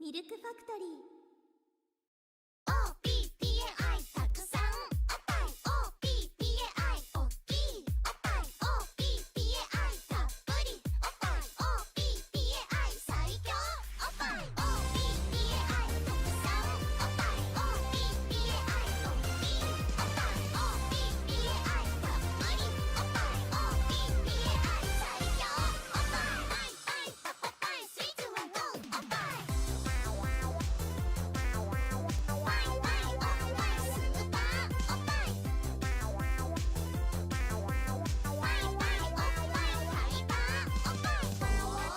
ミルクファクトリー。OPPAI たくさんおっぱい OPPAI おっきいおっぱい OPPAI たっぷりおっぱい OPPAI 最強おっぱい OPPAI たくさんおっぱい OPPAI おっきいおっぱい OPPAI たっぷりおっぱい OPPAI 最強おっぱいパイパイ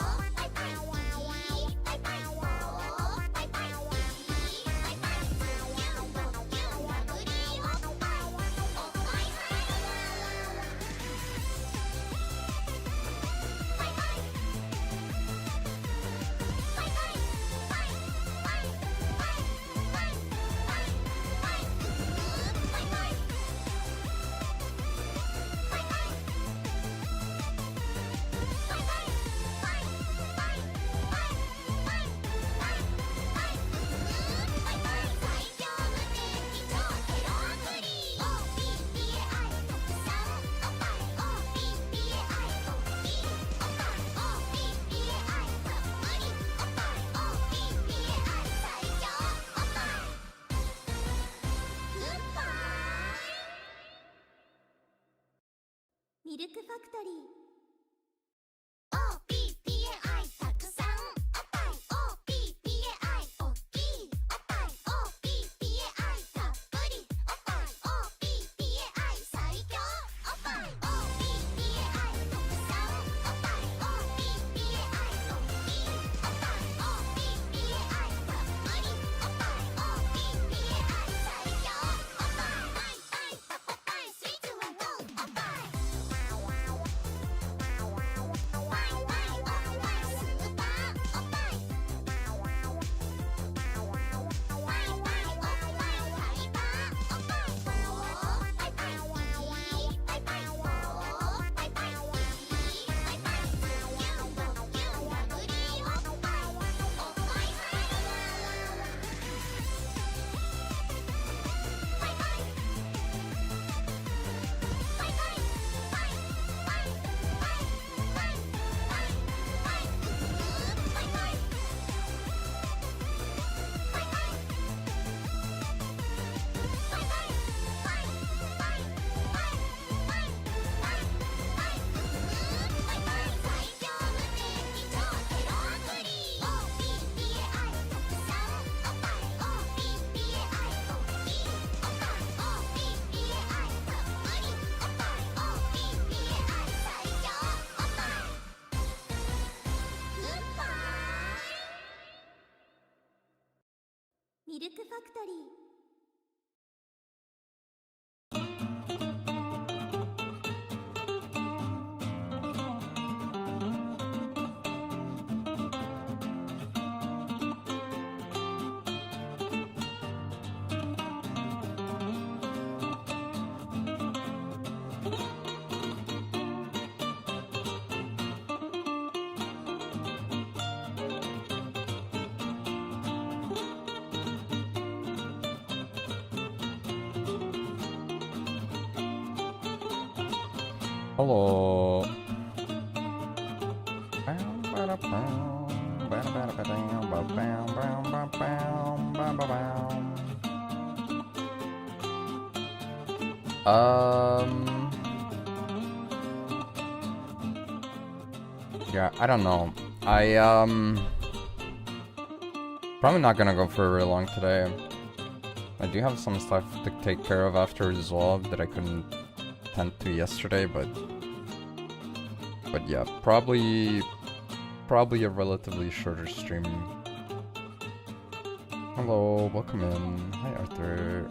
パパパイスイーツはゴーおっぱいミルクファクトリー。OPPAI たくさんおっぱい OPPAI おっきいおっぱい OPPAI たっぷりおっぱい OPPAI 最強おっぱい OPPAI たくさんおっぱい OPPAI おっきいおっぱい OPPAI たっぷりおっぱい OPPAI 最強おっぱいパイパイパパパイスイーツはゴーおっぱいミルクファクトリー。Hello. Yeah, I don't know. Probably not gonna go for very long today. I do have some stuff to take care of after Resolve that I couldn't tend to yesterday, but yeah, probably a relatively shorter stream. Hello, welcome in. Hi, Arthur.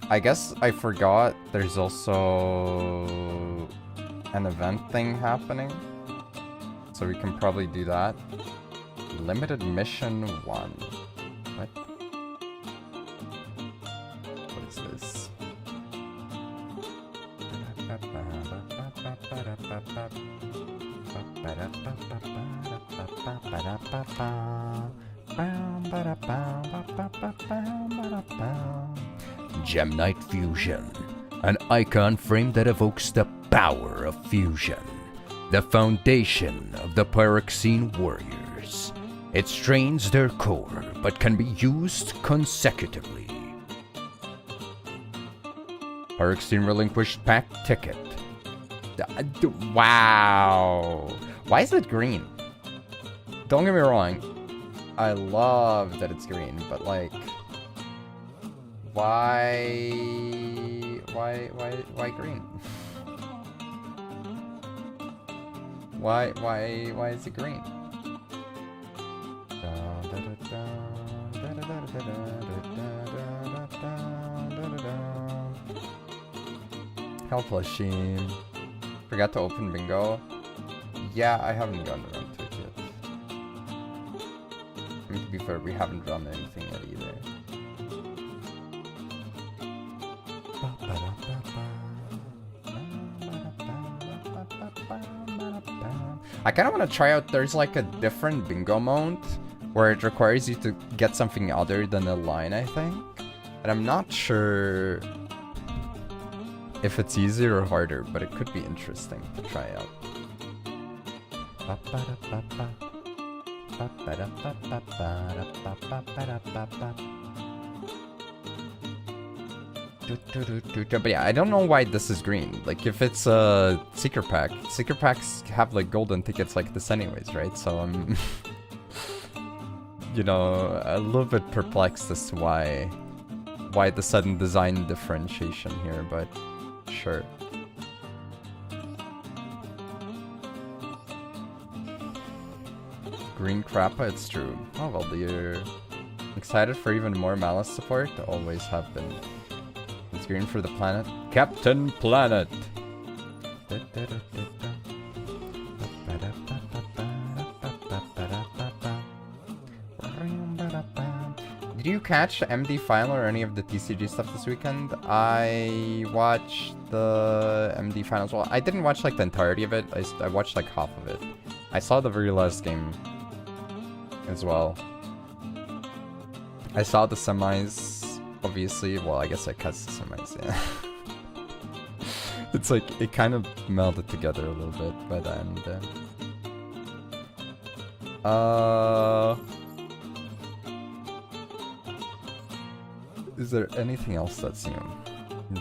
I guess I forgot there's also an event thing happening, so we can probably do that. Limited mission 1. What? What is this? Gem Knight Fusion, an icon frame that evokes the power of fusion, the foundation of the Pyroxene warriors. It strains their core, but can be used consecutively. Pyroxene relinquished pack ticket. Wow. Why is it green? Don't get me wrong. I love that it's green, but like, why green? Why is it green? Helpless Sheen. Forgot to open bingo. Yeah, I haven't gotten around to it yet. I mean, to be fair, we haven't drawn anything yet either. I kind of want to try out, there's like a different bingo mode where it requires you to get something other than a line, I think. And I'm not sure if it's easier or harder, but it could be interesting to try out. But yeah, I don't know why this is green. Like, if it's a secret packs have like golden tickets like this anyways, right? So I'm, you know, a little bit perplexed as to why the sudden design differentiation here, but sure. Green Crappa, it's true. Oh well, dear. Excited for even more Malice support? Always have been. It's green for the planet. Captain Planet! Did you catch the MD final or any of the TCG stuff this weekend? I watched the MD finals. Well, I didn't watch like the entirety of it. I watched like half of it. I saw the very last game as well. I saw the semis, obviously. Well, I guess I cut the semis, yeah. It's like, it kind of melded together a little bit by the end. Is there anything else that's new?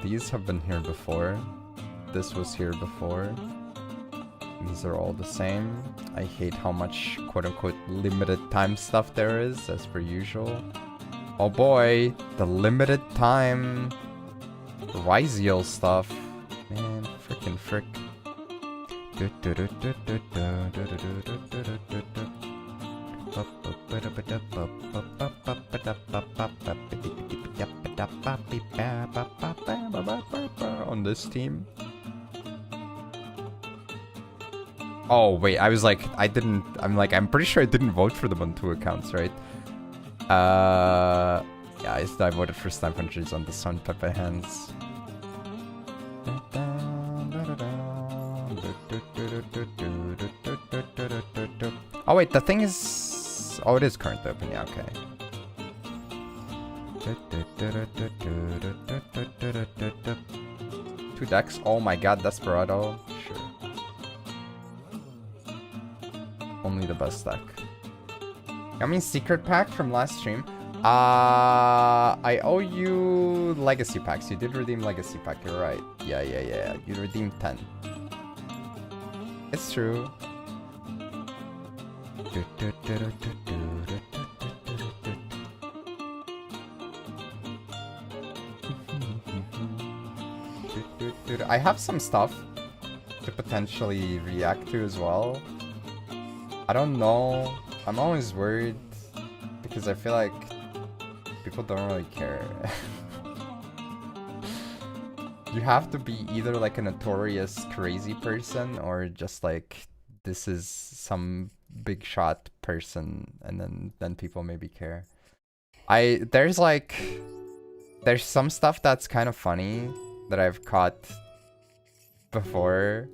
These have been here before. This was here before. These are all the same. I hate how much quote-unquote limited time stuff there is, as per usual. Oh boy, the limited time Yugioh stuff. Man, frickin' frick. On this team. Oh wait, I was like, I'm pretty sure I didn't vote for them on 2 accounts, right? Yeah, I voted for Stamp Hunters on the Sun Pepe hands. Oh wait, the thing is... Oh, it is currently open, yeah, okay. Two decks? Oh my god, Desperado. Sure. Only the best deck. I mean, secret pack from last stream. I owe you legacy packs. You did redeem legacy pack, you're right. Yeah. You redeemed 10. It's true. I have some stuff to potentially react to as well. I don't know. I'm always worried because I feel like people don't really care. You have to be either like a notorious crazy person or just like this is some big shot person, and then people maybe care. There's some stuff that's kind of funny that I've caught before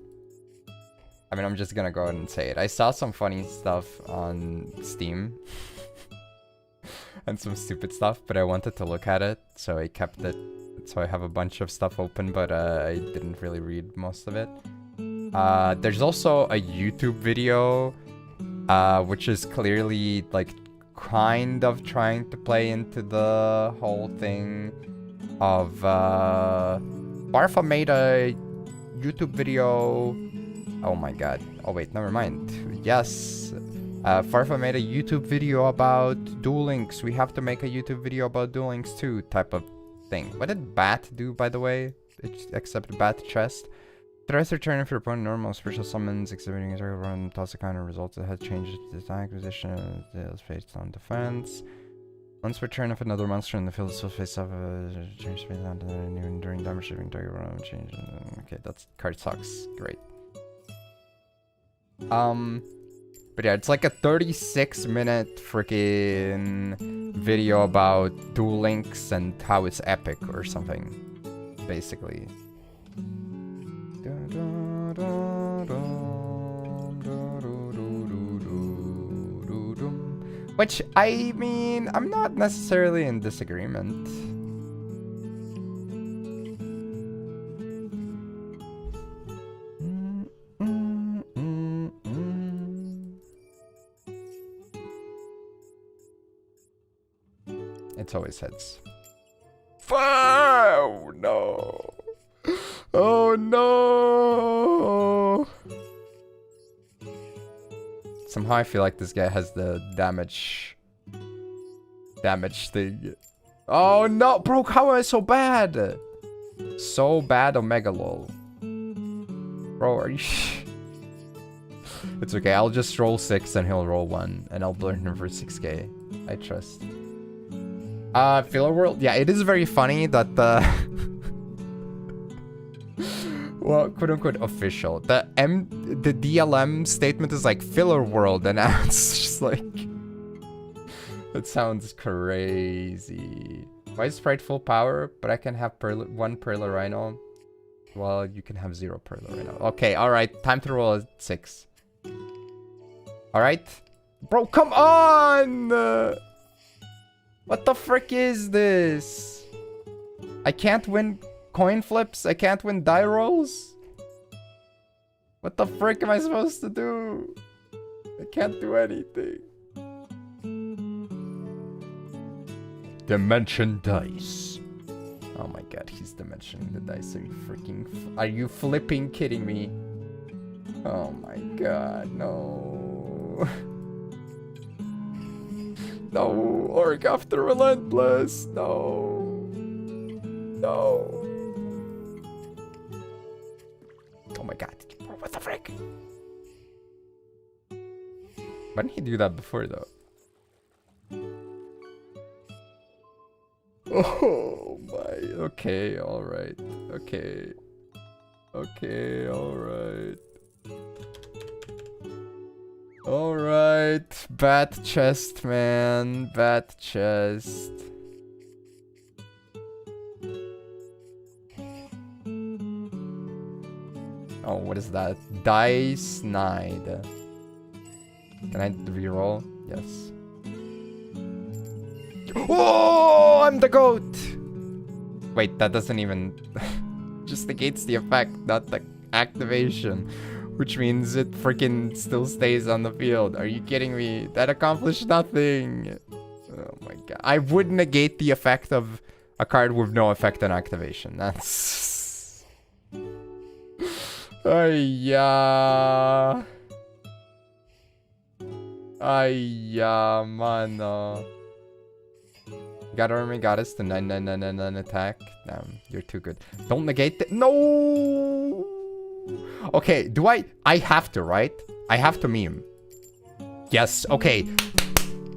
I mean, I'm just gonna go ahead and say it. I saw some funny stuff on Steam. And some stupid stuff, but I wanted to look at it, so I kept it. So I have a bunch of stuff open, but I didn't really read most of it. There's also a YouTube video, which is clearly, like, kind of trying to play into the whole thing of, Barfa made a YouTube video. Oh my god. Oh wait, never mind. Yes. Farfa made a YouTube video about Duel Links. We have to make a YouTube video about Duel Links too, type of thing. What did Bat do, by the way? Except Bat Chest. Threats return if your opponent normal special summons exhibiting a target run toss a kind of results that has changed its attack position is based on defense. Once per turn, if another monster in the field is still face up, change space down to even during damage shipping target run change. Okay, that card sucks. Great. But yeah, it's like a 36-minute freaking video about Duel Links and how it's epic or something, basically. Which, I mean, I'm not necessarily in disagreement. It's always heads. Oh no! Oh no! Somehow I feel like this guy has the damage thing. Oh no, bro! How am I so bad? So bad, Omega lol. Bro, are you? It's okay. I'll just roll 6 and he'll roll 1, and I'll burn him for 6k. I trust. Filler World? Yeah, it is very funny that the... well, quote-unquote official. The DLM statement is like Filler World, and now it's just like... It sounds crazy. Why is Sprite full power, but I can have 1 Perla Rhino? Well, you can have 0 Perla Rhino. Okay, alright. Time to roll a 6. Alright? Bro, come on! What the frick is this? I can't win coin flips? I can't win die rolls? What the frick am I supposed to do? I can't do anything. Dimension Dice. Oh my god, he's dimensioning the dice. Are you flipping kidding me? Oh my god, no. No, Orc after Relentless. No. No. Oh my god. What the frick? Why didn't he do that before though? Oh my. Okay, alright. Okay. Okay, alright. Alright, bat chest, man. Bat chest. Oh, what is that? Die snide. Can I reroll? Yes. Oh, I'm the goat! Wait, that doesn't even... just negates the effect, not the activation. Which means it freaking still stays on the field. Are you kidding me? That accomplished nothing. Oh my god. I would negate the effect of a card with no effect on activation. That's... Ayya. Ayya, mano. God Army Goddess to 9999 attack. Damn, you're too good. Don't negate it. No! Okay, do I have to, right? I have to meme. Yes, okay.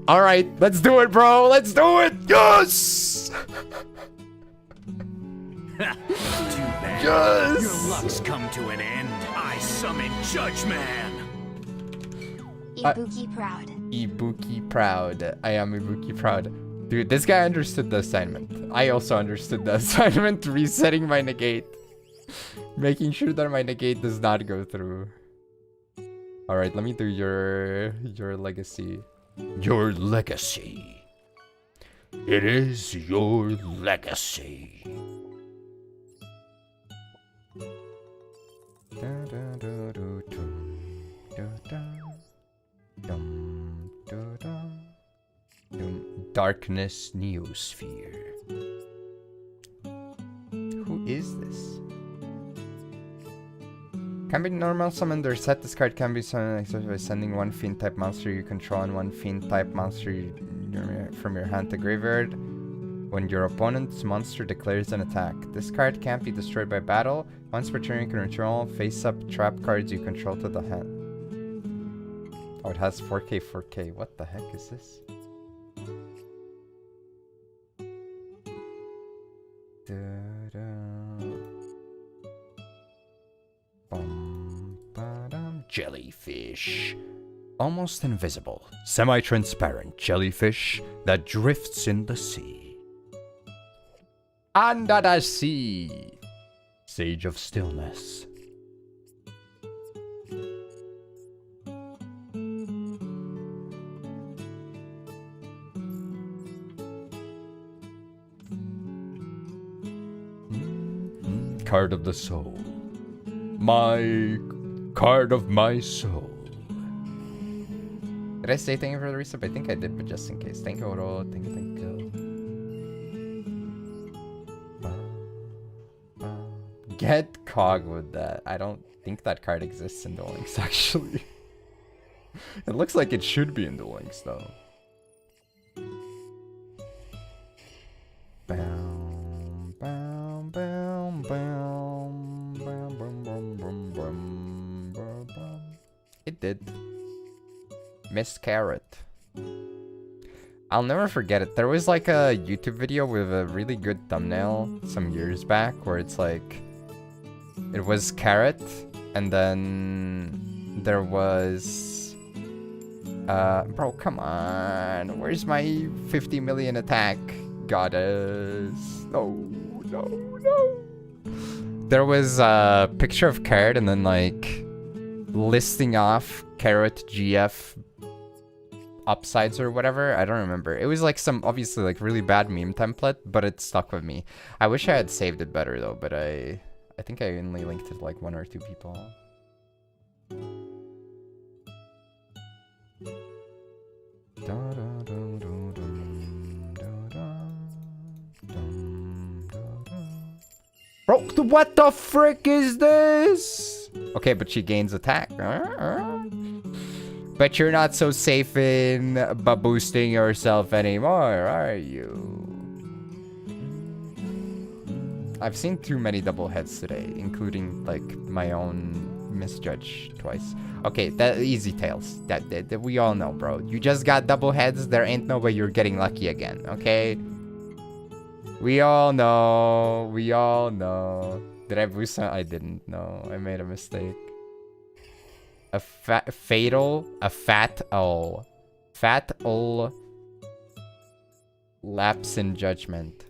Alright, let's do it, bro. Let's do it. Yes! Too bad. Yes! Your luck's come to an end. I summon Judgman. Ibuki proud. Ibuki proud. I am Ibuki proud. Dude, this guy understood the assignment. I also understood the assignment. Resetting my negate. Making sure that my negate does not go through. Alright, let me do your legacy. Your legacy. It is your legacy. Darkness Neosphere. Who is this? Can be normal summoned or set. This card can be summoned except by sending one fiend type monster you control and one fiend type monster from your hand to graveyard. When your opponent's monster declares an attack, this card can't be destroyed by battle. Once per turn you can control face-up trap cards you control to the hand. Oh, it has 4K, 4K. What the heck is this? Jellyfish. Almost invisible, semi-transparent jellyfish that drifts in the sea. Under the sea! Sage of Stillness. Card of the Soul. My card of my soul. Did I say thank you for the resub? I think I did, but just in case. Thank you, Oro. Thank you, thank you. Get Cog with that. I don't think that card exists in Duel Links, actually. It looks like it should be in Duel Links, though. Bam, bam, bam, bam, bam, bam, bam, bam, bam, bam, bam. It did. Miss Carrot. I'll never forget it. There was like a YouTube video with a really good thumbnail some years back where it's like it was Carrot and then there was bro, come on. Where's my 50 million attack goddess? No, no, no. There was a picture of Carrot and then like listing off Carrot GF upsides or whatever. I don't remember. It was like some obviously like really bad meme template, but it stuck with me. I wish I had saved it better though, but I think I only linked it to like 1 or 2 people. Bro, what the frick is this? Okay, but she gains attack. But you're not so safe in boosting yourself anymore, are you? I've seen too many double heads today, including like my own misjudge twice. Okay, that easy tails. That we all know, bro. You just got double heads. There ain't no way you're getting lucky again. Okay. We all know. We all know. Did I boost? I didn't. No, I made a mistake. A fat owl. Fat owl lapse in judgment.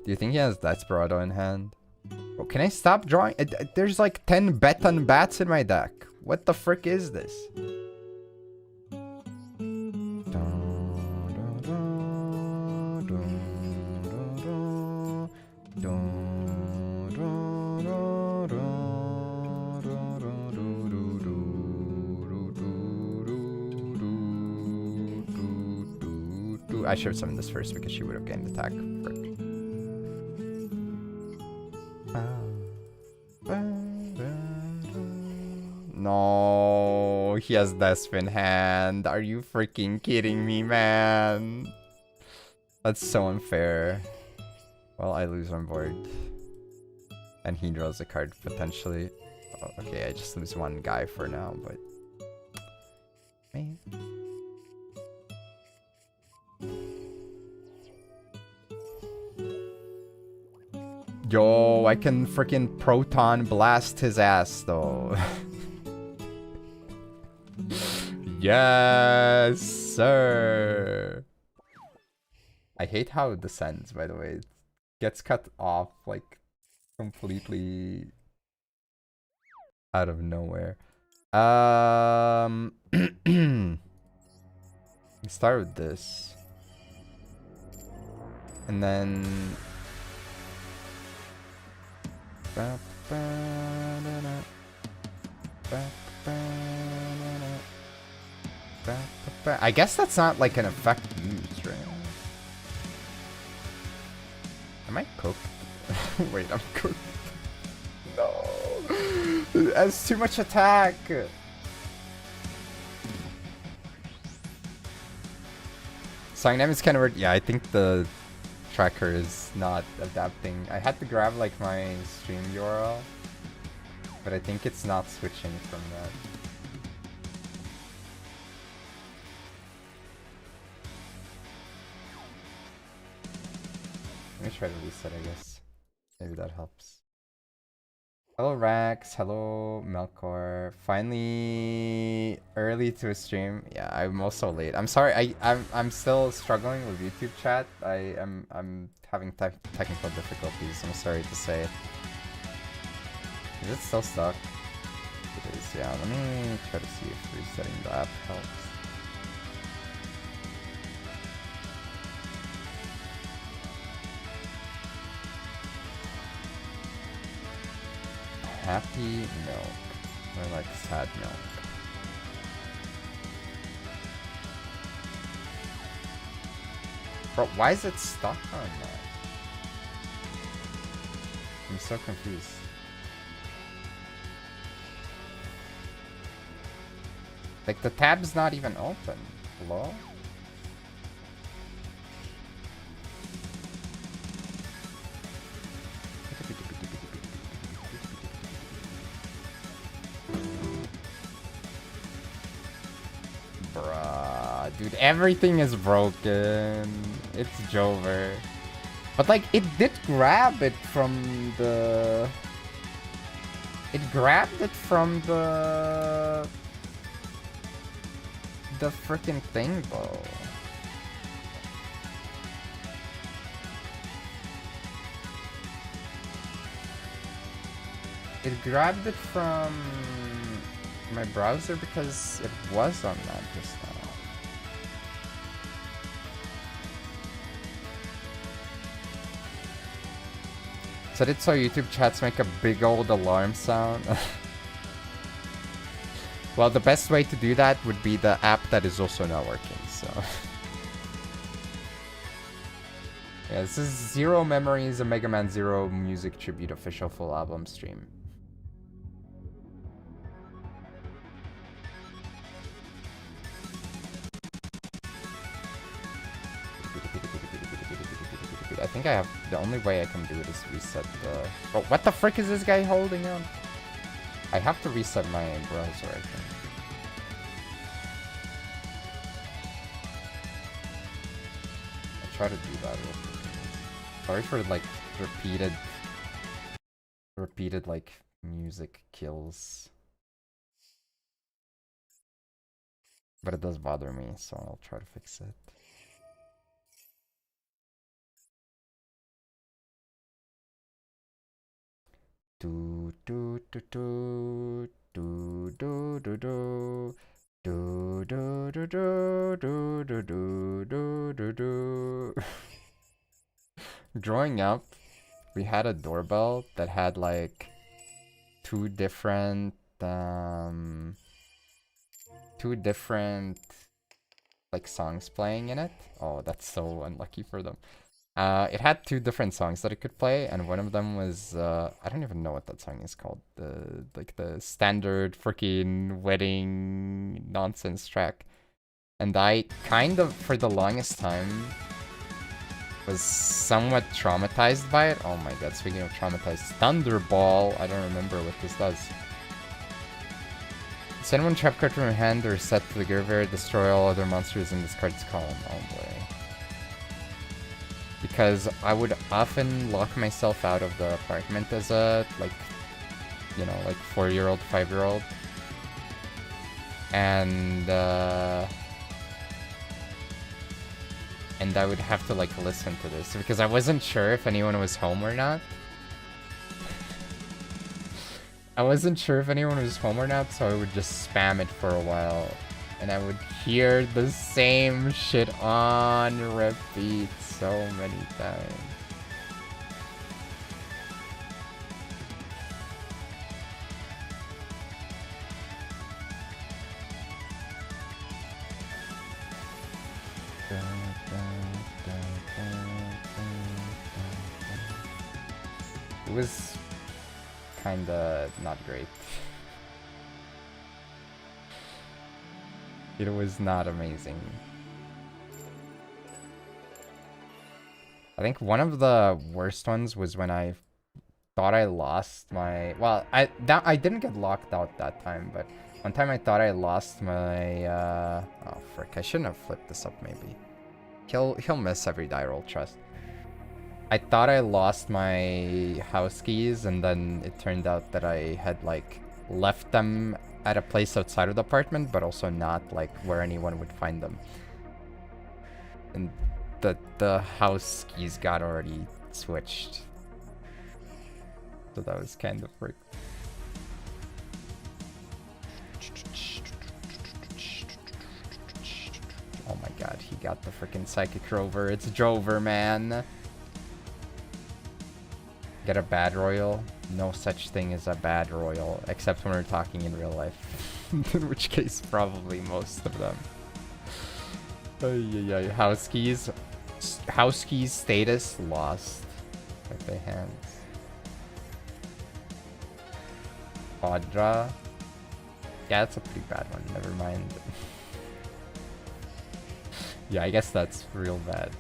Do you think he has Desperado in hand? Oh, can I stop drawing? There's like 10 Beton Bats in my deck. What the frick is this? I should have summoned this first because she would have gained attack. Frick. No, he has Desp in hand. Are you freaking kidding me, man? That's so unfair. Well, I lose on board. And he draws a card potentially. Oh, okay, I just lose one guy for now, but... Man. Yo, I can freaking Proton Blast his ass, though. Yes, sir. I hate how it descends, by the way. It gets cut off, like, completely Out of nowhere. Start with this. And then... I guess that's not like an effect used, right? Am I cooked? Wait, I'm cooked. No. It has too much attack. Song name is kind of weird. Yeah, I think the tracker is not adapting. I had to grab like my stream URL, but I think it's not switching from that. Let me try to reset, I guess. Maybe that helps. Hello Rax, hello Melkor. Finally early to a stream. Yeah, I'm also late. I'm sorry. I'm still struggling with YouTube chat. I'm having technical difficulties. I'm sorry to say. Is it still stuck? It is. Yeah. Let me try to see if resetting the app helps. Happy milk. Or like sad milk. Bro, why is it stuck on that? I'm so confused. Like the tab's not even open. Hello? Bruh, dude, everything is broken. It's Jover. But like, it did grab it from the... It grabbed it from the freaking thing, though. It grabbed it from my browser because it was on that just now. Set it so YouTube chats make a big old alarm sound. Well, the best way to do that would be the app that is also not working, so... Yeah, this is Zero Memories, a Mega Man Zero music tribute official full album stream. I think I have... The only way I can do it is reset the... Oh, what the frick is this guy holding on? I have to reset my browser, I think. I'll try to do that real quick. Sorry for, like, repeated, like, music kills. But it does bother me, so I'll try to fix it. Do do do do do do do do do do do do do do do do do. Growing up, we had a doorbell that had like two different like songs playing in it. Oh, that's so unlucky for them. It had two different songs that it could play, and one of them was I don't even know what that song is called. The standard freaking wedding nonsense track. And I kind of, for the longest time, was somewhat traumatized by it. Oh my god, speaking of traumatized, Thunderball. I don't remember what this does. Send one trap card from your hand or set to the graveyard, destroy all other monsters in this card's column. Oh boy. Because I would often lock myself out of the apartment as a, like, you know, like 4-year-old, 5-year-old. And I would have to, like, listen to this because I wasn't sure if anyone was home or not. I wasn't sure if anyone was home or not, so I would just spam it for a while. And I would hear the same shit on repeat so many times. It was kinda not great. It was not amazing. I think one of the worst ones was when I thought I lost my... Well, I didn't get locked out that time, but one time I thought I lost my... Oh, frick. I shouldn't have flipped this up, maybe. He'll miss every die roll, trust. I thought I lost my house keys, and then it turned out that I had, like, left them at a place outside of the apartment, but also not, like, where anyone would find them. And the house keys got already switched. So that was kind of freak. Oh my god, he got the freaking Psychic Rover. It's Drover, man. Get a bad royal? No such thing as a bad royal, except when we're talking in real life. In which case, probably most of them. House keys. House keys status lost. Like the hands. Quadra. Yeah, that's a pretty bad one. Never mind. Yeah, I guess that's real bad.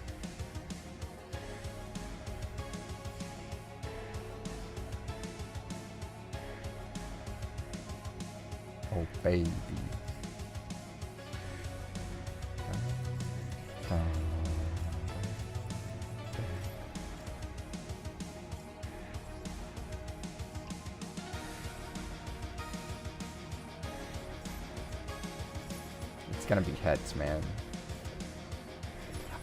Oh, baby. It's gonna be heads, man.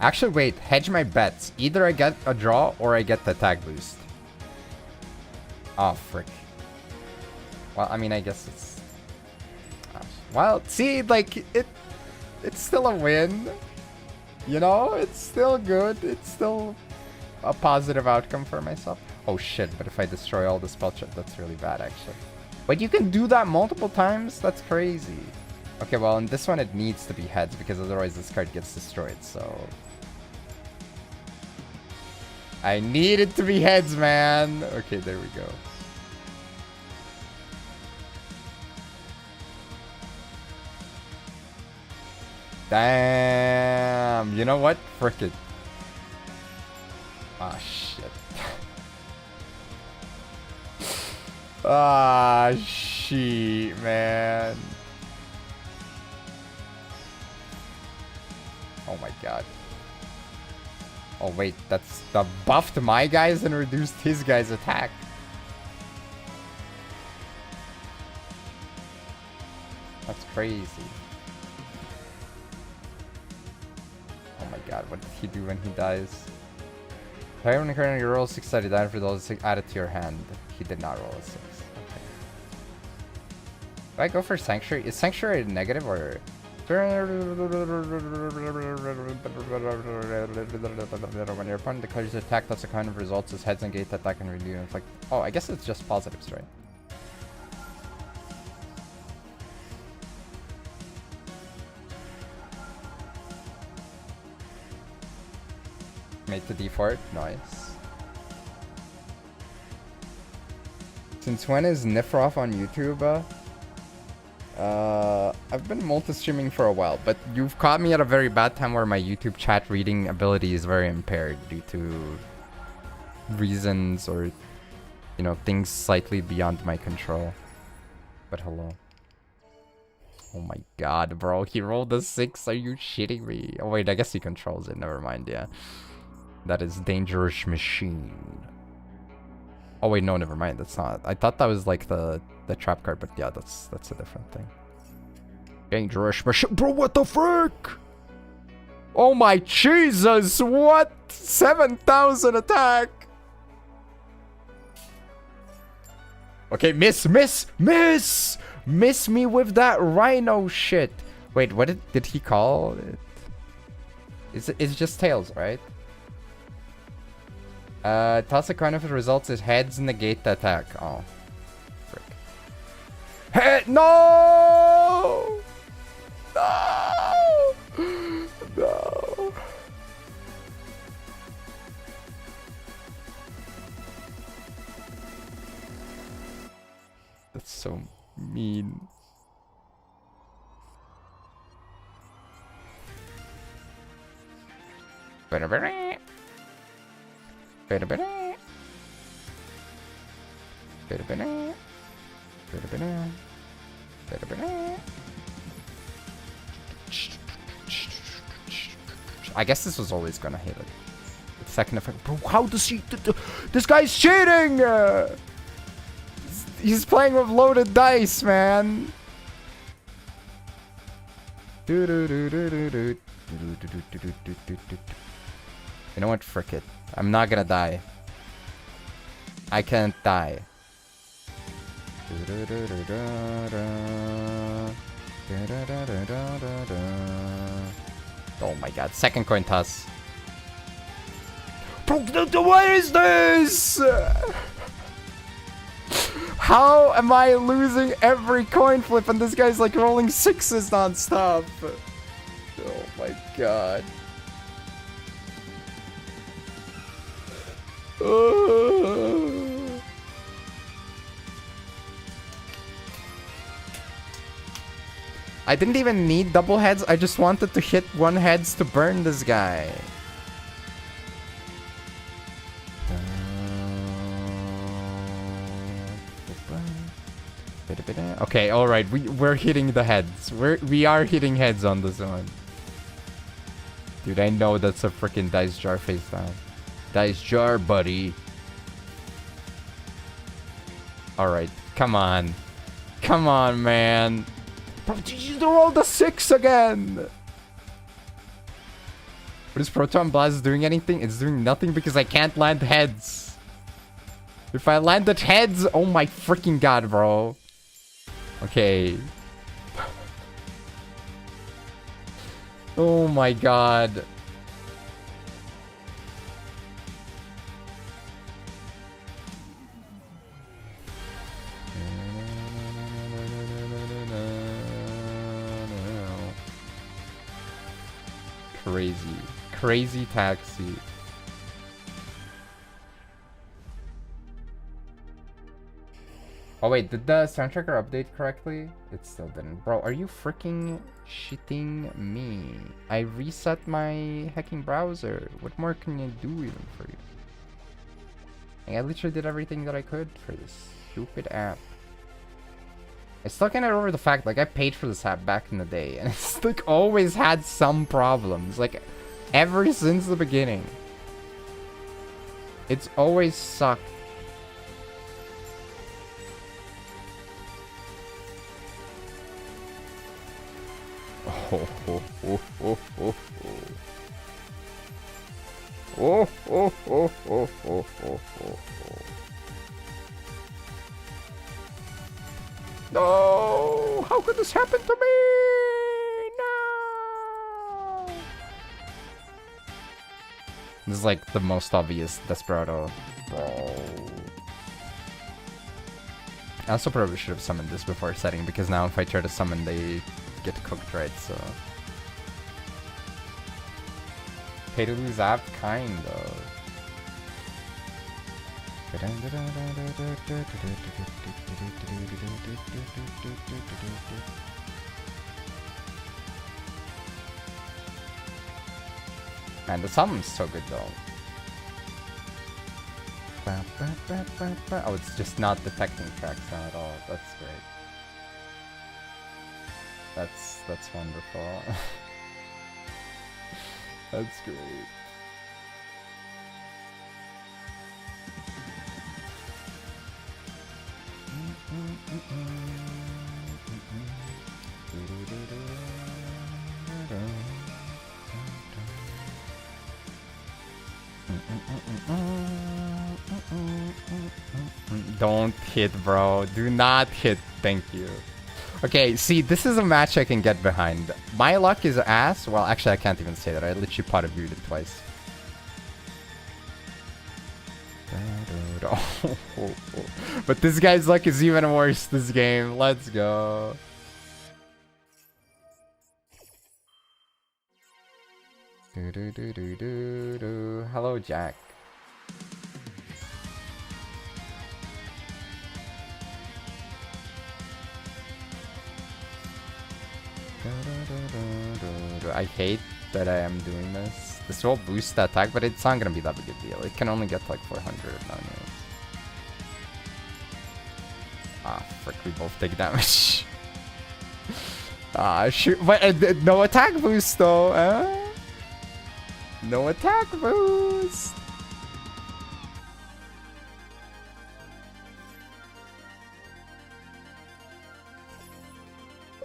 Actually, wait. Hedge my bets. Either I get a draw or I get the attack boost. Oh, frick. Well, I mean, I guess it's... Well, see, like, it's still a win. You know, it's still good. It's still a positive outcome for myself. Oh shit, but if I destroy all the spell check, that's really bad, actually. But you can do that multiple times? That's crazy. Okay, well, in this one it needs to be heads, because otherwise this card gets destroyed, so... I need it to be heads, man! Okay, there we go. Damn. You know what? Frick it. Ah, shit. Ah, shit, man. Oh my god. Oh wait, that's the buffed my guys and reduced his guys' attack. That's crazy. Oh my god, what did he do when he dies? If I haven't currently roll 6-sided die for those 6, add it to your hand. He did not roll a 6. Okay. Do I go for Sanctuary? Is Sanctuary negative or... When your opponent declares an attack, that's the kind of results as heads negate that can renew and inflict. Oh, I guess it's just positives, right? Made to D4. Nice. Since when is Nifroff on YouTube? I've been multi-streaming for a while, but you've caught me at a very bad time where my YouTube chat reading ability is very impaired due to reasons or, you know, things slightly beyond my control. But hello. Oh my god, bro. He rolled a 6. Are you shitting me? Oh wait, I guess he controls it. Never mind, yeah. That is dangerous machine. Oh wait, no, never mind. That's not. I thought that was like the trap card, but yeah, that's a different thing. Dangerous machine. Bro, what the frick? Oh my Jesus, what? 7,000 attack. Okay, miss me with that rhino shit. Wait, what did he call it? It's just tails, right? Toss a coin if it results is heads negate the attack. Oh, frick. Head, no! No! No! That's so mean. I guess this was always gonna hit it. The second effect. Bro, how does he? This guy's cheating! He's playing with loaded dice, man. You know what? Frick it. I'm not gonna die. I can't die. Oh my god. Second coin toss. Bro, what is this? How am I losing every coin flip and this guy's like rolling sixes non-stop? Oh my god. I didn't even need double heads. I just wanted to hit one heads to burn this guy. Okay, all right. We're hitting the heads. We are hitting heads on this one. Dude, I know that's a freaking dice jar face down. Dice jar, buddy. All right, come on. Come on, man. Bro, you rolled a 6 again. But is Proton Blast doing anything? It's doing nothing because I can't land heads. If I landed heads, oh my freaking god, bro. Okay. Oh my god. Crazy. Crazy taxi. Oh wait, did the sound tracker update correctly? It still didn't. Bro, are you freaking shitting me? I reset my hacking browser. What more can I do even for you? Like, I literally did everything that I could for this stupid app. I still can't get over the fact, like, I paid for this app back in the day, and it's, like, always had some problems. Like, ever since the beginning. It's always sucked. Oh, oh, oh, oh, oh, oh. Oh, oh, oh, oh, oh, oh, oh. No! How could this happen to me? No! This is like the most obvious Desperado. Bro. I also probably should have summoned this before setting, because now if I try to summon, they get cooked, right? So pay to lose app, kind of. Man, the summon's so good though. Oh, it's just not detecting tracks now at all. That's great. That's wonderful. That's great. Don't hit, bro. Do not hit. Thank you. Okay, see, this is a match I can get behind. My luck is ass. Well, actually, I can't even say that. I literally pot of viewed it twice. But this guy's luck is even worse this game. Let's go. Hello, Jack. I hate that I am doing this. This will boost the attack, but it's not gonna be that big a deal. It can only get like 400 nowadays. Ah, frick, we both take damage. Ah, shoot. But no attack boost though, No attack boost.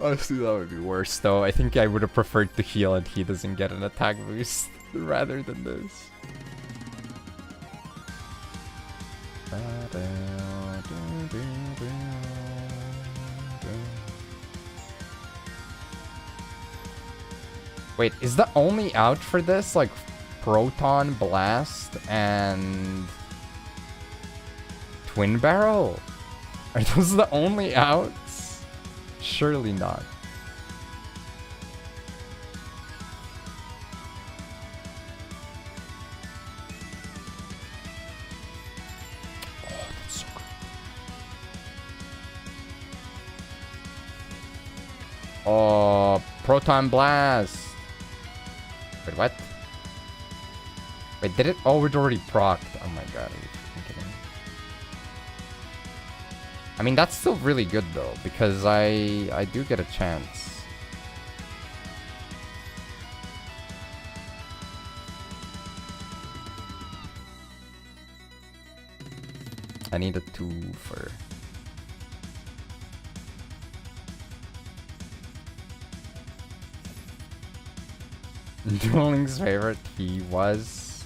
Honestly, that would be worse though. I think I would have preferred to heal and he doesn't get an attack boost rather than this. Wait, is the only out for this like Proton Blast and Twin Barrel? Are those the only outs? Surely not. Oh, that's so good. Oh, Proton Blast. Wait, what? Wait, did it? Oh, it already procced. Oh my god, are you freaking kidding me? I mean, that's still really good though, because I do get a chance. I need a 2 for... Duel Link's favorite? He was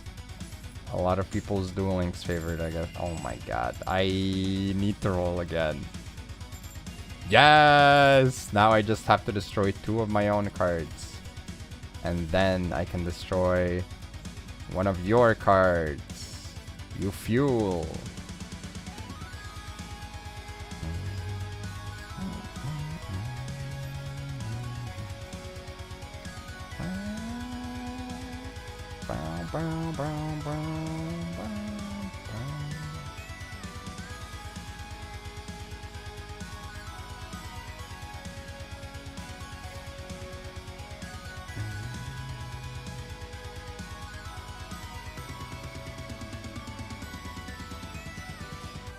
a lot of people's Duel Link's favorite, I guess. Oh my god. I need to roll again. Yes! Now I just have to destroy 2 of my own cards. And then I can destroy 1 of your cards. You fuel.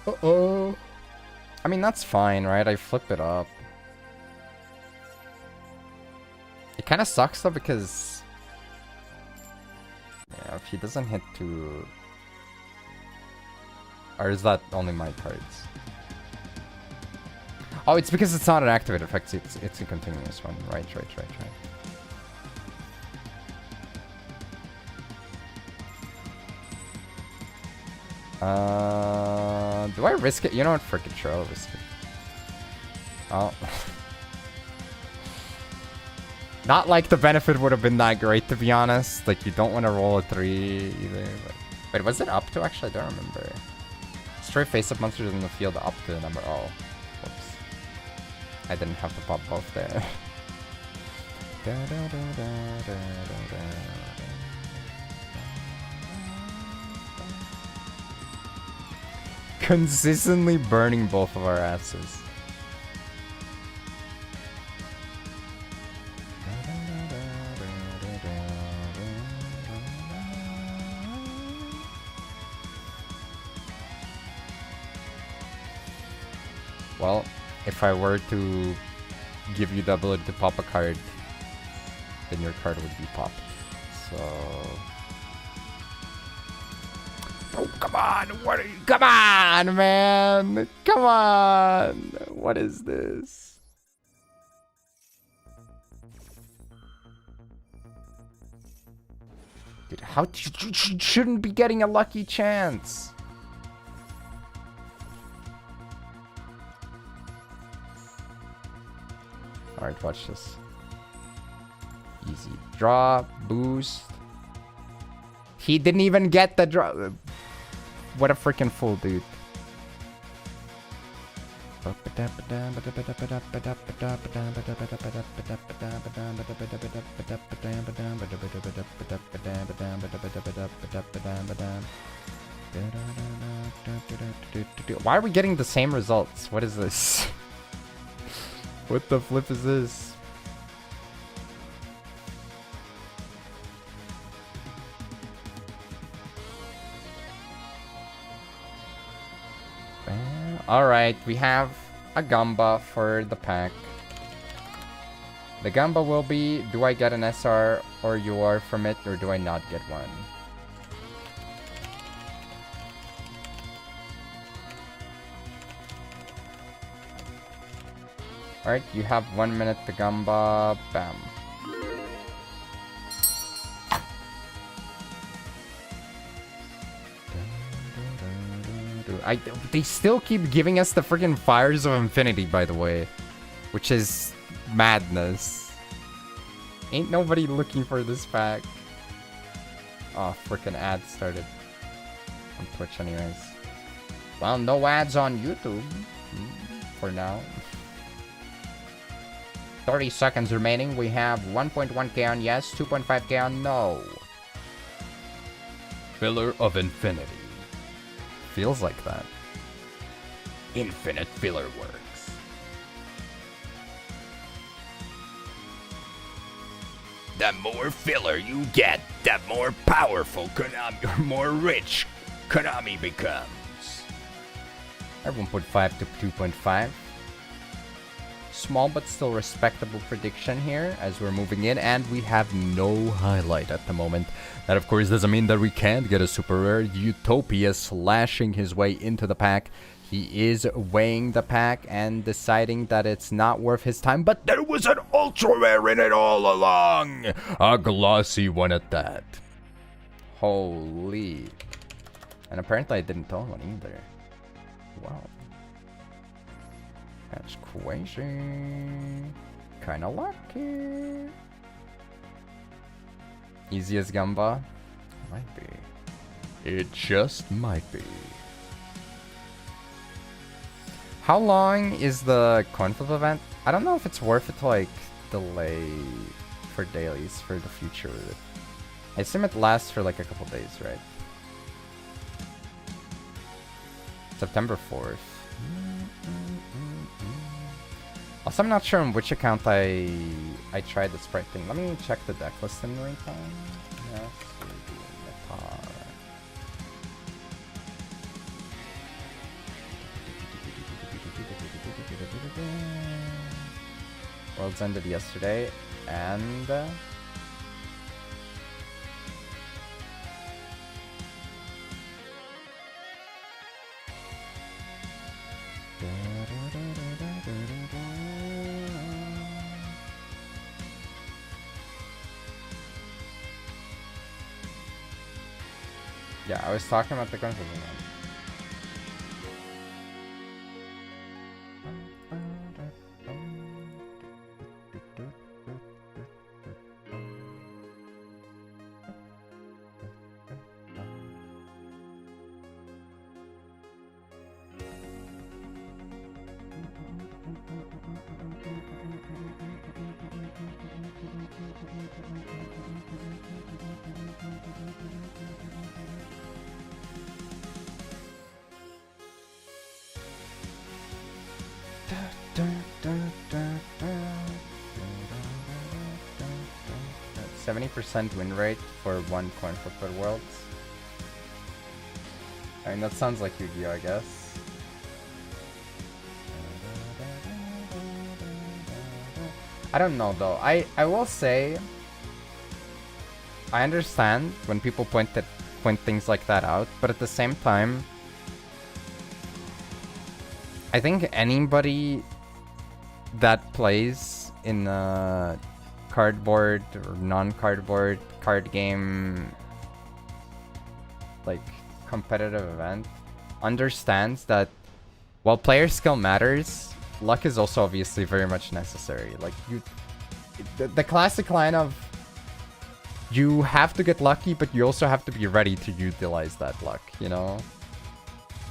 Uh-oh. I mean, that's fine, right? I flip it up. It kind of sucks though because... yeah, if he doesn't hit 2... Or is that only my cards? Oh, it's because it's not an activate effect. It's a continuous one. Right. Do I risk it? You know what? Frickin' sure, I'll risk it. Oh. Not like the benefit would have been that great, to be honest. Like, you don't want to roll a 3 either. But... wait, was it up to? Actually, I don't remember. Destroy face-up monsters in the field up to the number. Oh. Whoops. I didn't have to pop both there. Consistently burning both of our asses. Well, if I were to give you the ability to pop a card, then your card would be popped. So... oh, come on! What are you? Come on, man! Come on! What is this? Dude, how you shouldn't be getting a lucky chance? Alright, watch this. Easy draw, boost. He didn't even get the draw. What a freaking fool, dude. Why are we getting the same results? What is this? What the flip is this? Alright, we have a Gamba for the pack. The Gamba will be, do I get an SR or UR from it, or do I not get one? Alright, you have 1 minute to Gamba. Bam. They still keep giving us the freaking Fires of Infinity, by the way. Which is madness. Ain't nobody looking for this pack. Oh, freaking ads started. On Twitch anyways. Well, no ads on YouTube. For now. 30 seconds remaining. We have 1.1k on yes, 2.5k on no. Filler of Infinity. Feels like that. Infinite filler works. The more filler you get, the more powerful Konami, or more rich Konami becomes. 1.5 to 2.5. Small but still respectable prediction here as we're moving in, and we have no highlight at the moment. That of course doesn't mean that we can't get a super rare. Utopia slashing his way into the pack. He is weighing the pack and deciding that it's not worth his time, but There was an ultra rare in it all along. A glossy one at that. holy. And apparently I didn't tell one either. Wow. That's crazy. Kinda lucky. Easy as Gamba? Might be. It just might be. How long is the coin flip event? I don't know if it's worth it to like delay for dailies for the future. I assume it lasts for like a couple days, right? September 4th. Also, I'm not sure on which account I tried the sprite thing. Let me check the deck list in the meantime. Yes, Worlds ended yesterday, and yeah, I was talking about the coin flip event. That's 70% win rate for one coin flip at Worlds. I mean, that sounds like Yu-Gi-Oh, I guess. I don't know though. I will say I understand when people point things like that out, but at the same time, I think anybody that plays in a cardboard or non-cardboard card game like competitive event understands that while player skill matters, luck is also obviously very much necessary. Like, the classic line of you have to get lucky, but you also have to be ready to utilize that luck, you know?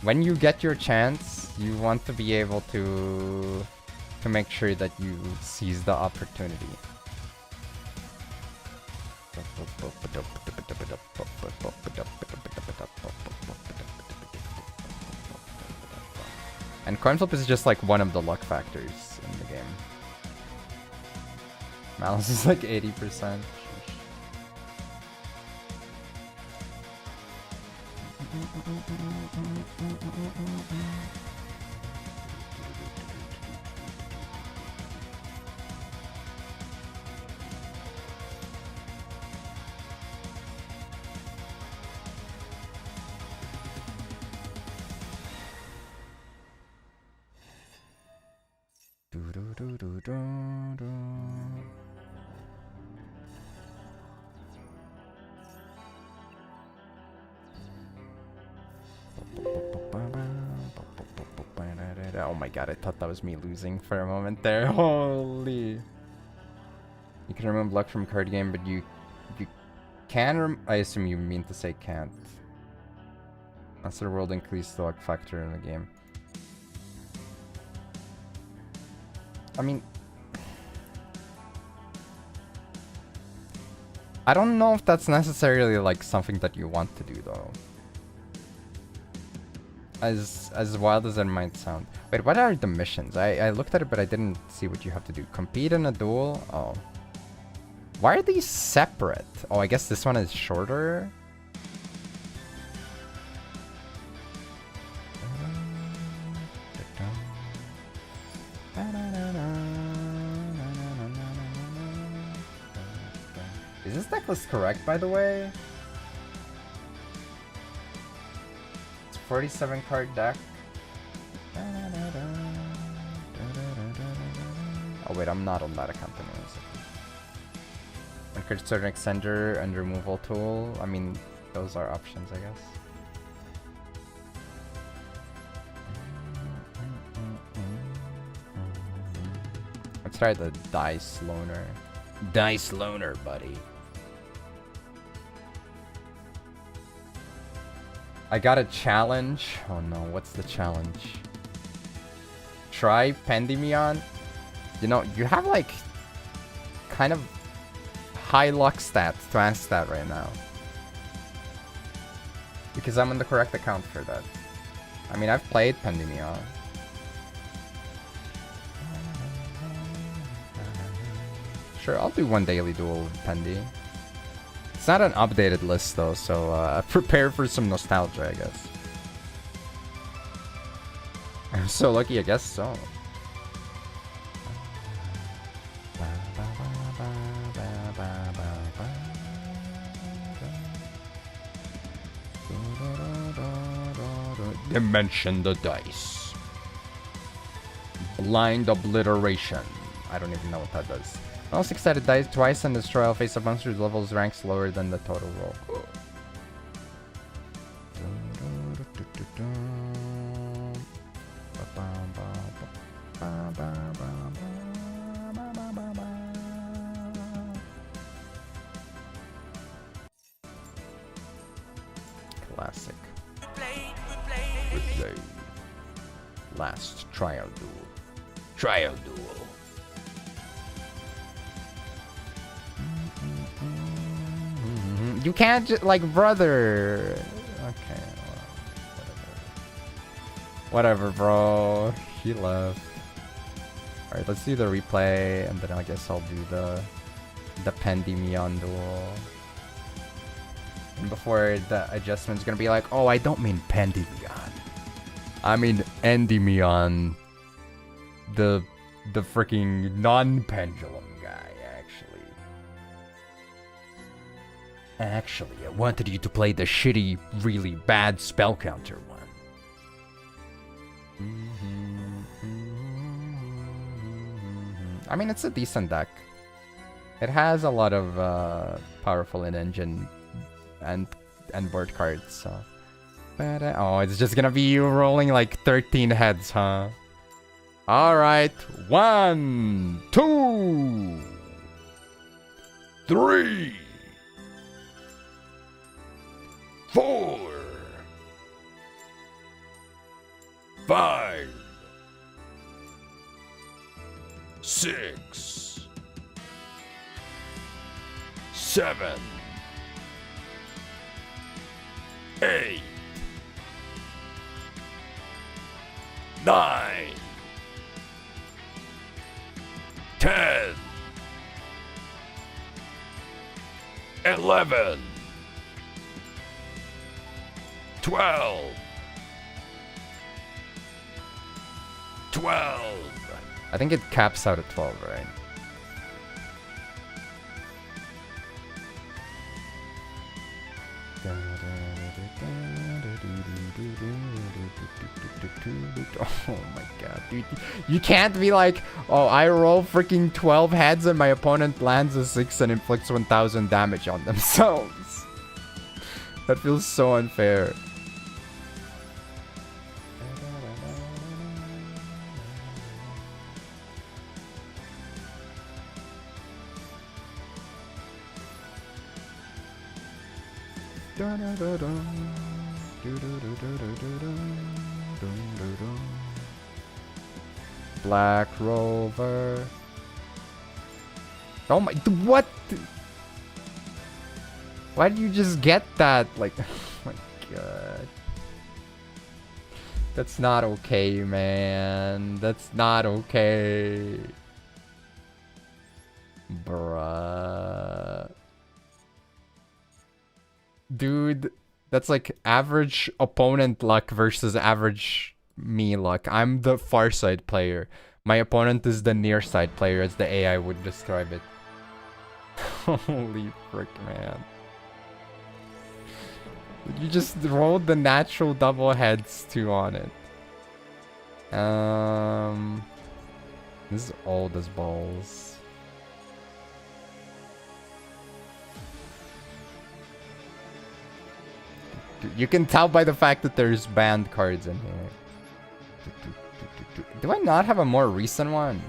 When you get your chance, you want to be able to make sure that you seize the opportunity. And coin flip is just like one of the luck factors in the game. Malice is like 80%. Oh my god, I thought that was me losing for a moment there. Holy. You can remove luck from card game, but you can I assume you mean to say can't. Master World increase the luck factor in the game. I mean, I don't know if that's necessarily like something that you want to do though. As wild as it might sound. Wait, what are the missions? I looked at it, but I didn't see what you have to do. Compete in a duel? Oh. Why are these separate? Oh, I guess this one is shorter. Is this necklace correct, by the way? 47 card deck. Oh wait, I'm not on that account anyways. One card certain extender and removal tool. I mean, those are options, I guess. Let's try the dice loaner. Dice loaner, buddy. I got a challenge. Oh no, what's the challenge? Try Pendulum. You know, you have like kind of high luck stats to ask that right now. Because I'm on the correct account for that. I mean, I've played Pendulum. Sure, I'll do one daily duel with Pendi. It's not an updated list though, so prepare for some nostalgia, I guess. I'm so lucky, I guess so. Dimension the dice. Blind obliteration. I don't even know what that does. Roll 6-sided dice twice and destroy all face-up monsters levels ranks lower than the total roll. Classic. Replay. Last tryout duel. Tryout duel. You can't just, like, brother. Okay. Whatever, bro. He left. Alright, let's do the replay, and then I guess I'll do the Pendulum duel. And before the adjustment's gonna be like, oh, I don't mean Pendulum. I mean Endymion. The freaking non-pendulum guy, actually. Actually, I wanted you to play the shitty, really bad spell counter one. I mean, it's a decent deck. It has a lot of powerful in-engine and board cards, so... But, oh, it's just gonna be you rolling like 13 heads, huh? Alright. 1, 2, 3, 4, 5, 6, 7, 8, 9, 10, 11, 12, 12. I think it caps out at 12, right? Oh my god, dude. You can't be like, oh, I roll freaking 12 heads and my opponent lands a 6 and inflicts 1000 damage on themselves. That feels so unfair. Black Rover. Oh my, what? Why did you just get that? Like, oh my god. That's not okay, man. That's not okay. Bruh. Dude, that's like average opponent luck versus average me luck. I'm the far side player. My opponent is the near side player, as the AI would describe it. Holy frick, man. You just rolled the natural double heads too on it. This is old as balls. You can tell by the fact that there's banned cards in here. Do I not have a more recent one?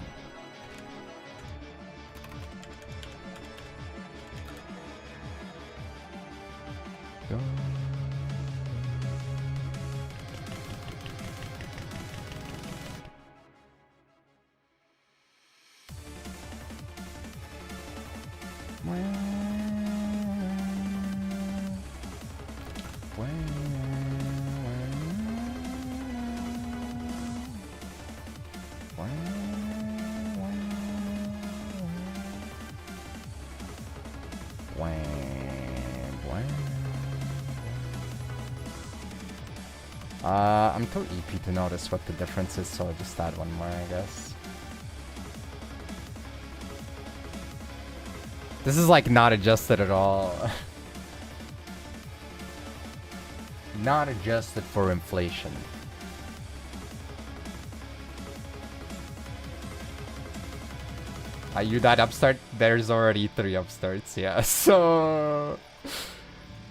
I'm too EP to notice what the difference is, so I'll just add one more, I guess. This is like not adjusted at all. Not adjusted for inflation. You that upstart? There's already 3 upstarts, yeah. So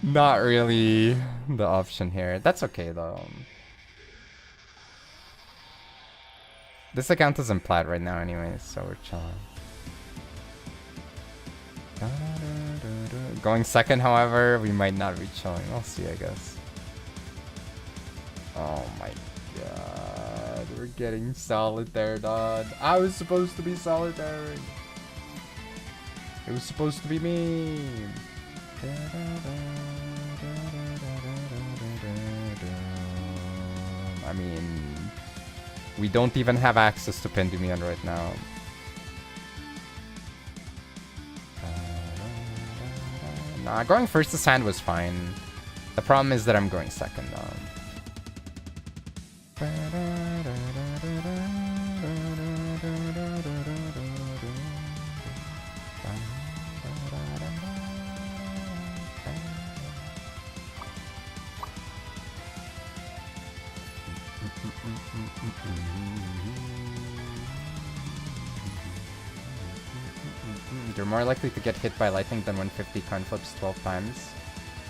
not really the option here. That's okay though. This account is in plat right now anyways, so we're chilling. Going second, however, we might not be chilling. We'll see, I guess. Oh my god. We're getting solitaire, dog. I was supposed to be solitaire. It was supposed to be me. I mean, we don't even have access to Pendulum right now. Nah, going first to hand was fine. The problem is that I'm going second though. You're more likely to get hit by lightning than win 50 coin flips 12 times.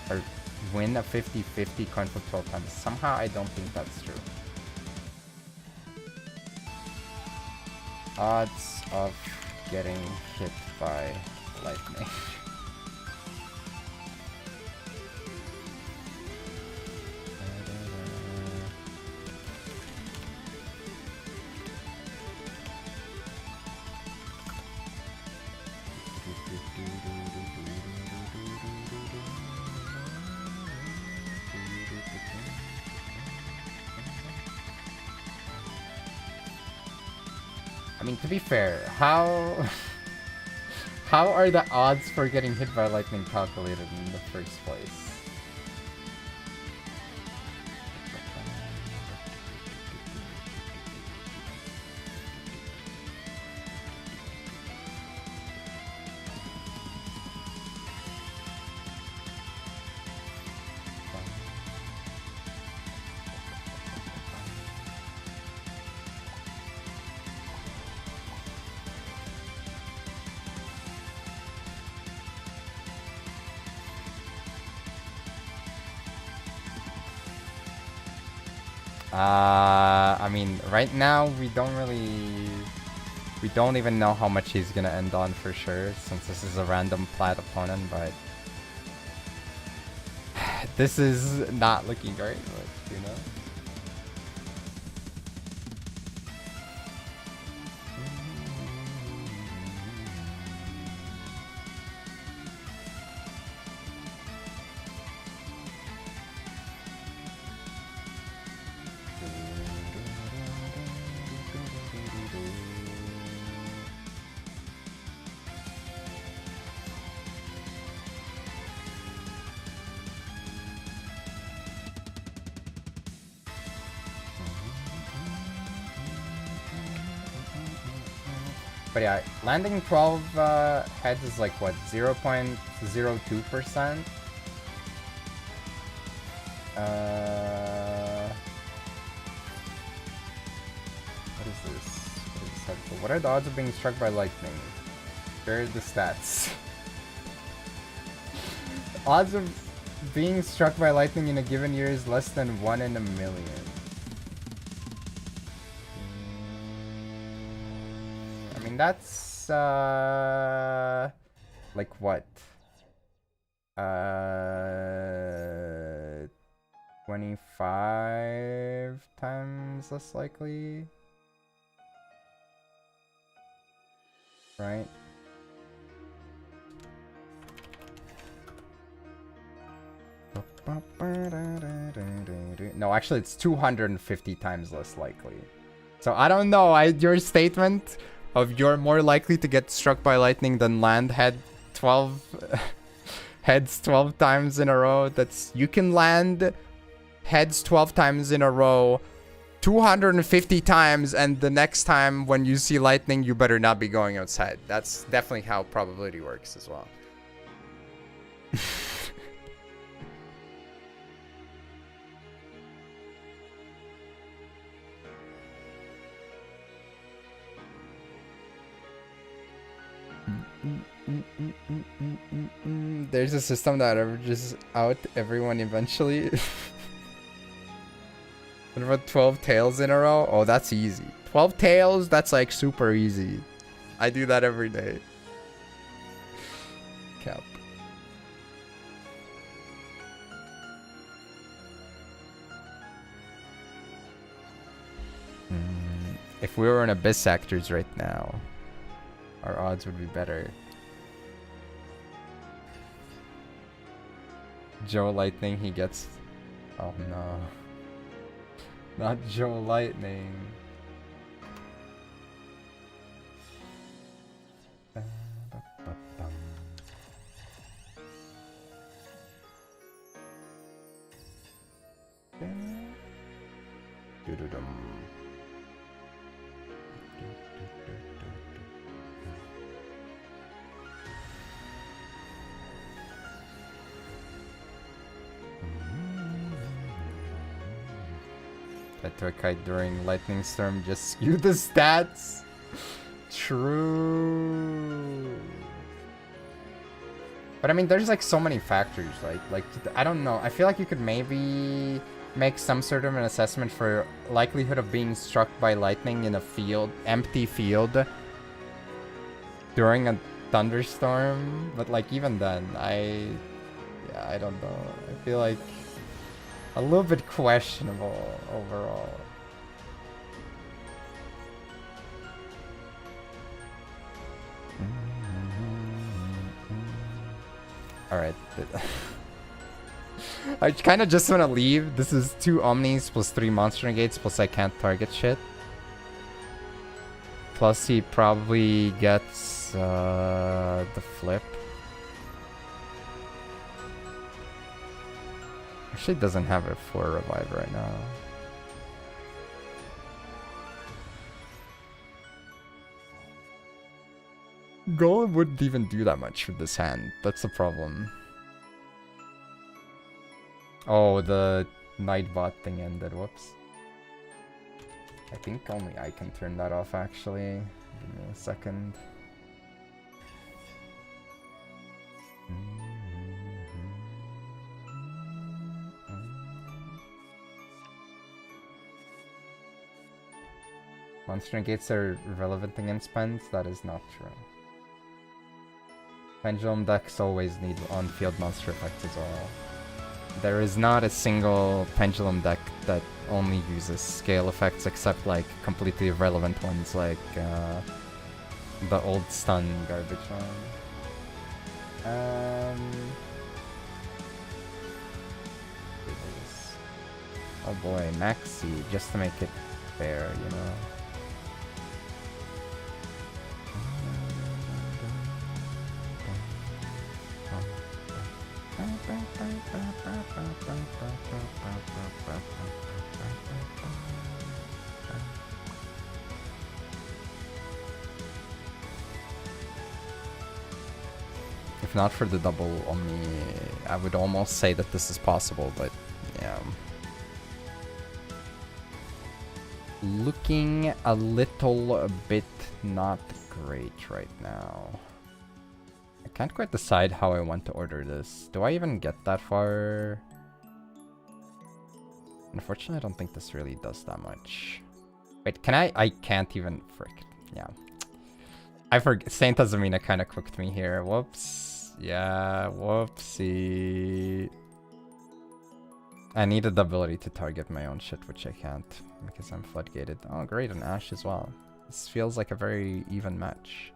Or win a 50-50 coin flip 12 times. Somehow I don't think that's true. odds of getting hit by lightning? I mean, to be fair, how are the odds for getting hit by lightning calculated in the first place? I mean, right now we don't even know how much he's gonna end on for sure, since this is a random plat opponent, but this is not looking great, but you know. But yeah, landing 12 heads is like what, 0.02%? What is this? What are the odds of being struck by lightning? Where are the stats? Odds of being struck by lightning in a given year is less than 1 in a million. That's like what? 25 times less likely, right? No, actually it's 250 times less likely. So I don't know, your statement of you're more likely to get struck by lightning than land heads 12 times in a row. That's, you can land heads 12 times in a row 250 times, and the next time when you see lightning you better not be going outside. That's definitely how probability works as well. There's a system that averages out everyone eventually. What about 12 tails in a row? Oh, that's easy. 12 tails, that's like super easy. I do that every day. Cap. If we were in abyss sectors right now, our odds would be better. Joe Lightning, he gets... Oh no. Not Joe Lightning. That to a kite during lightning storm just skew the stats. True. But I mean, there's like so many factors. Like I don't know. I feel like you could maybe make some sort of an assessment for likelihood of being struck by lightning in a field, empty field, during a thunderstorm. But like even then, I don't know. I feel like a little bit questionable overall. Alright. I kind of just want to leave. This is 2 Omnis plus 3 Monster Negates, plus I can't target shit. Plus he probably gets the flip. Actually doesn't have a 4 revive right now. Golem wouldn't even do that much with this hand. That's the problem. Oh, the Nightbot thing ended. Whoops. I think only I can turn that off, actually. Give me a second. Monster negates are relevant against spends? That is not true. Pendulum decks always need on-field monster effects as well. There is not a single Pendulum deck that only uses scale effects except like completely irrelevant ones like the old stun garbage one. Oh boy, Maxx C, just to make it fair, you know. If not for the double Omni, I would almost say that this is possible, but yeah. Looking a little bit not great right now. I can't quite decide how I want to order this. Do I even get that far? Unfortunately, I don't think this really does that much. Wait, can I? I can't even. Frick. Yeah. I forget. Saint Azamina kind of cooked me here. Whoops. Yeah, whoopsie. I needed the ability to target my own shit, which I can't because I'm floodgated. Oh, great, an Ash as well. This feels like a very even match.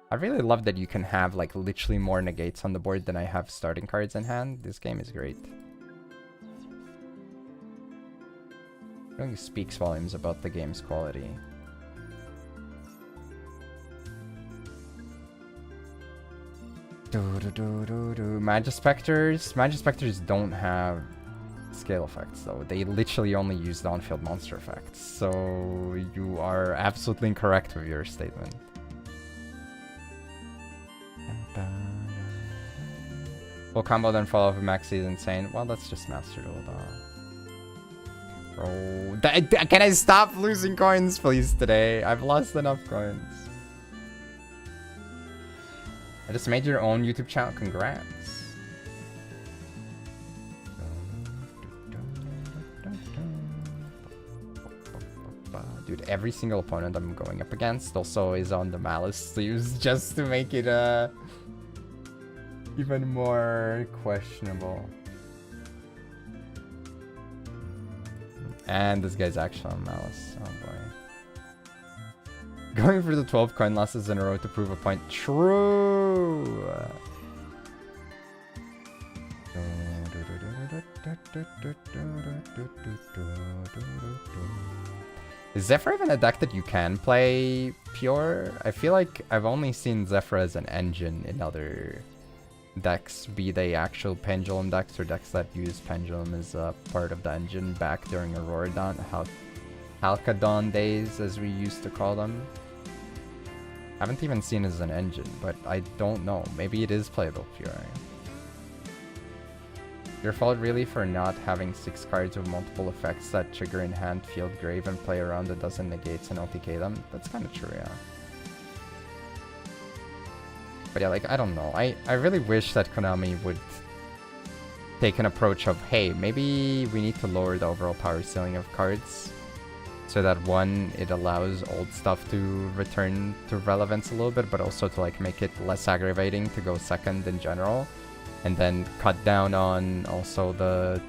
I really love that you can have like literally more negates on the board than I have starting cards in hand. This game is great. I think it speaks volumes about the game's quality. Magispectors don't have scale effects though. They literally only use the on-field monster effects. So you are absolutely incorrect with your statement. Full combo then follow up with Maxx C is insane. Well, that's just Master Duel though. Bro, can I stop losing coins please today? I've lost enough coins. I just made your own YouTube channel. Congrats. Dude, every single opponent I'm going up against also is on the Malice sleeves just to make it even more questionable. And this guy's actually on Malice. Oh boy. Going for the 12 coin losses in a row to prove a point. True! Is Zephyr even a deck that you can play pure? I feel like I've only seen Zephyr as an engine in other decks, be they actual Pendulum decks or decks that use Pendulum as a part of the engine back during Auroradon, Halcadon days as we used to call them. I haven't even seen it as an engine, but I don't know. Maybe it is playable pure. Your fault really for not having 6 cards with multiple effects that trigger in hand, field, grave, and play around a dozen negates and OTK them. That's kind of true, yeah. But yeah, like, I don't know. I really wish that Konami would take an approach of, hey, maybe we need to lower the overall power ceiling of cards so that one, it allows old stuff to return to relevance a little bit, but also to like make it less aggravating to go second in general, and then cut down on also the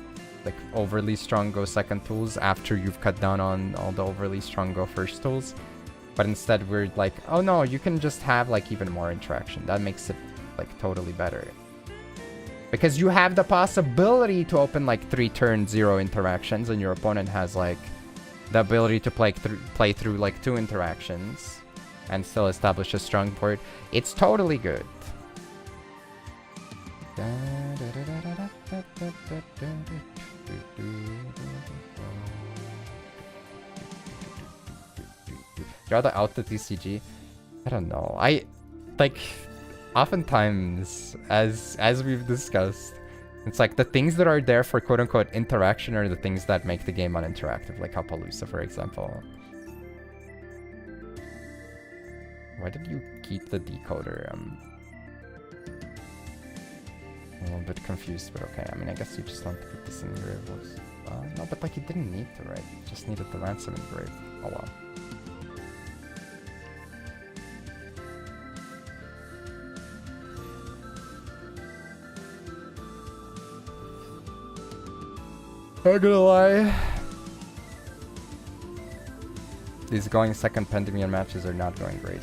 like overly strong go second tools after you've cut down on all the overly strong go first tools. But instead we're like, oh no, you can just have like even more interaction. That makes it like totally better. Because you have the possibility to open like 3 turn 0 interactions, and your opponent has like the ability to play through like 2 interactions and still establish a strong board. It's totally good. Draw the out the TCG. I don't know. I like oftentimes as we've discussed, it's like the things that are there for quote-unquote interaction are the things that make the game uninteractive, like Appaloosa, for example. Why did you keep the decoder? I'm a little bit confused, but okay. I mean, I guess you just want to put this in graves. No, but like you didn't need to, right? You just needed the ransom engrave. Oh well. Not gonna lie, these going second Pendulum matches are not going great.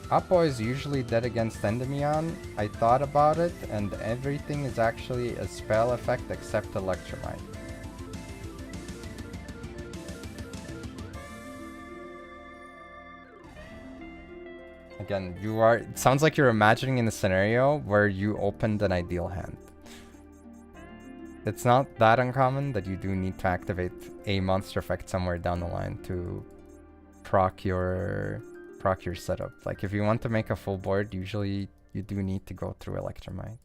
Oppo is usually dead against Endymion. I thought about it, and everything is actually a spell effect except Electromite. Again, it sounds like you're imagining in a scenario where you opened an ideal hand. It's not that uncommon that you do need to activate a monster effect somewhere down the line to proc your setup. Like if you want to make a full board, usually you do need to go through Electromite.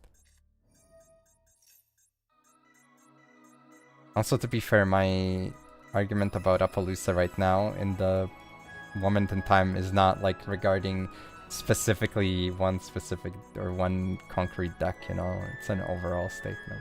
Also, to be fair, my argument about Appaloosa right now in the moment in time is not like regarding specifically one specific or one concrete deck, you know, it's an overall statement.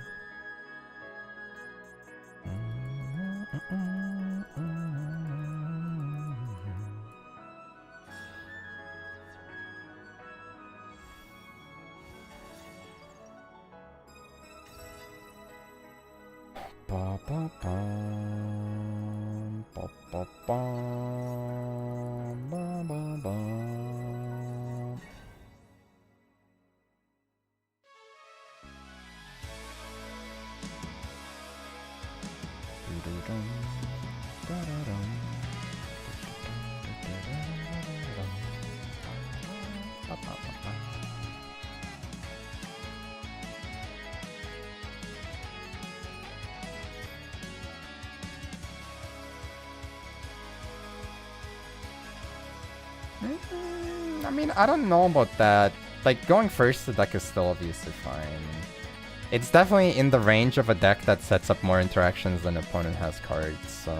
I mean, I don't know about that. Like, going first, the deck is still obviously fine. It's definitely in the range of a deck that sets up more interactions than opponent has cards, so...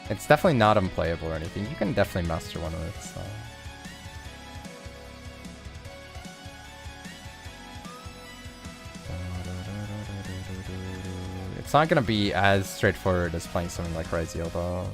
It's definitely not unplayable or anything. You can definitely master one of it, so... It's not gonna be as straightforward as playing something like Yugioh, though.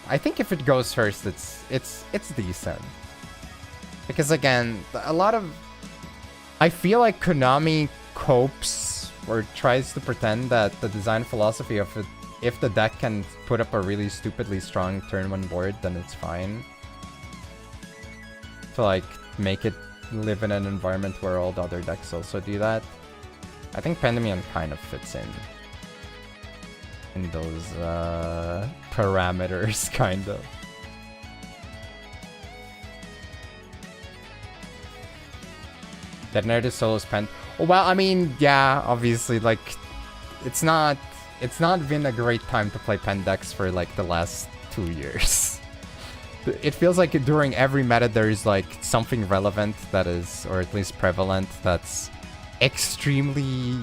I think if it goes first, it's decent. Because again, I feel like Konami copes or tries to pretend that the design philosophy of it, if the deck can put up a really stupidly strong turn 1 board, then it's fine. To like make it live in an environment where all the other decks also do that. I think Pendulum kind of fits in those parameters, kind of. Detonator Solo's Pen. Well, I mean, yeah, obviously, like, it's not been a great time to play Pen decks for like the last 2 years. It feels like during every meta there is like something relevant that is, or at least prevalent, that's extremely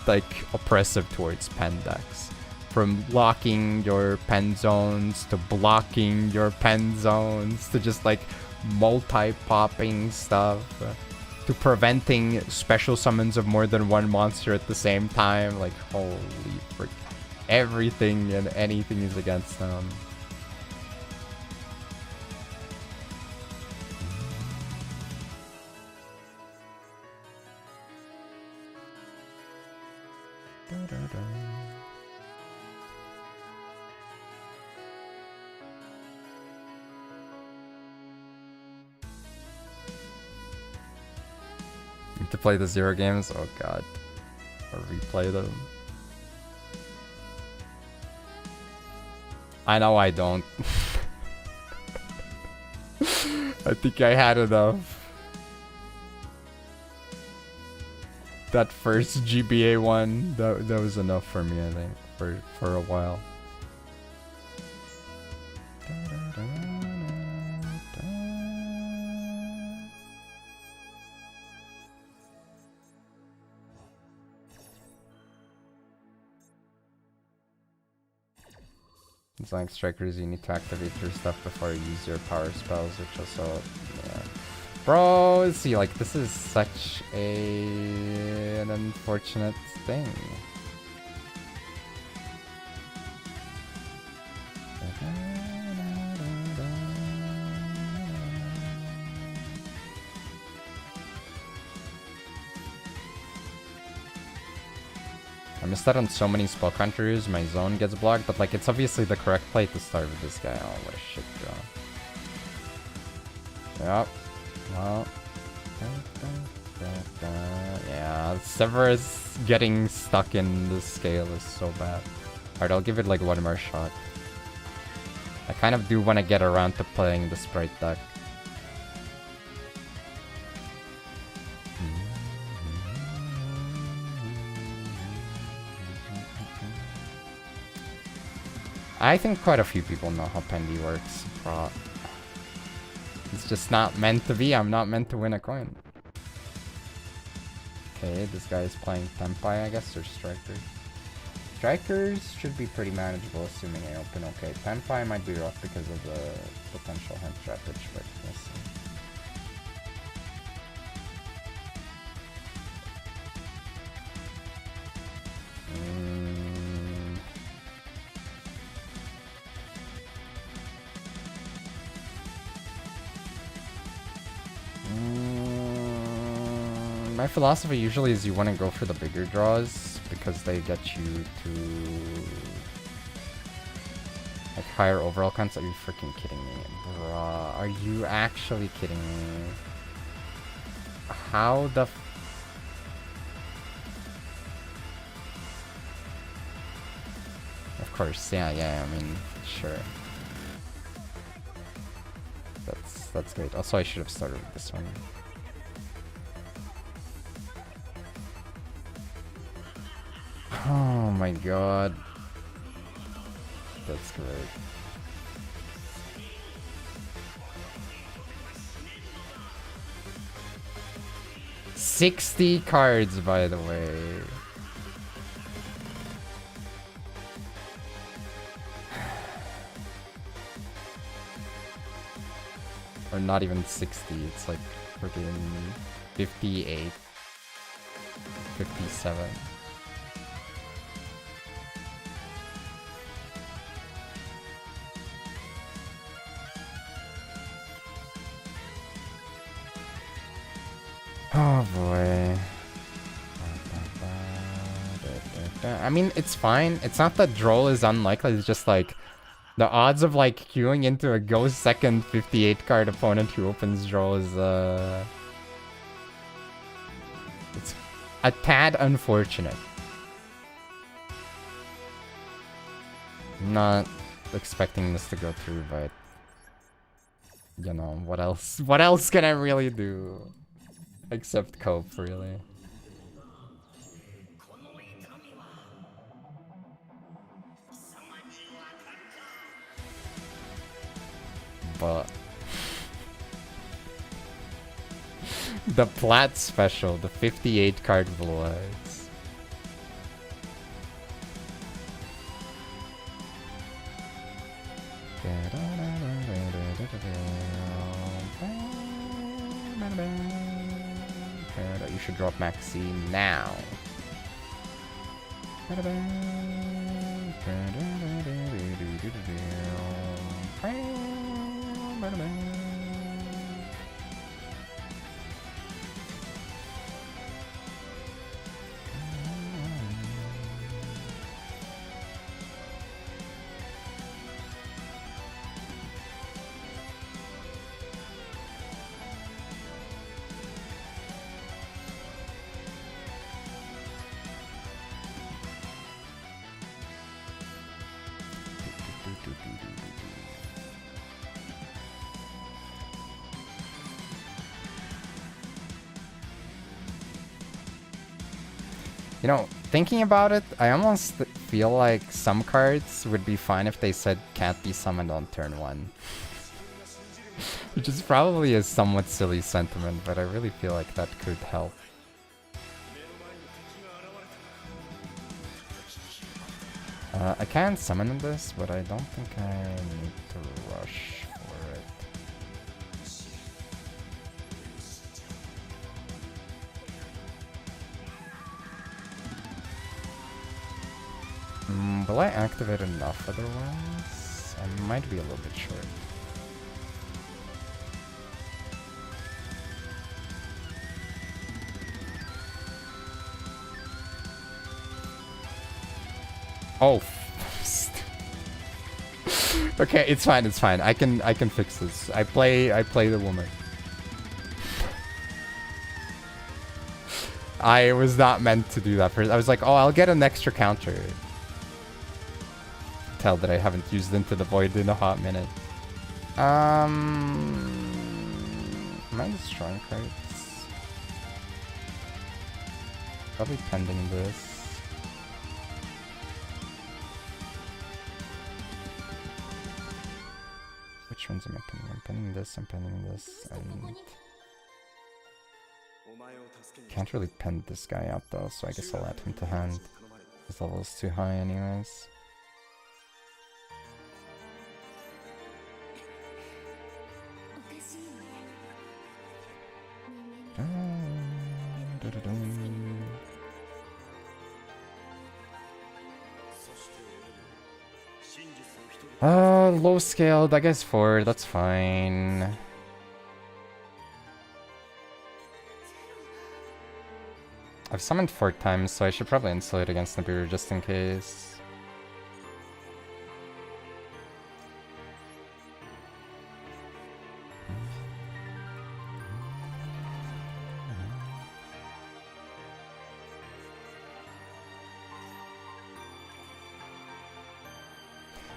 like oppressive towards pen decks. From locking your pen zones to blocking your pen zones to just like multi-popping stuff to preventing special summons of more than one monster at the same time. Like, holy frick. Everything and anything is against them. To play the Zero games? Oh god. Or replay them. I know I don't. I think I had enough. That first GBA one, that was enough for me, I think, for a while. It's like strikers, you need to activate your stuff before you use your power spells, which also, yeah. Bro, see, like, this is such an unfortunate thing. I missed out on so many spell counters, my zone gets blocked, but like it's obviously the correct play to start with this guy. Oh, what a shit draw. Yep. Well. Yeah, Severus getting stuck in the scale is so bad. Alright, I'll give it like one more shot. I kind of do want to get around to playing the Sprite deck. I think quite a few people know how Pendy works. It's just not meant to be. I'm not meant to win a coin. Okay, this guy is playing Tenpai, I guess, or Strikers. Strikers should be pretty manageable, assuming I open okay. Tenpai might be rough because of the potential hand trappage, but we'll see. My philosophy usually is you want to go for the bigger draws because they get you to like higher overall counts. Are you freaking kidding me? Bruh, are you actually kidding me? How the Of course, yeah, I mean, sure. That's great. Also, I should have started with this one. Oh my god. That's great. $60 cards, by the way. Or not even 60, it's like freaking 58, 57. Oh boy. I mean, it's fine. It's not that Droll is unlikely, it's just like the odds of like queuing into a go second 58 card opponent who opens Droll is it's a tad unfortunate. Not expecting this to go through, but you know, what else? What else can I really do? Except cope, really. But The Plat special, the 58 card blue eyes. You should drop Maxx C now. You know, thinking about it, I almost feel like some cards would be fine if they said can't be summoned on turn 1. Which is probably a somewhat silly sentiment, but I really feel like that could help. I can summon this, but I don't think I need to rush for it. Will I activate enough otherwise? I might be a little bit short. Oh. Okay, it's fine, it's fine. I can fix this. I play the woman. I was not meant to do that first. I was like, oh, I'll get an extra counter. Tell that I haven't used Into the Void in a hot minute. Am I destroying cards? Probably pending this. Which ones am I pending? I'm pending this, I'm pending this, and... Can't really pen this guy out though, so I guess I'll add him to hand. His level is too high anyways. Low scaled, I guess 4, that's fine. I've summoned 4 times, so I should probably insulate against Nibiru just in case.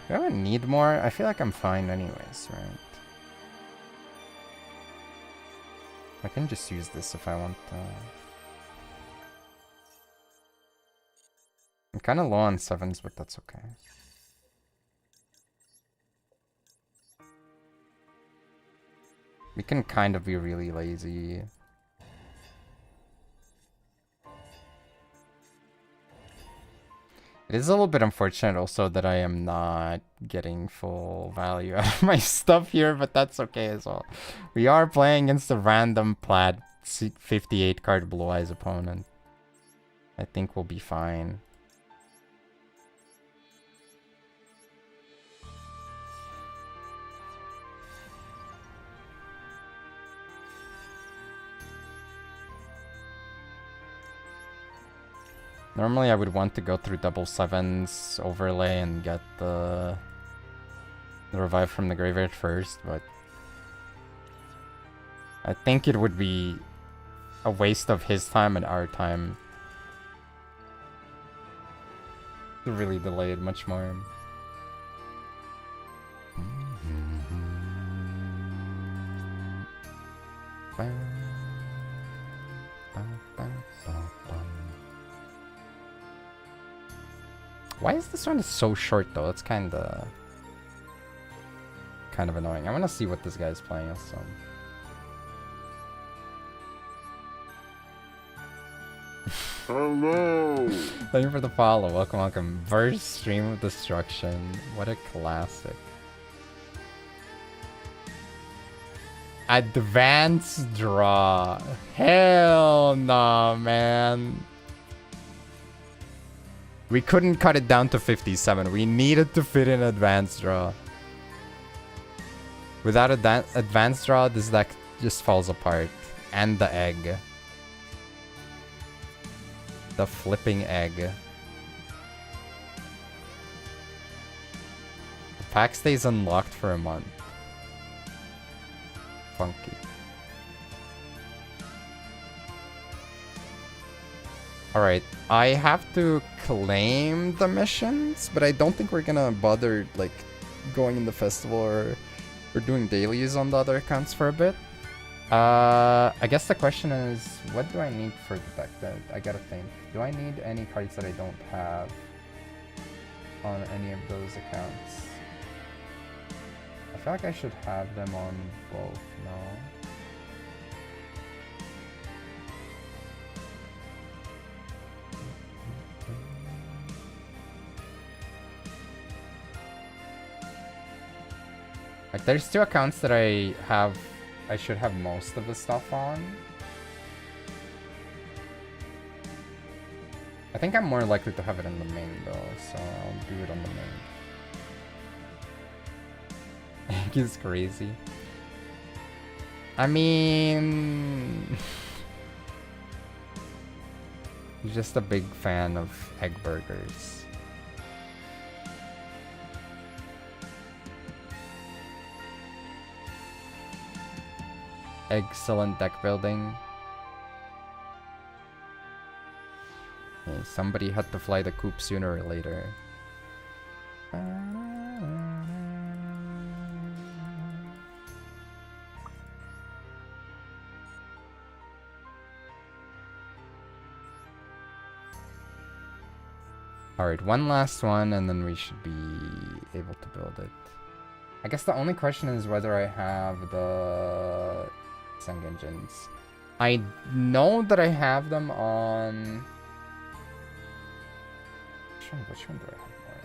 Do I need more? I feel like I'm fine anyways, right? I can just use this if I want. I'm kind of low on 7s, but that's okay. We can kind of be really lazy. It is a little bit unfortunate also that I am not getting full value out of my stuff here, but that's okay as well. We are playing against a random Plaid 58 card Blue Eyes opponent. I think we'll be fine. Normally I would want to go through double 7s overlay and get the revive from the graveyard first, but I think it would be a waste of his time and our time to really delay it much more. Why is this one so short though? It's kind of annoying. I want to see what this guy's playing us. Hello. Thank you for the follow. Welcome, welcome. First stream of destruction. What a classic. Advanced draw. Hell no, man. We couldn't cut it down to 57. We needed to fit in advanced draw. Without advanced draw, this deck just falls apart. And the egg. The flipping egg. The pack stays unlocked for a month. Funky. Alright, I have to claim the missions, but I don't think we're gonna bother like going in the festival or doing dailies on the other accounts for a bit. I guess the question is, what do I need for the deck? That I gotta think. Do I need any cards that I don't have on any of those accounts? I feel like I should have them on both, no? Like, there's two accounts that I should have most of the stuff on. I think I'm more likely to have it in the main though, so I'll do it on the main. He's crazy. I mean... he's just a big fan of egg burgers. Excellent deck building. Okay, somebody had to fly the coop sooner or later. Alright, one last one and then we should be able to build it. I guess the only question is whether I have the Sung engines. I know that I have them on... Which one do I have more?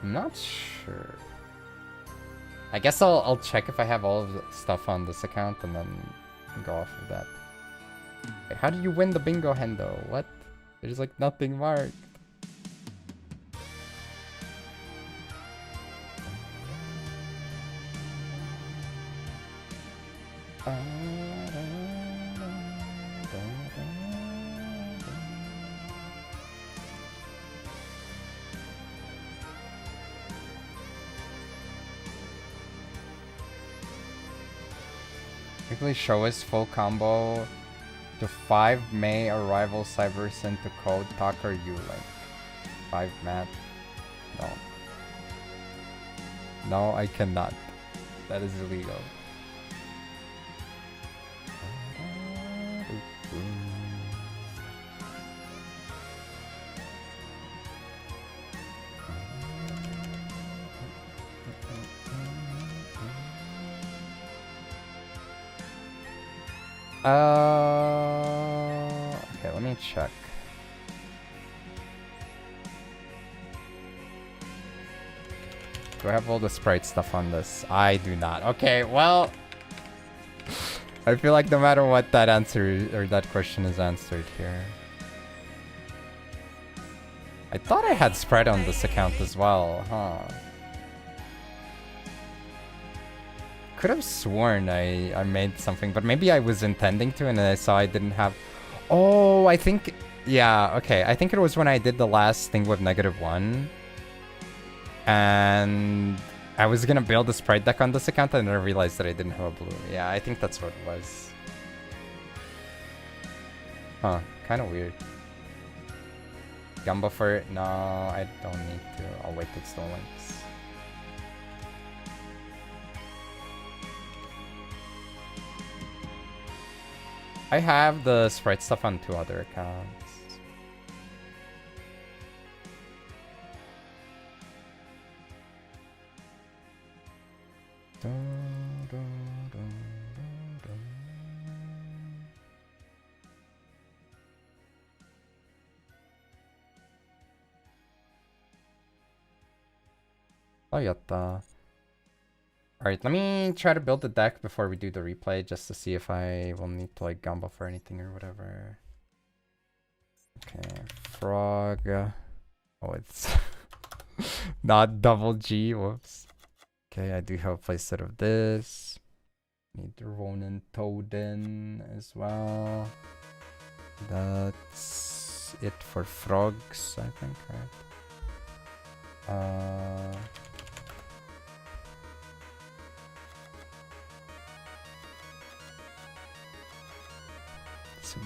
I'm not sure. I guess I'll check if I have all of the stuff on this account and then go off of that. Wait, how do you win the bingo hendo? What? There's like nothing marked. Quickly show us full combo to 5 May arrival Cybers into code Tucker Ulink. 5 mat. No. No, I cannot. That is illegal. Okay, let me check. Do I have all the sprite stuff on this? I do not. Okay, well, I feel like no matter what that answer or that question is answered here. I thought I had sprite on this account as well, huh? Could have sworn I made something, but maybe I was intending to and I saw I didn't have... Oh, I think... Yeah, okay. I think it was when I did the last thing with -1. And I was gonna build a sprite deck on this account and I realized that I didn't have a blue. Yeah, I think that's what it was. Huh, kind of weird. Gamba for it? No, I don't need to. I'll wait till it's the links. I have the sprite stuff on 2 other accounts. Oh, yatta. Alright, let me try to build the deck before we do the replay, just to see if I will need to like Gamba for anything or whatever. Okay, frog. Oh, it's not double G, whoops. Okay, I do have a playset of this. Need the Ronin Toden as well. That's it for frogs, I think, right?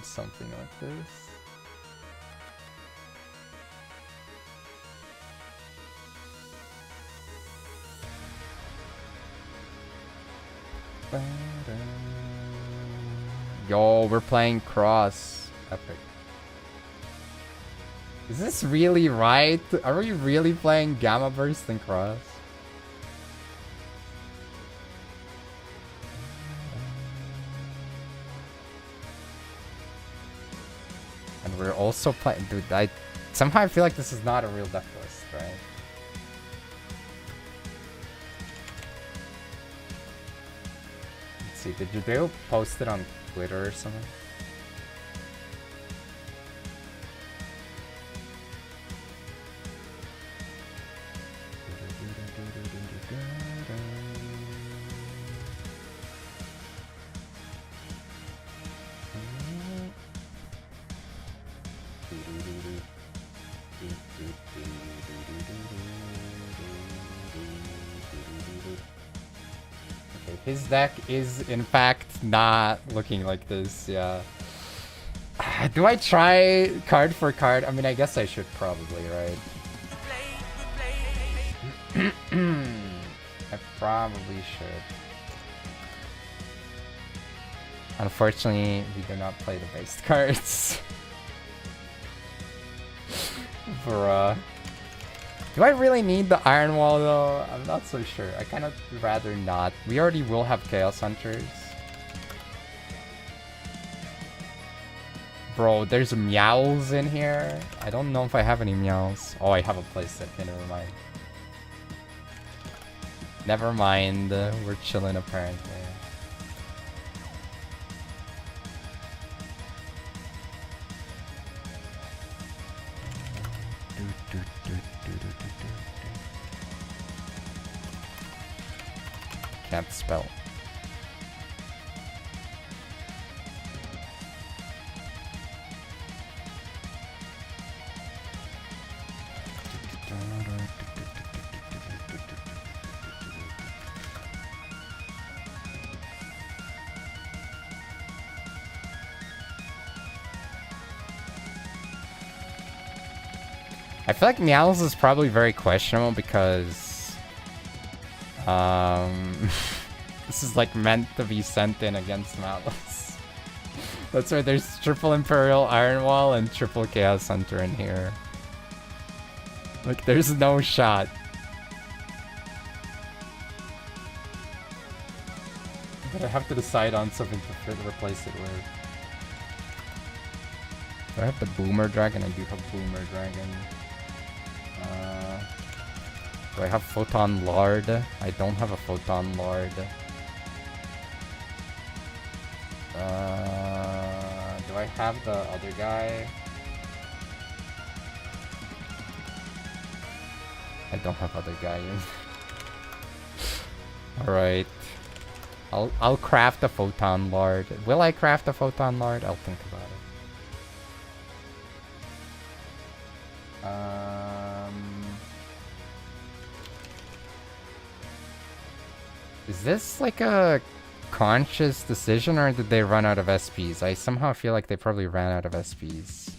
Something like this. Yo, we're playing cross. Epic. Is this really right? Are we really playing Gamma Burst and cross? And we're also playing, dude, somehow I feel like this is not a real deck list, right? Let's see, did Yugioh post it on Twitter or something? His deck is, in fact, not looking like this, yeah. Do I try card for card? I mean, I guess I should probably, right? I probably should. Unfortunately, we do not play the based cards. Bruh. Do I really need the Iron Wall though? I'm not so sure. I kind of rather not. We already will have Chaos Hunters. Bro, there's meows in here. I don't know if I have any meows. Oh, I have a playset. Okay, never mind. Never mind. We're chilling apparently. Can't spell. I feel like Meowls is probably very questionable because this is like meant to be sent in against Malice. That's why there's triple Imperial Iron Wall and triple Chaos Hunter in here. Like there's no shot. But I have to decide on something to replace it with. Do I have the Boomer Dragon? I do have Boomer Dragon. Do I have Photon Lord? I don't have a Photon Lord. Do I have the other guy? I don't have other guy. Alright. I'll craft a Photon Lord. Will I craft a Photon Lord? I'll think about it. Is this like a conscious decision or did they run out of SPs? I somehow feel like they probably ran out of SPs.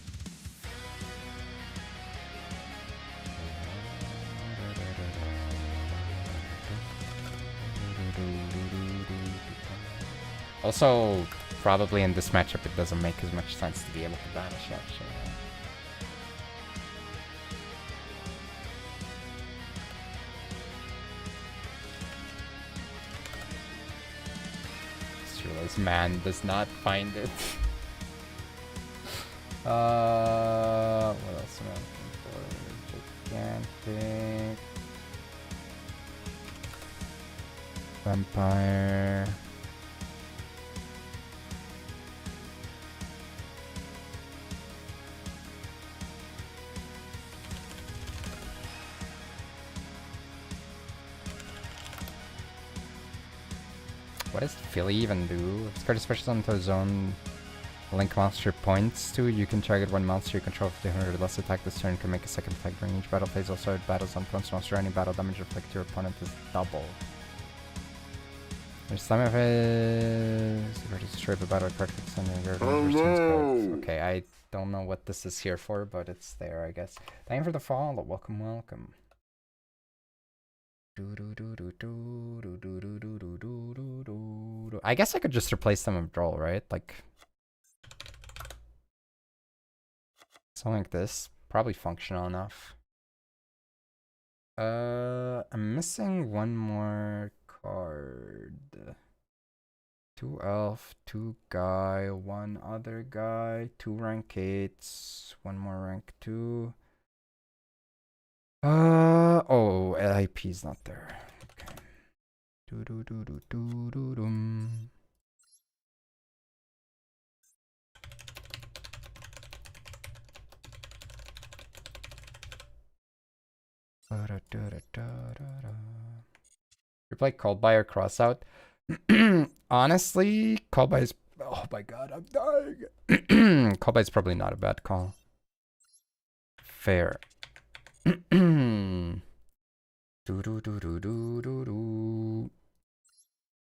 Also, probably in this matchup it doesn't make as much sense to be able to banish actually. This man does not find it. What else am I looking for? Gigantic. Vampire. What does Philly even do? This card is special onto his own link monster points to. You can target one monster you control for 200 or less attack this turn. Can make a second attack during each battle phase. Also, it battles on opponent's monster. Any battle damage reflected to your opponent is double. There's some of it. Destroy the battle card fix on your cards. Okay, I don't know what this is here for, but it's there, I guess. Thank you for the follow. Welcome, welcome. I guess I could just replace them with Droll, right? Like something like this. Probably functional enough. I'm missing one more card. 2 elf, 2 guy, 1 other guy, 2 rank 8s, 1 more rank 2. Oh, LIP's not there. Okay. Dum. You play call by or cross out? Honestly, call by is. Oh my god, I'm dying. Call by is probably not a bad call. Fair.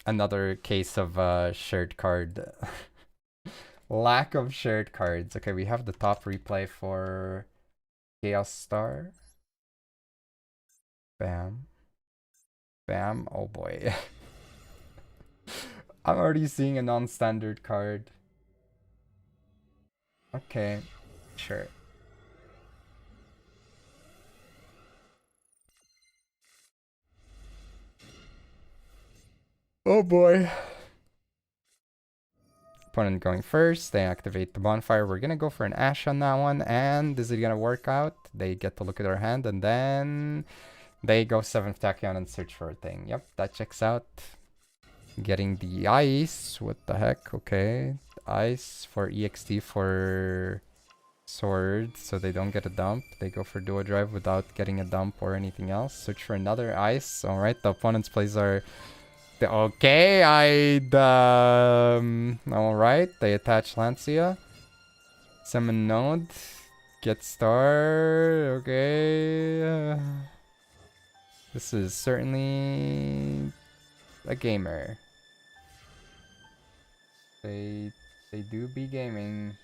Another case of shared card. Lack of shared cards. Okay, we have the top replay for Chaos Star. Bam. Bam. Oh boy. I'm already seeing a non-standard card. Okay, sure. Oh boy. Opponent going first. They activate the bonfire. We're gonna go for an Ash on that one. And is it gonna work out? They get to look at our hand and then they go 7th Tachyon and search for a thing. Yep, that checks out. Getting the ice. What the heck? Okay. Ice for EXT for sword. So they don't get a dump. They go for duo drive without getting a dump or anything else. Search for another ice. Alright, the opponent's plays are... Okay, alright, they attach Lancia. Summon Node. Get Star. Okay. This is certainly a gamer. They do be gaming.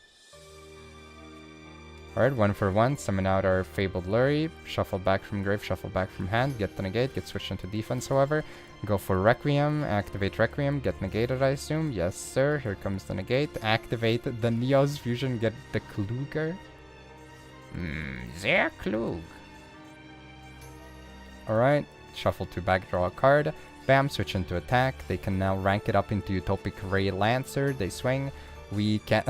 Alright, 1 for 1. Summon out our Fabled Lurie. Shuffle back from grave, shuffle back from hand. Get the negate, get switched into defense, however. Go for Requiem, activate Requiem, get negated, I assume. Yes, sir. Here comes the negate. Activate the Neos fusion, get the Kluger. Sehr klug. Alright, shuffle to back, draw a card. Bam, switch into attack. They can now rank it up into Utopic Ray Lancer. They swing. We can...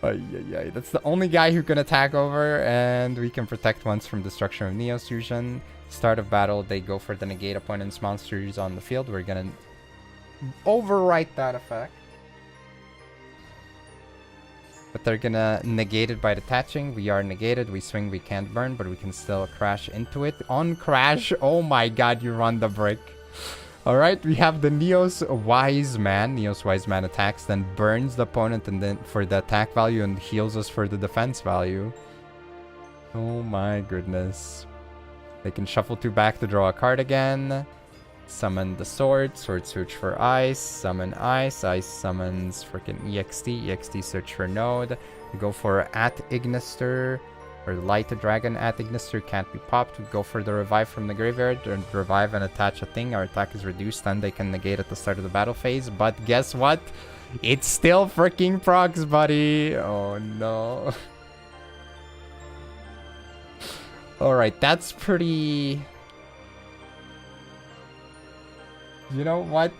That's the only guy who can attack over, and we can protect once from destruction of Neos fusion. Start of battle, they go for the negate opponent's monsters on the field. We're gonna overwrite that effect. But they're gonna negate it by detaching. We are negated, we swing, we can't burn, but we can still crash into it. On crash, oh my god, you run the brick. Alright, we have the Neos Wise Man. Neos Wise Man attacks, then burns the opponent and then for the attack value and heals us for the defense value. Oh my goodness. They can shuffle 2 back to draw a card again. Summon the sword. Sword search for ice. Summon ice. Ice summons freaking EXT. EXT search for node. Go for at Ignister. Or light a dragon at Ignister can't be popped. We go for the revive from the graveyard and revive and attach a thing. Our attack is reduced, then they can negate at the start of the battle phase. But guess what? It's still freaking procs, buddy. Oh no. Alright, that's pretty... You know what?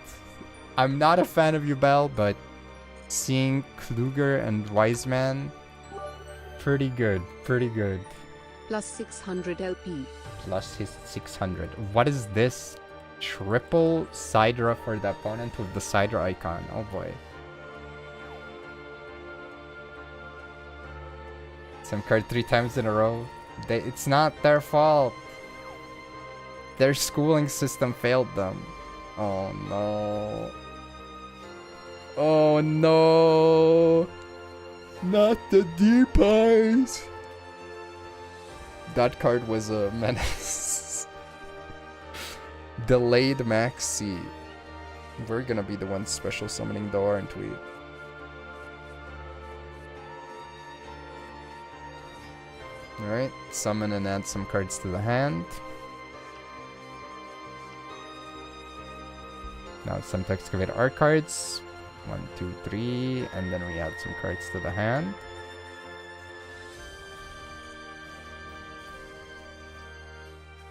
I'm not a fan of Yubel, but seeing Kluger and Wiseman, pretty good, pretty good. Plus 600 LP. Plus his 600. What is this? Triple Sidra for the opponent with the Sidra icon. Oh boy. Some card 3 times in a row. It's not their fault. Their schooling system failed them. Oh no. Oh no. Not the deep eyes. That card was a menace. Delayed Maxx C. We're gonna be the ones special summoning though, aren't we? Alright, summon and add some cards to the hand. Now it's time to excavate our cards. 1, 2, 3, and then we add some cards to the hand.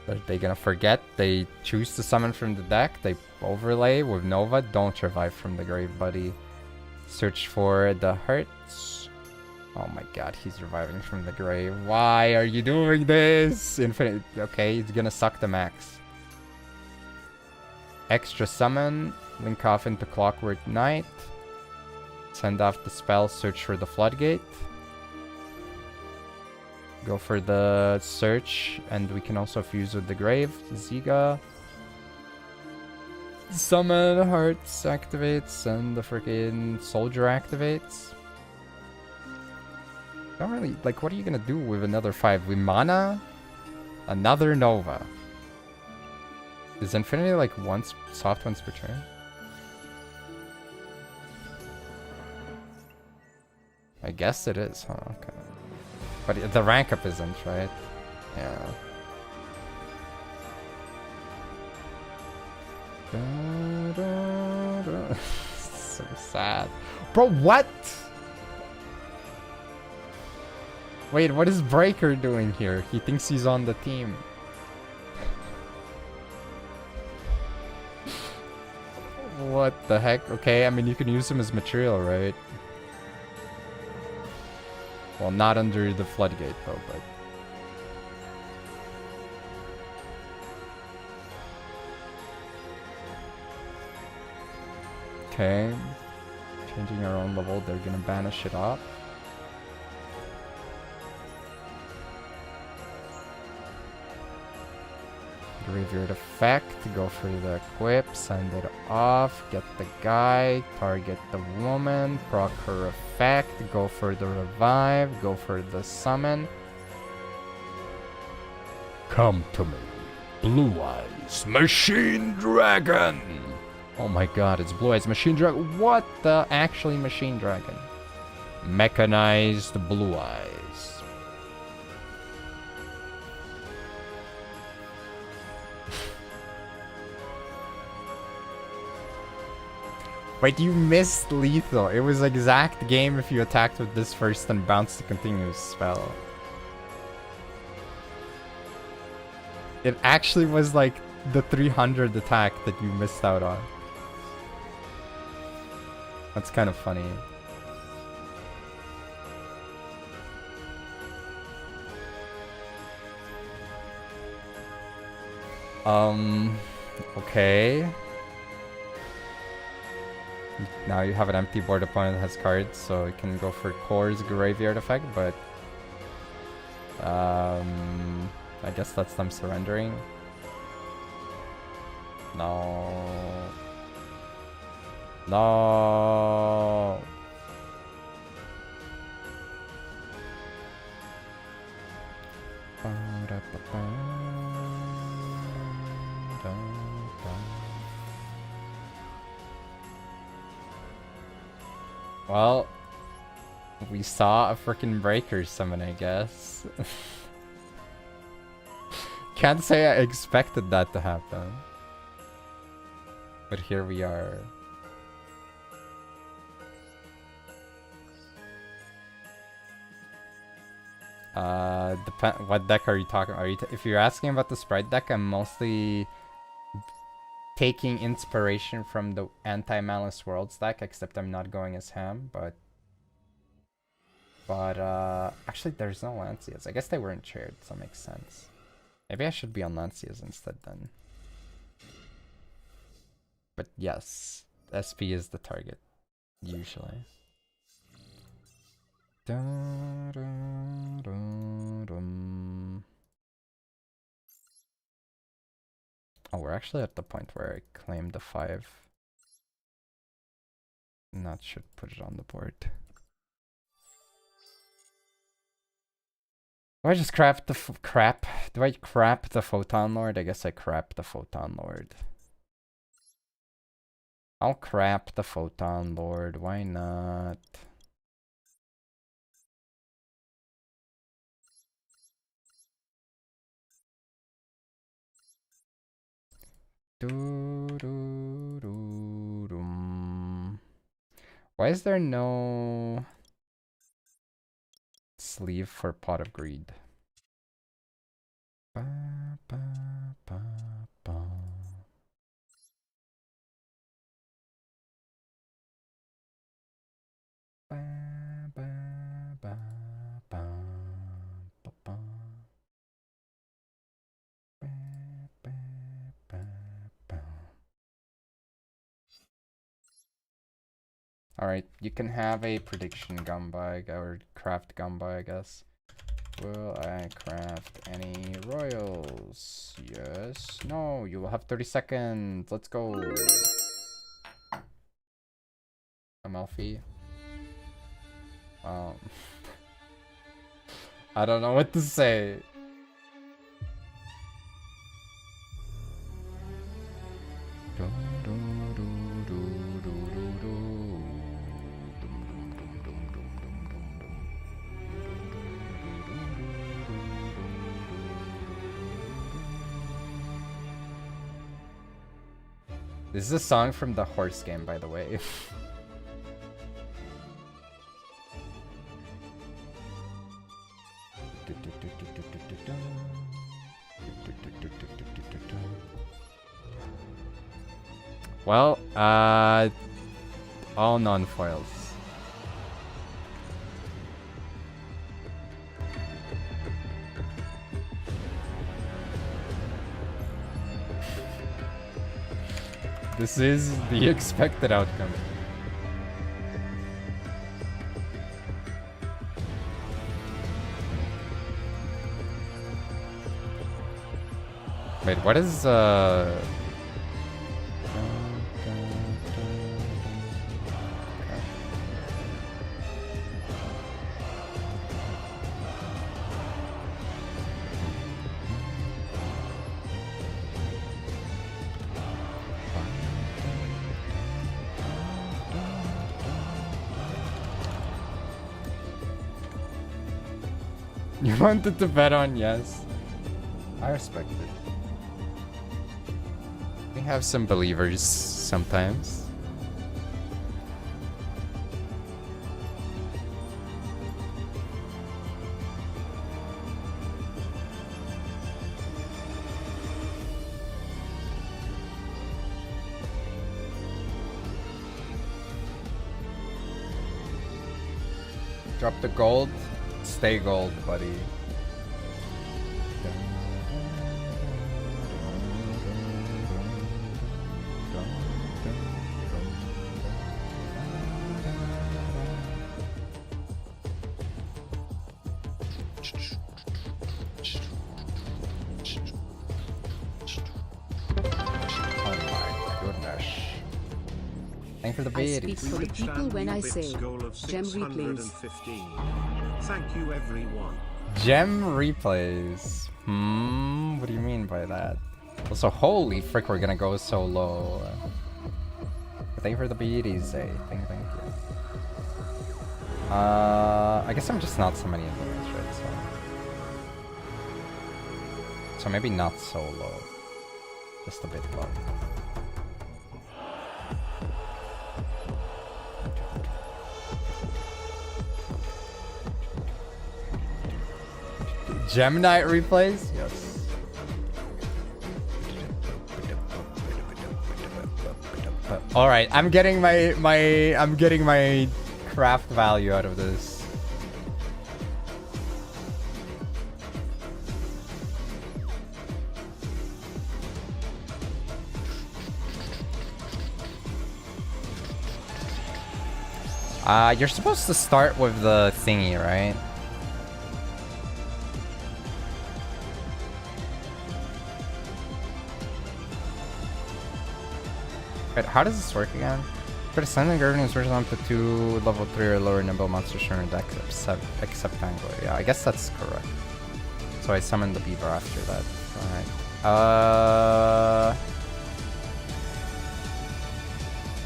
Are they gonna forget? They choose to summon from the deck. They overlay with Nova. Don't revive from the grave, buddy. Search for the hearts. Oh my god, he's reviving from the grave. Why are you doing this? Infinite. Okay, he's gonna suck the max. Extra summon. Link off into Clockwork Knight. Send off the spell. Search for the floodgate. Go for the search, and we can also fuse with the grave. Ziga. Summon hearts activates, and the freaking soldier activates. Don't really like. What are you gonna do with another 5? We mana, another Nova. Is Infinity like soft once per turn? I guess it is, huh? Okay. But the rank up isn't, right? Yeah. So sad. Bro, what? Wait, what is Breaker doing here? He thinks he's on the team. What the heck? Okay, I mean, you can use him as material, right? Well, not under the floodgate, though, but... Okay. Changing our own level, they're gonna banish it off. Graveyard effect, go for the equip, send it off, get the guy, target the woman, proc her effect, go for the revive, go for the summon. Come to me, Blue Eyes Machine Dragon! Oh my god, it's Blue Eyes Machine Dragon. What the actually Machine Dragon? Mechanized Blue Eyes. Wait, you missed lethal. It was exact game if you attacked with this first and bounced the continuous spell. It actually was like the 300 attack that you missed out on. That's kind of funny. Okay. Now you have an empty board opponent that has cards, so you can go for Core's Graveyard effect, but... I guess that's them surrendering. No. No. Well, we saw a freaking breaker summon, I guess. Can't say I expected that to happen. But here we are. What deck are you talking about? If you're asking about the Sprite deck, I'm mostly taking inspiration from the anti-malice worlds deck, except I'm not going as ham, but actually there's no Lancias. I guess they weren't shared, so it makes sense. Maybe I should be on Lancias instead then. But yes, SP is the target, usually. Dun, dun, dun, dun. Oh, we're actually at the point where I claimed the 5. Not should put it on the board. Do I just crap the crap? Do I crap the Photon Lord? I guess I crap the Photon Lord. I'll crap the Photon Lord. Why not? Why is there no sleeve for Pot of Greed? Ba, ba, ba, ba. Ba, ba, ba, ba, ba, ba. Ba, ba, ba, ba. Alright, you can have a prediction Gamba, or craft Gamba, I guess. Will I craft any royals? Yes. No, you will have 30 seconds. Let's go. Amalfi. I don't know what to say. This is a song from the horse game, by the way. Well, all non-foils. This is the expected outcome. Wait, what is You wanted to bet on yes. I respect it. We have some believers sometimes. Drop the gold. Stay gold, buddy. Thank you for the I beat. speak for the people when I say gem replays. Thank you, everyone. Gem replays. What do you mean by that? Also, holy frick, we're gonna go so low. Thank you for the beaties, eh? Thank you. I guess I'm just not so many influence, right? So maybe not so low. Just a bit low. Gemini replays? Yes. All right, I'm getting my craft value out of this. You're supposed to start with the thingy, right? Wait, how does this work again? For the Silent Garden is version up to 2 level 3 or lower nimble monsters shown in deck except Angler. Yeah, I guess that's correct. So I summoned the beaver after that. Alright.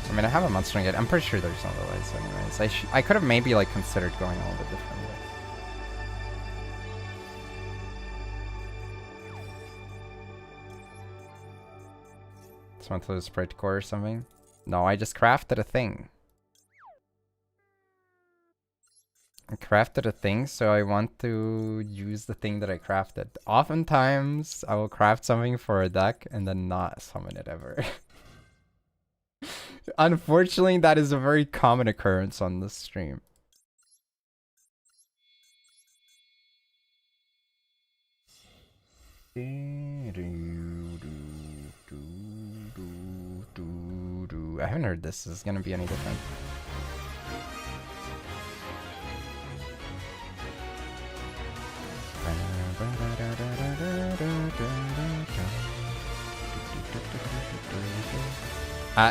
I mean, I have a monster gate. I'm pretty sure there's no ways anyways. I could have maybe like considered going a little bit differently. Just went to the sprite core or something. No, I just crafted a thing. I crafted a thing, so I want to use the thing that I crafted. Oftentimes, I will craft something for a deck and then not summon it ever. Unfortunately, that is a very common occurrence on this stream. I haven't heard this is gonna be any different.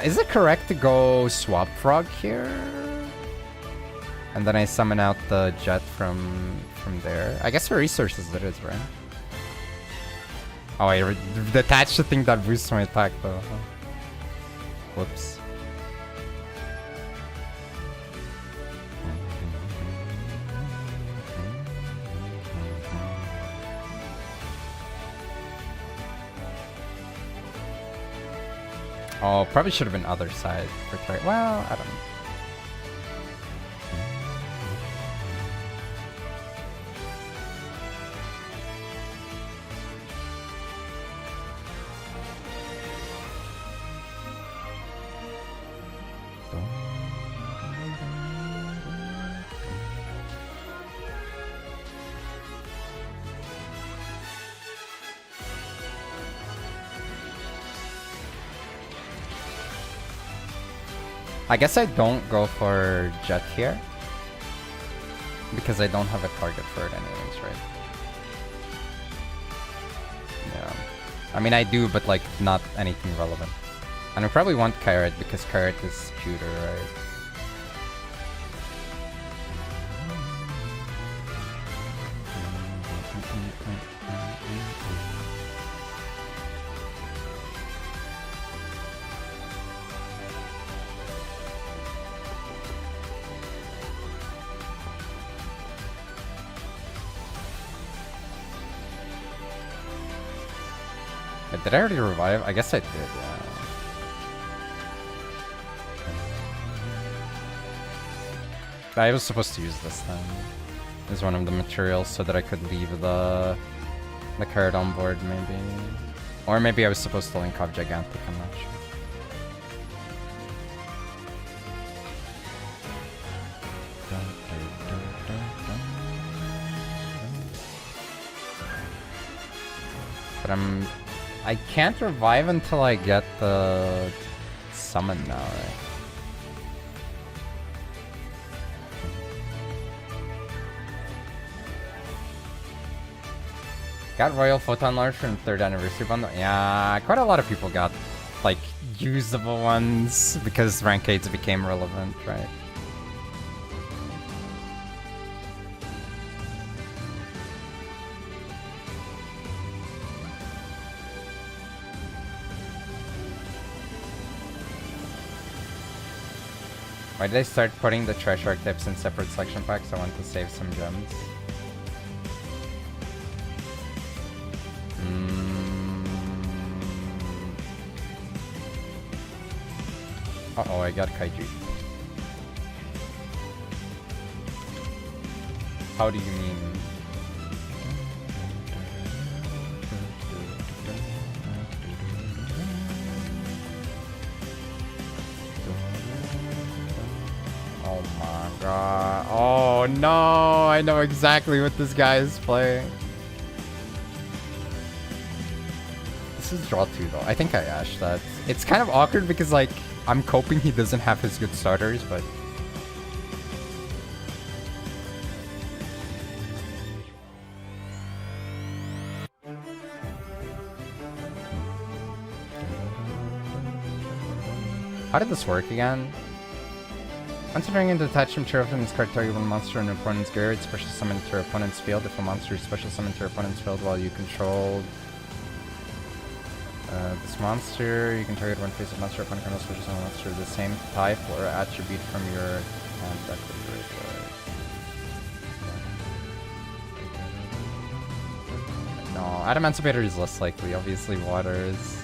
Is it correct to go Swap Frog here? And then I summon out the jet from there. I guess for resources it is, right? Oh, I detached the thing that boosts my attack though. Whoops. Oh, probably should have been other side for Tryout. Well, I don't know. I guess I don't go for jet here because I don't have a target for it anyways, right? Yeah. I mean, I do, but like not anything relevant. And I probably want Carrot because Carrot is cuter, right? Did I already revive? I guess I did, yeah. I was supposed to use this then. As one of the materials so that I could leave the card on board, maybe. Or maybe I was supposed to link off Gigantic, I'm not sure. But I can't revive until I get the summon now, right? Got Royal Photon Launcher in 3rd anniversary bundle. Yeah, quite a lot of people got like usable ones because rank 8s became relevant, right? Why did I start putting the treasure archetypes in separate selection packs? I want to save some gems. Uh-oh, I got Kaiju. How do you mean? Oh my god. Oh no, I know exactly what this guy is playing. This is draw 2 though. I think I ashed that. It's kind of awkward because like I'm coping he doesn't have his good starters, but how did this work again? Considering a detachment tree from this card, target one monster in an opponent's graveyard, special summon to your opponent's field. If a monster is special summoned to your opponent's field while you controlled this monster, you can target one face of monster opponent can also special summon a monster of the same type or attribute from your hand deck or graveyard. No, Adamantipator is less likely. Obviously, water is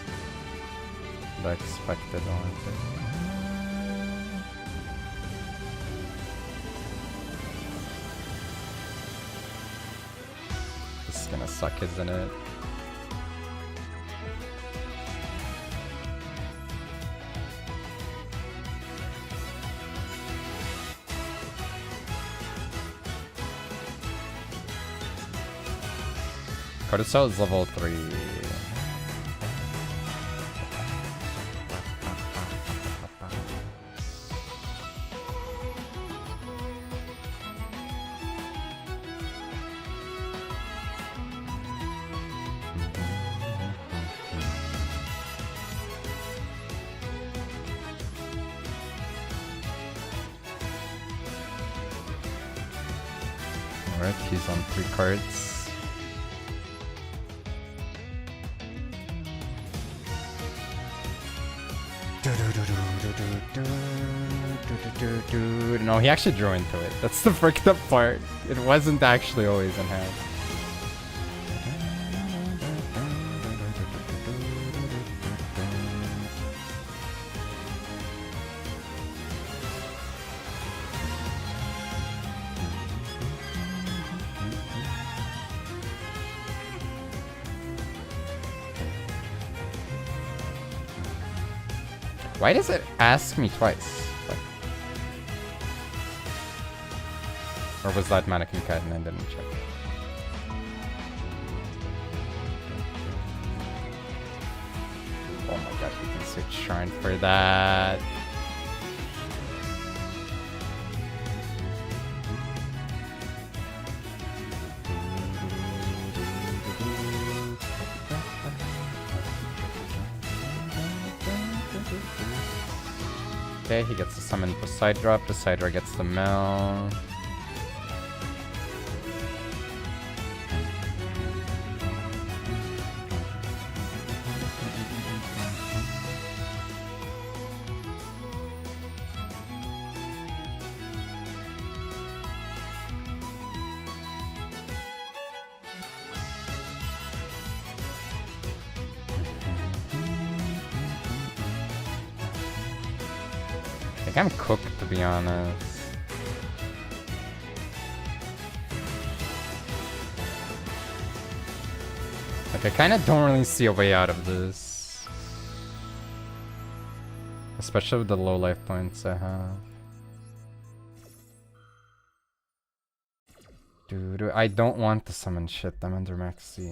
the expected one. This is gonna suck, isn't it? Cortisol is level 3. Alright, he's on 3 cards. No, he actually drew into it. That's the fricked up part. It wasn't actually always in hand. Why does it ask me twice? Like, or was that mannequin cut and I didn't check? Oh my god, you can switch shrine for that. Okay, he gets to summon Poseidra. Poseidra gets the mill. I'm cooked, to be honest. Like, I kind of don't really see a way out of this. Especially with the low life points I have. Dude, I don't want to summon shit. I'm under Maxx C.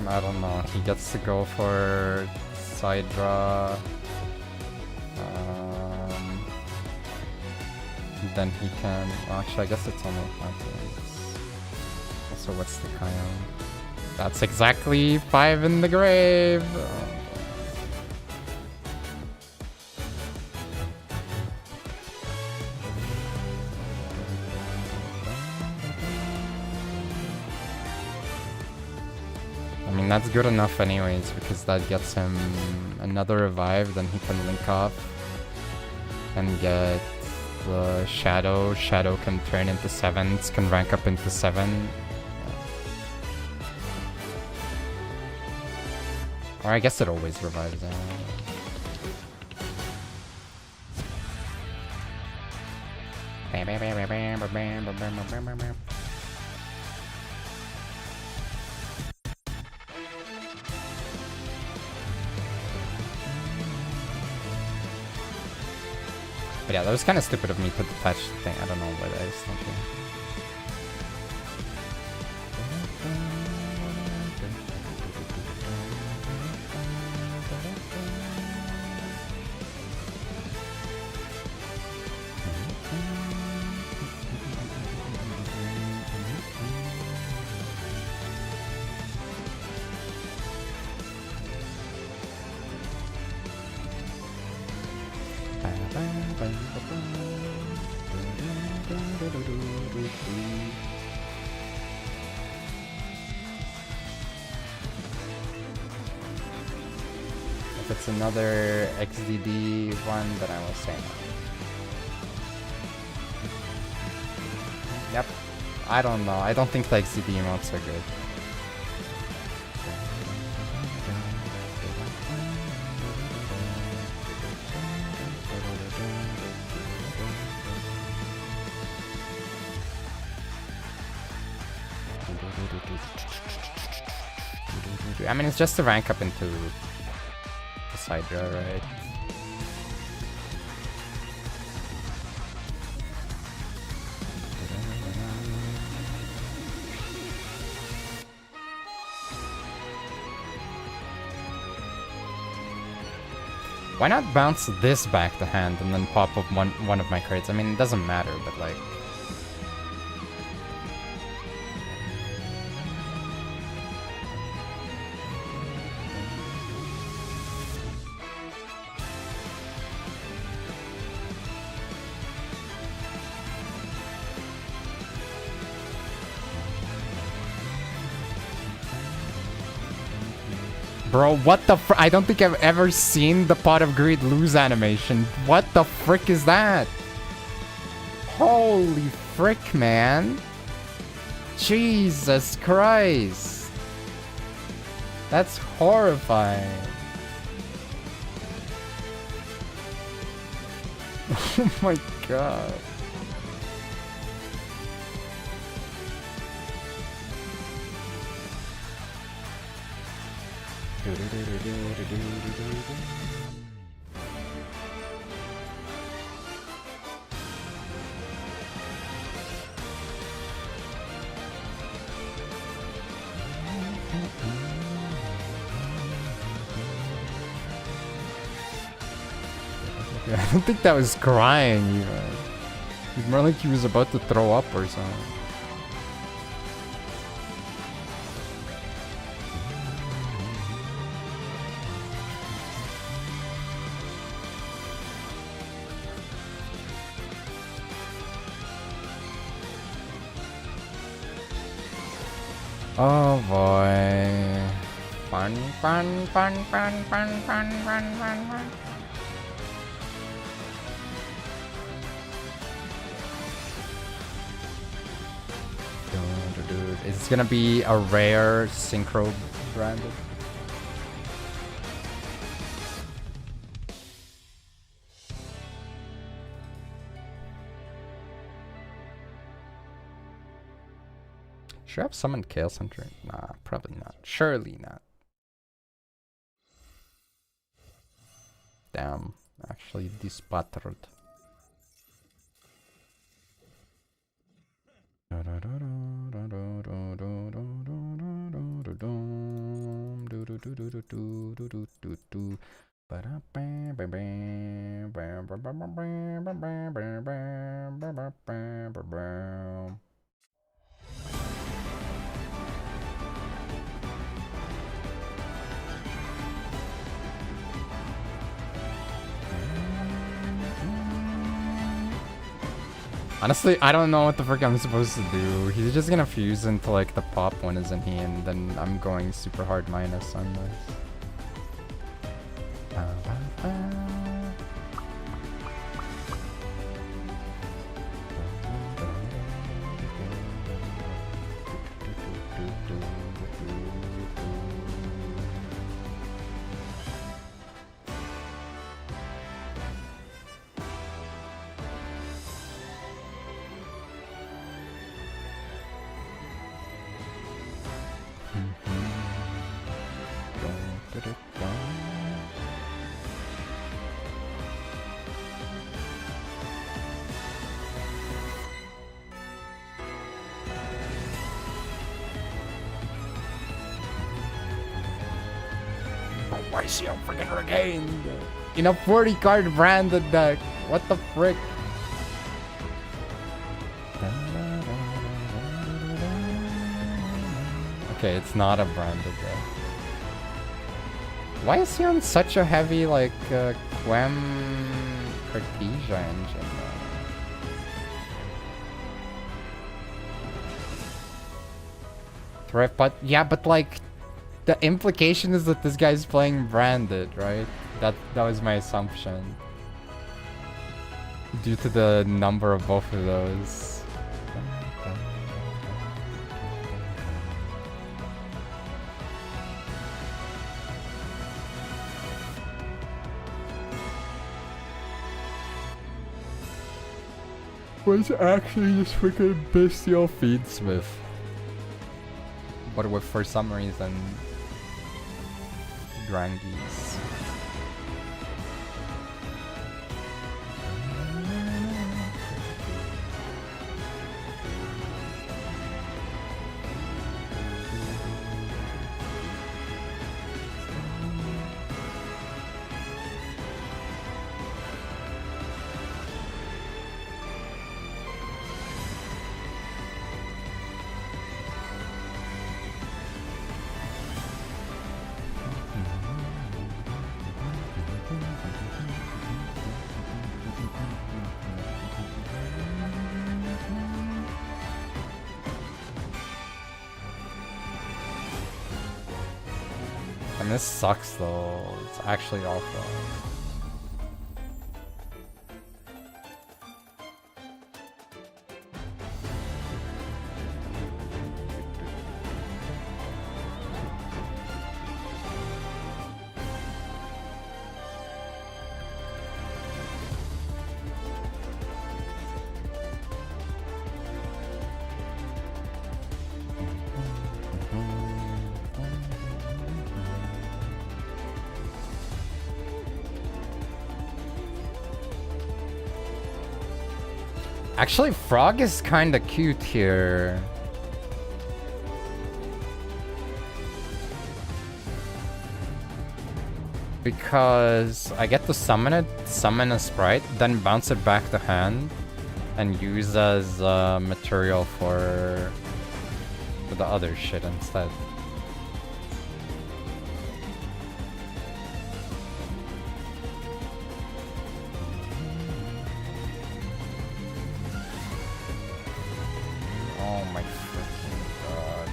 I don't know. He gets to go for side draw. Then he can. Well, actually, I guess it's only 5 points. Also, what's the Kion? That's exactly 5 in the grave. I mean, that's good enough anyways, because that gets him another revive, then he can link off and get the Shadow. Shadow can turn into 7s, can rank up into 7. Or I guess it always revives him. But yeah, that was kind of stupid of me to detach the thing. I don't know what I was thinking. If it's another XDD one, then I will say no. Yep. I don't know. I don't think the XDD emotes are good. I mean, it's just to rank up into the side draw, right? Why not bounce this back to hand and then pop up one of my cards? I mean, it doesn't matter, but like... Bro, what the fr- I don't think I've ever seen the Pot of Greed lose animation. What the frick is that? Holy frick, man. Jesus Christ. That's horrifying. Oh my god. I don't think that was crying even. It's more like he was about to throw up or something. Oh boy. Fun, fun, fun, fun, fun, fun, fun, fun, fun. It's gonna be a rare synchro branded. Should I have summoned Chaos Hunter? Nah, probably not. Surely not. Damn, actually despattered. Honestly, I don't know what the frick I'm supposed to do. He's just gonna fuse into like the pop one, isn't he? And then I'm going super hard minus on this. Why is he on freaking hurricane? In a 40 card branded deck. What the frick? Okay, it's not a branded deck. Why is he on such a heavy, like, Quem Cartesia engine? Right, but yeah, but like, the implication is that this guy's playing branded, right? That was my assumption. Due to the number of both of those. Was actually just freaking bestial feedsmith. But with, for some reason, Drangies. I mean, this sucks though. It's actually awful. Actually, Frog is kinda cute here. Because I get to summon it, summon a sprite, then bounce it back to hand, and use as material for the other shit instead. Oh my freaking god.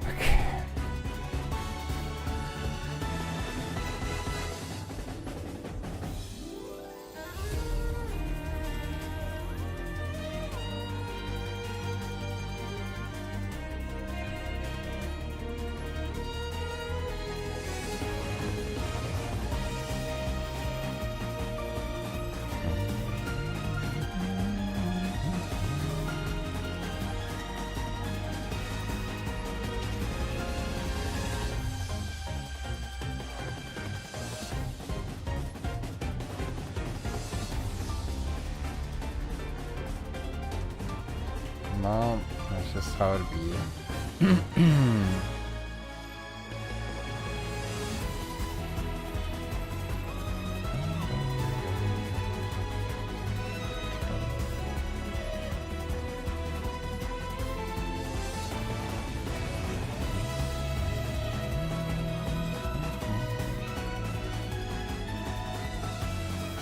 Okay. No, that's just how it be.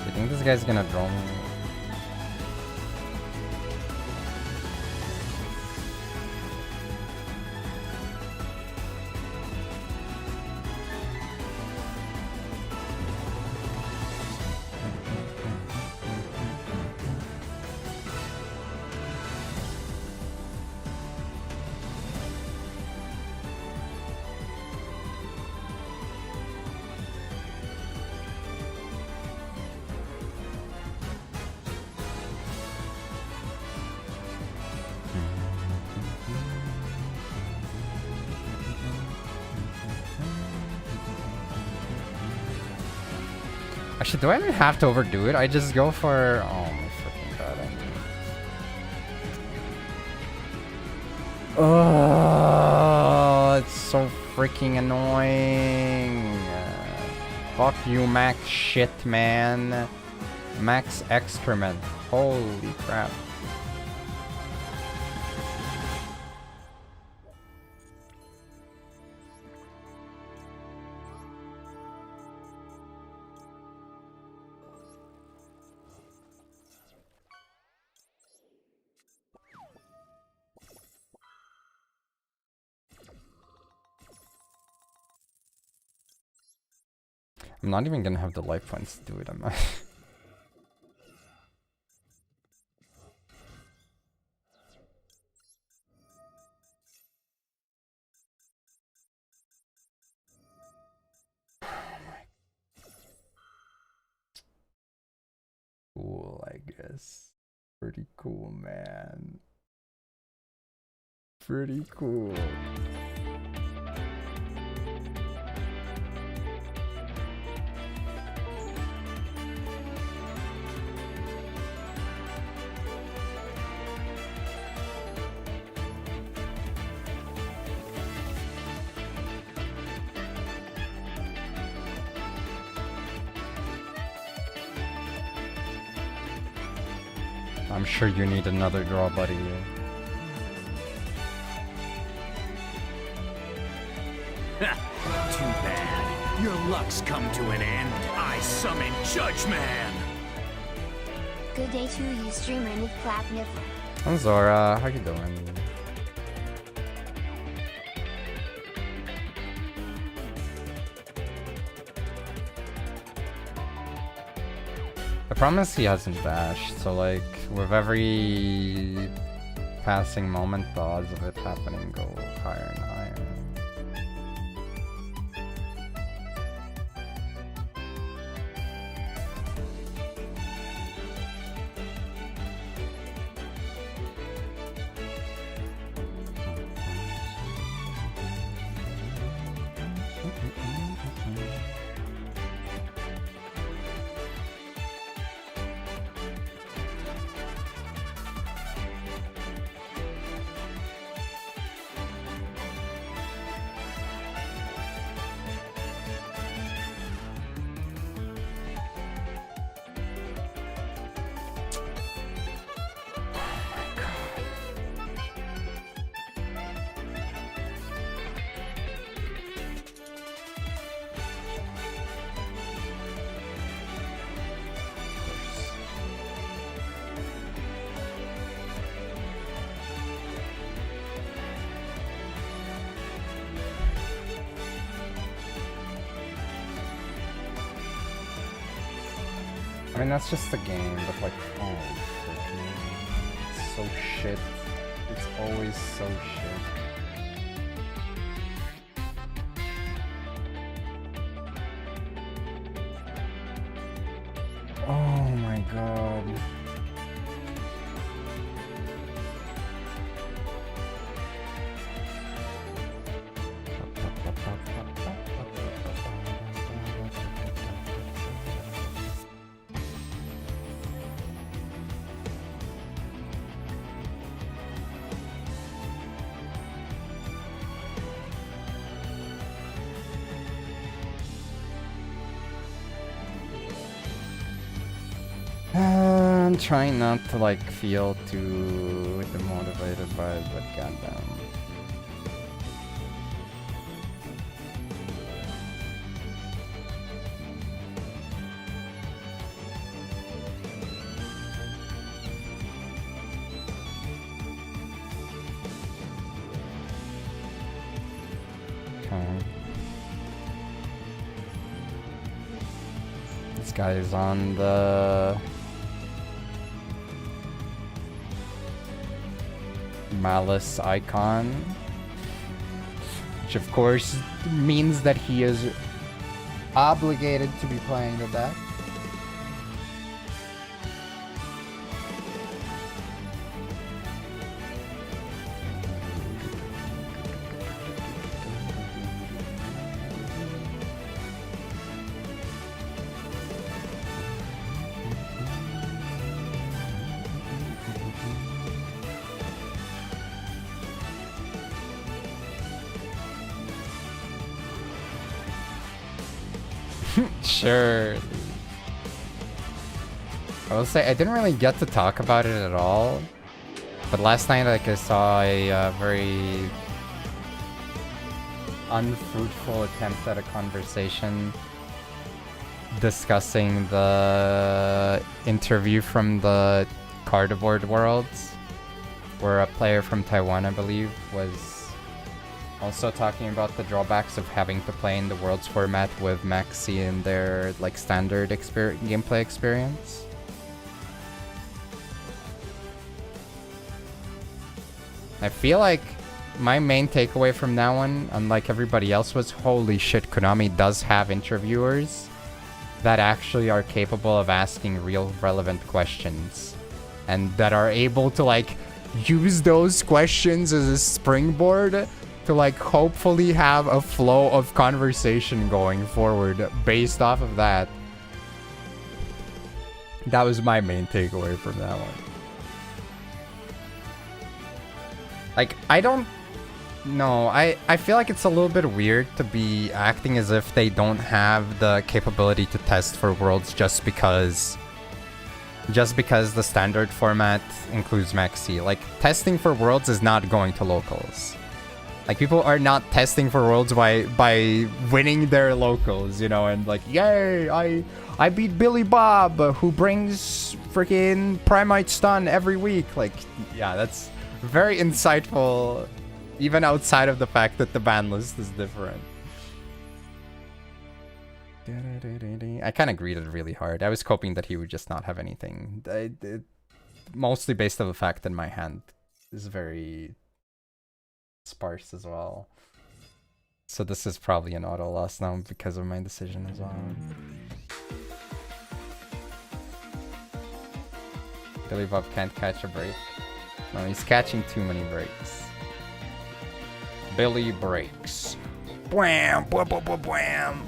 I think this this guy's gonna draw me. Actually, do I even have to overdo it? I just go for... Oh my freaking god. Oh, it's so freaking annoying. Fuck you, Max shit, man. Max excrement. Holy crap. I'm not even gonna have the life points to do it, am I? Cool, I guess. Pretty cool, man. Pretty cool. I'm sure you need another draw, buddy. Too bad. Your luck's come to an end. I summon Judgment. Good day to you, streamer Nick Clap Niffler. I'm Zora, how you doing? The problem is he hasn't dashed, so like with every passing moment the odds of it happening go higher and higher. I mean, that's just the game, but like, oh, freaking, it's so shit. It's always so shit. Oh my god. I'm trying not to like feel too demotivated by it, but goddamn. This guy is on the Malice icon, which of course means that he is obligated to be playing the deck. Sure. I will say I didn't really get to talk about it at all, but last night like I saw a very unfruitful attempt at a conversation discussing the interview from the Cardboard Worlds, where a player from Taiwan, I believe, was also talking about the drawbacks of having to play in the Worlds format with Maxx C in their like standard gameplay experience. I feel like my main takeaway from that one, unlike everybody else, was holy shit, Konami does have interviewers that actually are capable of asking real relevant questions and that are able to like use those questions as a springboard to like hopefully have a flow of conversation going forward based off of that. That was my main takeaway from that one. Like, I don't know. I feel like it's a little bit weird to be acting as if they don't have the capability to test for Worlds just because the standard format includes Maxx C. Like, testing for Worlds is not going to locals. Like, people are not testing for Worlds by winning their locals, you know, and like, yay, I beat Billy Bob, who brings freaking Primite Stun every week. Like, yeah, that's very insightful, even outside of the fact that the ban list is different. I kind of greeted really hard. I was hoping that he would just not have anything. Mostly based on the fact that my hand is very sparse as well. So this is probably an auto loss now because of my decision as well. Billy Bob can't catch a break. No, he's catching too many breaks. Billy breaks. Bwam! Bwam! Bwam! Bwam! Bwam!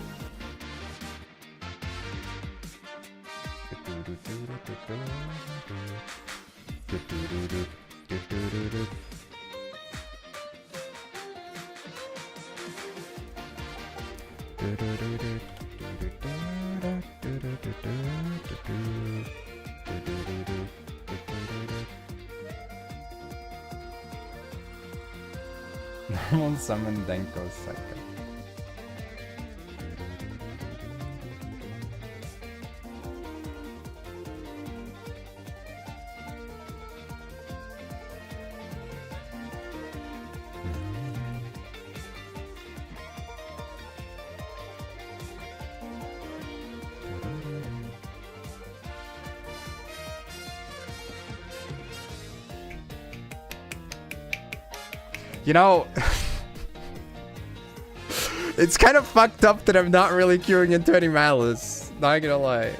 Normal summon Denko second. You know, it's kind of fucked up that I'm not really queuing into any Malice. Not gonna lie.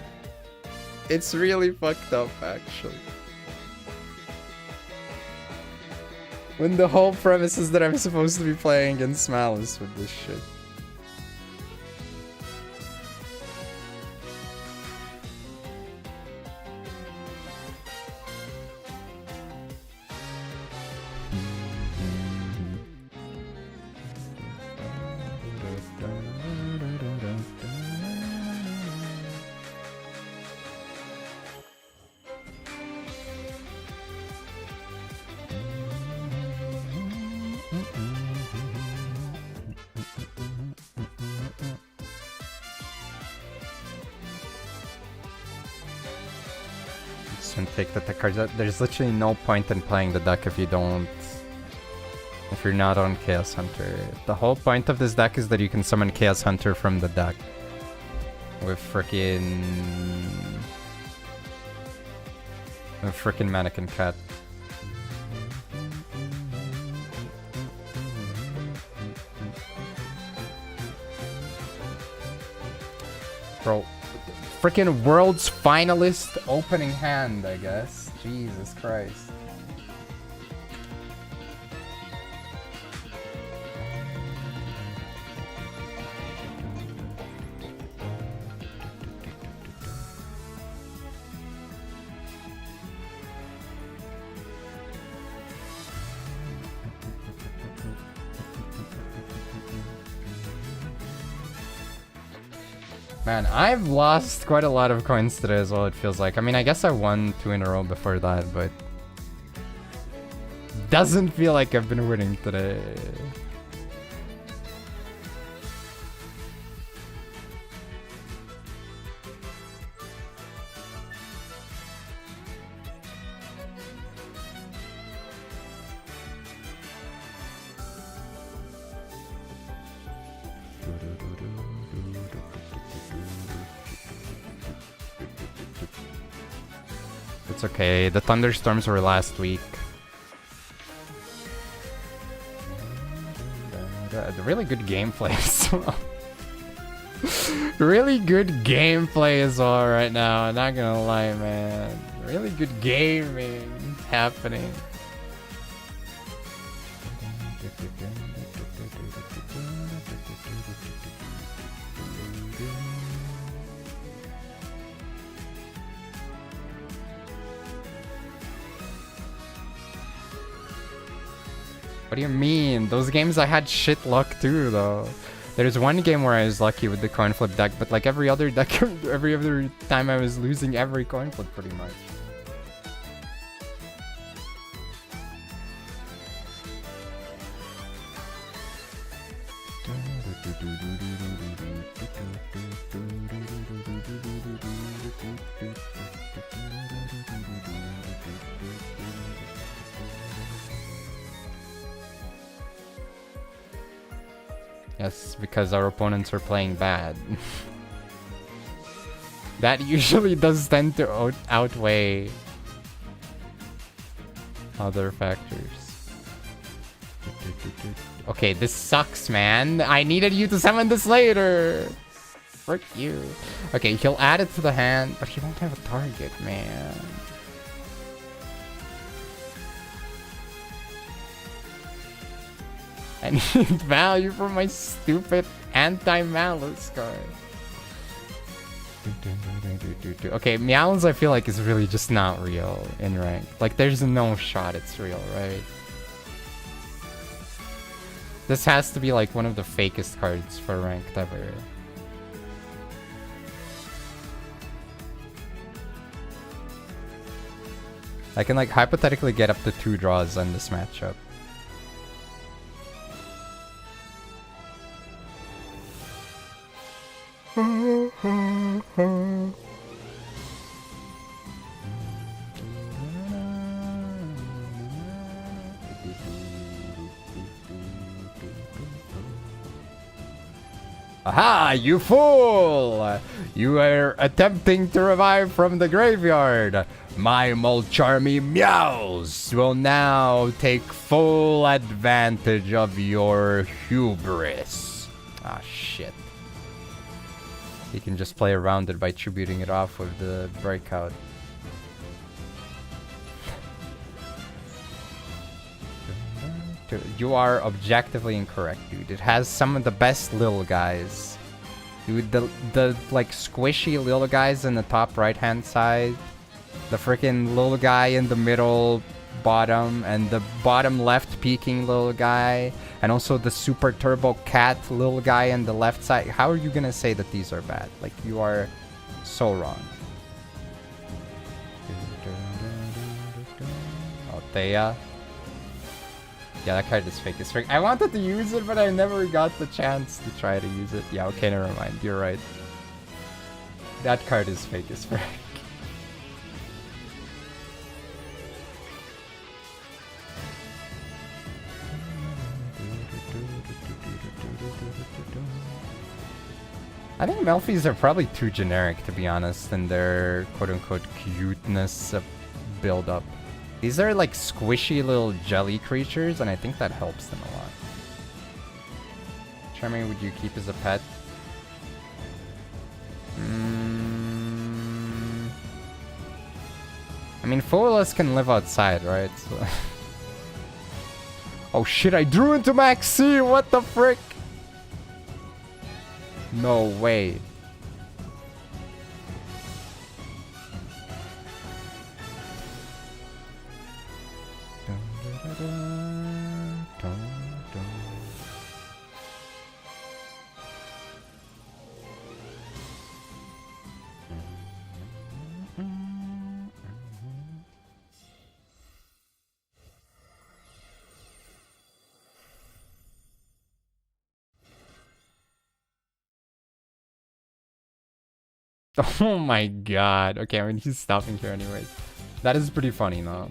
It's really fucked up, actually. When the whole premise is that I'm supposed to be playing against Malice with this shit. Take the tech cards out. There's literally no point in playing the deck if you don't If you're not on Chaos Hunter. The whole point of this deck is that you can summon Chaos Hunter from the deck. With frickin' Mannequin Cat. Bro, frickin' world's finalist opening hand, I guess. Jesus Christ. Man, I've lost quite a lot of coins today as well, it feels like. I mean, I guess I won 2 in a row before that, but... doesn't feel like I've been winning today. It's okay, the thunderstorms were last week. The really good gameplay as well. Really good gameplay as well right now, I'm not gonna lie, man. Really good gaming happening. What do you mean? Those games I had shit luck too, though. There's one game where I was lucky with the coin flip deck, but like every other deck, every other time I was losing every coin flip pretty much. Yes, because our opponents are playing bad. That usually does tend to outweigh other factors. Okay, this sucks, man. I needed you to summon this later. Frick you. Okay, he'll add it to the hand, but he won't have a target, man. I need value for my stupid anti-malice card. Okay, Meowlins I feel like is really just not real in rank. Like, there's no shot it's real, right? This has to be like one of the fakest cards for ranked ever. I can like hypothetically get up to 2 draws on this matchup. Aha, you fool! You are attempting to revive from the graveyard. My Molcharmy Meows will now take full advantage of your hubris. Ah, shit. You can just play around it by tributing it off with the breakout. You are objectively incorrect, dude. It has some of the best little guys. Dude, the like squishy little guys in the top right hand side. The freaking little guy in the middle bottom, and the bottom left peeking little guy, and also the super turbo cat little guy in the left side. How are you gonna say that these are bad? Like, you are so wrong. Oh, Thea. Yeah, that card is fake as frick. I wanted to use it, but I never got the chance to try to use it. Yeah, okay, never mind. You're right. That card is fake as frick. I think Melfies are probably too generic, to be honest, in their quote-unquote cuteness build-up. These are like squishy little jelly creatures, and I think that helps them a lot. Charming, would you keep as a pet? I mean, Foaless can live outside, right? So oh shit, I drew into Maxx C! What the frick? No way. Oh my god. Okay, I mean, he's stopping here anyways. That is pretty funny, no?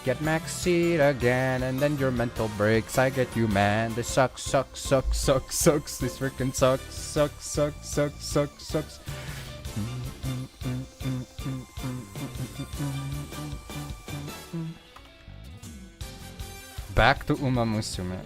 Get Maxx C again, and then your mental breaks. I get you, man. This sucks, sucks, sucks, sucks, sucks. This freaking sucks, sucks, sucks, sucks, sucks, sucks. Back to Uma Musume.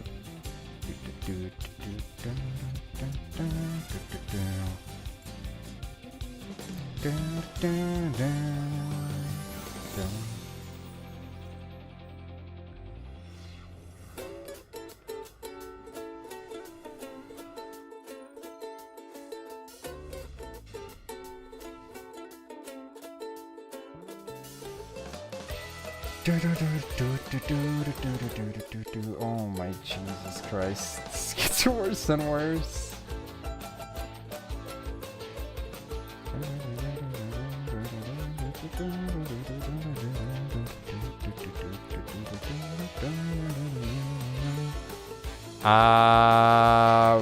Oh my Jesus Christ. This gets worse and worse.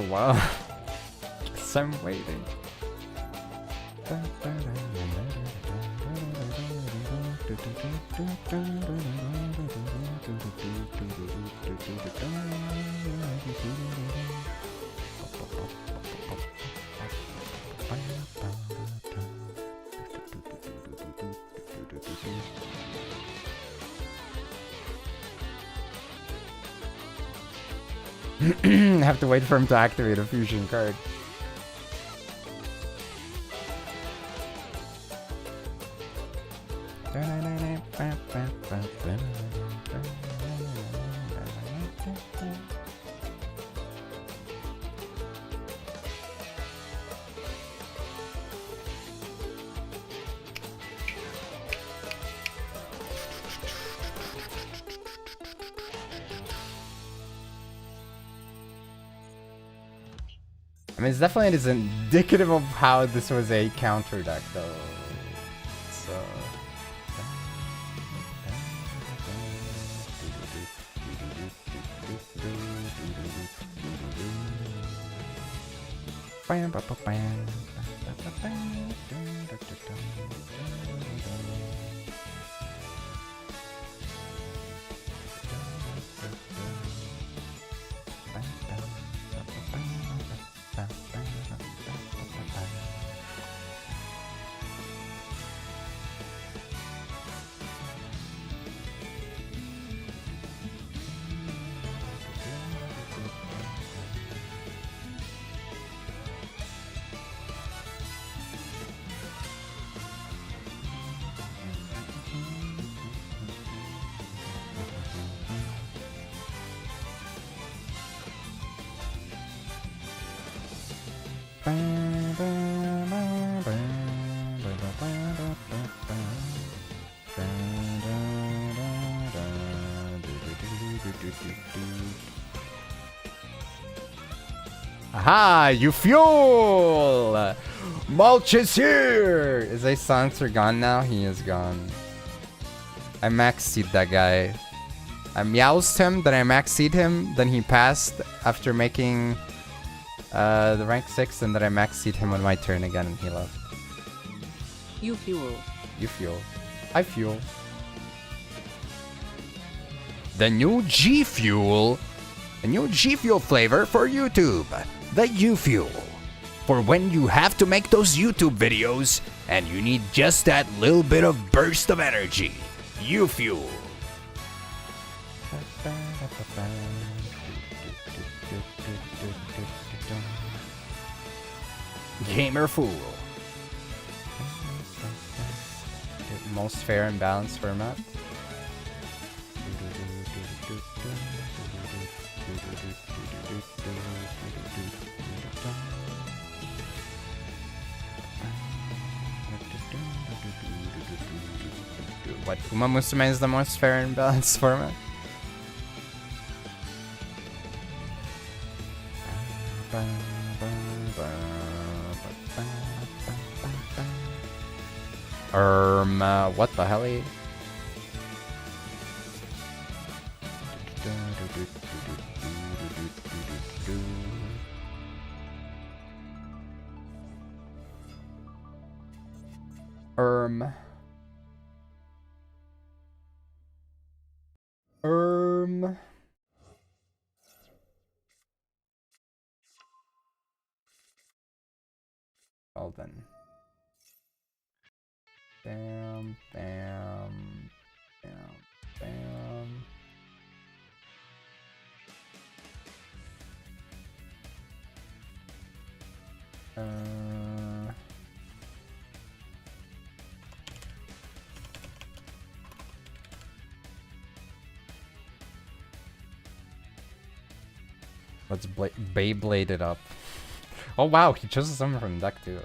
Well, guess I'm waiting. Have to wait for him to activate a fusion card. I mean, it's definitely indicative of how this was a counter deck, though. So. Aha! You fuel! Mulch is here! Is his silencer gone now? He is gone. I Maxx C'd that guy. I meowsed him, then I Maxx C'd him, then he passed after making the rank 6, and then I Maxx C'd him on my turn again and he left. You fuel. You fuel. I fuel. The new G Fuel. A new G Fuel flavor for YouTube. The U Fuel. For when you have to make those YouTube videos and you need just that little bit of burst of energy. U Fuel. Gamer Fool. Most fair and balanced format. What, Uma Musume is the most fair and balanced format? What the hell? Well then. Bam, bam, bam, bam. Let's Beyblade it up. Oh wow, he chose something from deck too.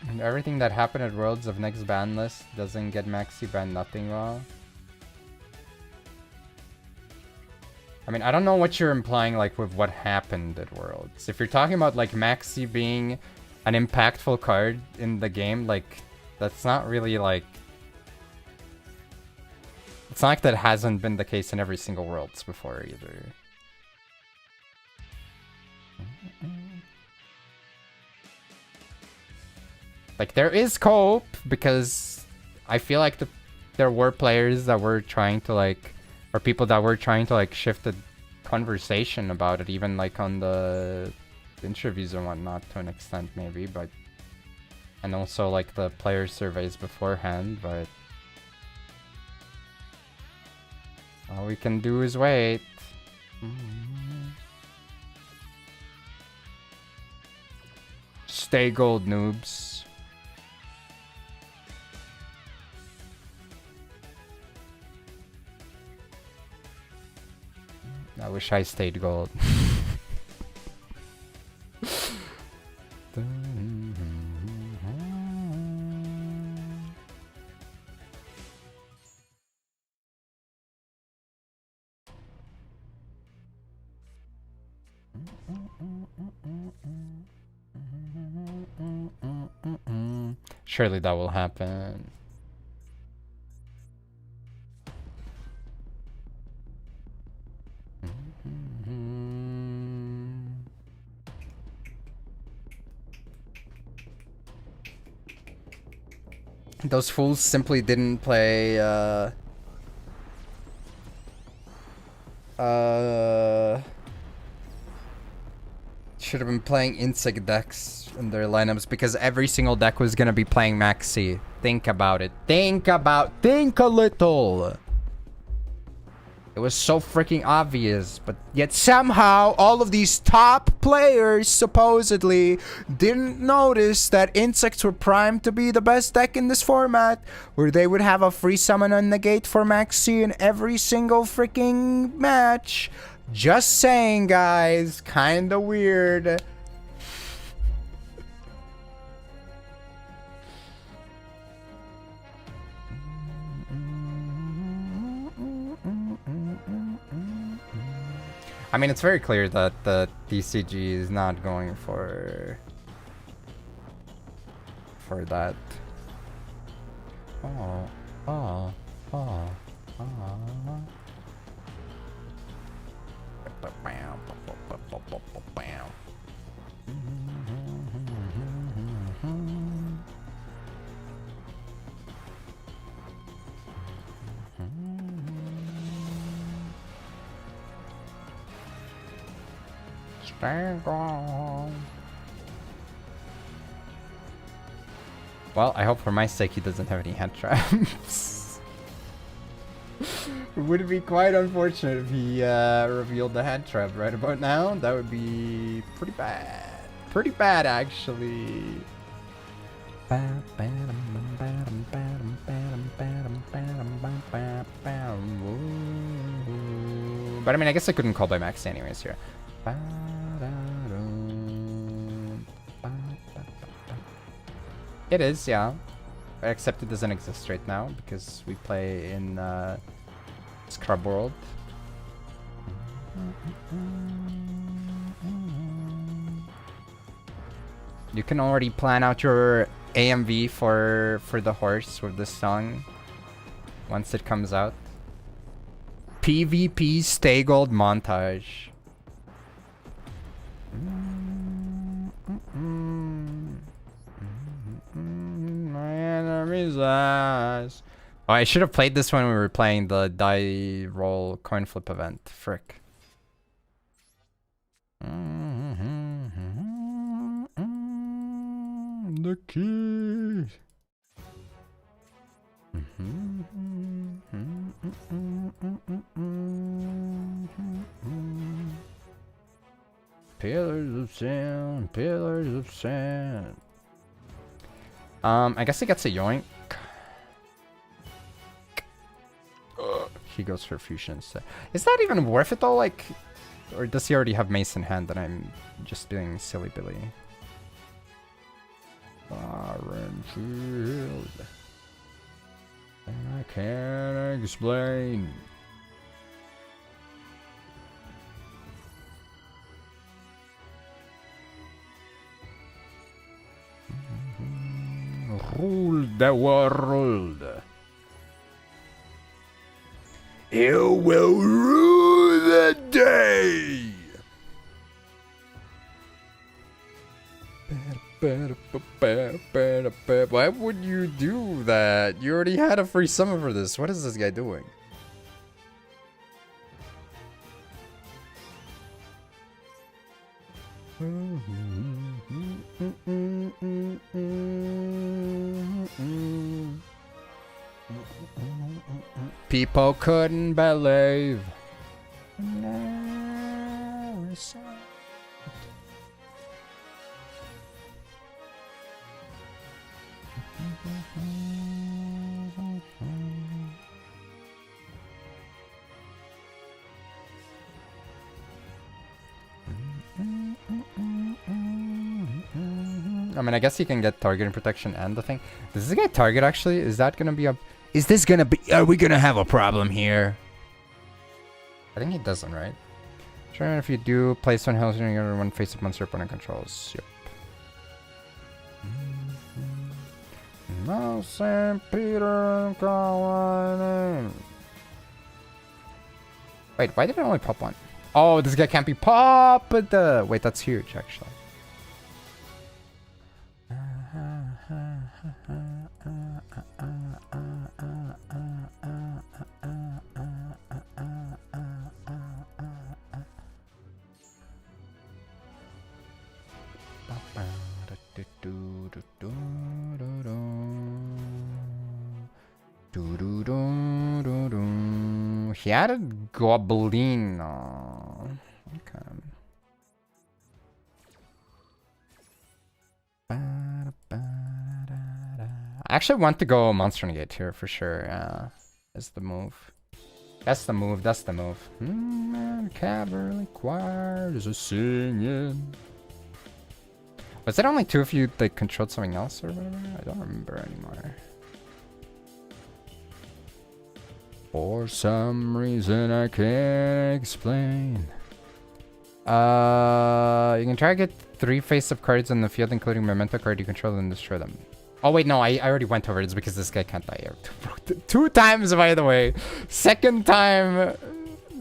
And everything that happened at Worlds of next ban list doesn't get Maxx C banned, nothing wrong. I mean, I don't know what you're implying like with what happened at Worlds. If you're talking about like Maxx C being an impactful card in the game, like that's not really like, it's not like that hasn't been the case in every single Worlds before either. Like there is cope because I feel like there were players that were trying to like, or people that were trying to like shift the conversation about it, even like on the interviews and whatnot to an extent maybe, but and also like the player surveys beforehand, but all we can do is wait. Stay gold, noobs. I wish I stayed gold. Surely that will happen. Those fools simply didn't play, should have been playing insect decks in their lineups because every single deck was gonna be playing Maxx C. Think about it. Think a little. It was so freaking obvious, but yet somehow all of these top players supposedly didn't notice that insects were primed to be the best deck in this format, where they would have a free summon and negate for Maxx C in every single freaking match. Just saying, guys, kinda weird. I mean, it's very clear that the DCG is not going for that. Oh, oh, oh, oh. Well, I hope for my sake he doesn't have any head traps. It would be quite unfortunate if he revealed the head trap right about now. That would be pretty bad. Pretty bad, actually. But I mean, I guess I couldn't call by Maxx anyways here. It is, yeah. Except it doesn't exist right now because we play in Scrub World. You can already plan out your AMV for the horse with this song once it comes out. PvP Stay Gold montage. My enemy's eyes. Oh, I should have played this when we were playing the die roll coin flip event. Frick. The key. Pillars of sand, pillars of sand. I guess he gets a yoink. He goes for fusion instead. Is that even worth it though? Like, or does he already have Mace in hand and I'm just doing silly Billy? Foreign field. I can't explain. Rule the world. You will rule the day. Why would you do that? You already had a free summon for this. What is this guy doing? People couldn't believe. I mean, I guess he can get targeting protection and the thing. Does this guy target actually? Is that gonna be a... Is this gonna be... Are we gonna have a problem here? I think he doesn't, right? Sure, if you do, place on health during your one face-up monster opponent controls. Yep. No St. Peter calling. Wait, why did it only pop one? Oh, this guy can't be popped. Wait, that's huge, actually. He had a Goblino. Okay. I actually want to go Monster Negate here for sure. Is the move. That's the move. That's the move. Cavern choir is a singing. Was it only two of you that controlled something else or whatever? I don't remember anymore. For some reason I can't explain. You can try to get 3 face-up cards in the field, including Memento card you control, and destroy them. Oh wait, no, I already went over it. It's because this guy can't die. 2 times, by the way. Second time,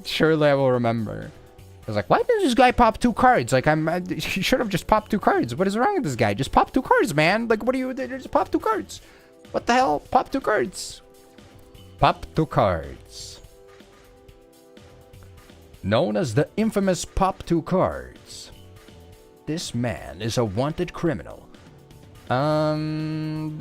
surely I will remember. I was like, why did this guy pop 2 cards? Like, he should have just popped 2 cards. What is wrong with this guy? Just pop 2 cards, man. Like, what do you, just pop 2 cards. What the hell? Pop 2 cards. Pop 2 cards. Known as the infamous Pop 2 cards, this man is a wanted criminal. Alrighty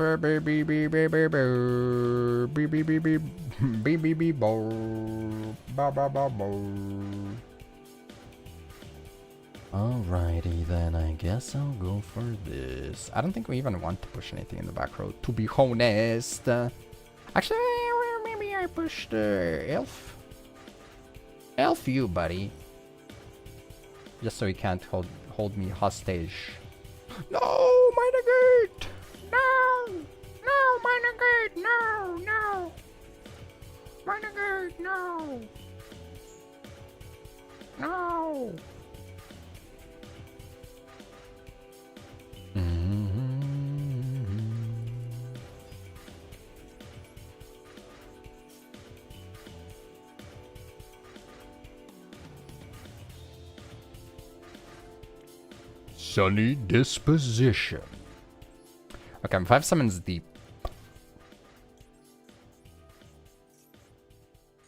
then, I guess I'll go for this. I don't think we even want to push anything in the back row, to be honest. Actually, maybe I pushed Elf. Elf you, buddy. Just so he can't hold me hostage. No, Minegate! No! No, Minegate! No, no! Minegate, no! No! Sunny disposition. Okay, I'm 5 summons deep.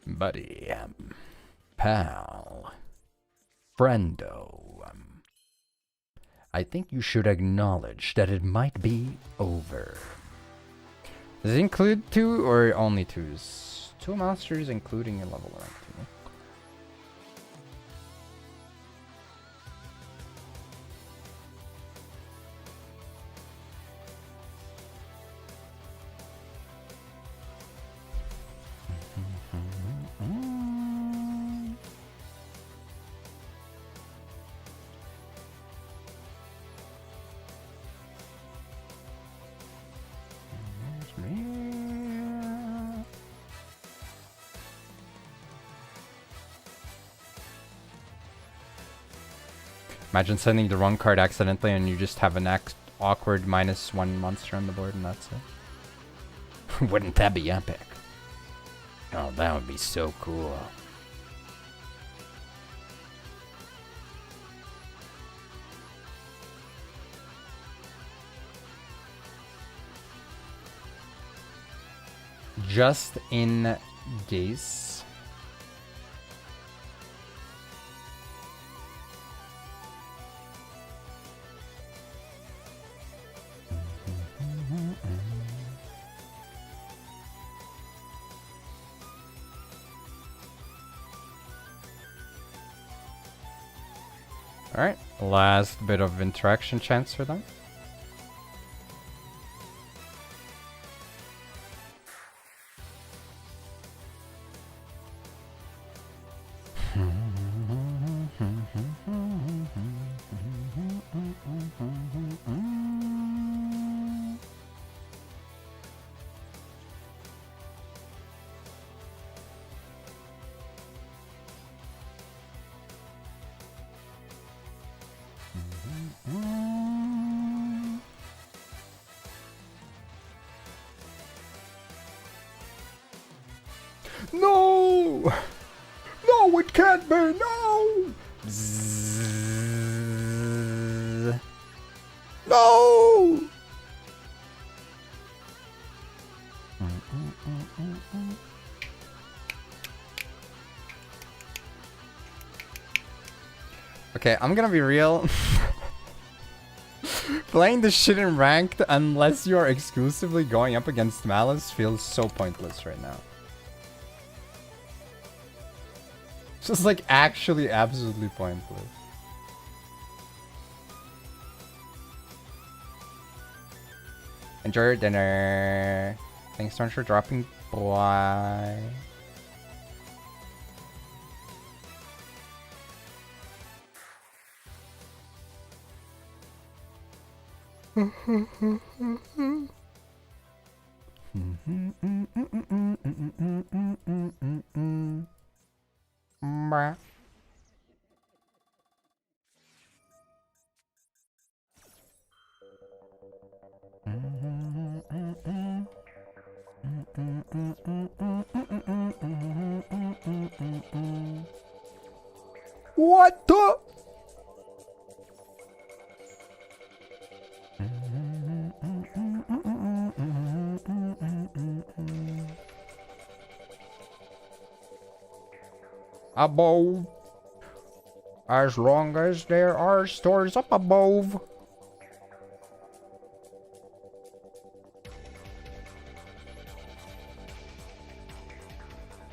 Buddy, pal, friendo, I think you should acknowledge that it might be over. Does it include 2 or only 2s? 2 monsters including a level rank 2. Imagine sending the wrong card accidentally and you just have an awkward -1 monster on the board and that's it. Wouldn't that be epic? Oh, that would be so cool. Just in case. Alright, last bit of interaction chance for them. No! No, it can't be! No! Bzzz. No! Okay, I'm gonna be real. Playing this shit in ranked unless you are exclusively going up against Malice feels so pointless right now. Just like actually absolutely pointless. Enjoy your dinner. Thanks so much for dropping by. Bruh. What the? Above. As long as there are stores up above.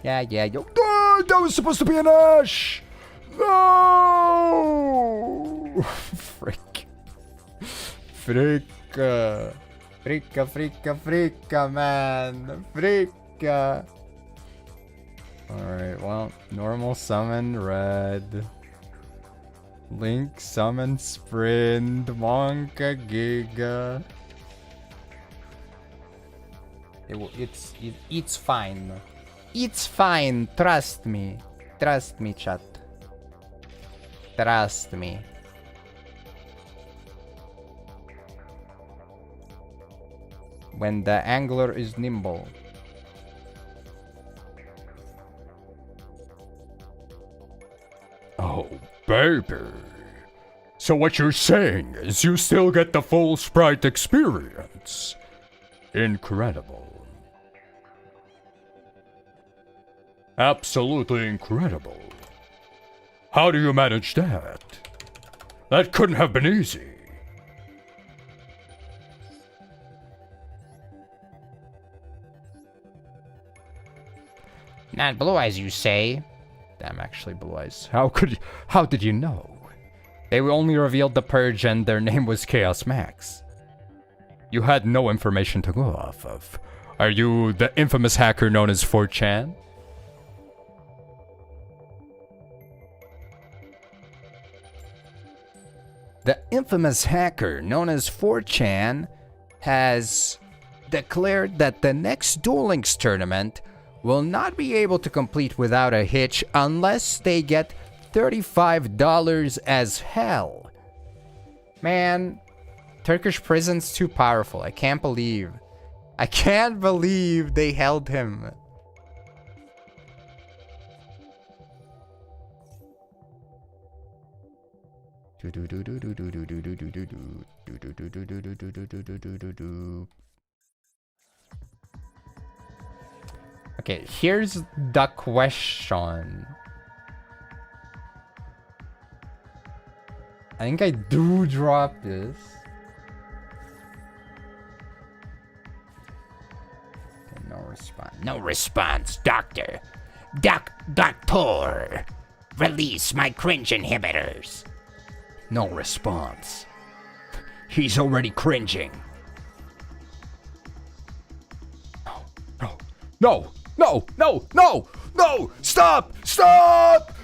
Yeah, yo. Oh, that was supposed to be an Ash! No! Frick. Fricka. Fricka, man. Fricka. Alright, well, normal summon red. Link summon sprint. Monka Giga. It's fine. It's fine. Trust me. Trust me, chat. Trust me. When the angler is nimble. Oh, baby. So what you're saying is you still get the full Sprite experience. Incredible. Absolutely incredible. How do you manage that? That couldn't have been easy. Not blue eyes, you say? Damn, actually blue eyes. How did you know? They only revealed the purge and their name was Chaos Maxx. You had no information to go off of. Are you the infamous hacker known as 4chan? The infamous hacker known as 4chan has declared that the next Duel Links tournament will not be able to complete without a hitch unless they get $35 as hell. Man, Turkish prison's too powerful. I can't believe they held him. Okay, here's the question. I think I do drop this. Okay, no response. No response, Doctor. Doctor! Release my cringe inhibitors. No response. He's already cringing. No! Stop!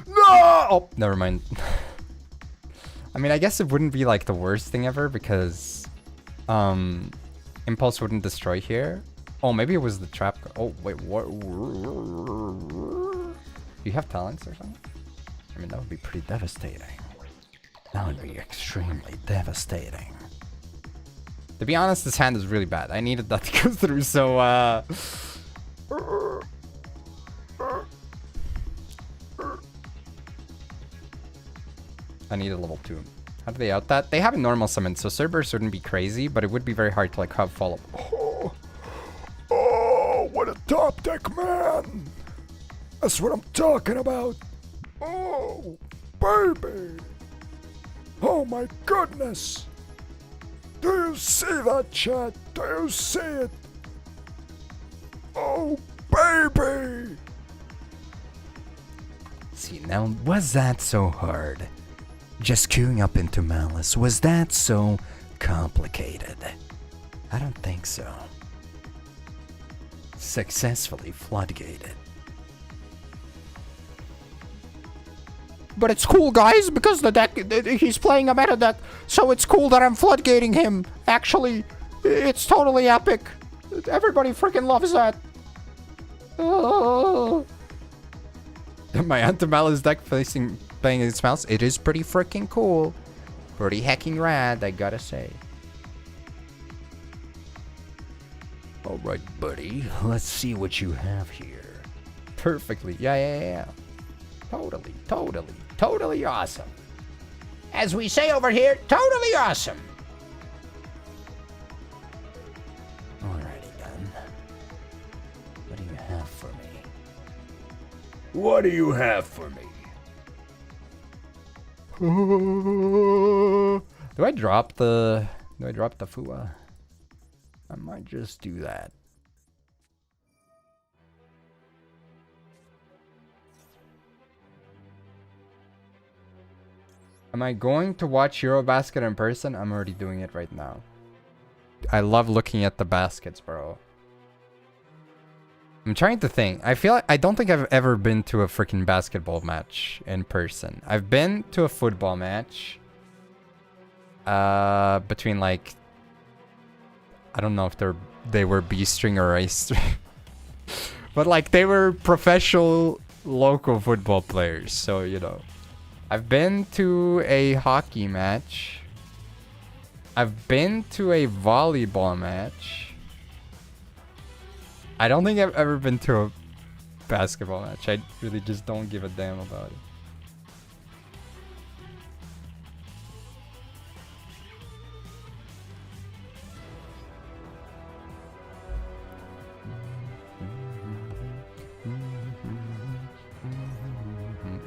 No! Oh, never mind. I mean, I guess it wouldn't be like the worst thing ever because Impulse wouldn't destroy here. Oh, maybe it was the trap. Oh, wait, what? Do you have talents or something? I mean, that would be pretty devastating. That would be extremely devastating. To be honest, this hand is really bad. I needed that to go through, so I need a level 2. How do they out that? They have a normal summon, so Cerberus wouldn't be crazy, but it would be very hard to like have follow. Oh, what a top deck, man! That's what I'm talking about. Oh, baby! Oh my goodness! Do you see that, chat? Do you see it? Oh, baby! See, now, was that so hard? Just queuing up into Malice, was that so complicated? I don't think so. Successfully floodgated. But it's cool, guys, because the deck, he's playing a meta deck, so it's cool that I'm floodgating him. Actually, it's totally epic. Everybody freaking loves that. Oh. My anti-Malice deck playing its mouse, it is pretty freaking cool. Pretty hecking rad, I gotta say. Alright, buddy, let's see what you have here. Perfectly, yeah. Totally awesome. As we say over here, totally awesome. Alrighty then. What do you have for me? What do you have for me? Do I drop the Fua? I might just do that. Am I going to watch Eurobasket in person? I'm already doing it right now. I love looking at the baskets, bro. I'm trying to think. I don't think I've ever been to a freaking basketball match in person. I've been to a football match. Between like, I don't know if they were B string or A string. But like they were professional local football players, so you know. I've been to a hockey match. I've been to a volleyball match. I don't think I've ever been to a basketball match. I really just don't give a damn about it.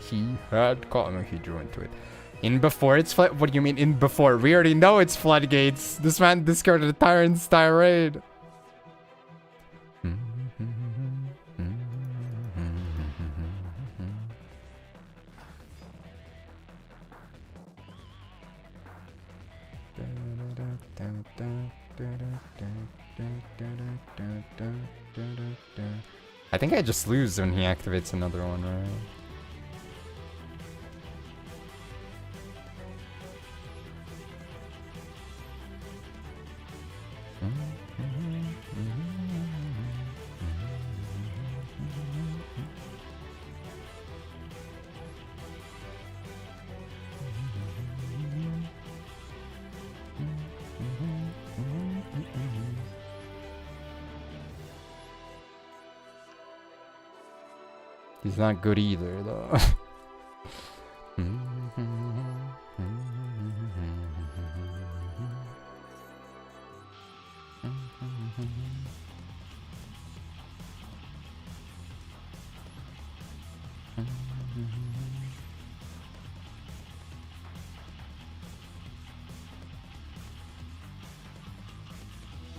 He had caught me. He drew into it. In before it's flood. What do you mean in before? We already know it's floodgates. This man discarded a Tyrant's Tirade. I think I just lose when he activates another one, right? He's not good either, though.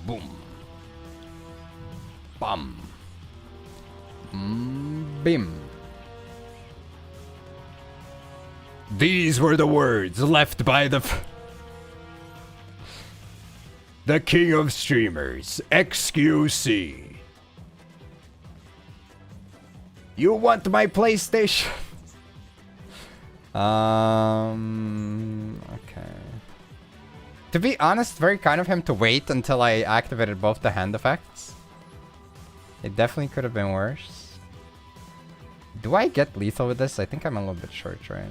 Boom. Bum. Bim. These were the words left by the king of streamers, XQC. You want my PlayStation? Okay. To be honest, very kind of him to wait until I activated both the hand effects. It definitely could have been worse. Do I get lethal with this? I think I'm a little bit short, right?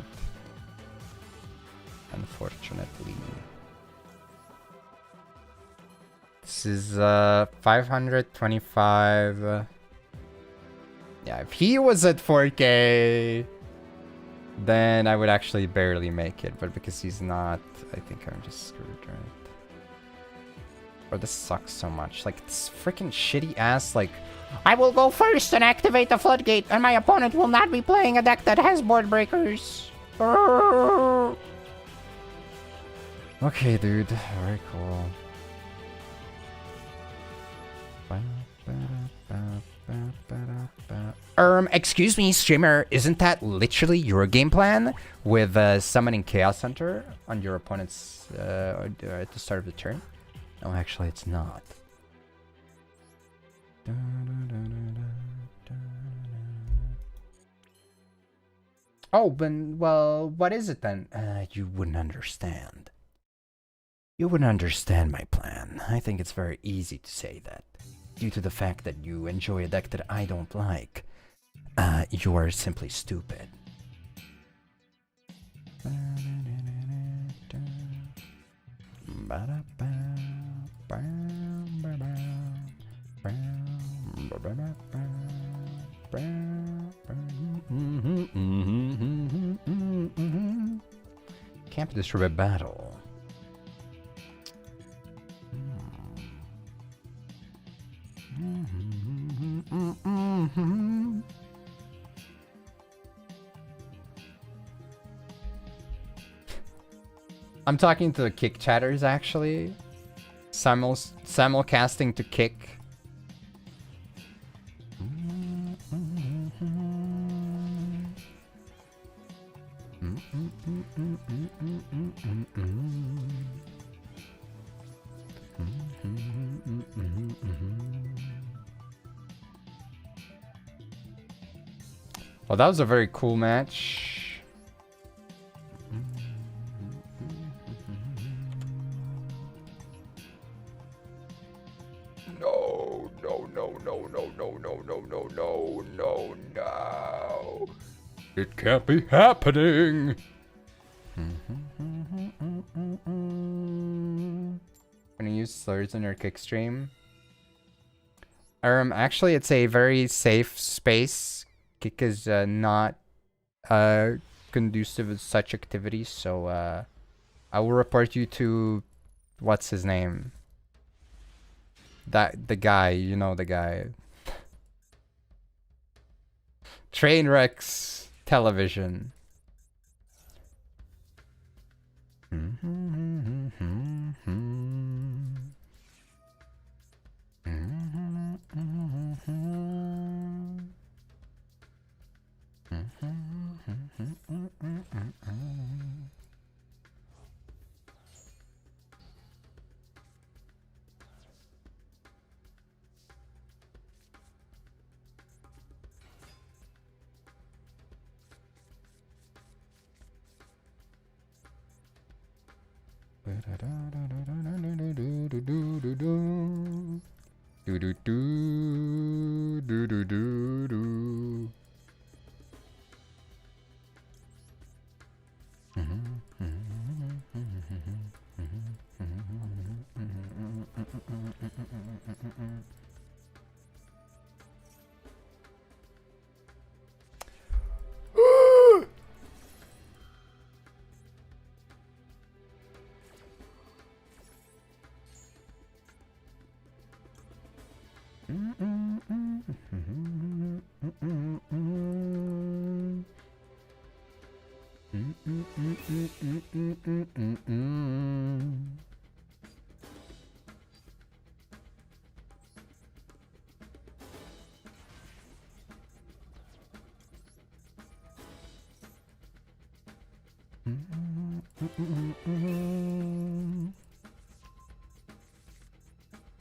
Unfortunately. This is 525. Yeah, if he was at 4K, then I would actually barely make it. But because he's not, I think I'm just screwed, right? Or this sucks so much. Like, this freaking shitty ass, like, I will go first and activate the floodgate, and my opponent will not be playing a deck that has board breakers. okay, dude. Very cool. Excuse me, streamer, isn't that literally your game plan? With summoning Chaos Hunter on your opponent's at the start of the turn? No, actually, it's not. Oh, but, well, what is it then? You wouldn't understand. You wouldn't understand my plan. I think it's very easy to say that. Due to the fact that you enjoy a deck that I don't like. You are simply stupid. Can't destroy a battle. I'm talking to the kick chatters actually. Simulcasting to kick. Well, that was a very cool match. No. It can't be happening. Gonna use slurs in your kick stream. Actually, it's a very safe space. Kick is not conducive with such activities, so I will report you to what's his name? The guy, you know the guy. Trainwrecks Television.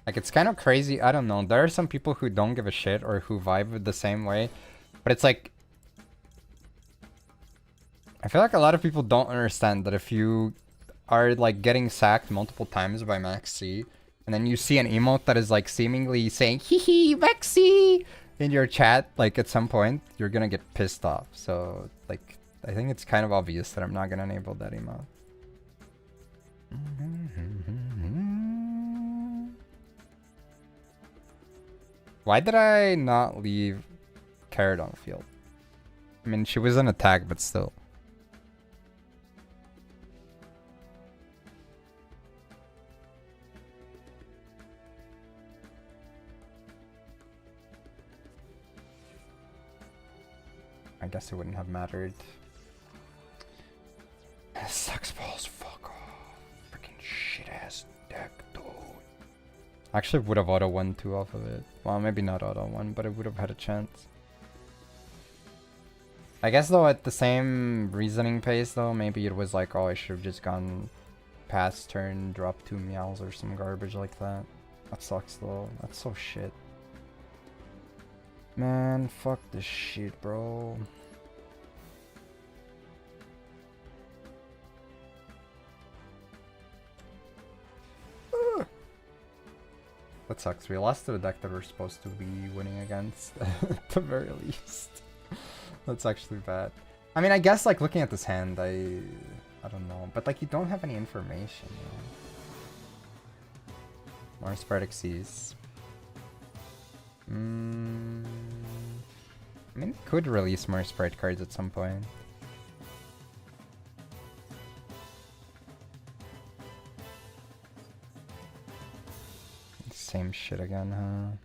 Like, it's kind of crazy. I don't know. There are some people who don't give a shit or who vibe the same way. But it's like... I feel like a lot of people don't understand that if you are, like, getting sacked multiple times by Maxx C, and then you see an emote that is, like, seemingly saying, hee hee, Maxx C, in your chat, like, at some point, you're gonna get pissed off. So, like, I think it's kind of obvious that I'm not gonna enable that emote. Why did I not leave Carrot on the field? I mean, she was an attack, but still. I guess it wouldn't have mattered. Sucks balls, fuck off. Freaking shit ass deck, dude. Actually would have auto won 2 off of it. Well, maybe not auto won, but it would have had a chance. I guess though at the same reasoning pace though, maybe it was like, oh, I should have just gone past turn, drop 2 meows or some garbage like that. That sucks though. That's so shit. Man, fuck this shit, bro. That sucks. We lost to a deck that we're supposed to be winning against at the very least. That's actually bad. I mean, I guess like looking at this hand, I don't know, but like you don't have any information. You know? More spright Xyz. I mean, could release more sprite cards at some point. Same shit again, huh?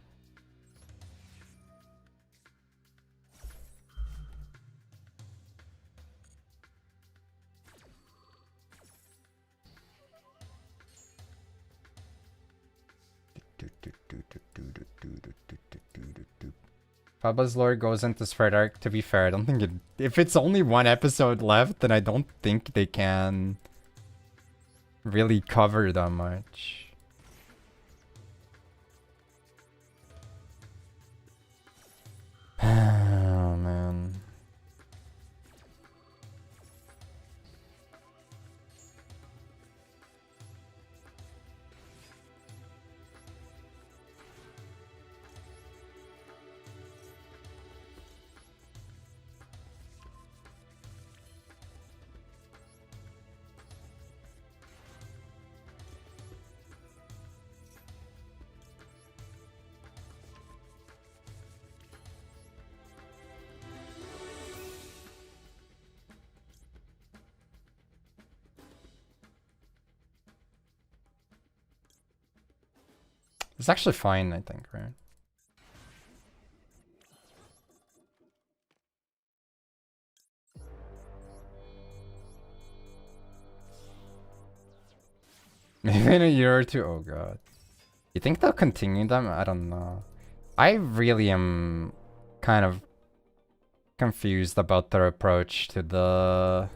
Baba's lore goes into Sprite Arc. To be fair, I don't think it... If it's only 1 episode left, then I don't think they can really cover that much. Oh, man. It's actually fine, I think, right? Maybe in a year or 2. Oh god. You think they'll continue them? I don't know. I really am kind of confused about their approach to the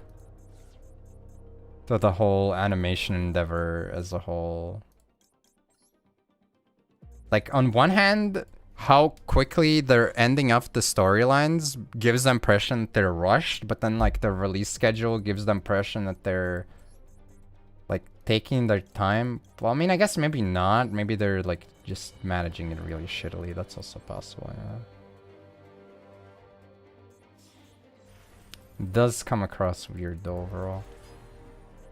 whole animation endeavor as a whole. Like, on one hand, how quickly they're ending up the storylines gives the impression that they're rushed, but then, like, the release schedule gives the impression that they're, like, taking their time. Well, I mean, I guess maybe not. Maybe they're, like, just managing it really shittily. That's also possible, yeah. It does come across weird, though, overall.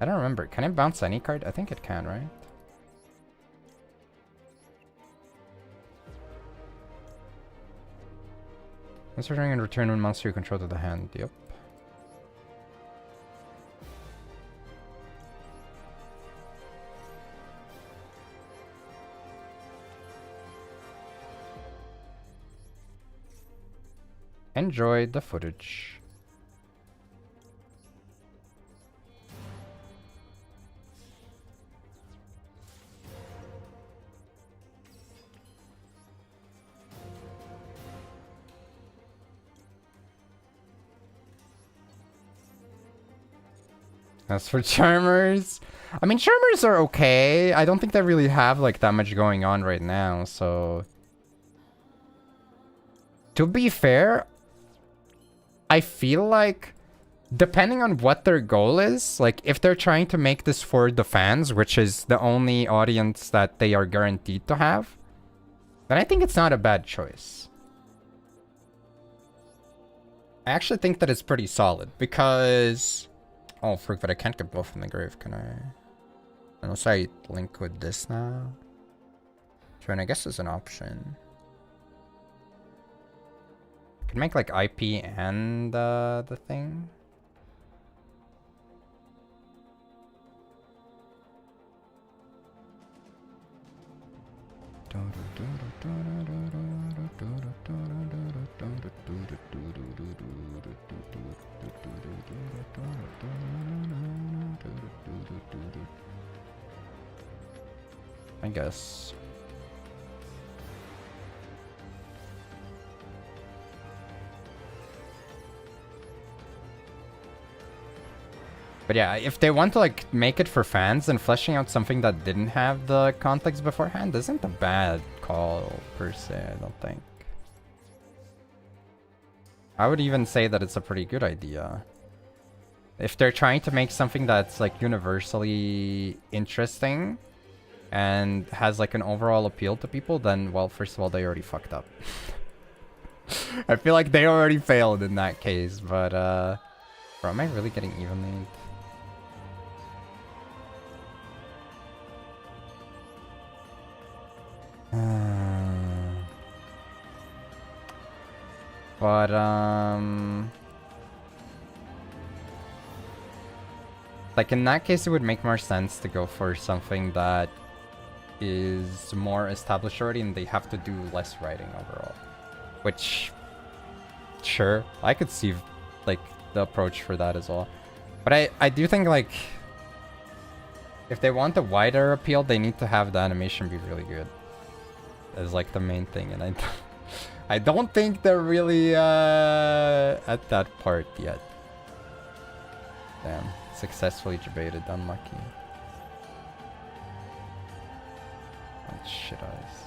I don't remember. Can it bounce any card? I think it can, right? Once returning and return one monster you control to the hand. Yep. Enjoy the footage. As for Charmers, I mean, Charmers are okay. I don't think they really have, like, that much going on right now, so... To be fair, I feel like, depending on what their goal is, like, if they're trying to make this for the fans, which is the only audience that they are guaranteed to have, then I think it's not a bad choice. I actually think that it's pretty solid, because... Oh, frick, but I can't get both in the grave, can I? Unless I link with this now. Which I guess is an option. I can make like IP and the thing. I guess. But yeah, if they want to like make it for fans, then fleshing out something that didn't have the context beforehand isn't a bad call per se, I don't think. I would even say that it's a pretty good idea. If they're trying to make something that's like universally interesting and has like an overall appeal to people, then, well, first of all, they already fucked up. I feel like they already failed in that case, but bro, am I really getting evenly? But like in that case, it would make more sense to go for something that is more established already, and they have to do less writing overall. Which, sure, I could see like the approach for that as well. But I do think like if they want a wider appeal, they need to have the animation be really good. As like the main thing, and I don't think they're really at that part yet. Damn, successfully debated, unlucky. Oh, shit eyes.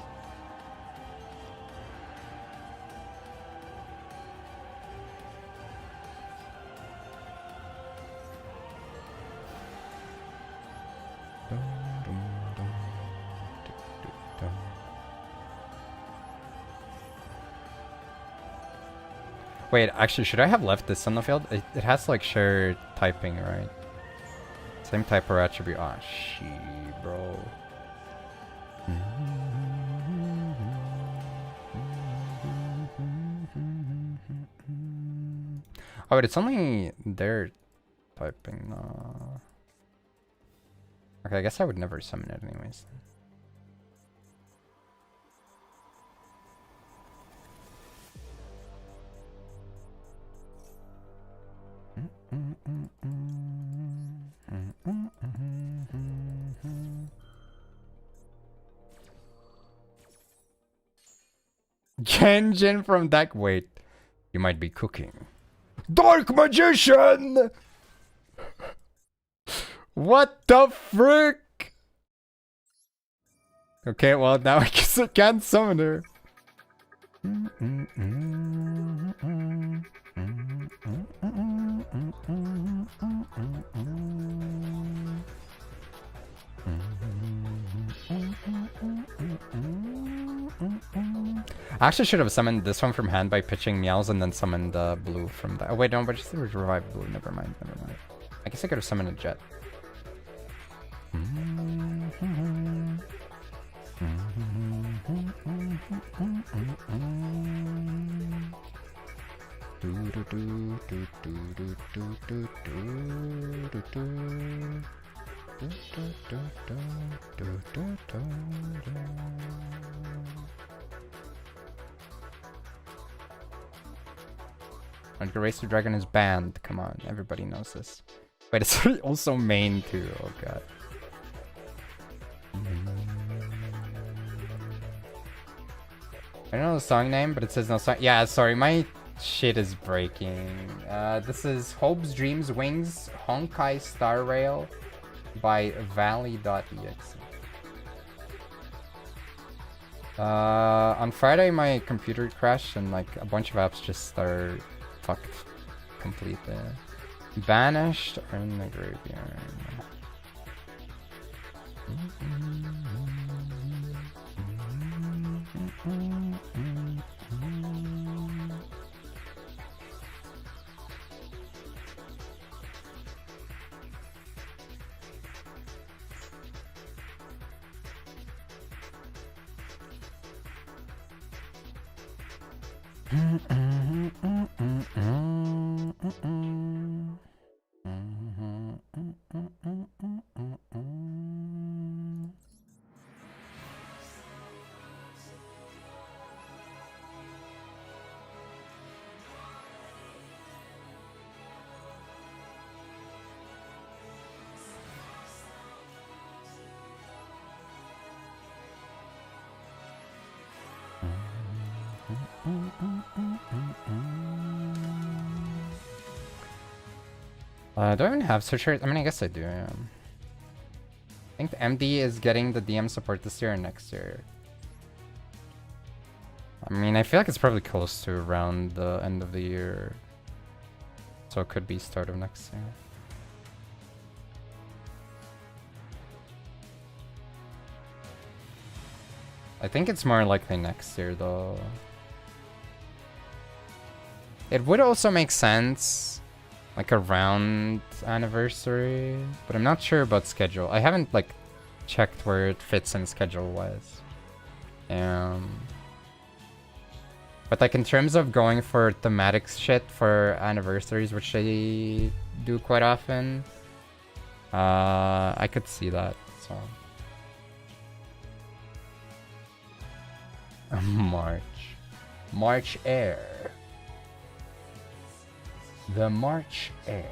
Wait, actually, should I have left this on the field? It has to, like, share typing, right? Same type or attribute. Ah, oh, she, bro. Oh, wait, it's only their typing. Okay, I guess I would never summon it anyways. Genjin from deck. Wait, you might be cooking. Dark Magician! What the frick? Okay, well now I guess I can't summon her. I actually should have summoned this one from hand by pitching Meows and then summoned blue from that. Oh wait, no, but just revive blue. Never mind, never mind. I guess I could have summoned a jet. Race the Dragon is banned. Come on, everybody knows this. Wait, it's also main too. Oh god. I don't know the song name, but it says no song. Yeah, sorry, my shit is breaking. This is Hope's Dreams Wings Honkai Star Rail by Valley.exe. On Friday, my computer crashed and like a bunch of apps just are fucked completely. Banished or in the graveyard. Do I even have searchers? I mean, I guess I do. I think the MD is getting the DM support this year and next year. I mean, I feel like it's probably close to around the end of the year. So it could be start of next year. I think it's more likely next year though. It would also make sense like around anniversary, but I'm not sure about schedule. I haven't like checked where it fits in schedule wise. But like in terms of going for thematic shit for anniversaries, which they do quite often, I could see that. So March air. The March air.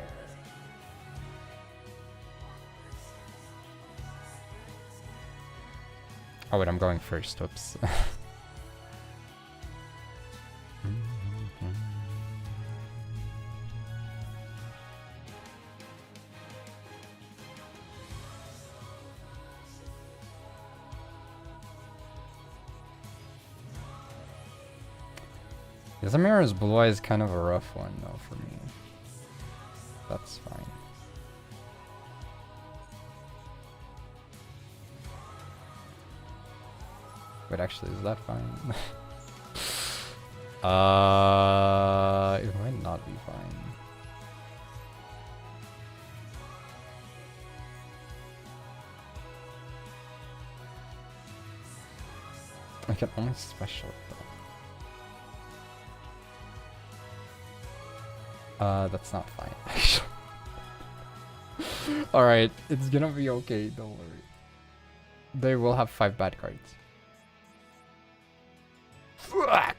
Oh wait, I'm going first. Whoops. Yazamiro's blue eye is kind of a rough one though for me. That's fine. Wait, actually, is that fine? It might not be fine. I can only special it though. That's not fine, actually. Alright, it's gonna be okay, don't worry. They will have 5 bad cards. Fuck!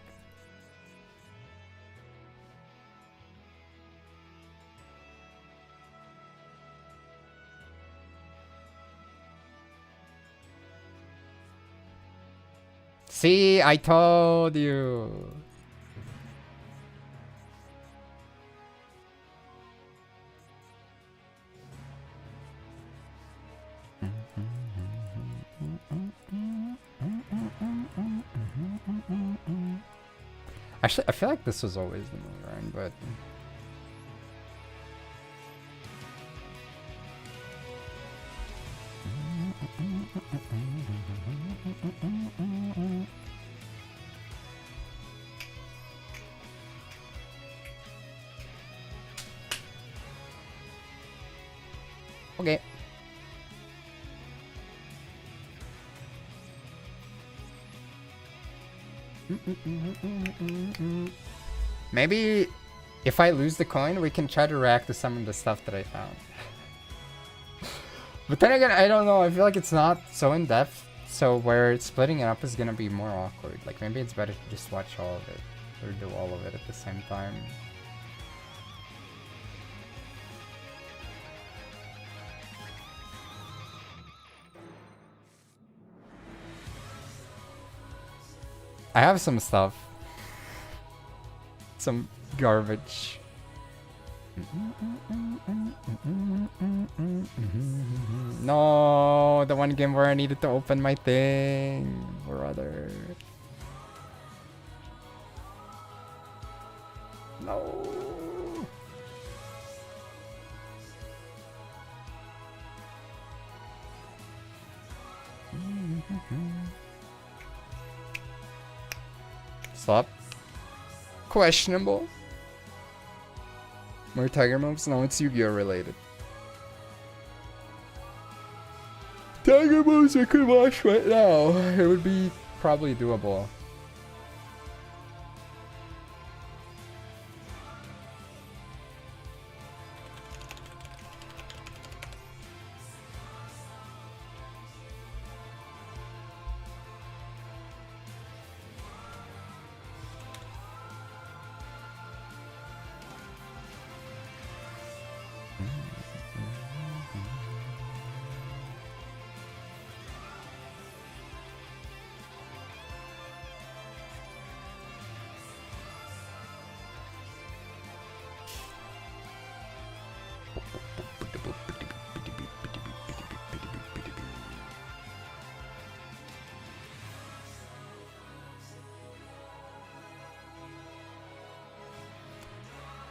See, I told you. Actually, I feel like this was always the move, right? But okay. Maybe if I lose the coin, we can try to react to some of the stuff that I found. But then again, I don't know. I feel like it's not so in depth, so where splitting it up is gonna be more awkward. Like maybe it's better to just watch all of it or do all of it at the same time. I have some stuff. Some garbage. No, the one game where I needed to open my thing, brother. No. Stop. Questionable. More tiger moves? No, it's Yu-Gi-Oh related. Tiger moves I could watch right now. It would be probably doable.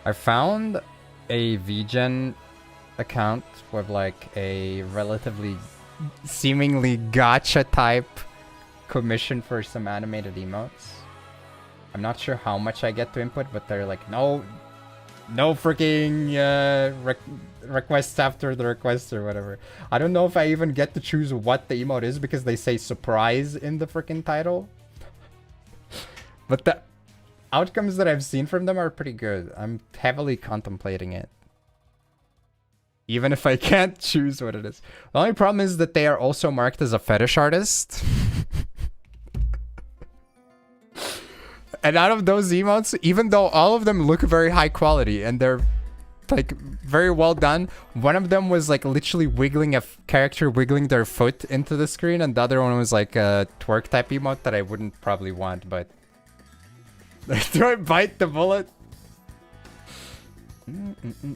I found a VGen account with like a relatively seemingly gacha type commission for some animated emotes. I'm not sure how much I get to input, but they're like, no freaking requests after the request or whatever. I don't know if I even get to choose what the emote is because they say surprise in the freaking title. But the outcomes that I've seen from them are pretty good. I'm heavily contemplating it. Even if I can't choose what it is. The only problem is that they are also marked as a fetish artist. And out of those emotes, even though all of them look very high quality and they're like very well done, one of them was like literally wiggling a character wiggling their foot into the screen, and the other one was like a twerk type emote that I wouldn't probably want, but do I bite the bullet?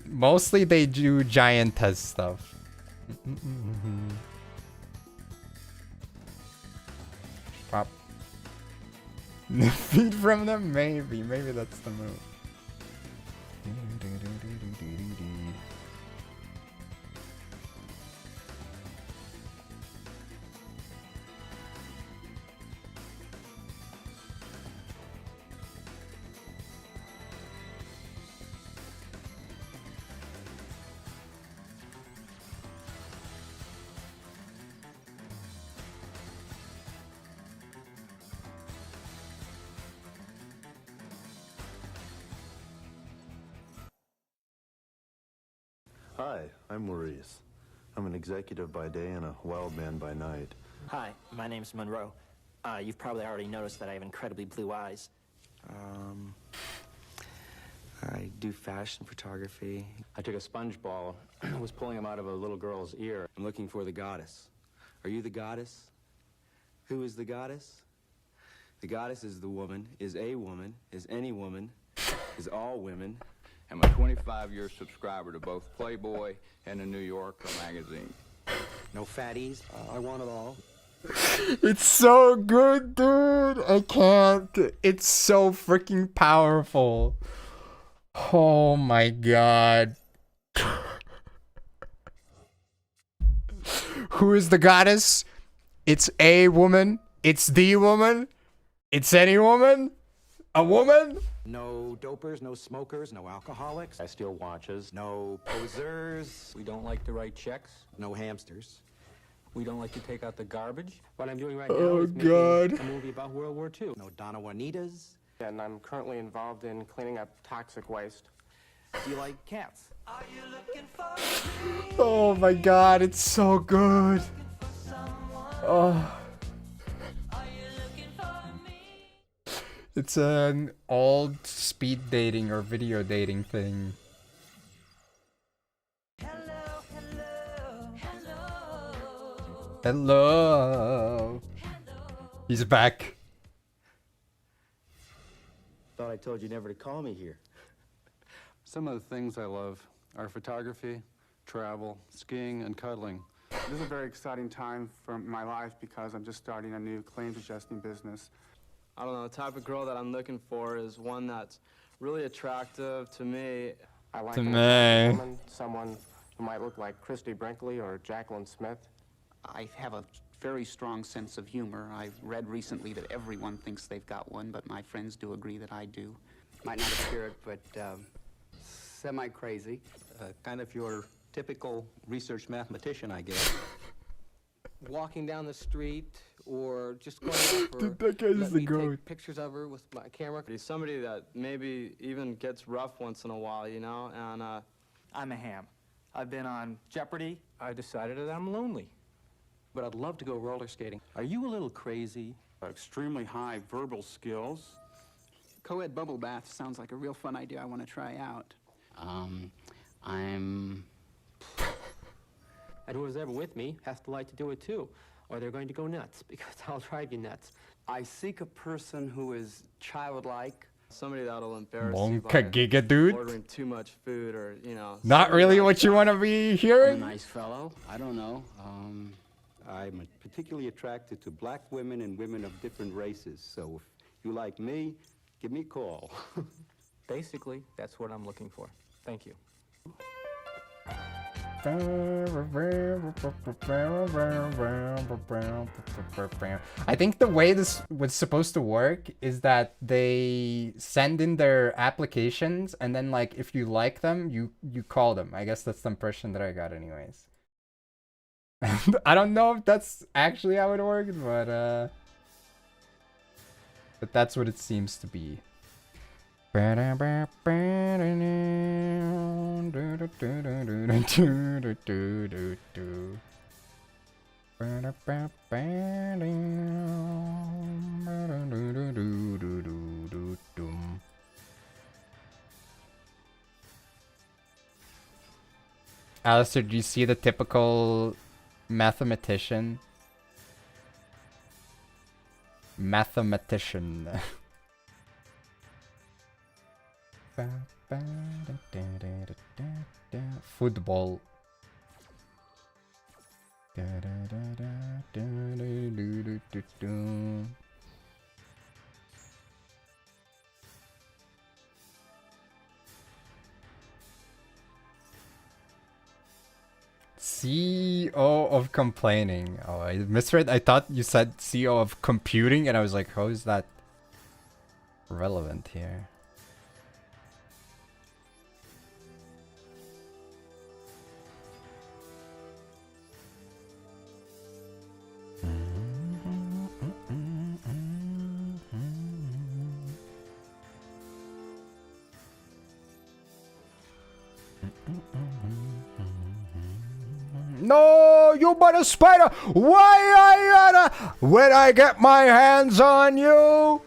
Mostly they do giantess stuff. Pop. Feed from them? Maybe that's the move. Hi, I'm Maurice. I'm an executive by day and a wild man by night. Hi, my name's Monroe. You've probably already noticed that I have incredibly blue eyes. I do fashion photography. I took a sponge ball, was pulling him out of a little girl's ear. I'm looking for the goddess. Are you the goddess? Who is the goddess? The goddess is the woman, is a woman, is any woman, is all women. I'm a 25-year subscriber to both Playboy and the New Yorker magazine. No fatties. I want it all. It's so good, dude. I can't. It's so freaking powerful. Oh my god. Who is the goddess? It's a woman. It's the woman. It's any woman. A woman. No dopers, no smokers, no alcoholics. I steal watches. No posers. We don't like to write checks. No hamsters. We don't like to take out the garbage. What I'm doing right now Oh is making god. a movie about World War II. No Donna Juanitas. And I'm currently involved in cleaning up toxic waste. Do you like cats? Oh my god, it's so good. Oh. It's an old speed dating or video dating thing. Hello. He's back. Thought I told you never to call me here. Some of the things I love are photography, travel, skiing, and cuddling. This is a very exciting time for my life because I'm just starting a new claims adjusting business. I don't know, the type of girl that I'm looking for is one that's really attractive to me. I like To a me. woman, someone who might look like Christy Brinkley or Jacqueline Smith. I have a very strong sense of humor. I've read recently that everyone thinks they've got one, but my friends do agree that I do. Might not appear it, but semi-crazy. Kind of your typical research mathematician, I guess. Walking down the street or just going up Dude, that guy is the goat. take pictures of her with my camera. He's somebody that maybe even gets rough once in a while, you know, and I'm a ham. I've been on Jeopardy. I decided that I'm lonely, but I'd love to go roller skating. Are you a little crazy? Extremely high verbal skills. Co-ed bubble bath sounds like a real fun idea I want to try out. I'm... And whoever's ever with me has to like to do it too, or they're going to go nuts because I'll drive you nuts. I seek a person who is childlike, Somebody that'll embarrass you Monka by Giga dude. ordering too much food or, you know. Not really what you want to be hearing. Nice fellow. I don't know. I'm particularly attracted to black women and women of different races. So if you like me, give me a call. Basically, that's what I'm looking for. Thank you. I think the way this was supposed to work is that they send in their applications and then like if you like them, you call them. I guess that's the impression that I got anyways. I don't know if that's actually how it works, but that's what it seems to be. Alistair, do you see the typical mathematician? Mathematician. Football. CEO of complaining. Oh, I misread. I thought you said CEO of computing, and I was like, how is that relevant here? No, you but a spider! Why I gotta when I get my hands on you?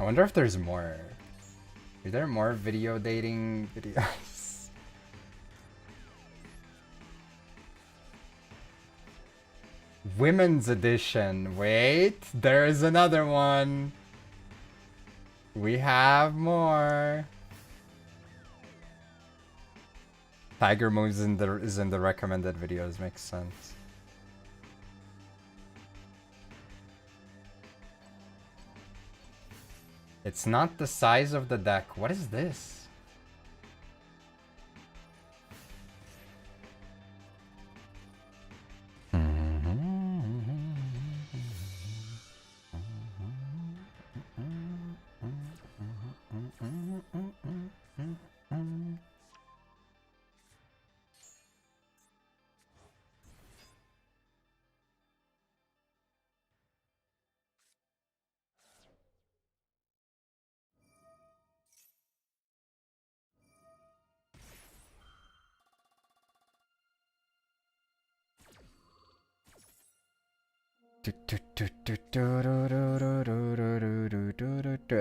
I wonder if there's more. Are there more video dating videos? Women's edition. Wait, there's another one. We have more. Tiger moves is in the recommended videos. Makes sense. It's not the size of the deck. What is this?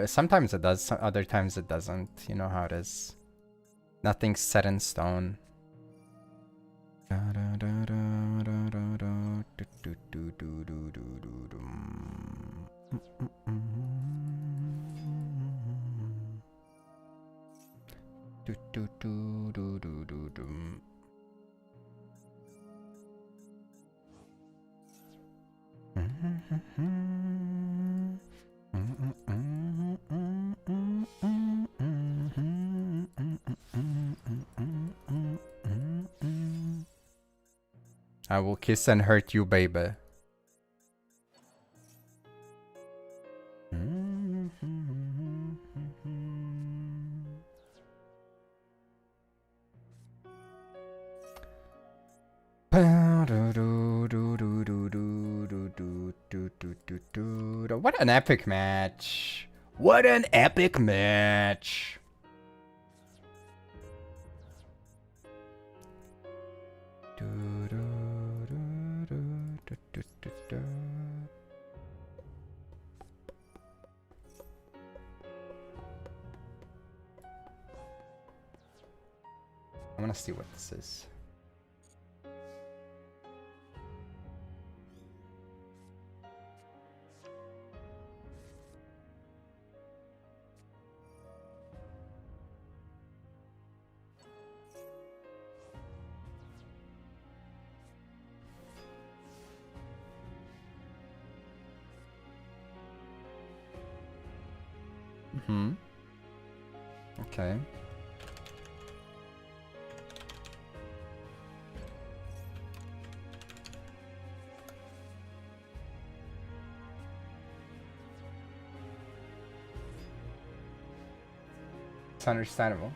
Sometimes it does, other times it doesn't. You know how it is. Nothing's set in stone. I will kiss and hurt you, baby. What an epic match. What an epic match. I want to see what this is. Okay. It's understandable.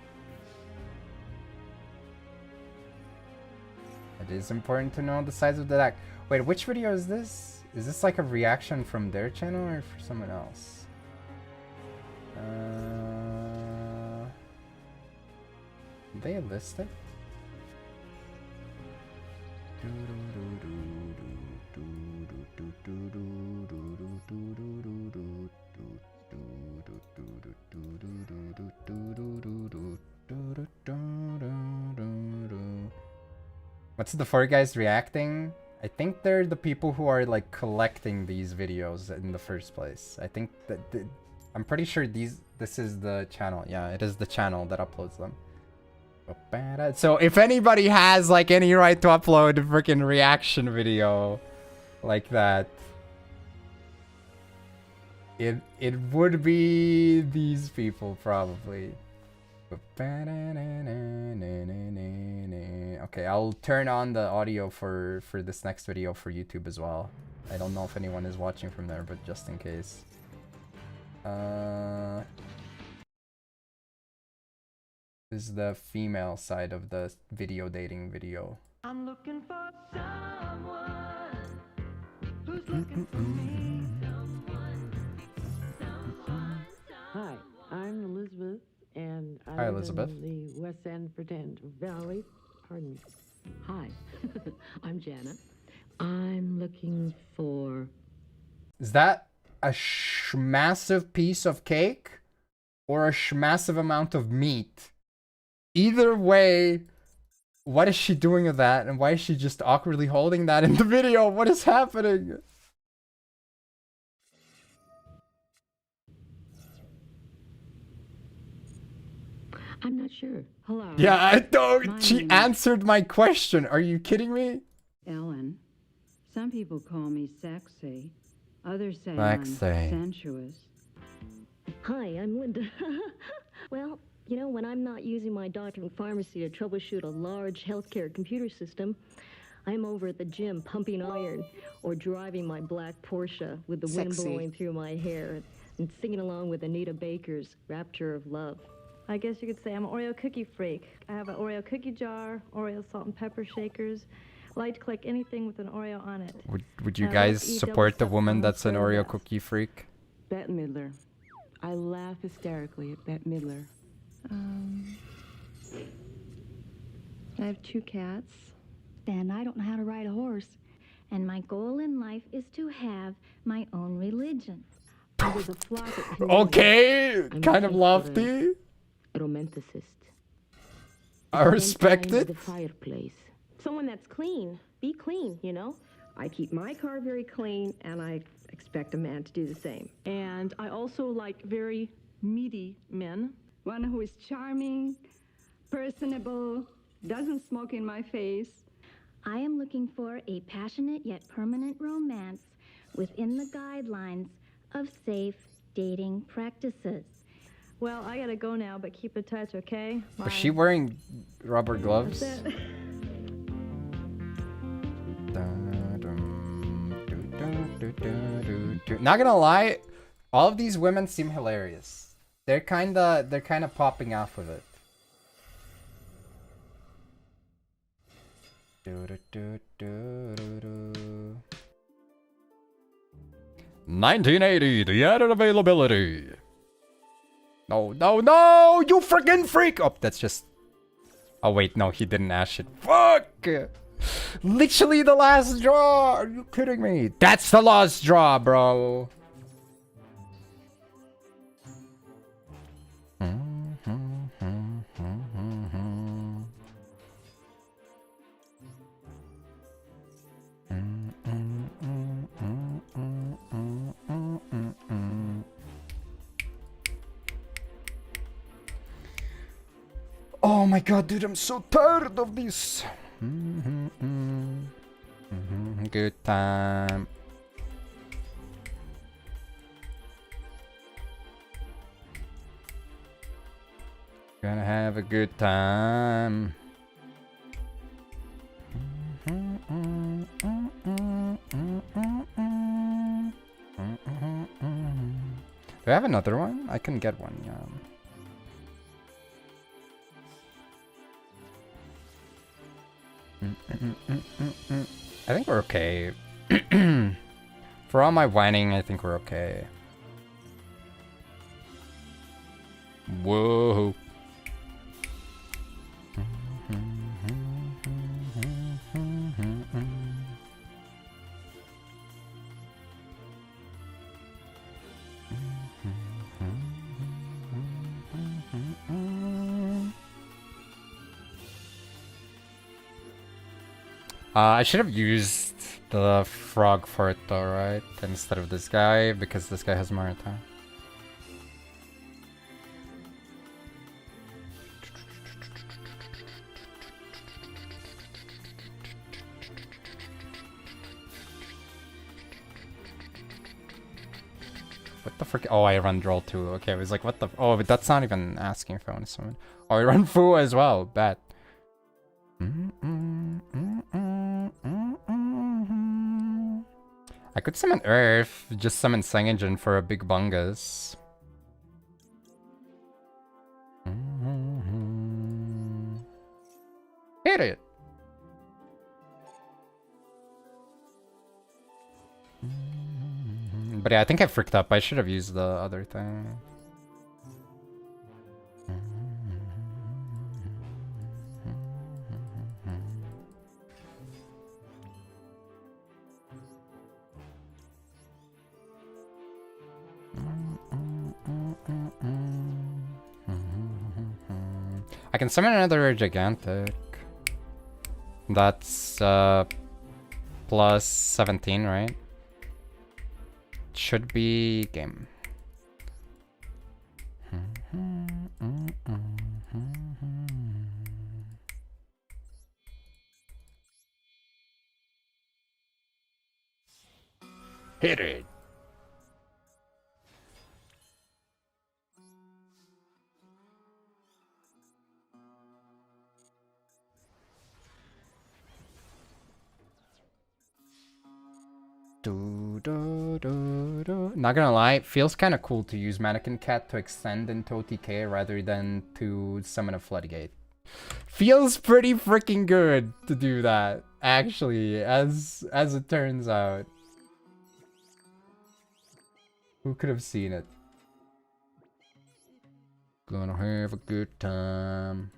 It is important to know the size of the deck. Wait, which video is this? Is this like a reaction from their channel or for someone else? They list it? What's the four guys reacting? I think they're the people who are like collecting these videos in the first place. I think that I'm pretty sure this is the channel. Yeah, it is the channel that uploads them. So if anybody has like any right to upload a freaking reaction video like that, it would be these people probably. Okay, I'll turn on the audio for this next video for YouTube as well. I don't know if anyone is watching from there, but just in case. This is the female side of the video dating video. I'm looking for someone who's looking for me. Hi, I'm Elizabeth, and I Hi, live Elizabeth. in the West End Pretend Valley. Pardon me. Hi, I'm Janet. I'm looking for... Is that a massive piece of cake or a massive amount of meat? Either way, what is she doing with that? And why is she just awkwardly holding that in the video? What is happening? I'm not sure. Hello. Yeah, I My don't. She name is answered my question. Are you kidding me? Ellen. Some people call me sexy. Others say Sexy. I'm sensuous. Hi, I'm Linda. Well, you know, when I'm not using my doctor and pharmacy to troubleshoot a large healthcare computer system, I'm over at the gym pumping iron or driving my black Porsche with the wind Sexy. blowing through my hair and singing along with Anita Baker's Rapture of Love. I guess you could say I'm an Oreo cookie freak. I have an Oreo cookie jar, Oreo salt and pepper shakers. I like to collect anything with an Oreo on it. Would you I guys like to eat support the double woman stuffed that's an for Oreo that. cookie freak? Bette Midler. I laugh hysterically at Bette Midler. I have 2 cats. And I don't know how to ride a horse. And my goal in life is to have my own religion. There's a flock at community. Okay, I'm kind of looking for lofty. a romanticist. I respect Spend time it. by the fireplace. Someone that's clean. Be clean, you know? I keep my car very clean, and I expect a man to do the same. And I also like very meaty men. One who is charming, personable, doesn't smoke in my face. I am looking for a passionate yet permanent romance within the guidelines of safe dating practices. Well, I gotta go now, but keep in touch, okay? Was she wearing rubber gloves? That's it. Not gonna lie, all of these women seem hilarious. They're kinda popping off with it. 1980, the added availability. No, no, no! You freaking freak! Oh, that's just... Oh, wait, no, he didn't ash it. Fuck! Literally the last draw! Are you kidding me? That's the last draw, bro! Oh my god, dude, I'm so tired of this. Good time. Gonna have a good time. Do I have another one? I can get one, yeah. I think we're okay. For all my whining, I think we're okay. Whoa. I should have used the frog for it though, right? Instead of this guy, because this guy has more attack. What the frick? Oh, I run draw too. Okay, I was like, what the? Oh, but that's not even asking if I want to summon. Oh, I run Fu as well. Bad. I could summon Earth, just summon Sangenjin for a big bungus. Hit it! But yeah, I think I freaked up. I should have used the other thing. I can summon another gigantic. That's plus 17, right? Should be game. Hit it. Not gonna lie, it feels kind of cool to use Mannequin Cat to extend into OTK rather than to summon a Floodgate. Feels pretty freaking good to do that, actually, as it turns out. Who could have seen it? Gonna have a good time.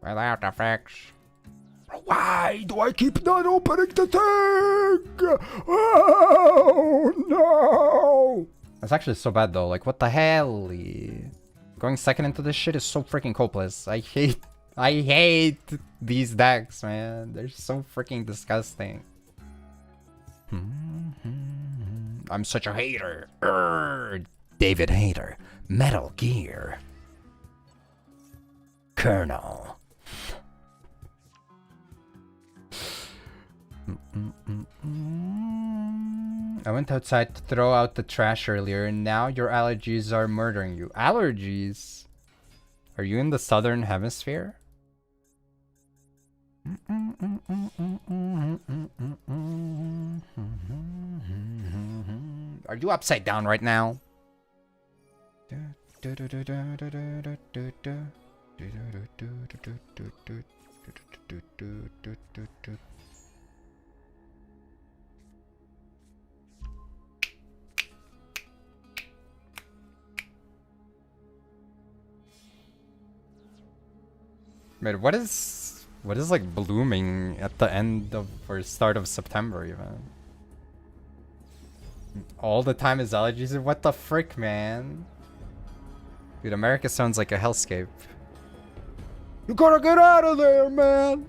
Without effects. Why do I keep not opening the thing? Oh no! That's actually so bad though. Like, what the hell? Going second into this shit is so freaking hopeless. I hate these decks, man. They're so freaking disgusting. I'm such a hater. David Hayter, Metal Gear. Colonel. I went outside to throw out the trash earlier, and now your allergies are murdering you. Allergies? Are you in the southern hemisphere? Are you upside down right now? Wait, what is like blooming at the end of or start of September even? All the time is allergies? What the frick, man? Dude, America sounds like a hellscape. You gotta get out of there, man!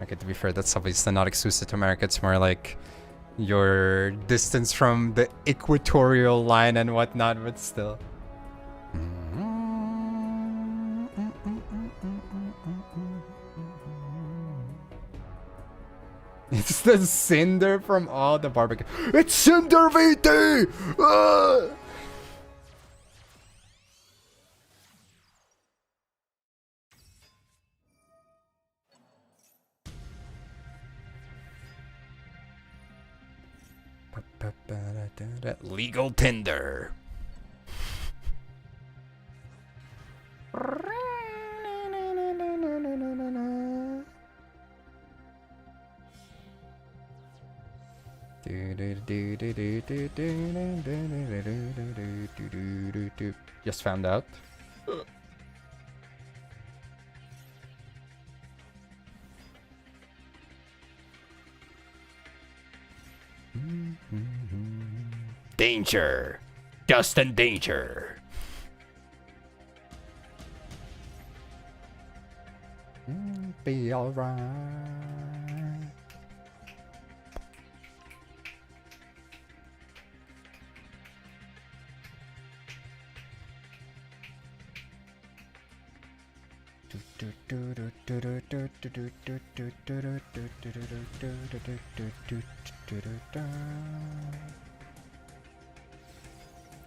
Okay, to be fair, that's obviously not exclusive to America. It's more like your distance from the equatorial line and whatnot, but still. It's the cinder from all the barbecue. It's Cinder VT! Ah! Legal Tinder. Just found out. Danger. Dust and danger. Be alright.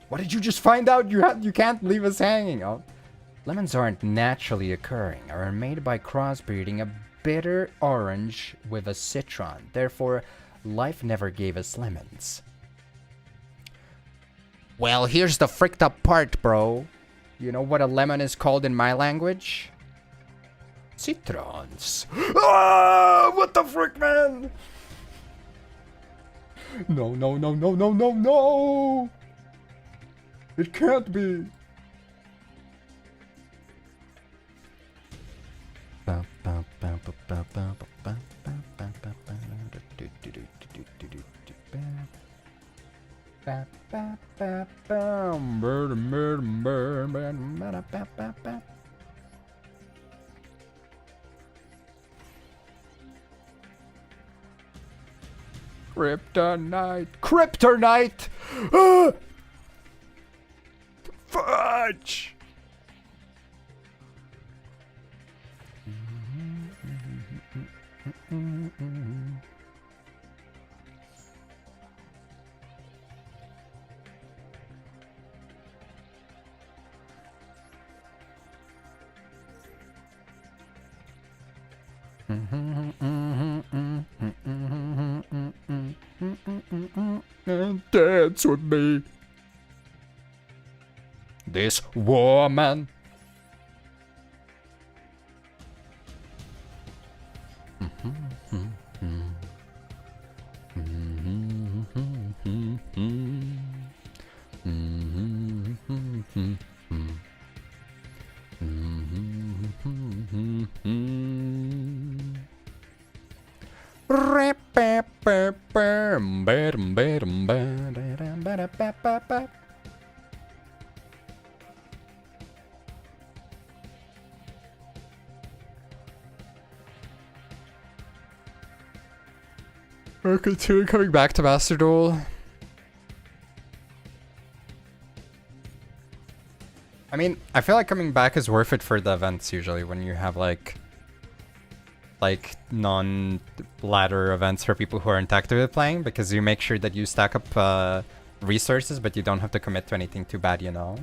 What did you just find out? You can't leave us hanging. Oh. Lemons aren't naturally occurring, are made by crossbreeding a bitter orange with a citron. Therefore, life never gave us lemons. Well, here's the fricked up part, bro. You know what a lemon is called in my language? Citrons. Ah! What the frick, man? No, no, no, no, no, no, no! It can't be. Kryptonite! Kryptonite! Ah! Fudge! Dance with me. This woman. We're considering coming back to Master Duel. I mean, I feel like coming back is worth it for the events usually when you have like non-ladder events for people who aren't actively playing, because you make sure that you stack up resources, but you don't have to commit to anything too bad, you know?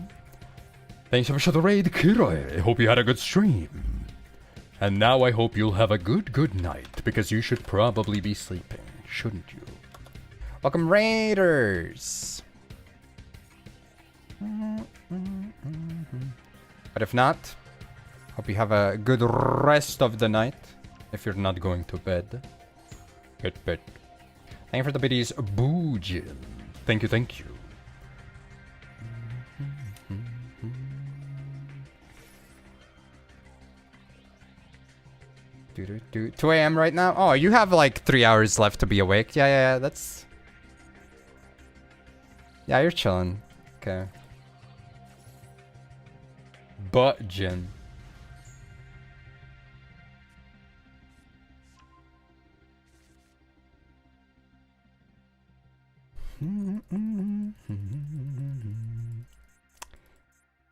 Thanks so much for the raid, Kiroi. I hope you had a good stream. And now I hope you'll have a good night, because you should probably be sleeping, shouldn't you? Welcome, Raiders! But if not, hope you have a good rest of the night. If you're not going to bed. Good bed. Thank you for the biddies, Boojin. Thank you, thank you. Do 2 a.m. right now? Oh, you have like 3 hours left to be awake. Yeah, that's... Yeah, you're chilling. Okay. But, Jin.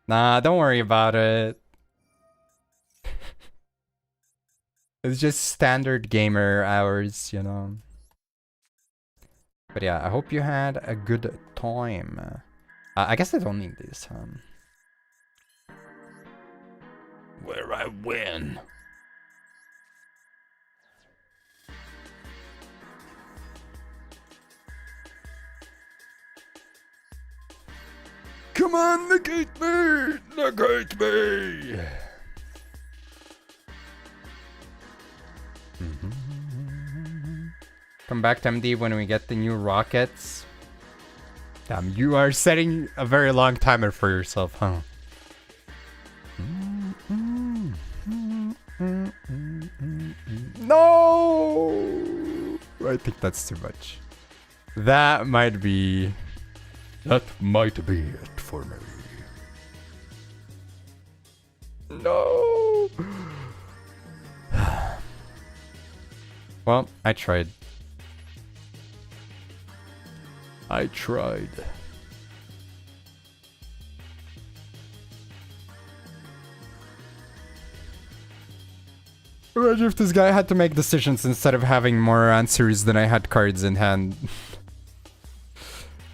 Nah, don't worry about it. It's just standard gamer hours, you know. But yeah, I hope you had a good time. I guess I don't need this. Where I win. Come on, negate me! Negate me! Come back to MD when we get the new rockets. Damn, you are setting a very long timer for yourself, huh? No! I think that's too much. That might be it for me. No! Well, I tried. Imagine if this guy had to make decisions instead of having more answers than I had cards in hand.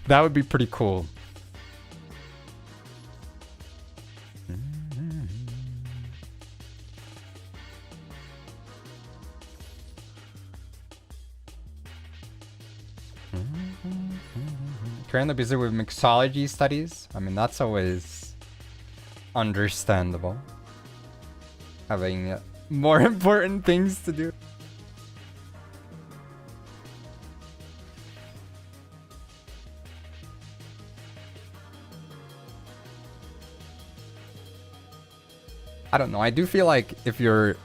That would be pretty cool. Currently busy with mixology studies. I mean, that's always understandable. Having more important things to do. I don't know. I do feel like if you're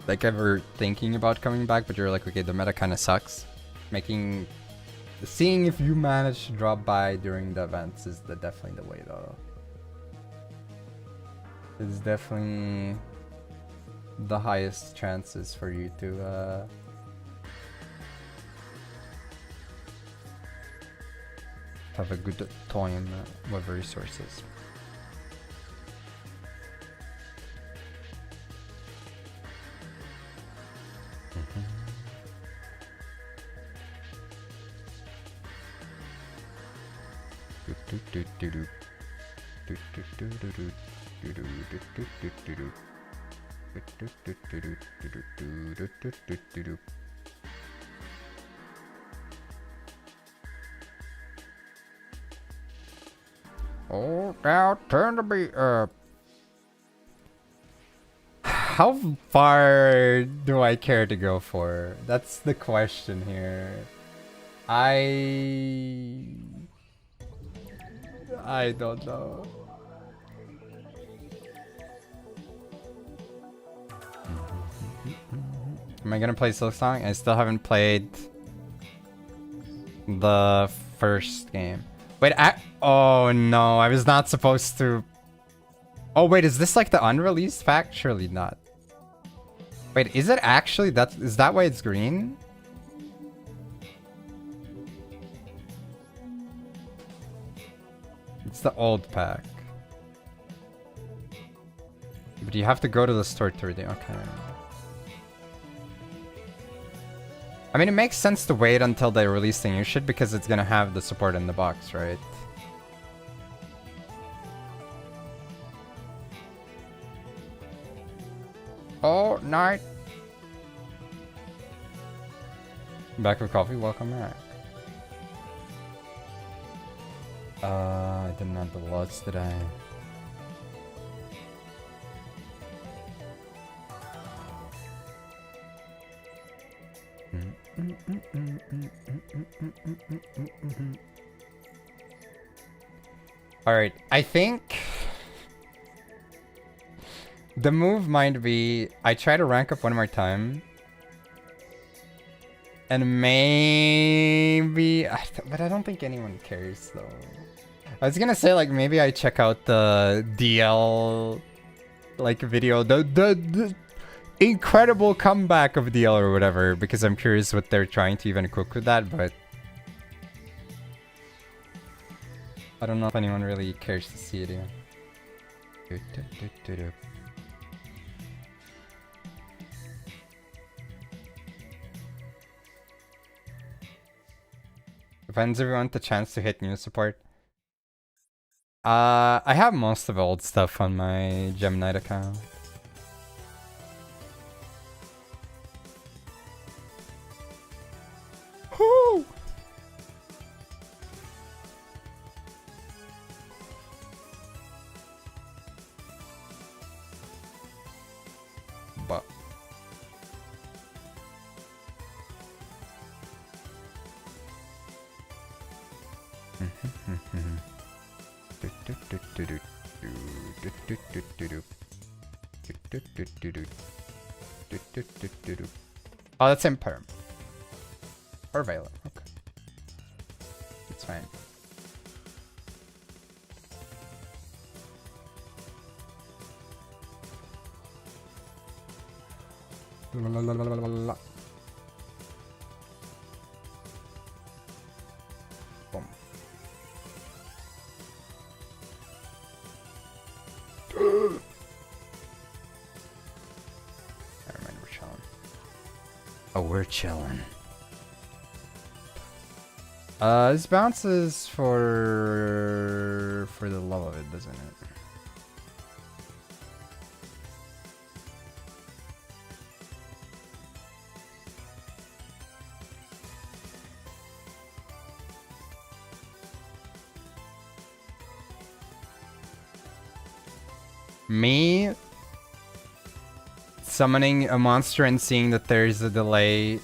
like ever thinking about coming back, but you're like, okay, the meta kind of sucks. Seeing if you manage to drop by during the events is definitely the way, though. It's definitely the highest chances for you to have a good time with resources. Oh, now turn to be how far do I care to go for? That's the question here. I don't know. Am I gonna play Silksong? I still haven't played the first game. Wait, oh no, I was not supposed to. Oh wait, is this like the unreleased pack? Surely not. Wait, is it actually is that why it's green? It's the old pack. But you have to go to the store to redeem. Okay. I mean, it makes sense to wait until they release the new shit because it's gonna have the support in the box, right? Oh, night. Back with coffee, welcome back. I didn't have the lots today. Alright, I think the move might be I try to rank up one more time. And maybe... But I don't think anyone cares though. I was gonna say like maybe I check out the DL like video. The incredible comeback of DL or whatever, because I'm curious what they're trying to even cook with that, but I don't know if anyone really cares to see it again. Depends if you want the chance to hit new support. I have most of the old stuff on my Gem Knight account. Woo! But oh, that's Imperm. Or Veiler. Okay. It's fine. La, la, la, la, la, la, la. Boom. Never mind, we're chilling. Oh, we're chilling. This bounces for the love of it, doesn't it? Me summoning a monster and seeing that there's a delay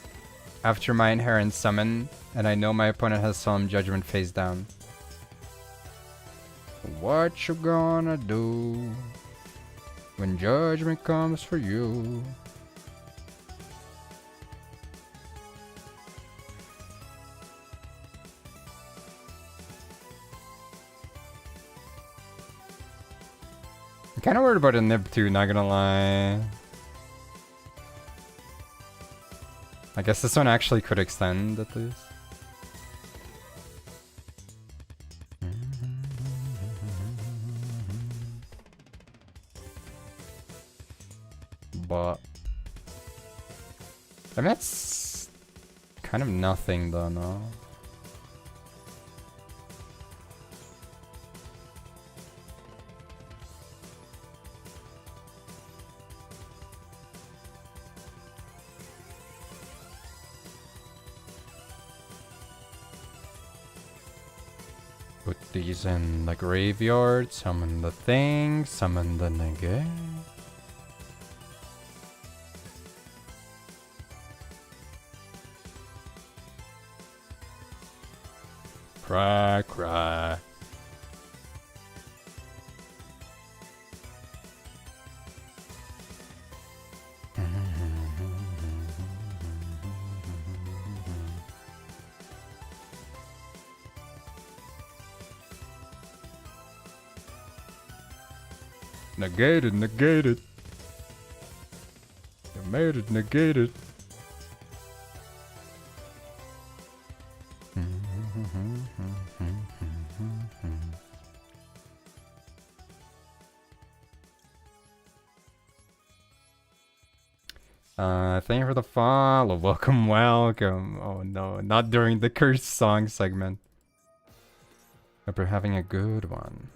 after my inherent summon, and I know my opponent has some judgment face down. What you gonna do when judgment comes for you? I'm kinda worried about a nib too, not gonna lie. I guess this one actually could extend at least. But I mean, that's kind of nothing though, no? Put these in the graveyard, summon the thing, summon the negate. Cry, cry. Negated, negated. You made it negated. Thank you for the follow. Welcome, welcome. Oh no, not during the cursed song segment. Hope you're having a good one.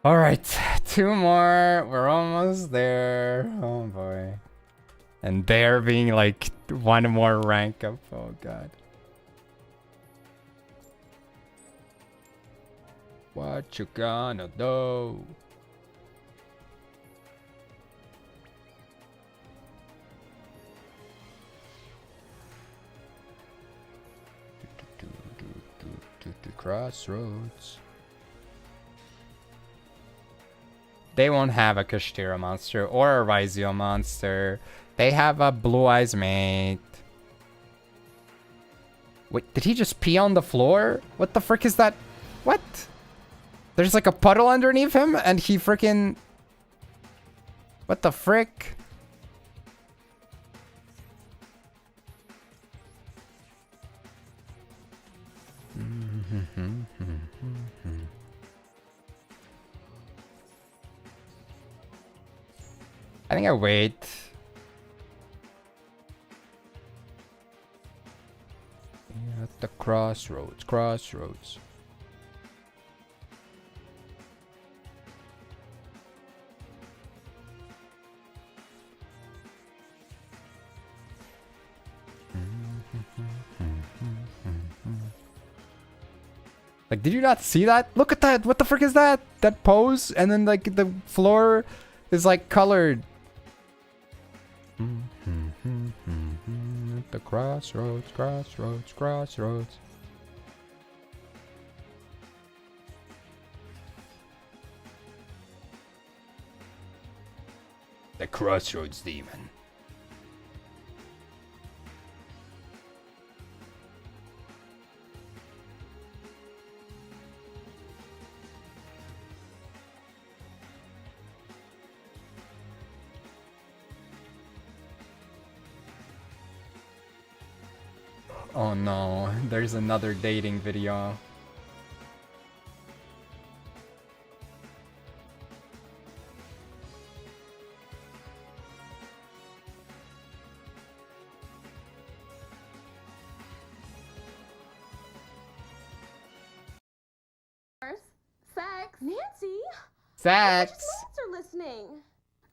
Alright, 2 more. We're almost there. Oh boy. And they're being like 1 more rank up. Oh god. What you gonna do? Crossroads. They won't have a Kushtira monster or a Yugioh monster. They have a Blue Eyes mate. Wait, did he just pee on the floor? What the frick is that? What? There's like a puddle underneath him and he frickin'... What the frick? I think I wait. At the crossroads. Like, did you not see that? Look at that! What the frick is that? That pose? And then, like, the floor is, like, colored. At the crossroads. The crossroads demon. Oh no, there's another dating video. Sex. Nancy. Sex. Are listening.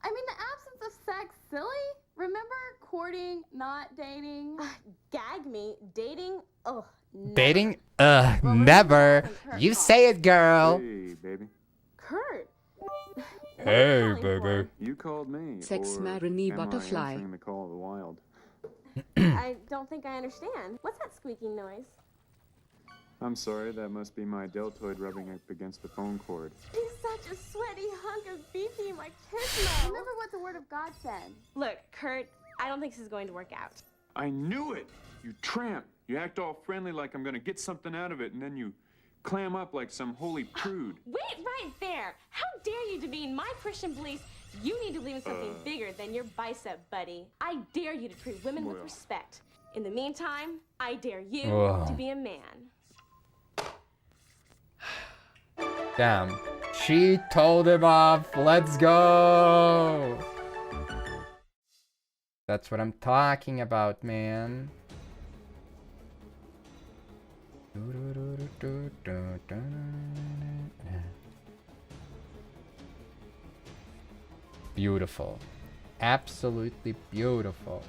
I mean, the absence of sex, silly. Remember courting, not dating. Gag me. Dating. Ugh. Never. Dating? Never. You say it, girl. Hey, baby. Kurt. Hey, baby. You called me. Sex or marini am I butterfly. answering the call of the wild? I don't think I understand. What's that squeaking noise? I'm sorry, that must be my deltoid rubbing up against the phone cord. He's such a sweaty hunk of beefy machismo. Remember what the word of God said. Look, Kurt, I don't think this is going to work out. I knew it! You tramp! You act all friendly like I'm gonna get something out of it, and then you clam up like some holy prude. Wait right there! How dare you demean my Christian beliefs? You need to believe in something bigger than your bicep, buddy. I dare you to treat women with respect. In the meantime, I dare you to be a man. Damn. She told him off. Let's go. That's what I'm talking about, man. Beautiful. Absolutely beautiful.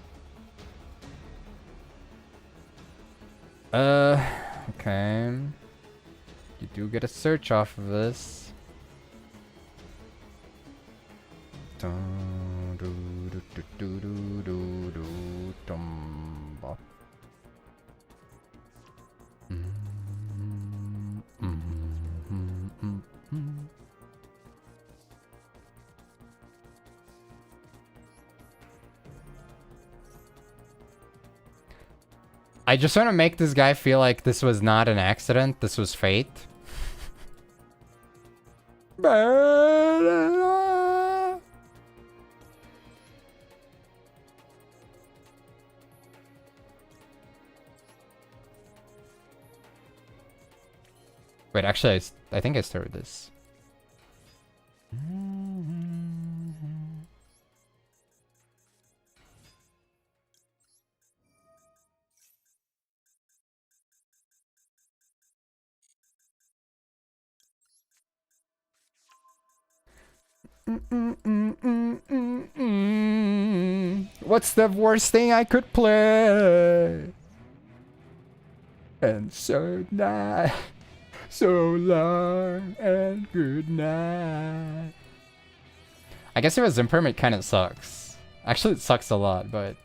Okay. You do get a search off of this. I just want to make this guy feel like this was not an accident, this was fate. Wait, actually, I think I started this. What's the worst thing I could play? And so night, so long and good night. I guess if it was imperm, it kind of sucks. Actually, it sucks a lot, but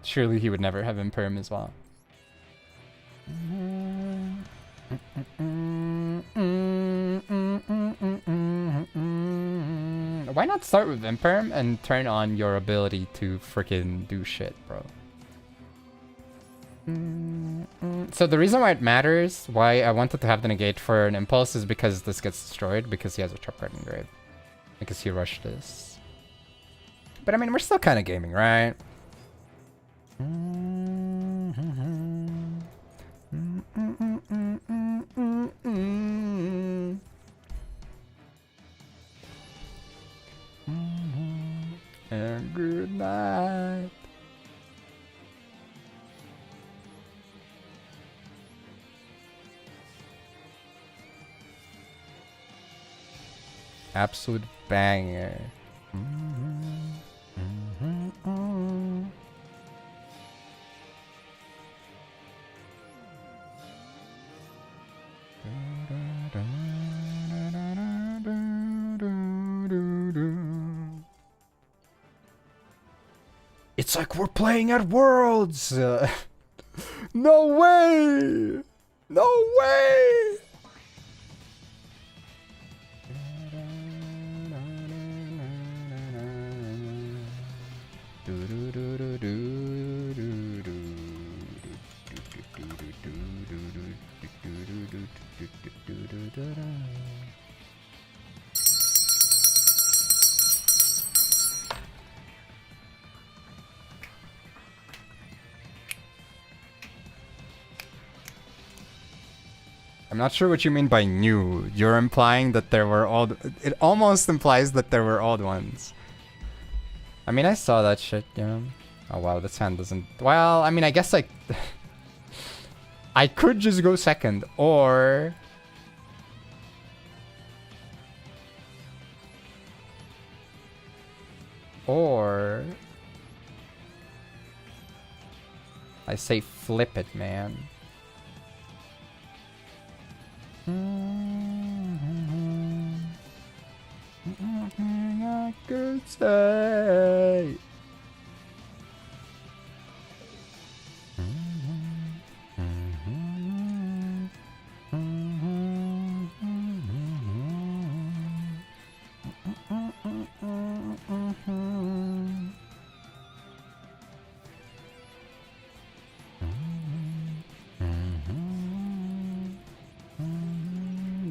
surely he would never have imperm as well. Why not start with imperm and turn on your ability to freaking do shit, bro? So the reason why it matters, why I wanted to have the negate for an impulse, is because this gets destroyed because he has a trap card in grave. Because he rushed this. But I mean, we're still kind of gaming, right? And good night. Absolute banger. It's like we're playing at Worlds! No way! No way! I'm not sure what you mean by new. You're implying that there were old... It almost implies that there were old ones. I mean, I saw that shit, yeah. Oh wow, this hand doesn't... Well, I mean, I guess like... I could just go second, or... Or... I say flip it, man. I could say.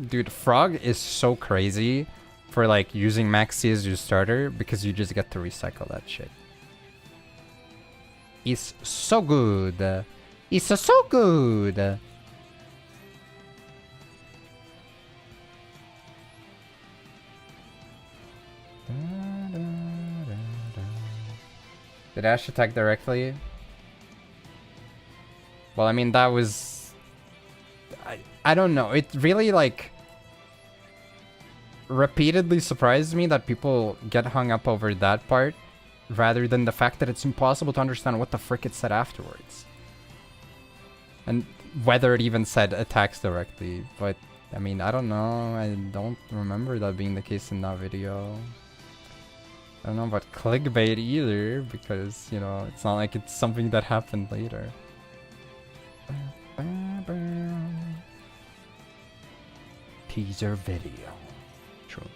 Dude, Frog is so crazy for like using Maxx C as your starter because you just get to recycle that shit. It's so good. It's so good. Did Ash attack directly? Well, I mean, that was... I don't know. It really, like... repeatedly surprised me that people get hung up over that part rather than the fact that it's impossible to understand what the frick it said afterwards. And whether it even said attacks directly. But, I mean, I don't know. I don't remember that being the case in that video. I don't know about clickbait either, because, you know, it's not like it's something that happened later. Teaser video. True.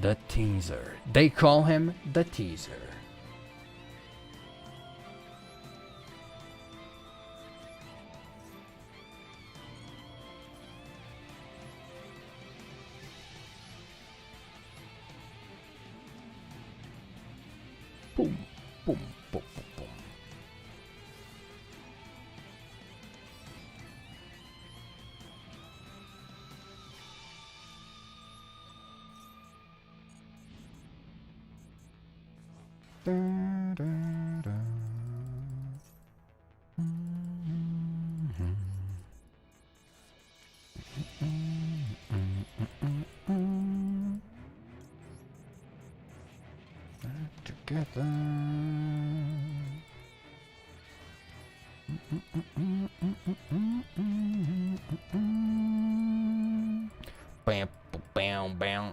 The teaser. They call him the teaser. Boom, boom, boom, boom, boom. Together. Bam, bam, bam.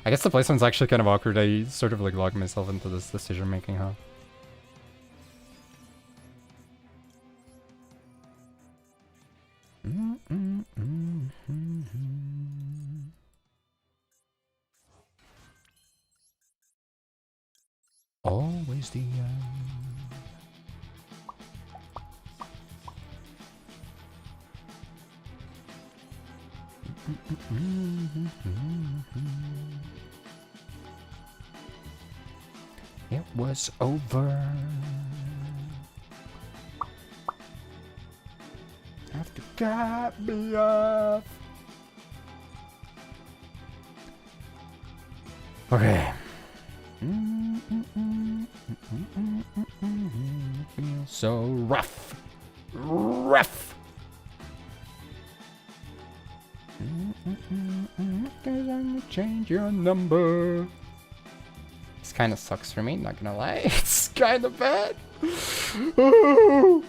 I guess the placement's actually kind of awkward. I sort of like locked myself into this decision making, huh? Always the It was over. Have to cut me off. Okay. Feels so rough. Rough. Cause I'm gonna change your number. This kind of sucks for me, not gonna lie. It's kind of bad. Oh.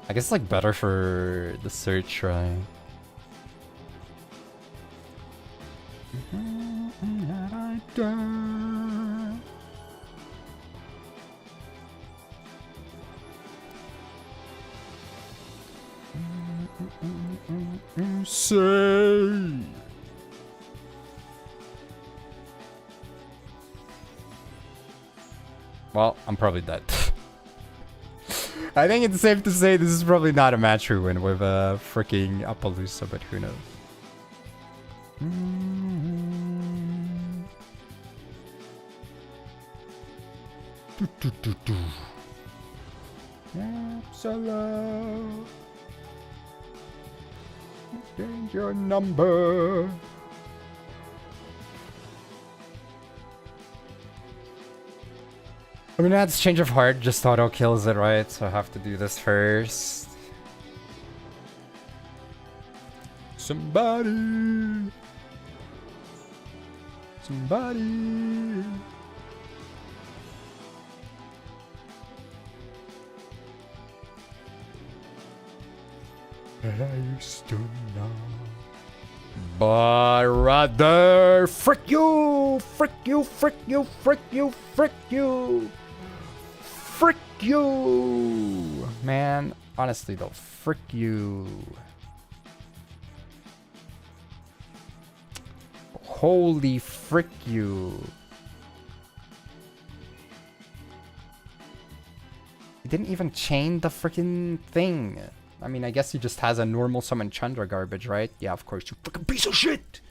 I guess like better for the search, right? Say. Well, I'm probably dead. I think it's safe to say this is probably not a match we win with a freaking Appaloosa, but who knows? Absolute. Change your number. I mean, that's change of heart, just auto kills it, right? So I have to do this first. Somebody. Somebody. I used to know. But rather, frick you, frick you, frick you, frick you, frick you. Frick you! Man, honestly though, frick you. Holy frick you. He didn't even chain the freaking thing. I mean, I guess he just has a normal summon Chandra garbage, right? Yeah, of course, you freaking piece of shit!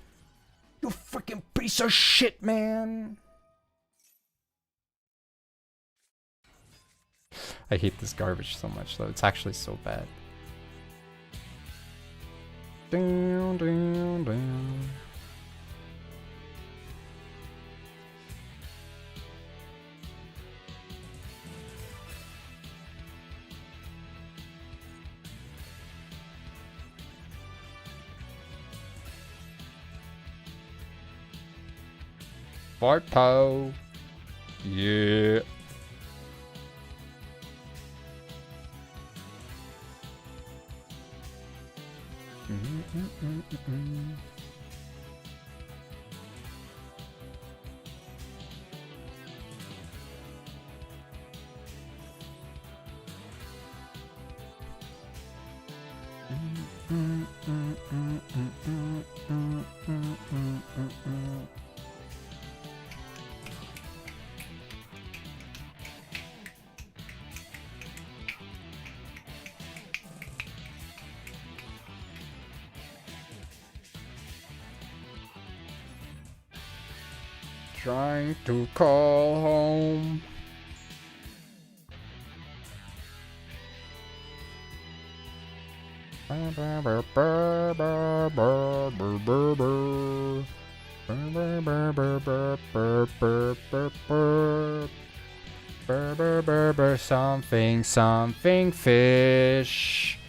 You freaking piece of shit, man! I hate this garbage so much, though. It's actually so bad. Down, down, down. Barto. Yeah. Trying to call home. Something, something fish.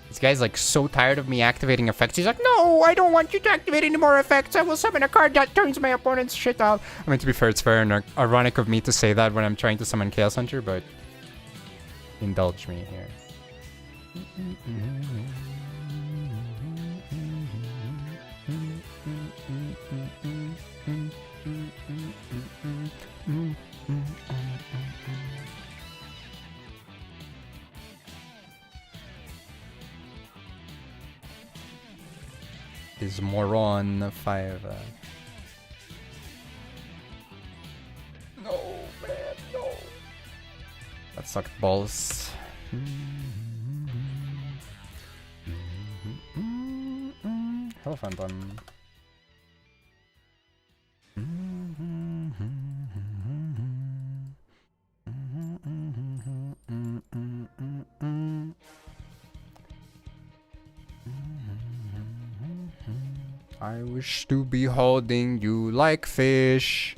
This guy's like so tired of me activating effects. He's like, no, I don't want you to activate any more effects. I will summon a card that turns my opponent's shit off. I mean, to be fair, it's fair and ironic of me to say that when I'm trying to summon Chaos Hunter, but indulge me here. Is Moron 5. No, man, no. That sucked balls. Hello, Phantom. I wish to be holding you like fish.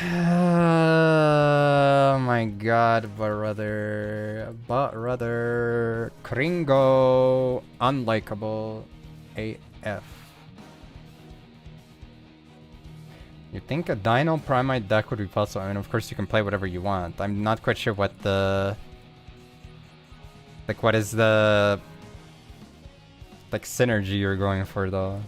Oh my god, brother. Kringo. Unlikable. AF. You think a Dino Primite deck would be possible? I mean, of course you can play whatever you want. I'm not quite sure what the... Like, what is the... Like, synergy you're going for, though?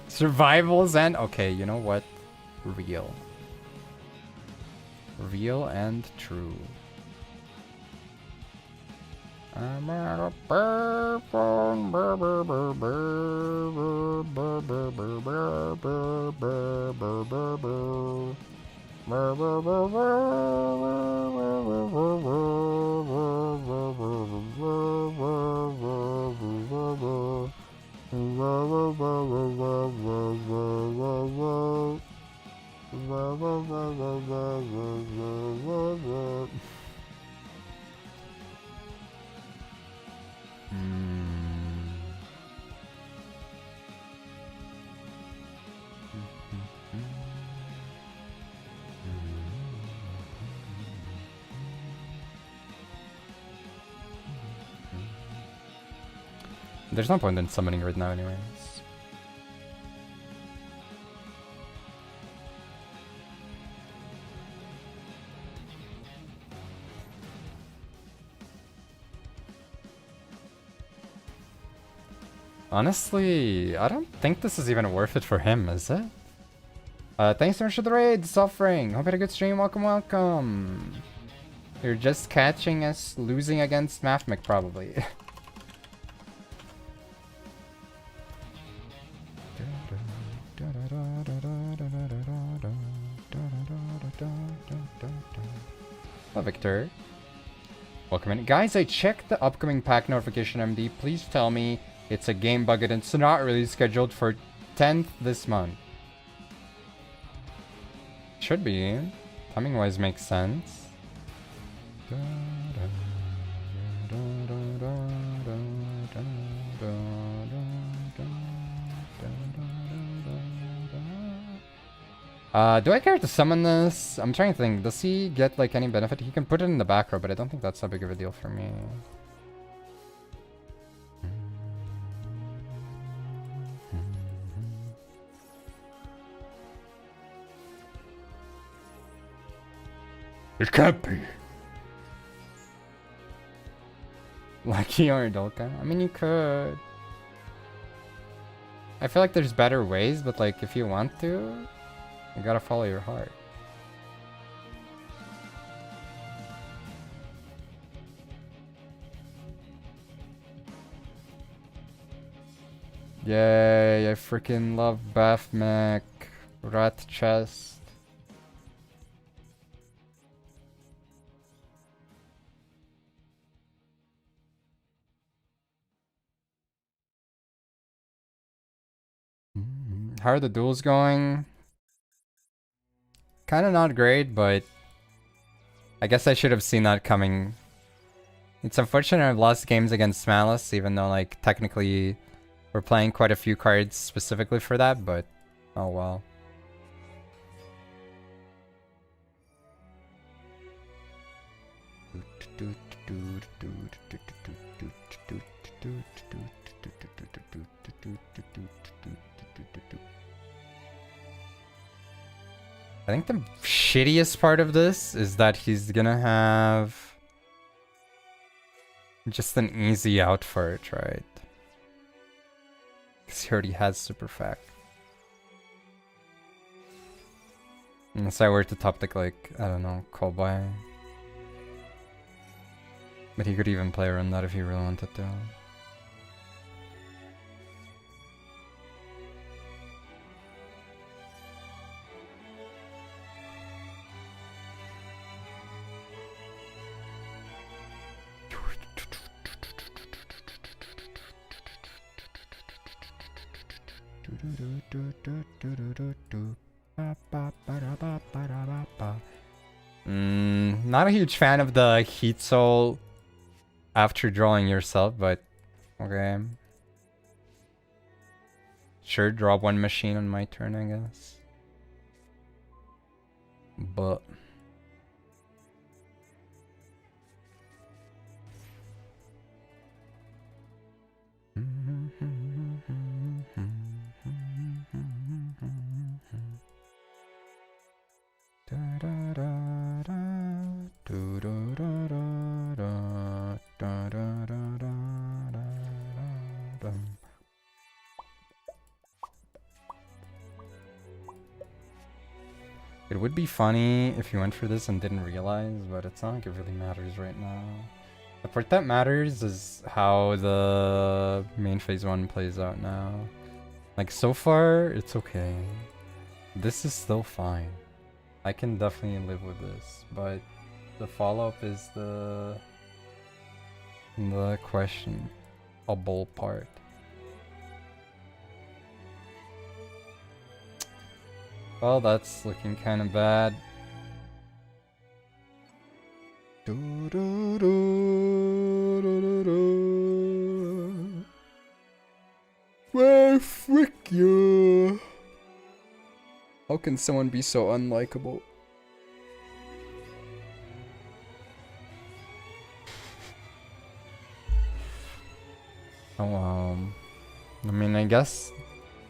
Survivals and... Okay, you know what? Real. Real and true. I'm at a payphone. There's no point in summoning right now anyways. Honestly, I don't think this is even worth it for him, is it? Thanks so much for the raid, Suffering. Hope you had a good stream. Welcome, welcome. You're just catching us losing against Mathmic, probably. Hello, Victor. Welcome in. Guys, I checked the upcoming pack notification MD. Please tell me It's a game bug and it's not really scheduled for 10th this month. Should be. Timing wise makes sense. Do I care to summon this? I'm trying to think. Does he get like any benefit? He can put it in the back row, but I don't think that's that big of a deal for me. It can't be. Lucky or Dolka? I mean, you could. I feel like there's better ways, but like if you want to, you gotta follow your heart. Yay, I freaking love Baphomet. Rat chest. How are the duels going? Kind of not great, but I guess I should have seen that coming. It's unfortunate I've lost games against Malice, even though like technically we're playing quite a few cards specifically for that, but oh well. I think the shittiest part of this is that he's gonna have just an easy out for it, right? Because he already has super fact. Unless I were to top deck like, I don't know, Kobai. But he could even play around that if he really wanted to. Not a huge fan of the Heat Soul after drawing yourself, but okay. Sure, draw one machine on my turn, I guess. But it would be funny if you went for this and didn't realize, but it's not like it really matters right now. The part that matters is how the main phase 1 plays out now. Like, so far, it's okay. This is still fine. I can definitely live with this, but the follow-up is the question. A bull part. Well, that's looking kind of bad. Well, frick you. How can someone be so unlikable? Oh, I mean, I guess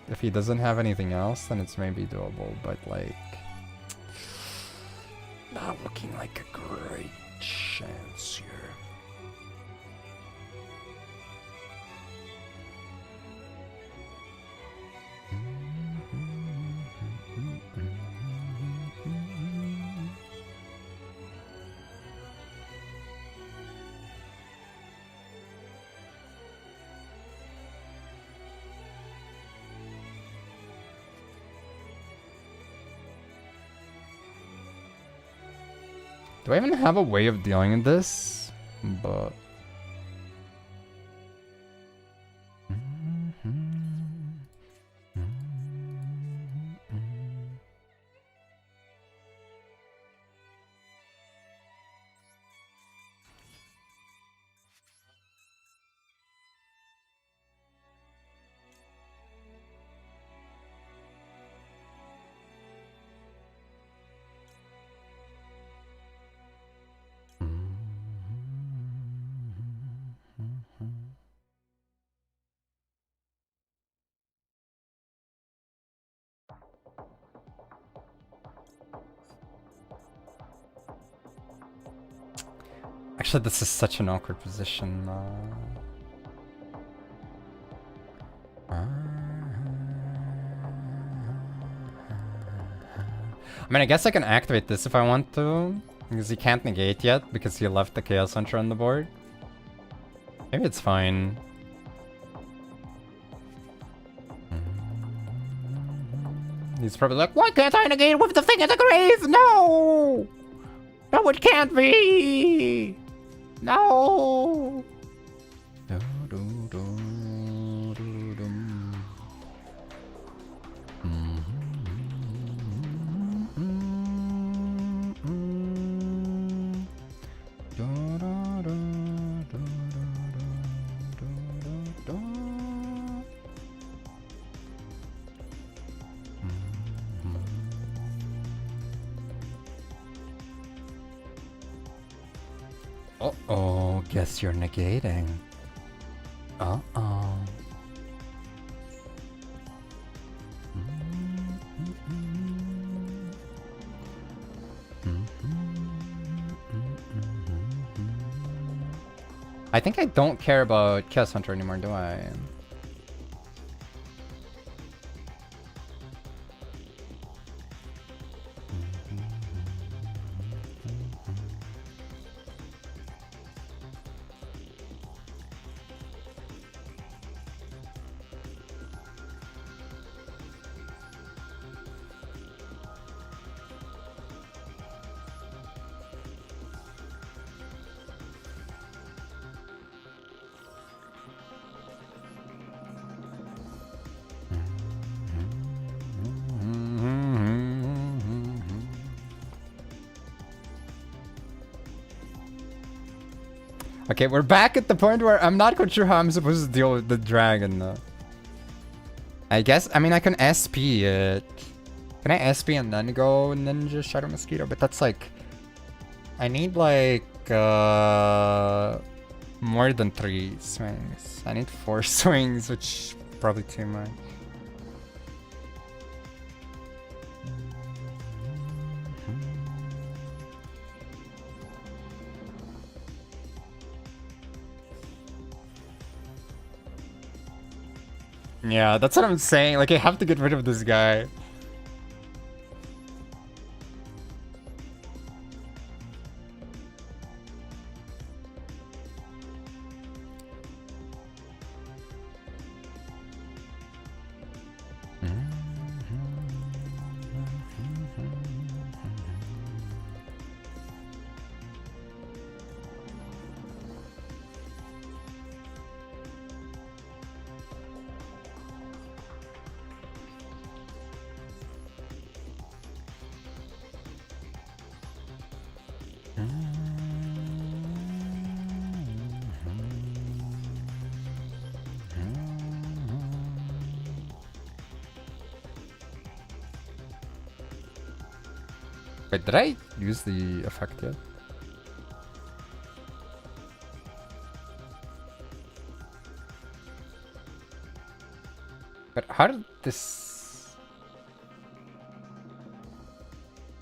if he doesn't have anything else, then it's maybe doable, but like, not looking like a great chance here. Do I even have a way of dealing with this? But Actually, this is such an awkward position. I mean, I guess I can activate this if I want to, because he can't negate yet, because he left the Chaos Hunter on the board. Maybe it's fine. He's probably like, why can't I negate with the thing in the grave? No! No, it can't be! No! Uh-oh, guess you're negating. Uh-oh. I think I don't care about Chaos Hunter anymore, do I? Okay, we're back at the point where I'm not quite sure how I'm supposed to deal with the dragon, though. I guess, I mean, I can SP it. Can I SP and then go Ninja Shadow Mosquito? But that's like... I need like... more than 3 swings. I need 4 swings, which probably too much. Yeah, that's what I'm saying. Like, I have to get rid of this guy. Wait, did I use the effect yet? But how did this...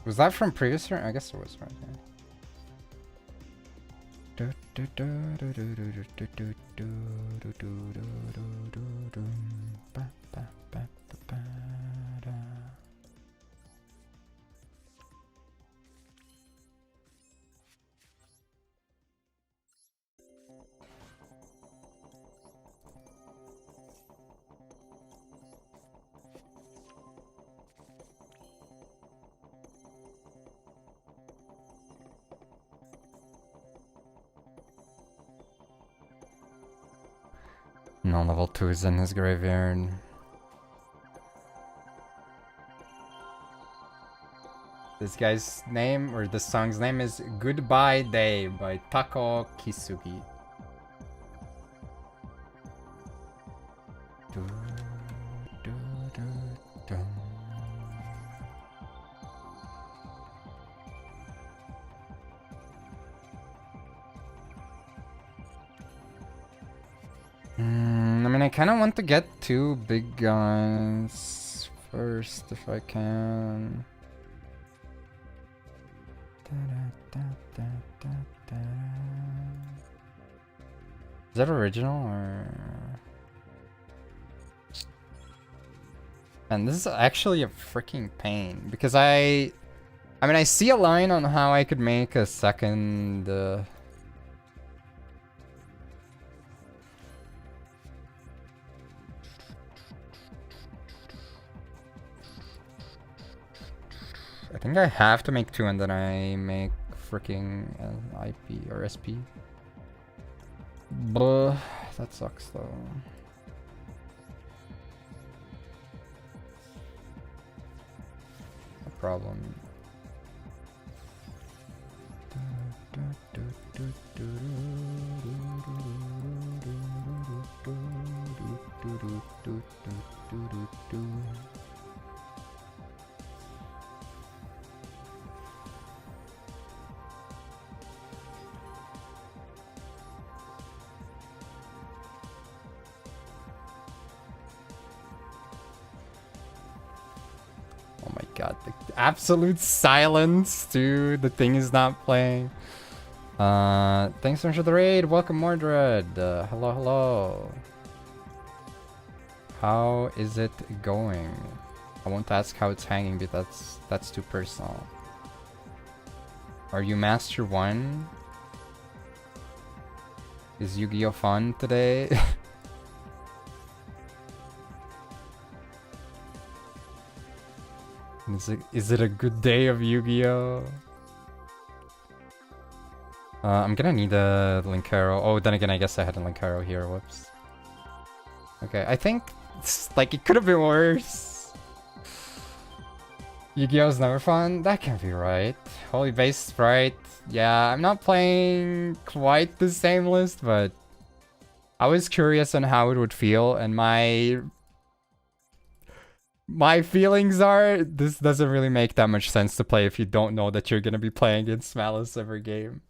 Was that from previous turn? I guess it was, right? No level 2s in his graveyard. This guy's name, or this song's name, is Goodbye Day by Tako Kisugi. I mean, I kind of want to get 2 big guns first, if I can. Is that original or? And this is actually a freaking pain because I mean, I see a line on how I could make a second. I think I have to make 2 and then I make freaking IP or SP. But that sucks though. No problem. Oh my god, the absolute silence, dude. The thing is not playing. Thanks so much for the raid. Welcome, Mordred. Hello, hello. How is it going? I won't ask how it's hanging, but that's too personal. Are you Master 1? Is Yu-Gi-Oh fun today? Is it a good day of Yu-Gi-Oh? I'm gonna need a link arrow. Oh, then again, I guess I had a link arrow here. Whoops. Okay, I think like it could have been worse. Yu-Gi-Oh's never fun. That can't be right. Holy base sprite. Yeah, I'm not playing quite the same list, but I was curious on how it would feel, and my feelings are this doesn't really make that much sense to play if you don't know that you're gonna be playing against Malice every game.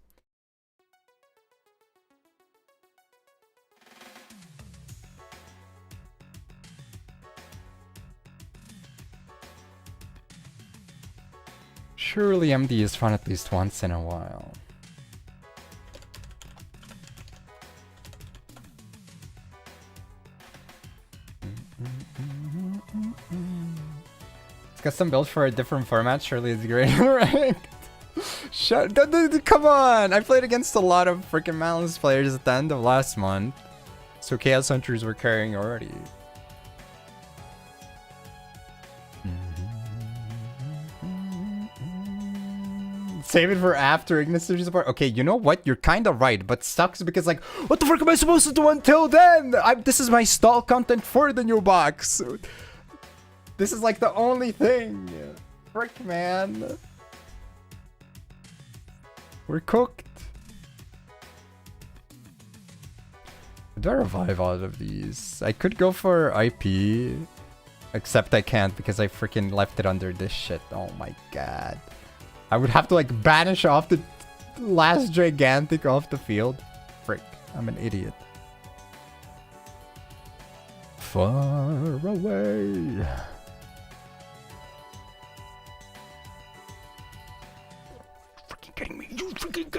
Surely MD is fun at least once in a while. It's custom built for a different format. Surely it's great. Right? Come on! I played against a lot of freaking Malice players at the end of last month, so Chaos Hunters were carrying already. Save it for after Ignition support. Okay, you know what? You're kind of right, but sucks because like, what the fuck am I supposed to do until then? This is my stall content for the new box. This is like the only thing. Frick, man. We're cooked. Do I revive out of these? I could go for IP, except I can't because I freaking left it under this shit. Oh my god. I would have to like banish off the last gigantic off the field. Frick, I'm an idiot. Far away. Freaking kidding me? You freaking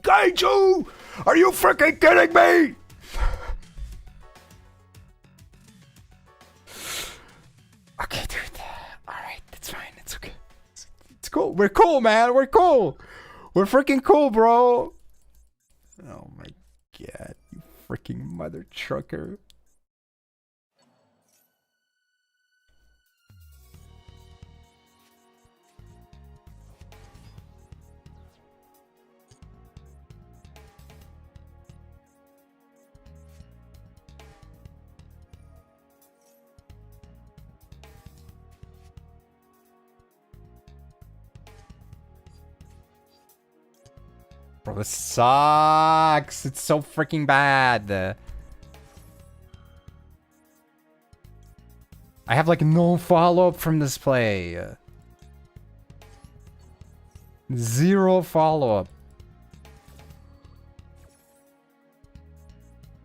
Kaiju! Are you freaking kidding me? Okay, dude. Alright, it's fine. It's okay. It's cool. We're cool, man. We're cool. We're freaking cool, bro. Oh my god, you freaking mother trucker. Bro, this sucks. It's so freaking bad. I have like no follow-up from this play. Zero follow-up.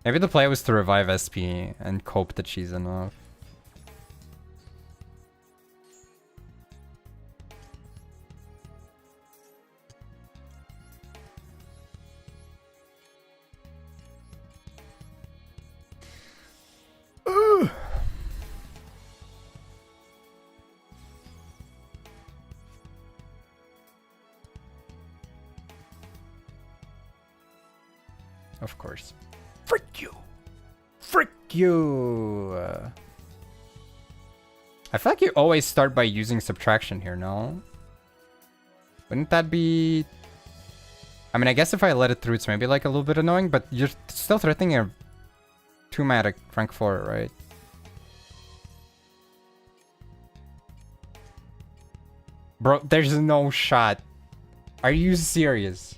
Maybe the play was to revive SP and cope that she's enough. Of course. Frick you! Frick you! I feel like you always start by using subtraction here, no? Wouldn't that be... I mean, I guess if I let it through, it's maybe like a little bit annoying, but you're still threatening a 2-matic rank 4, right? Bro, there's no shot. Are you serious?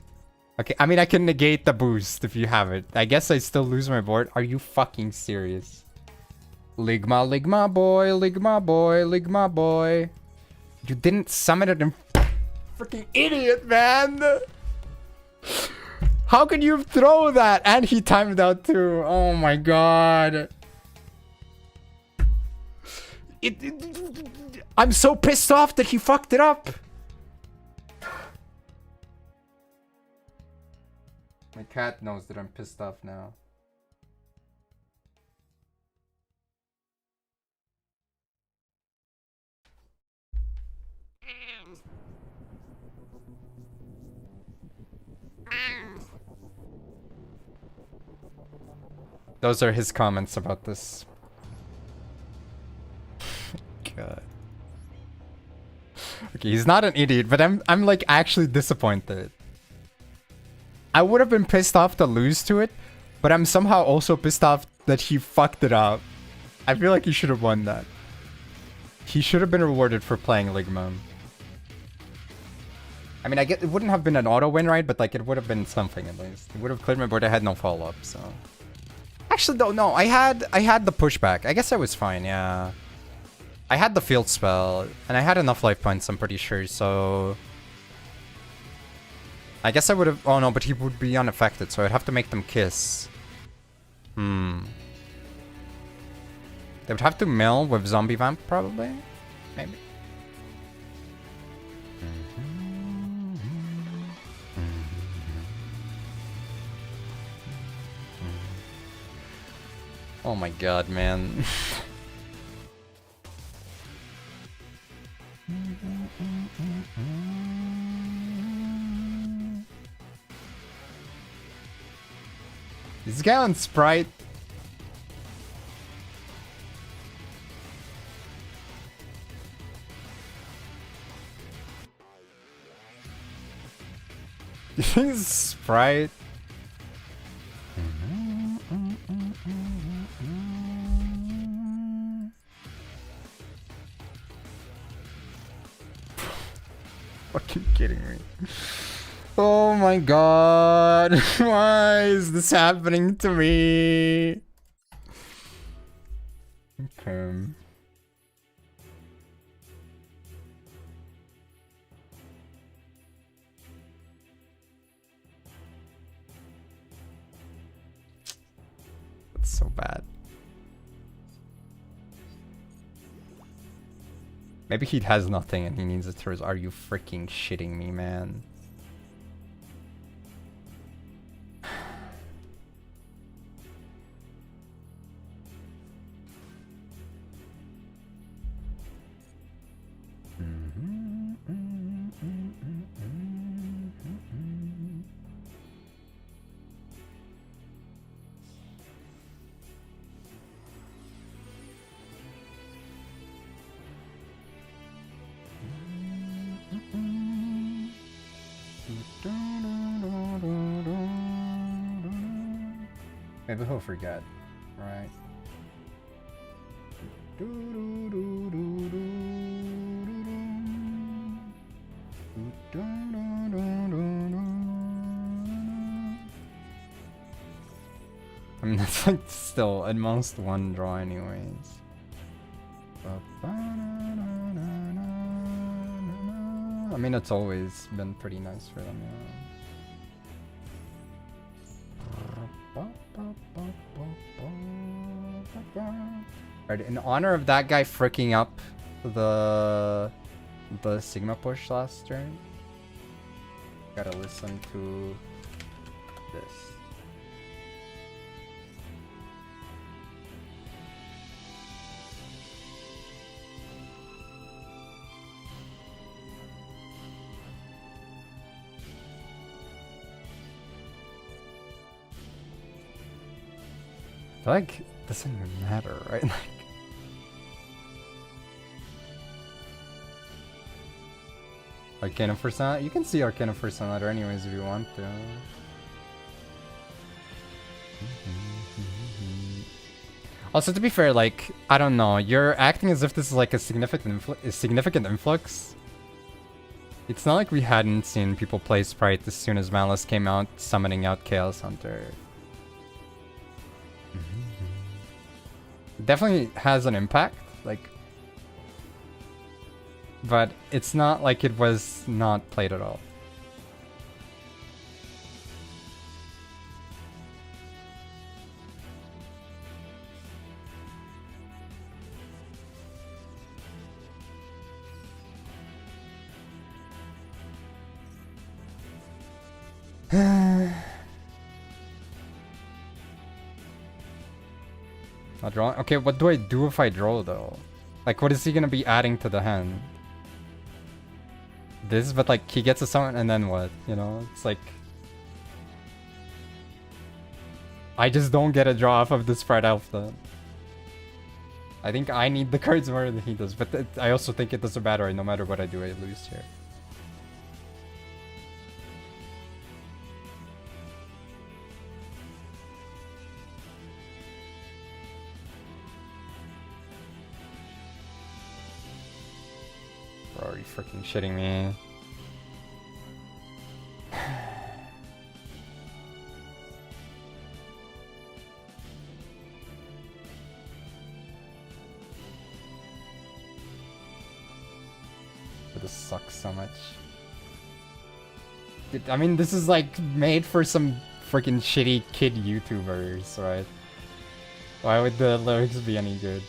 Okay, I mean, I can negate the boost if you have it. I guess I still lose my board. Are you fucking serious? Ligma, Ligma boy, Ligma boy, Ligma boy. You didn't summon it in... Freaking idiot, man! How could you throw that? And he timed out too. Oh my god. I'm so pissed off that he fucked it up. My cat knows that I'm pissed off now. Those are his comments about this. God. Okay, he's not an idiot, but I'm like actually disappointed. I would have been pissed off to lose to it, but I'm somehow also pissed off that he fucked it up. I feel like he should have won that. He should have been rewarded for playing Ligma. I mean, I get it wouldn't have been an auto win, right? But like it would have been something at least. It would have cleared my board. I had no follow up, so. Actually, no. I had the pushback. I guess I was fine. Yeah. I had the field spell, and I had enough life points. I'm pretty sure. So. I guess I would have. Oh no, but he would be unaffected, so I'd have to make them kiss. They would have to mill with zombie vamp, probably. Maybe. Oh my god, man. This guy on Sprite. You think it's Sprite? Fucking kidding me. Oh my god. Why is this happening to me? Okay. That's so bad. Maybe he has nothing and he needs it through. Are you freaking shitting me, man? Maybe he'll forget, right? I mean, that's like still at most one draw anyways. I mean, it's always been pretty nice for them, yeah. Right, in honor of that guy freaking up the Sigma push last turn, gotta listen to this. feel like it doesn't even matter, right? Arcana Personality? You can see Arcana Personality anyways if you want to. Also, to be fair, like, I don't know, you're acting as if this is like a significant influx. It's not like we hadn't seen people play Sprite as soon as Malice came out, summoning out Chaos Hunter. Definitely has an impact, like, but it's not like it was not played at all. Not drawing? Okay, what do I do if I draw though? Like, what is he gonna be adding to the hand? This, but like, he gets a summon and then what? You know, it's like... I just don't get a draw off of the Sprite Alpha. I think I need the cards more than he does, but I also think it doesn't matter. No matter what I do, I lose here. Bro, are you freaking shitting me? This sucks so much. I mean, this is like made for some freaking shitty kid YouTubers, right? Why would the lyrics be any good?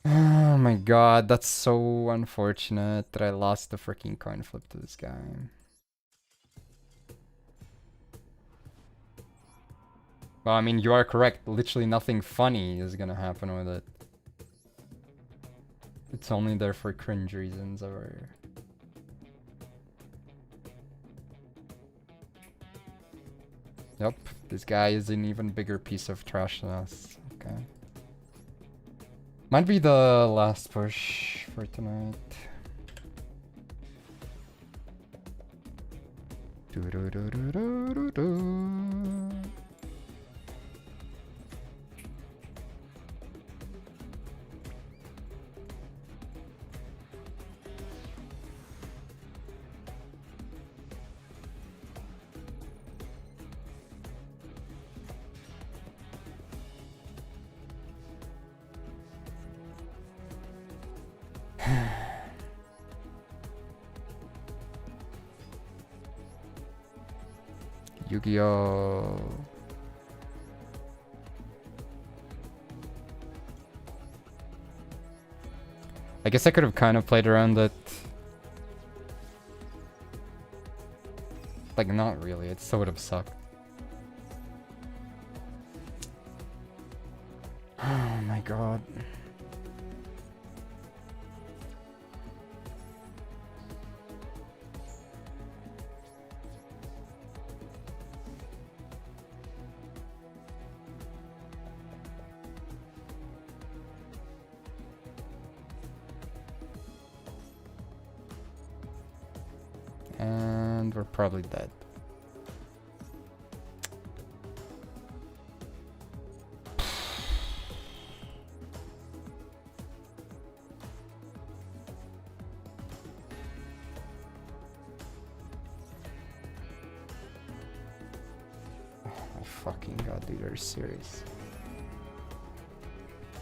Oh my god, that's so unfortunate that I lost the freaking coin flip to this guy. Well, I mean, you are correct. Literally nothing funny is gonna happen with it. It's only there for cringe reasons or... Yep, this guy is an even bigger piece of trash than us. Okay. Might be the last push for tonight. Yugioh. I guess I could have kind of played around it. Like, not really. It still would have sucked. Oh my god. And we're probably dead. Oh my fucking god, dude, are you serious?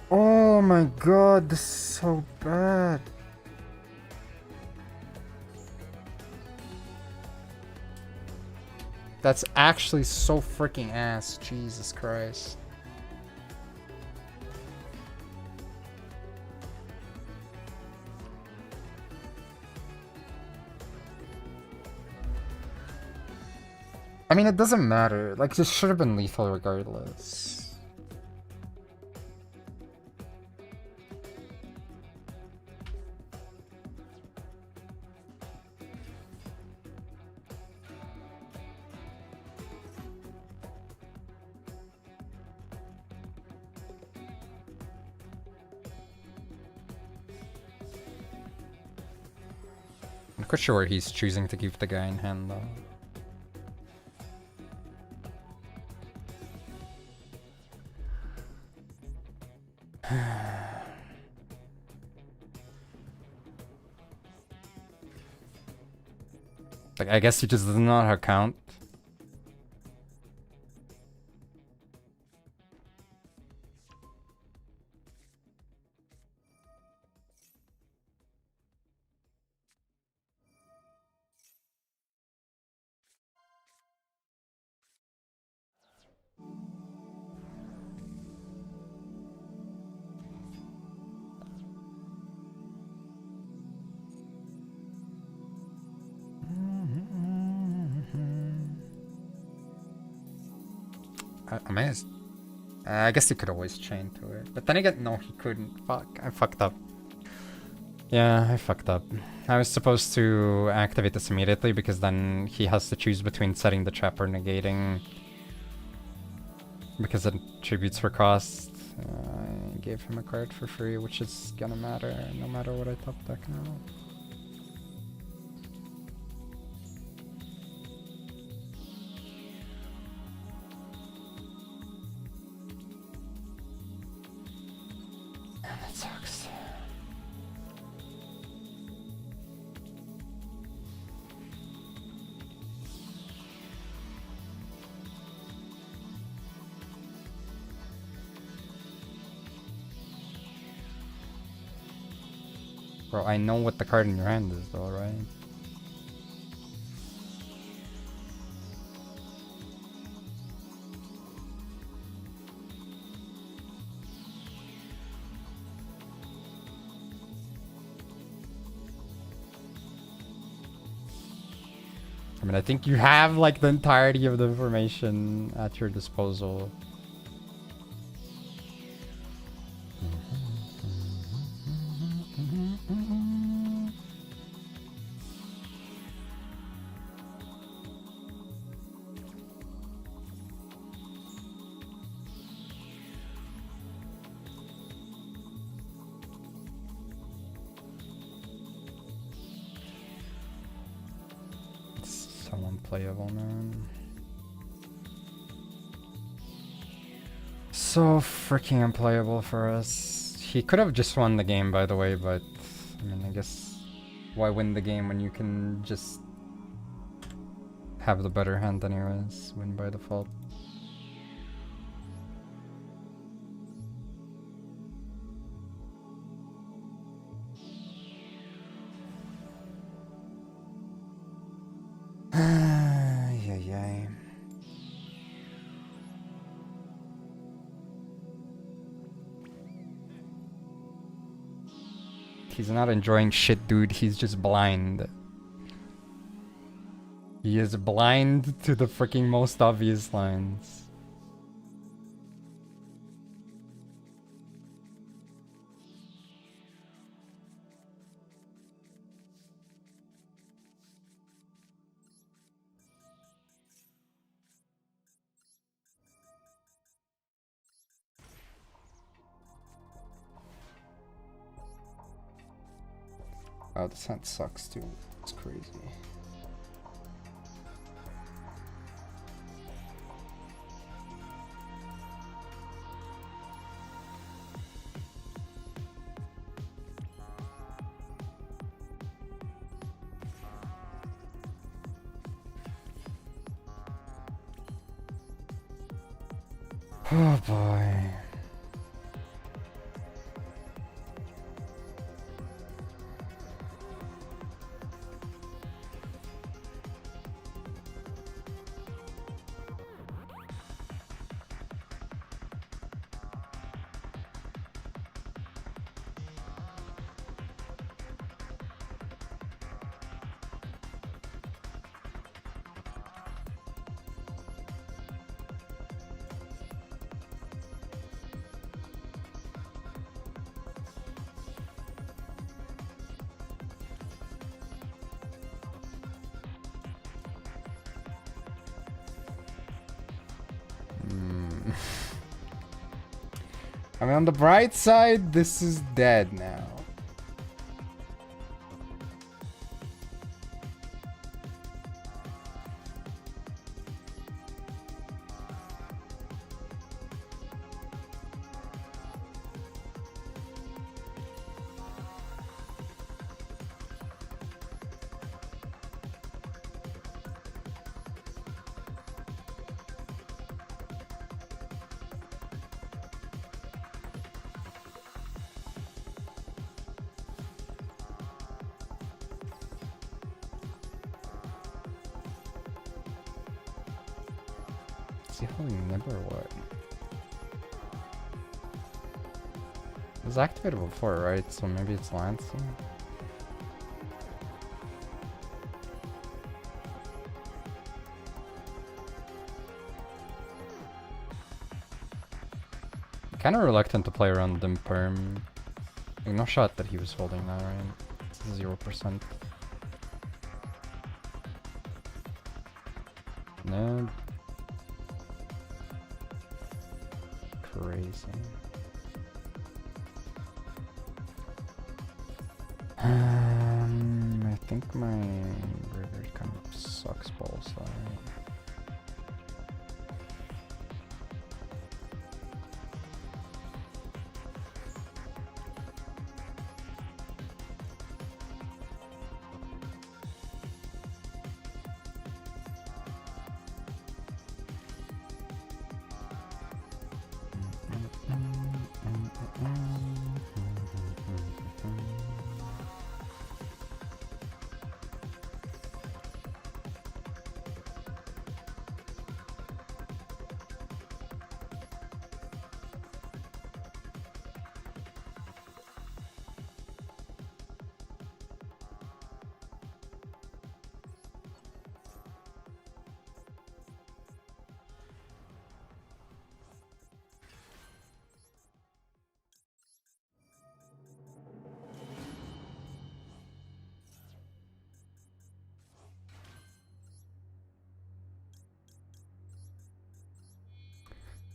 Oh my god, this is so bad. That's actually so freaking ass. Jesus Christ. I mean, it doesn't matter. Like, this should have been lethal regardless. quite sure he's choosing to keep the guy in hand though. Like, I guess he just doesn't know how to count. I guess he could always chain to it. But then again, no, he couldn't. Fuck, I fucked up. Yeah, I fucked up. I was supposed to activate this immediately because then he has to choose between setting the trap or negating. Because it attributes for cost. I gave him a card for free, which is gonna matter no matter what I top deck now. That sucks. Bro, I know what the card in your hand is though, right? I mean, I think you have like the entirety of the information at your disposal. So unplayable, man. So freaking unplayable for us. He could have just won the game, by the way, but I mean, I guess why win the game when you can just have the better hand anyways, win by default. Yay. He's not enjoying shit, dude. He's just blind. He is blind to the freaking most obvious lines. Oh, this hand sucks too. It's crazy. Oh boy. I mean, on the bright side, this is dead now. Is he holding nib or what? It was activated before, right? So maybe it's Lancing. Kind of reluctant to play around dim perm. Like, no shot that he was holding that, right? This is 0%. No. Crazy. I think my river kind of sucks balls, right?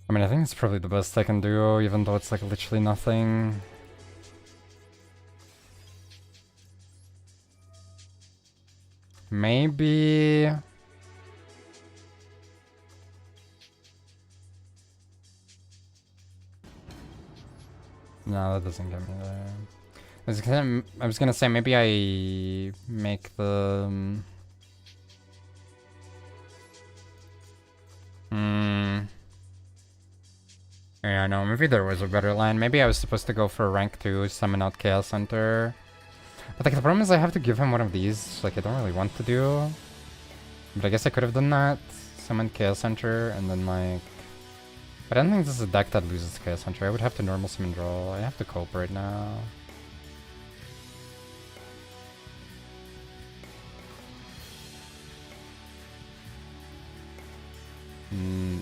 I mean, I think it's probably the best I can do, even though it's like literally nothing. Maybe... No, that doesn't get me there. I was gonna say maybe I make the... Yeah, no, maybe there was a better line. Maybe I was supposed to go for a rank 2, summon out Chaos Center. But like the problem is I have to give him one of these, like I don't really want to do. But I guess I could have done that. Summon Chaos Center and then like... But I don't think this is a deck that loses Chaos Center. I would have to normal summon draw. I have to cope right now.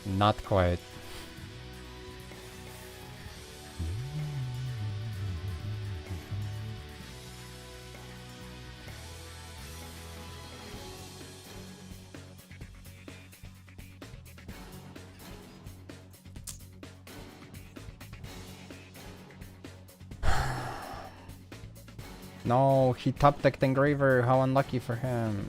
Not quite. No, he top decked Engraver. How unlucky for him.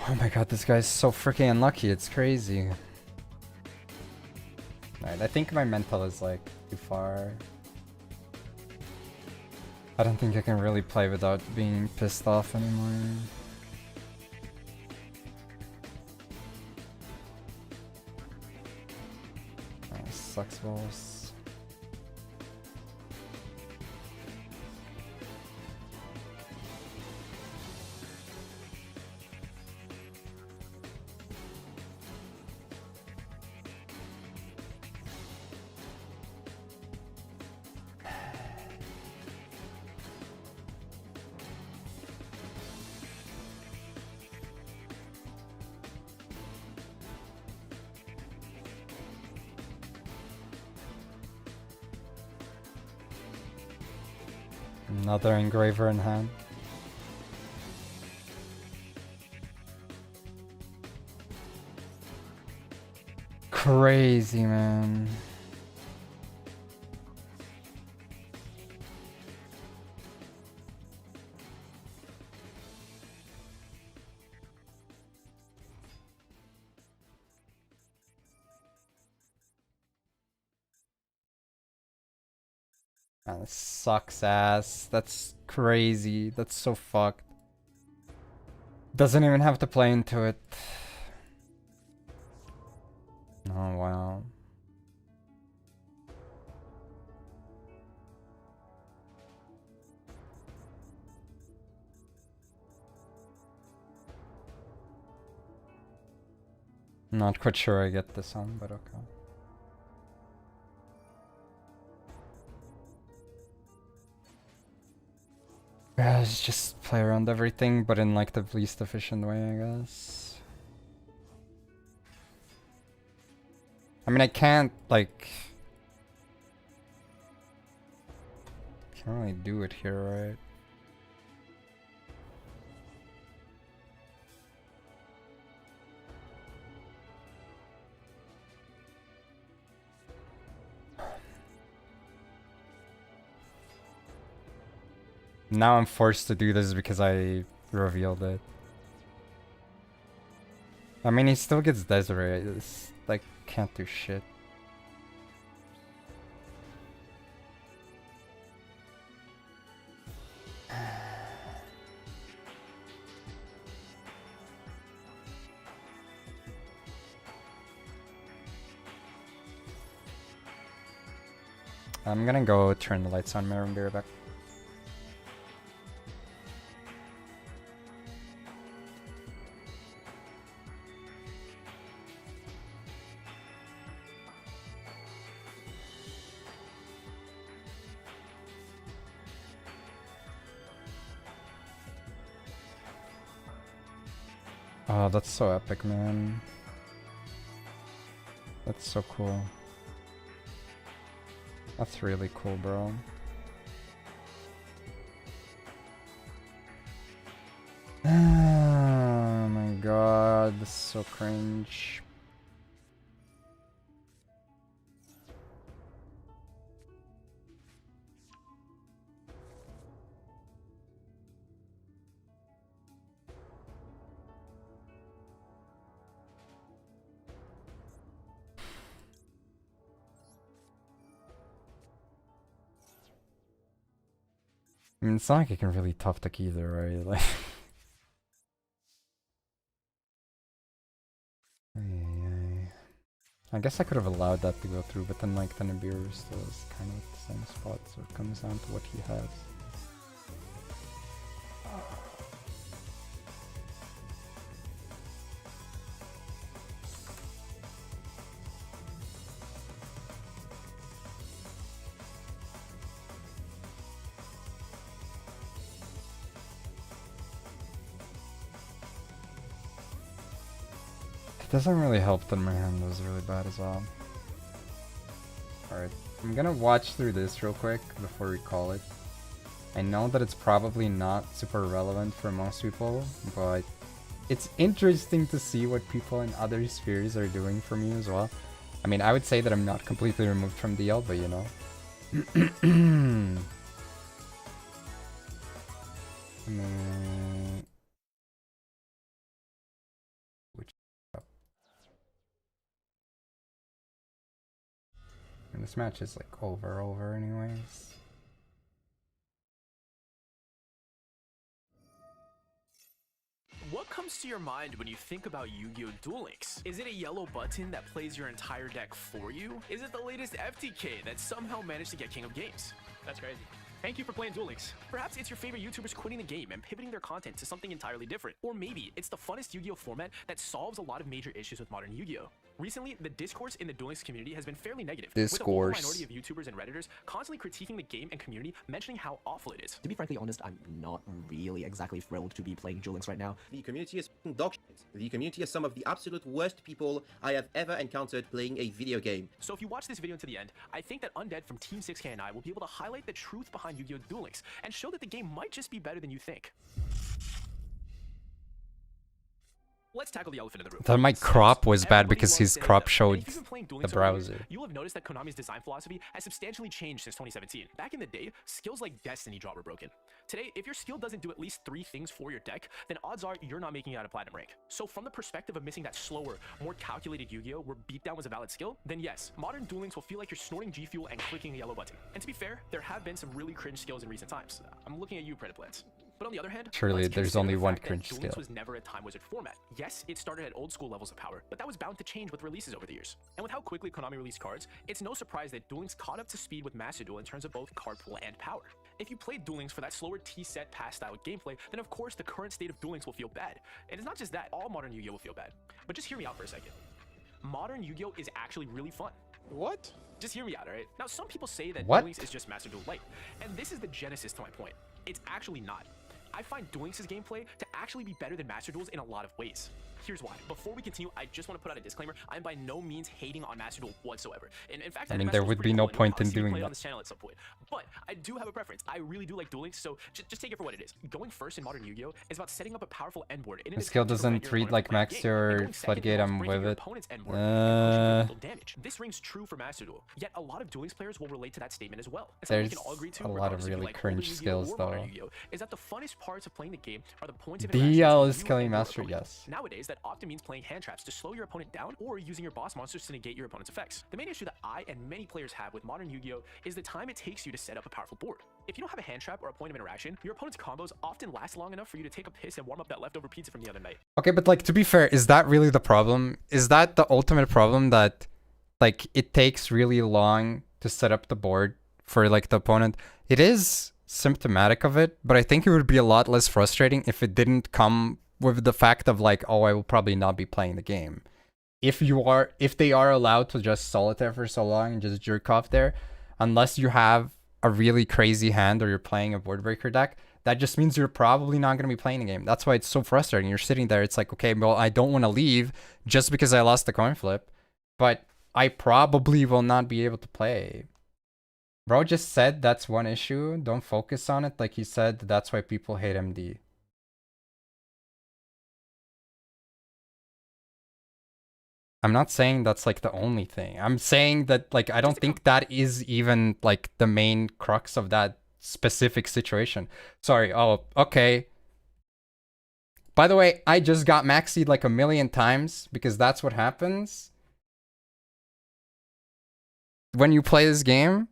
Oh my god, this guy's so freaking unlucky. It's crazy. Alright, I think my mental is like too far. I don't think I can really play without being pissed off anymore. Oh, sucks balls. Another Engraver in hand. Crazy, man. That sucks ass. That's crazy. That's so fucked. Doesn't even have to play into it. Oh, wow. Not quite sure I get this on, but okay. Yeah, let's just play around everything, but in like the least efficient way, I guess. I mean, I can't, like... Can't really do it here, right? Now I'm forced to do this because I revealed it. I mean, he still gets Desiree. It's like, can't do shit. I'm gonna go turn the lights on, Mirror, and be right back. Oh, that's so epic, man. That's so cool. That's really cool, bro. Oh my god, this is so cringe. I mean, it's not like I can really tough deck either, right? Like, I guess I could have allowed that to go through, but then like the Nibiru still is kind of at the same spot, so it comes down to what he has. It doesn't really help that my hand was really bad as well. Alright, I'm gonna watch through this real quick before we call it. I know that it's probably not super relevant for most people, but it's interesting to see what people in other spheres are doing for me as well. I mean, I would say that I'm not completely removed from DL, but you know. I mean... And this match is like over anyways. What comes to your mind when you think about Yu-Gi-Oh! Duel Links? Is it a yellow button that plays your entire deck for you? Is it the latest FTK that somehow managed to get King of Games? That's crazy. Thank you for playing Duel Links. Perhaps it's your favorite YouTubers quitting the game and pivoting their content to something entirely different. Or maybe it's the funnest Yu-Gi-Oh! Format that solves a lot of major issues with modern Yu-Gi-Oh! Recently, the discourse in the Duel Links community has been fairly negative, with a vocal minority of YouTubers and Redditors constantly critiquing the game and community, mentioning how awful it is. To be frankly honest, I'm not really exactly thrilled to be playing Duel Links right now. The community is dog shit. The community is some of the absolute worst people I have ever encountered playing a video game. So if you watch this video to the end, I think that Undead from Team 6K and I will be able to highlight the truth behind Yu-Gi-Oh! Duel Links and show that the game might just be better than you think. Let's tackle the elephant in the room. That my crop was bad because his crop showed the browser. You will have noticed that Konami's design philosophy has substantially changed since 2017. Back in the day, skills like Destiny Draw were broken. Today, if your skill doesn't do at least 3 things for your deck, then odds are you're not making it out of Platinum rank. So from the perspective of missing that slower, more calculated Yu-Gi-Oh! Where beatdown was a valid skill, then yes, modern Duel Links will feel like you're snorting G Fuel and clicking the yellow button. And to be fair, there have been some really cringe skills in recent times. I'm looking at you, Predaplants. But But on the other hand, Surely let's there's consider only the one fact that cringe Duel skill. Links was never a Time Wizard format. Yes, it started at old school levels of power, but that was bound to change with releases over the years. And with how quickly Konami released cards, it's no surprise that Duel Links caught up to speed with Master Duel in terms of both card pool and power. If you played Duel Links for that slower T-set pass style gameplay, then of course the current state of Duel Links will feel bad. And it's not just that, all modern Yu-Gi-Oh will feel bad. But just hear me out for a second. Modern Yu-Gi-Oh is actually really fun. What? Just hear me out, alright? Now, some people say that What? Duel Links is just Master Duel Lite, and this is the genesis to my point. It's actually not. I find Duel Links' gameplay to actually be better than Master Duel's in a lot of ways. Here's why. Before we continue, I just want to put out a disclaimer. I'm by no means hating on Master Duel whatsoever. In fact, I think mean, Master there Duel's would pretty be no cool, and point in you'll see me doing play it that. on this channel at some point. But I do have a preference. I really do like Duel Links, so just take it for what it is. Going first in modern Yu-Gi-Oh is about setting up a powerful end board. The skill doesn't read like Maxx or Floodgate, I'm with it. Damage. This rings true for Master Duel. Yet a lot of Duel Links players will relate to that statement as well. There's a lot of really cringe skills though. Is that the funnest parts of playing the game are the points of DUEL is killing Master, yes. Nowadays, that often means playing hand traps to slow your opponent down or using your boss monsters to negate your opponent's effects. The main issue that I and many players have with modern Yu-Gi-Oh is the time it takes you to set up a powerful board. If you don't have a hand trap or a point of interaction, your opponent's combos often last long enough for you to take a piss and warm up that leftover pizza from the other night. Okay, but like, to be fair, is that really the problem? Is that the ultimate problem, that like it takes really long to set up the board for like the opponent? It is symptomatic of it, but I think it would be a lot less frustrating if it didn't come with the fact of like, oh, I will probably not be playing the game. If they are allowed to just solitaire for so long and just jerk off there, unless you have a really crazy hand or you're playing a board breaker deck, that just means you're probably not going to be playing the game. That's why it's so frustrating. You're sitting there, it's like, okay, well, I don't want to leave just because I lost the coin flip, but I probably will not be able to play. Bro just said that's one issue. Don't focus on it. Like he said, that's why people hate MD. I'm not saying that's like the only thing. I'm saying that like I don't think that is even like the main crux of that specific situation. Sorry. Oh, okay. By the way, I just got Maxx C like 1,000,000 times because that's what happens when you play this game.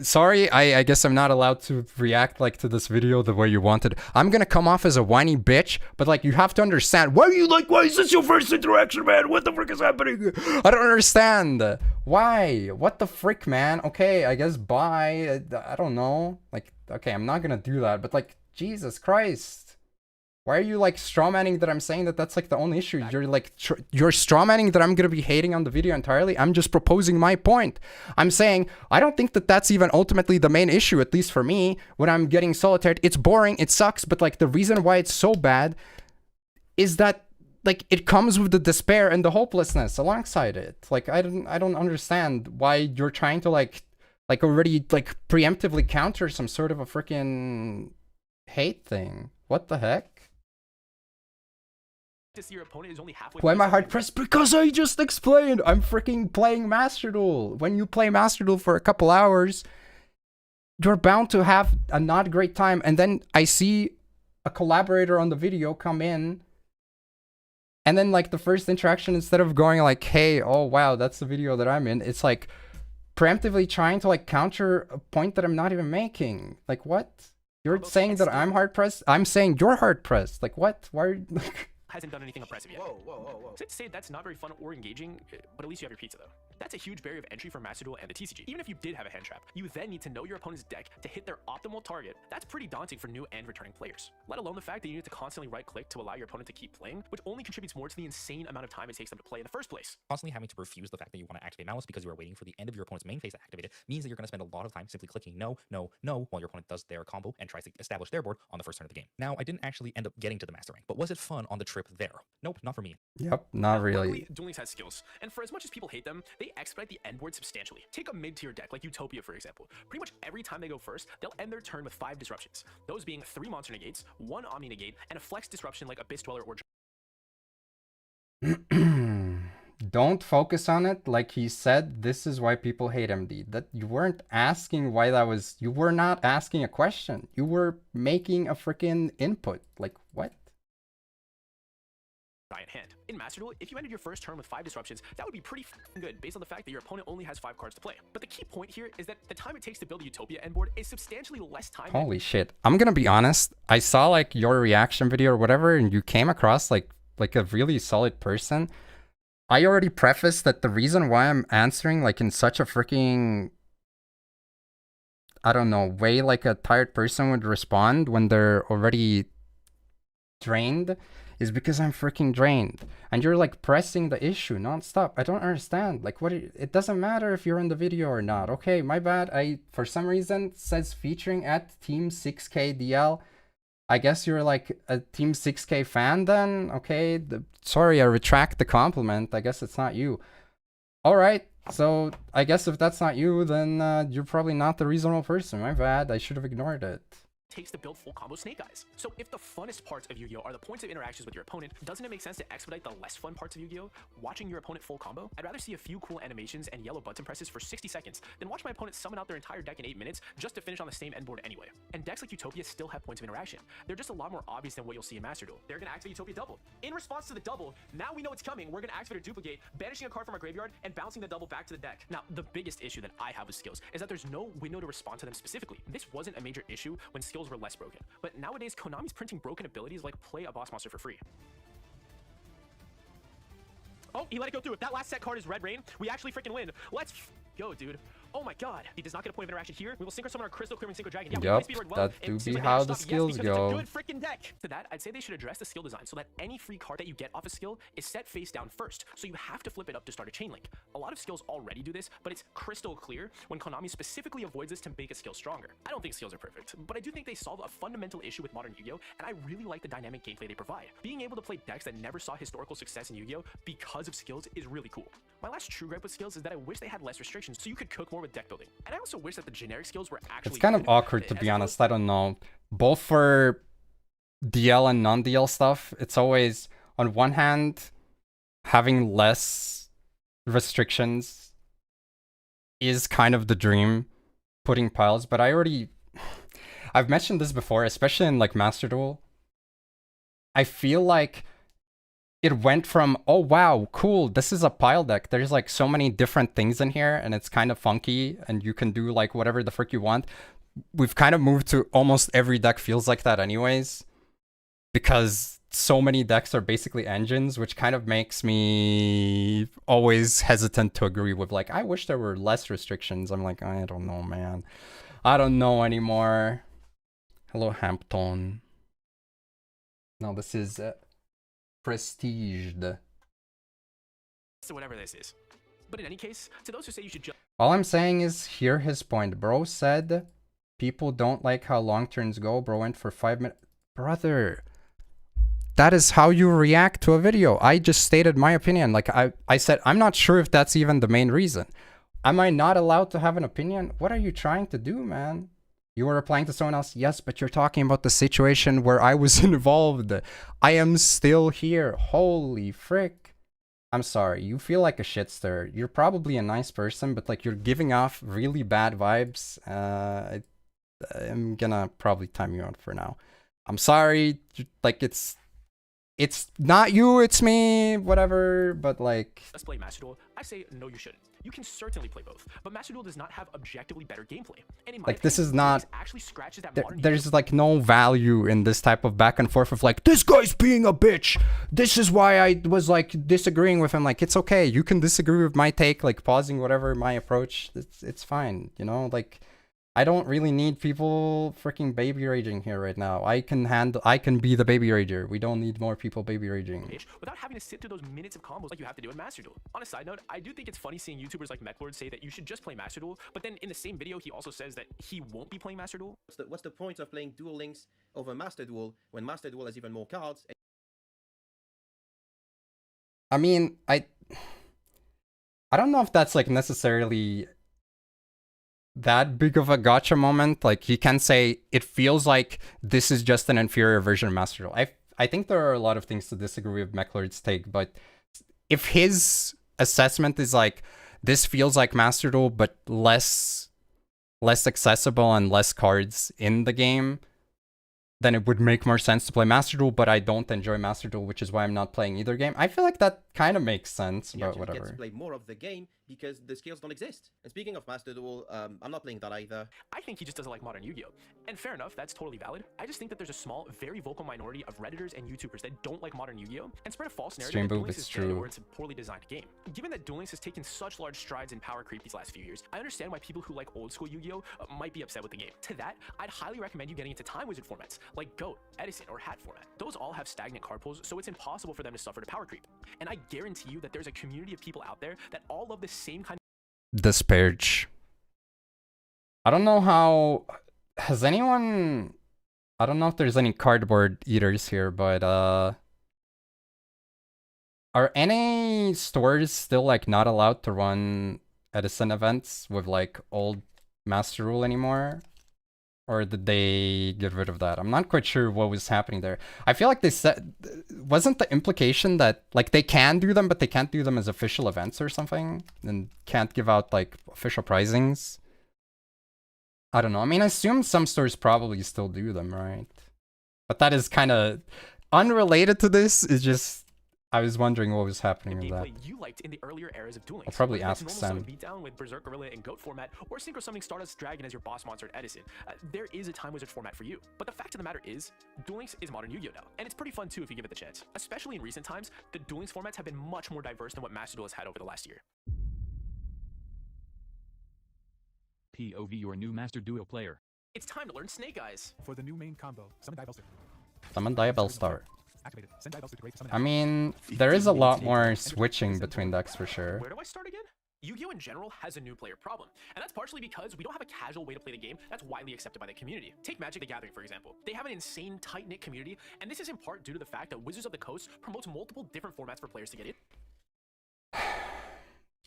Sorry, I guess I'm not allowed to react like to this video the way you wanted. I'm gonna come off as a whiny bitch, but like you have to understand. Why are you like, why is this your first interaction, man? What the frick is happening? I don't understand. Why? What the frick, man? Okay, I guess bye. I don't know. Like, okay, I'm not gonna do that, but like, Jesus Christ. Why are you like strawmanning that I'm saying that that's like the only issue? You're like, you're strawmanning that I'm going to be hating on the video entirely. I'm just proposing my point. I'm saying, I don't think that that's even ultimately the main issue, at least for me, when I'm getting solitaire. It's boring, it sucks, but like the reason why it's so bad is that like it comes with the despair and the hopelessness alongside it. Like, I don't understand why you're trying to like already like preemptively counter some sort of a freaking hate thing. What the heck? Your opponent is only halfway. Why am I hard pressed? Because I just explained. I'm freaking playing Master Duel. When you play Master Duel for a couple hours, you're bound to have a not great time. And then I see a collaborator on the video come in, and then like the first interaction, instead of going like, hey, oh wow, that's the video that I'm in, it's like preemptively trying to like counter a point that I'm not even making. Like, what? You're saying that I'm hard pressed? I'm saying you're hard pressed. Like, what? Why are you hasn't done anything impressive yet. Whoa. To say that's not very fun or engaging, but at least you have your pizza though. That's a huge barrier of entry for Master Duel and the TCG. Even if you did have a hand trap, you then need to know your opponent's deck to hit their optimal target. That's pretty daunting for new and returning players. Let alone the fact that you need to constantly right-click to allow your opponent to keep playing, which only contributes more to the insane amount of time it takes them to play in the first place. Constantly having to refuse the fact that you want to activate Malice because you are waiting for the end of your opponent's main phase to activate it means that you're going to spend a lot of time simply clicking no while your opponent does their combo and tries to establish their board on the first turn of the game. Now, I didn't actually end up getting to the Master Rank, but was it fun on the trip there? Nope, not for me. Yep, not really. Luckily, Duel Links has skills, and for as much as people hate them, they expedite the end board substantially. Take a mid-tier deck like Utopia, for example. Pretty much every time they go first, they'll end their turn with 5 disruptions. Those being 3 monster negates, 1 omni negate, and a flex disruption like Abyss Dweller or Don't focus on it. Like he said, this is why people hate MD. That you weren't asking why that was. You were not asking a question. You were making a freaking input. Like, what? right hand. In Master Duel, if you ended your first turn with 5 disruptions, that would be pretty good based on the fact that your opponent only has 5 cards to play. But the key point here is that the time it takes to build a Utopia end board is substantially less time. Holy shit. I'm gonna be honest. I saw like your reaction video or whatever, and you came across like a really solid person. I already prefaced that the reason why I'm answering like in such a freaking, I don't know, way like a tired person would respond when they're already drained is because I'm freaking drained. And you're like pressing the issue nonstop. I don't understand. Like what, it doesn't matter if you're in the video or not. Okay, my bad. I, for some reason, says featuring at Team 6K DL. I guess you're like a Team 6K fan then? Okay, sorry, I retract the compliment. I guess it's not you. Alright, so I guess if that's not you, then you're probably not the reasonable person. My bad, I should have ignored it. Takes to build full combo Snake Eyes. So if the funnest parts of Yu-Gi-Oh are the points of interactions with your opponent, doesn't it make sense to expedite the less fun parts of Yu-Gi-Oh? Watching your opponent full combo? I'd rather see a few cool animations and yellow button presses for 60 seconds than watch my opponent summon out their entire deck in 8 minutes just to finish on the same end board anyway. And decks like Utopia still have points of interaction. They're just a lot more obvious than what you'll see in Master Duel. They're gonna activate Utopia double. In response to the double, now we know it's coming. We're gonna activate a duplicate, banishing a card from our graveyard and bouncing the double back to the deck. Now, the biggest issue that I have with skills is that there's no window to respond to them specifically. This wasn't a major issue when skills were less broken. But nowadays, Konami's printing broken abilities like play a boss monster for free. Oh, he let it go through. If that last set card is Red Rain, we actually freaking win. Let's go, dude. Oh my god. He does not get a point of interaction here. We will synchro summon our Crystal Clearing Synchro Dragon. Yeah, Yup, that do be how the skills go. Good freaking deck. To that, I'd say they should address the skill design so that any free card that you get off a skill is set face down first. So you have to flip it up to start a chain link. A lot of skills already do this, but it's crystal clear when Konami specifically avoids this to make a skill stronger. I don't think skills are perfect, but I do think they solve a fundamental issue with modern Yu-Gi-Oh, and I really like the dynamic gameplay they provide. Being able to play decks that never saw historical success in Yu-Gi-Oh because of skills is really cool. My last true gripe with skills is that I wish they had less restrictions so you could cook more with deck building. And I also wish that the generic skills were actually It's kind of awkward, to be honest. I don't know. Both for DL and non-DL stuff, it's always, on one hand, having less restrictions is kind of the dream, putting piles, but I've mentioned this before, especially in like Master Duel. I feel like it went from, oh wow, cool, this is a pile deck. There's like so many different things in here and it's kind of funky and you can do like whatever the frick you want. We've kind of moved to almost every deck feels like that anyways, because so many decks are basically engines, which kind of makes me always hesitant to agree with like, I wish there were less restrictions. I'm like, I don't know, man. I don't know anymore. Hello, Hampton. No, this is prestiged. So whatever this is. But in any case, to those who say you should just... All I'm saying is, hear his point. Bro said people don't like how long turns go. Bro went for 5 minutes. Brother, that is how you react to a video. I just stated my opinion. Like I said, I'm not sure if that's even the main reason. Am I not allowed to have an opinion? What are you trying to do, man? You were replying to someone else? Yes, but you're talking about the situation where I was involved. I am still here. Holy frick. I'm sorry. You feel like a shitster. You're probably a nice person, but like you're giving off really bad vibes. I'm gonna probably time you out for now. I'm sorry. Like it's not you, it's me, whatever, but like... Let's play Master Duel. I say, no, you shouldn't. You can certainly play both, but Master Duel does not have objectively better gameplay. And in my like, this is opinion, not... actually scratches that There's like no value in this type of back and forth of like, this guy's being a bitch. This is why I was like disagreeing with him. Like, it's okay. You can disagree with my take, like pausing whatever, my approach. It's fine, you know? Like, I don't really need people freaking baby raging here right now. I can be the baby rager. We don't need more people baby raging. Without having to sit through those minutes of combos like you have to do in Master Duel. On a side note, I do think it's funny seeing YouTubers like Mechlord say that you should just play Master Duel, but then in the same video he also says that he won't be playing Master Duel. What's the point of playing Duel Links over Master Duel when Master Duel has even more cards? I mean, I don't know if that's like necessarily that big of a gotcha moment. Like, he can say it feels like this is just an inferior version of Master Duel. I think there are a lot of things to disagree with Mechlord's take, but if his assessment is like, this feels like Master Duel, but less accessible and less cards in the game, then it would make more sense to play Master Duel, but I don't enjoy Master Duel, which is why I'm not playing either game. I feel like that kind of makes sense, but whatever. Get to play more of the game because the skills don't exist. And speaking of Master Duel, I'm not playing that either. I think he just doesn't like modern Yu-Gi-Oh! And fair enough, that's totally valid. I just think that there's a small, very vocal minority of Redditors and YouTubers that don't like modern Yu-Gi-Oh! And spread a false narrative that Duel Links is dead or it's a poorly designed game. Given that Duel Links has taken such large strides in power creep these last few years, I understand why people who like old school Yu-Gi-Oh! Might be upset with the game. To that, I'd highly recommend you getting into Time Wizard formats like GOAT, Edison, or Hat format. Those all have stagnant card pools, so it's impossible for them to suffer to power creep. And I guarantee you that there's a community of people out there that all love the same kind of Disparage. I don't know how... Has anyone... I don't know if there's any cardboard eaters here, but are any stores still like not allowed to run Edison events with like old Master Rule anymore? Or did they get rid of that? I'm not quite sure what was happening there. I feel like they said... Wasn't the implication that like they can do them, but they can't do them as official events or something? And can't give out like official prizings? I don't know. I mean, I assume some stores probably still do them, right? But that is kind of unrelated to this. It's just... I was wondering what was happening with that. You liked in the earlier eras of Duel Links. I'll probably ask Sam. Beatdown with Berserk Gorilla and Goat format, or Synchro Summoning Stardust Dragon as your boss monster at Edison. There is a Time Wizard format for you. But the fact of the matter is, Duel Links is modern Yu-Gi-Oh! Now. And it's pretty fun too if you give it the chance. Especially in recent times, the Duel Links formats have been much more diverse than what Master Duel has had over the last year. POV your new Master Duel player. It's time to learn Snake Eyes. For the new main combo, summon Diabell Star. Summon Diabell Star. Activated. Send Diabell to create summon. I mean, there is a lot more switching between decks for sure. Where do I start again? Yu-Gi-Oh! In general has a new player problem, and that's partially because we don't have a casual way to play the game that's widely accepted by the community. Take Magic the Gathering, for example. They have an insane, tight-knit community, and this is in part due to the fact that Wizards of the Coast promotes multiple different formats for players to get in.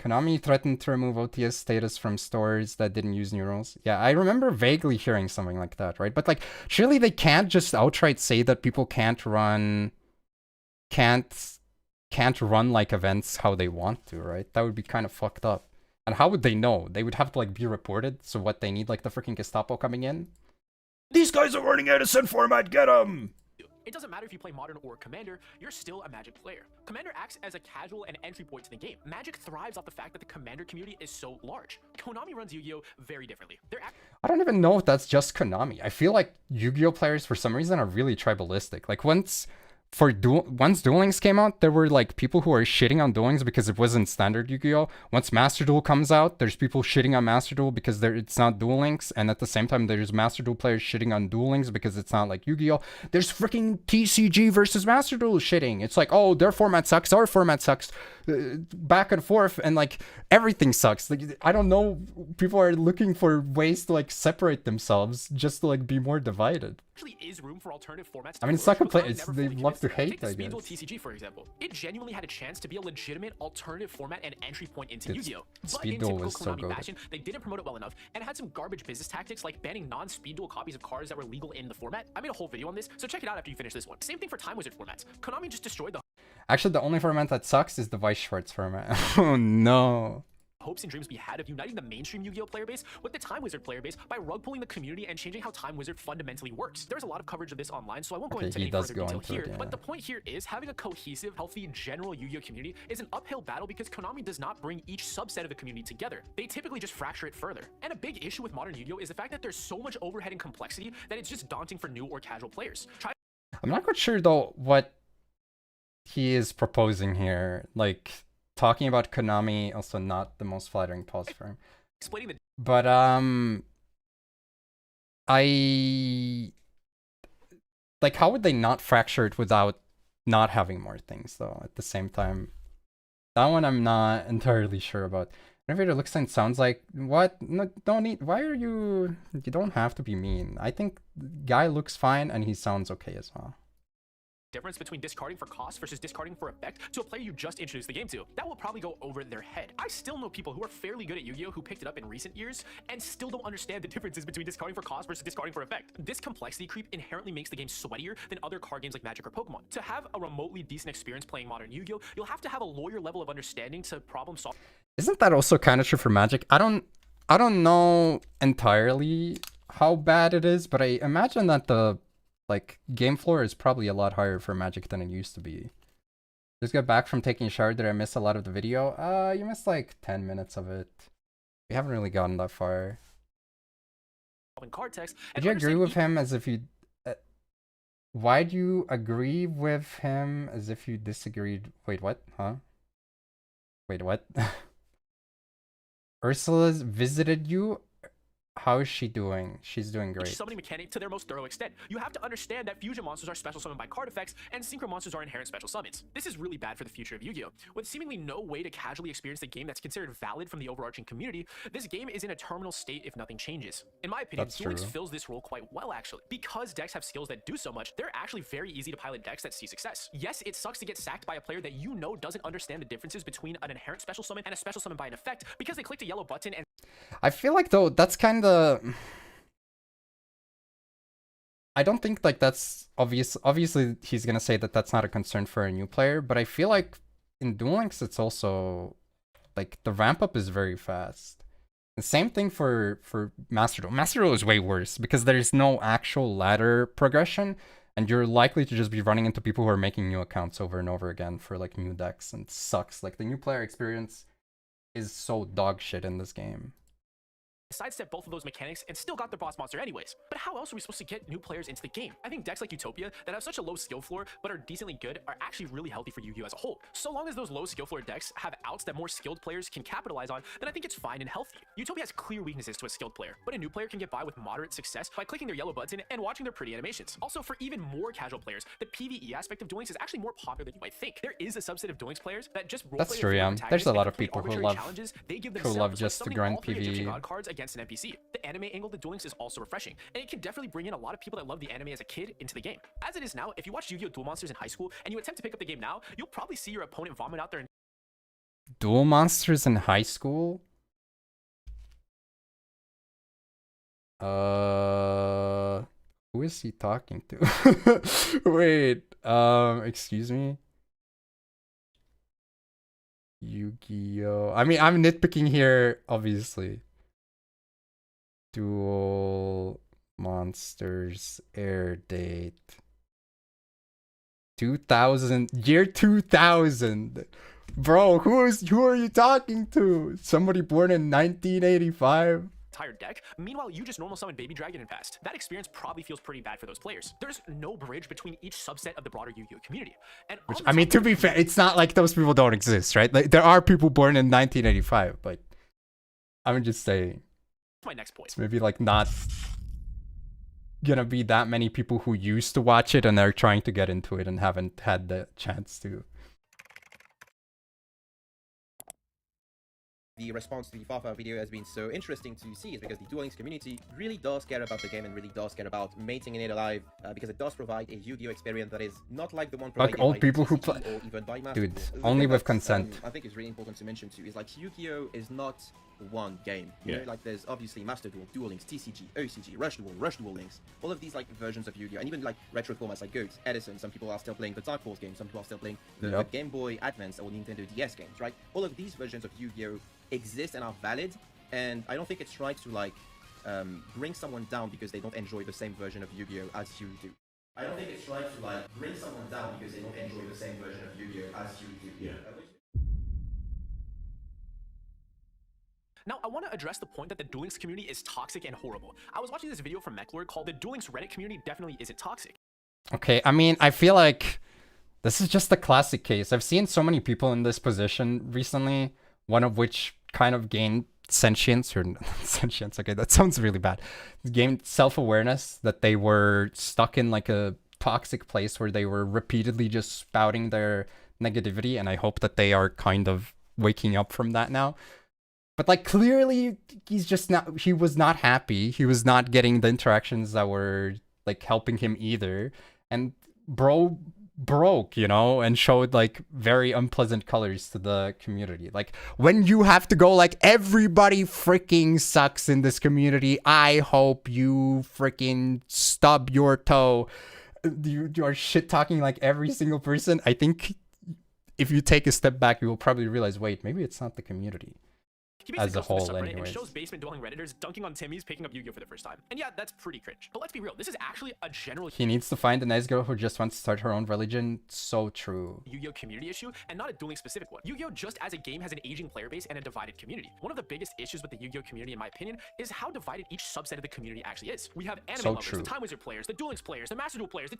Konami threatened to remove OTS status from stores that didn't use new rules. Yeah, I remember vaguely hearing something like that, right? But like, surely they can't just outright say that people can't run like events how they want to, right? That would be kind of fucked up. And how would they know? They would have to like be reported. So what, they need like the freaking Gestapo coming in? These guys are running Edison format, get them! It doesn't matter if you play Modern or Commander, you're still a Magic player. Commander acts as a casual and entry point to the game. Magic thrives off the fact that the Commander community is so large. Konami runs Yu-Gi-Oh! Very differently. I don't even know if that's just Konami. I feel like Yu-Gi-Oh! Players for some reason are really tribalistic. Like once Duel Links came out, there were like people who are shitting on Duel Links because it wasn't standard Yu-Gi-Oh! Once Master Duel comes out, there's people shitting on Master Duel because it's not Duel Links, and at the same time there's Master Duel players shitting on Duel Links because it's not like Yu-Gi-Oh! There's freaking TCG versus Master Duel shitting. It's like, oh, their format sucks, our format sucks, back and forth, and like everything sucks. Like, I don't know, people are looking for ways to like separate themselves just to like be more divided. Is room for alternative formats. I mean, it's like a play. They love to hate, I guess. TCG, for example, it genuinely had a chance to be a legitimate alternative format and entry point into Yu-Gi-Oh! But Speed in Duel typical was so Konami good. fashion, they didn't promote it well enough and had some garbage business tactics like banning non-Speed Duel copies of cards that were legal in the format. I made a whole video on this, so check it out after you finish this one. Same thing for Time Wizard formats. Konami just destroyed the Actually, the only format that sucks is the Weiss Schwarz format. Oh no. hopes and dreams we had of uniting the mainstream Yu-Gi-Oh! Player base with the Time Wizard player base by rug pulling the community and changing how Time Wizard fundamentally works. There's a lot of coverage of this online, so I won't go into any further detail here, but the point here is having a cohesive, healthy, general Yu-Gi-Oh! Community is an uphill battle because Konami does not bring each subset of the community together. They typically just fracture it further. And a big issue with modern Yu-Gi-Oh! Is the fact that there's so much overhead and complexity that it's just daunting for new or casual players. I'm not quite sure though what he is proposing here. Like, talking about Konami, also not the most flattering pause for him. Explaining the but like, how would they not fracture it without not having more things though at the same time? That one I'm not entirely sure about. Innovator looks and sounds like what? No, don't need. Why are you? You don't have to be mean. I think the guy looks fine and he sounds okay as well. Difference between discarding for cost versus discarding for effect to a player you just introduced the game to. That will probably go over their head. I still know people who are fairly good at Yu-Gi-Oh! Who picked it up in recent years and still don't understand the differences between discarding for cost versus discarding for effect. This complexity creep inherently makes the game sweatier than other card games like Magic or Pokemon. To have a remotely decent experience playing modern Yu-Gi-Oh! You'll have to have a lawyer level of understanding to problem solve. Isn't that also kind of true for Magic? I don't know entirely how bad it is, but I imagine that the Like, game floor is probably a lot higher for Magic than it used to be. Just got back from taking a shower. Did I miss a lot of the video? You missed like 10 minutes of it. We haven't really gotten that far. Card text. Did you agree with him as if you... why'd you agree with him as if you disagreed? Wait, what? Huh? Wait, what? Ursula's visited you? How is she doing? She's doing great. Summoning mechanic to their most thorough extent. You have to understand that fusion monsters are special summoned by card effects, and synchro monsters are inherent special summons. This is really bad for the future of Yu-Gi-Oh! With seemingly no way to casually experience the game that's considered valid from the overarching community, this game is in a terminal state if nothing changes. In my opinion, Duel Links fills this role quite well, actually. Because decks have skills that do so much, they're actually very easy to pilot decks that see success. Yes, it sucks to get sacked by a player that you know doesn't understand the differences between an inherent special summon and a special summon by an effect because they clicked a yellow button and... I feel like, though, that's kind of... I don't think like that's obvious. Obviously, he's gonna say that that's not a concern for a new player, but I feel like in Duel Links, it's also like the ramp up is very fast. The same thing for Master Duel. Master Duel is way worse because there's no actual ladder progression, and you're likely to just be running into people who are making new accounts over and over again for like new decks, and it sucks. Like the new player experience is so dog shit in this game. Sidestep both of those mechanics and still got their boss monster anyways. But how else are we supposed to get new players into the game? I think decks like Utopia that have such a low skill floor but are decently good are actually really healthy for Yu-Gi-Oh! As a whole. So long as those low skill floor decks have outs that more skilled players can capitalize on, then I think it's fine and healthy. Utopia has clear weaknesses to a skilled player, but a new player can get by with moderate success by clicking their yellow button and watching their pretty animations. Also, for even more casual players, the PvE aspect of Duel Links is actually more popular than you might think. There is a subset of Duel Links players that just roleplay. That's true, yeah. There's a lot of people who love just to grind PvE. Cards against an NPC. The anime angle to Duel Links is also refreshing, and it can definitely bring in a lot of people that love the anime as a kid into the game. As it is now, if you watch Yu-Gi-Oh! Duel Monsters in high school and you attempt to pick up the game now, you'll probably see your opponent vomit out their Duel Monsters in high school? Who is he talking to? Wait, excuse me? Yu-Gi-Oh! I mean, I'm nitpicking here, obviously. Duel Monsters air date 2000, year 2000. Bro, who are you talking to? Somebody born in 1985? Entire deck. Meanwhile, you just normal summon Baby Dragon and passed. That experience probably feels pretty bad for those players. There's no bridge between each subset of the broader Yu-Gi-Oh! Community. And which, I mean, to be fair, it's not like those people don't exist, right? Like, there are people born in 1985, but I'm just saying. My next point. It's maybe like not gonna be that many people who used to watch it and they're trying to get into it and haven't had the chance to. The response to the Fafa video has been so interesting to see is because the Duel Links community really does care about the game and really does care about maintaining it alive because it does provide a Yu-Gi-Oh! Experience that is not like the one provided like old by people TCG who play. or even by Master Dude, Duel. only with consent. I think is really important to mention too is like Yu-Gi-Oh! Is not one game. You know, like there's obviously Master Duel, Duel Links, TCG, OCG, Rush Duel Links, all of these like versions of Yu-Gi-Oh! And even like retro formats like GOAT, Edison, some people are still playing the Dark Force games, some people are still playing the Game Boy Advance or Nintendo DS games, right? All of these versions of Yu-Gi-Oh! Exist and are valid, and I don't think it's right to like bring someone down because they don't enjoy the same version of Yu-Gi-Oh! As you do. I don't think it's right to like bring someone down because they don't enjoy the same version of Yu-Gi-Oh! As you do. Now, I want to address the point that the Duel Links community is toxic and horrible. I was watching this video from Mechlord called "The Duel Links Reddit Community Definitely Isn't Toxic." Okay, I mean, I feel like this is just a classic case. I've seen so many people in this position recently, one of which kind of gained sentience, or sentience, okay, that sounds really bad. Gained self-awareness that they were stuck in like a toxic place where they were repeatedly just spouting their negativity, and I hope that they are kind of waking up from that now. But like clearly he was not happy. He was not getting the interactions that were like helping him either. And bro broke, you know, and showed like very unpleasant colors to the community. Like when you have to go like everybody freaking sucks in this community, I hope you freaking stub your toe. You are shit talking like every single person. I think if you take a step back, you will probably realize, wait, maybe it's not the community. He basically as a goes to the whole, subreddit and anyways. shows basement dwelling redditors dunking on Timmy's picking up Yu-Gi-Oh for the first time. And yeah, that's pretty cringe. But let's be real, this is actually a general He needs to find a nice girl who just wants to start her own religion. So true. Yu-Gi-Oh community issue and not a dueling specific one. Yu-Gi-Oh just as a game has an aging player base and a divided community. One of the biggest issues with the Yu-Gi-Oh community, in my opinion, is how divided each subset of the community actually is. We have anime So lovers, true. the Time Wizard players, the Duel Links players, the Master Duel players, the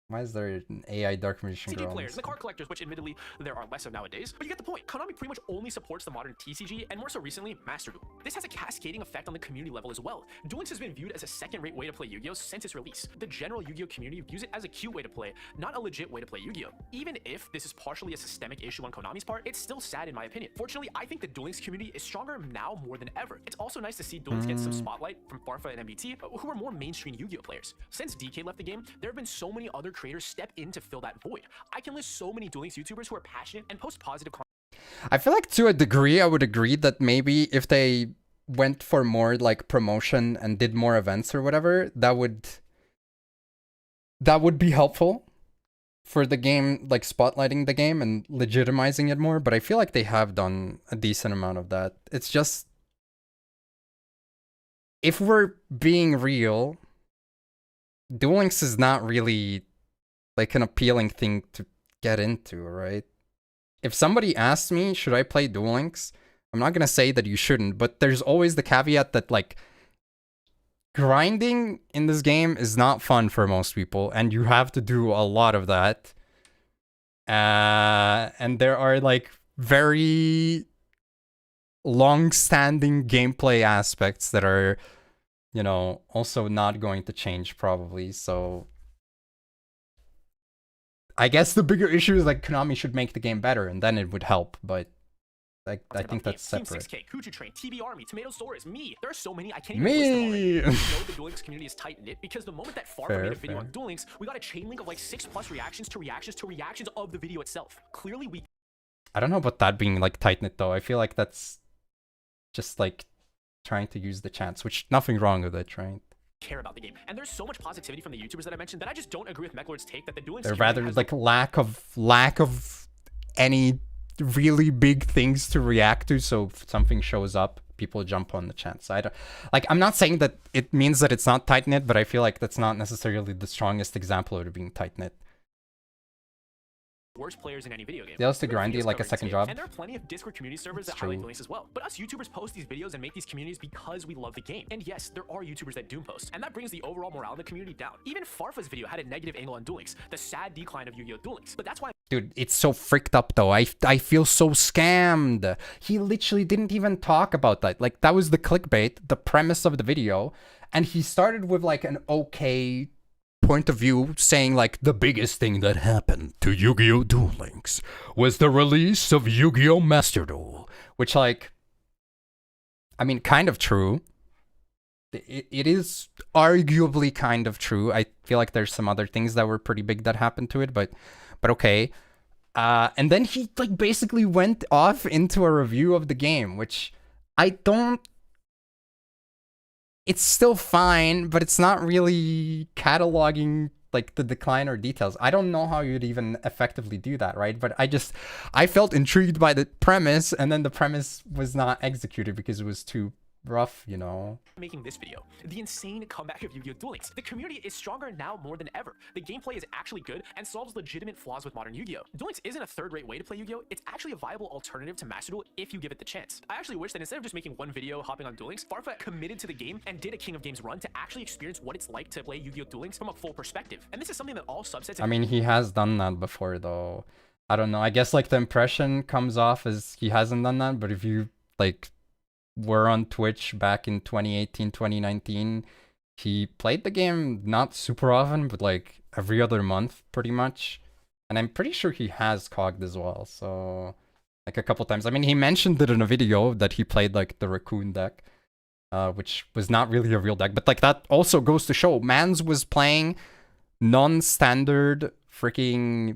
Why is there an AI Dark Magician TCG girl? players, and the card collectors, which admittedly there are less of nowadays, but you get the point. Konami pretty much only supports the modern TCG, and more so recently, Master Duel. This has a cascading effect on the community level as well. Duel Links has been viewed as a second-rate way to play Yu-Gi-Oh since its release. The general Yu-Gi-Oh community views it as a cute way to play, not a legit way to play Yu-Gi-Oh. Even if this is partially a systemic issue on Konami's part, it's still sad in my opinion. Fortunately, I think the Duel Links community is stronger now more than ever. It's also nice to see Duel Links get some spotlight from Farfa and MBT, who are more mainstream Yu-Gi-Oh players. Since DK left the game, there have been so many other creators step in to fill that void. I can list so many Duel Links YouTubers who are passionate and post positive content. I feel like to a degree I would agree that maybe if they went for more like promotion and did more events or whatever, that would be helpful for the game, like spotlighting the game and legitimizing it more, but I feel like they have done a decent amount of that. It's just, if we're being real, Duel Links is not really like an appealing thing to get into, right? If somebody asks me, should I play Duel Links? I'm not gonna say that you shouldn't, but there's always the caveat that like grinding in this game is not fun for most people, and you have to do a lot of that. And there are like very long-standing gameplay aspects that are, you know, also not going to change probably, so I guess the bigger issue is like Konami should make the game better and then it would help, but like I think that's separate. Team 6K, Kuchu Train, TB Army, Tomato Stores, me. There are so many I can't even list them already. You know the Duel Links community is tight-knit because the moment that Farfa made a video on Duel Links, we got a chain link of like 6+ reactions to reactions to reactions of the video itself. Clearly we... I don't know about that being like tight-knit though. I feel like that's just like trying to use the chance, which nothing wrong with it, right? Care about the game, and there's so much positivity from the YouTubers that I mentioned that I just don't agree with Mechlord's take that the Duel Links They're rather like lack of any really big things to react to, so if something shows up, people jump on the chance. I don't like, I'm not saying that it means that it's not tight-knit, but I feel like that's not necessarily the strongest example of it being tight-knit. Worst players in any video game. They also grindy like a second job. And there are plenty of Discord community servers that highlight Duel Links as well. But us YouTubers post these videos and make these communities because we love the game. And yes, there are YouTubers that doom post, and that brings the overall morale in the community down. Even Farfa's video had a negative angle on Duel Links, the sad decline of Yu-Gi-Oh! Duel Links. But that's why... Dude, it's so fricked up though. I feel so scammed. He literally didn't even talk about that. Like, that was the clickbait, the premise of the video. And he started with like an okay point of view, saying like the biggest thing that happened to Yu-Gi-Oh! Duel Links was the release of Yu-Gi-Oh! Master Duel, which, like, I mean, kind of true. It is arguably kind of true. I feel like there's some other things that were pretty big that happened to it, but okay. And then he like basically went off into a review of the game, which I don't... It's still fine, but it's not really cataloging like the decline or details. I don't know how you'd even effectively do that, right? But I felt intrigued by the premise, and then the premise was not executed because it was too rough, you know. Making this video, the insane comeback of Yu-Gi-Oh! Duel Links. The community is stronger now more than ever. The gameplay is actually good and solves legitimate flaws with modern Yu-Gi-Oh! Duel Links isn't a third-rate way to play Yu-Gi-Oh! It's actually a viable alternative to Master Duel if you give it the chance. I actually wish that instead of just making one video hopping on Duel Links, Farfa committed to the game and did a King of Games run to actually experience what it's like to play Yu-Gi-Oh! Duel Links from a full perspective. And this is something that all subsets... I mean, he has done that before though. I don't know. I guess like the impression comes off as he hasn't done that, but if you like were on Twitch back in 2018, 2019, he played the game not super often, but like every other month pretty much. And I'm pretty sure he has cogged as well, so like a couple times. I mean, he mentioned it in a video that he played like the Raccoon deck, which was not really a real deck, but like that also goes to show Mans was playing non-standard freaking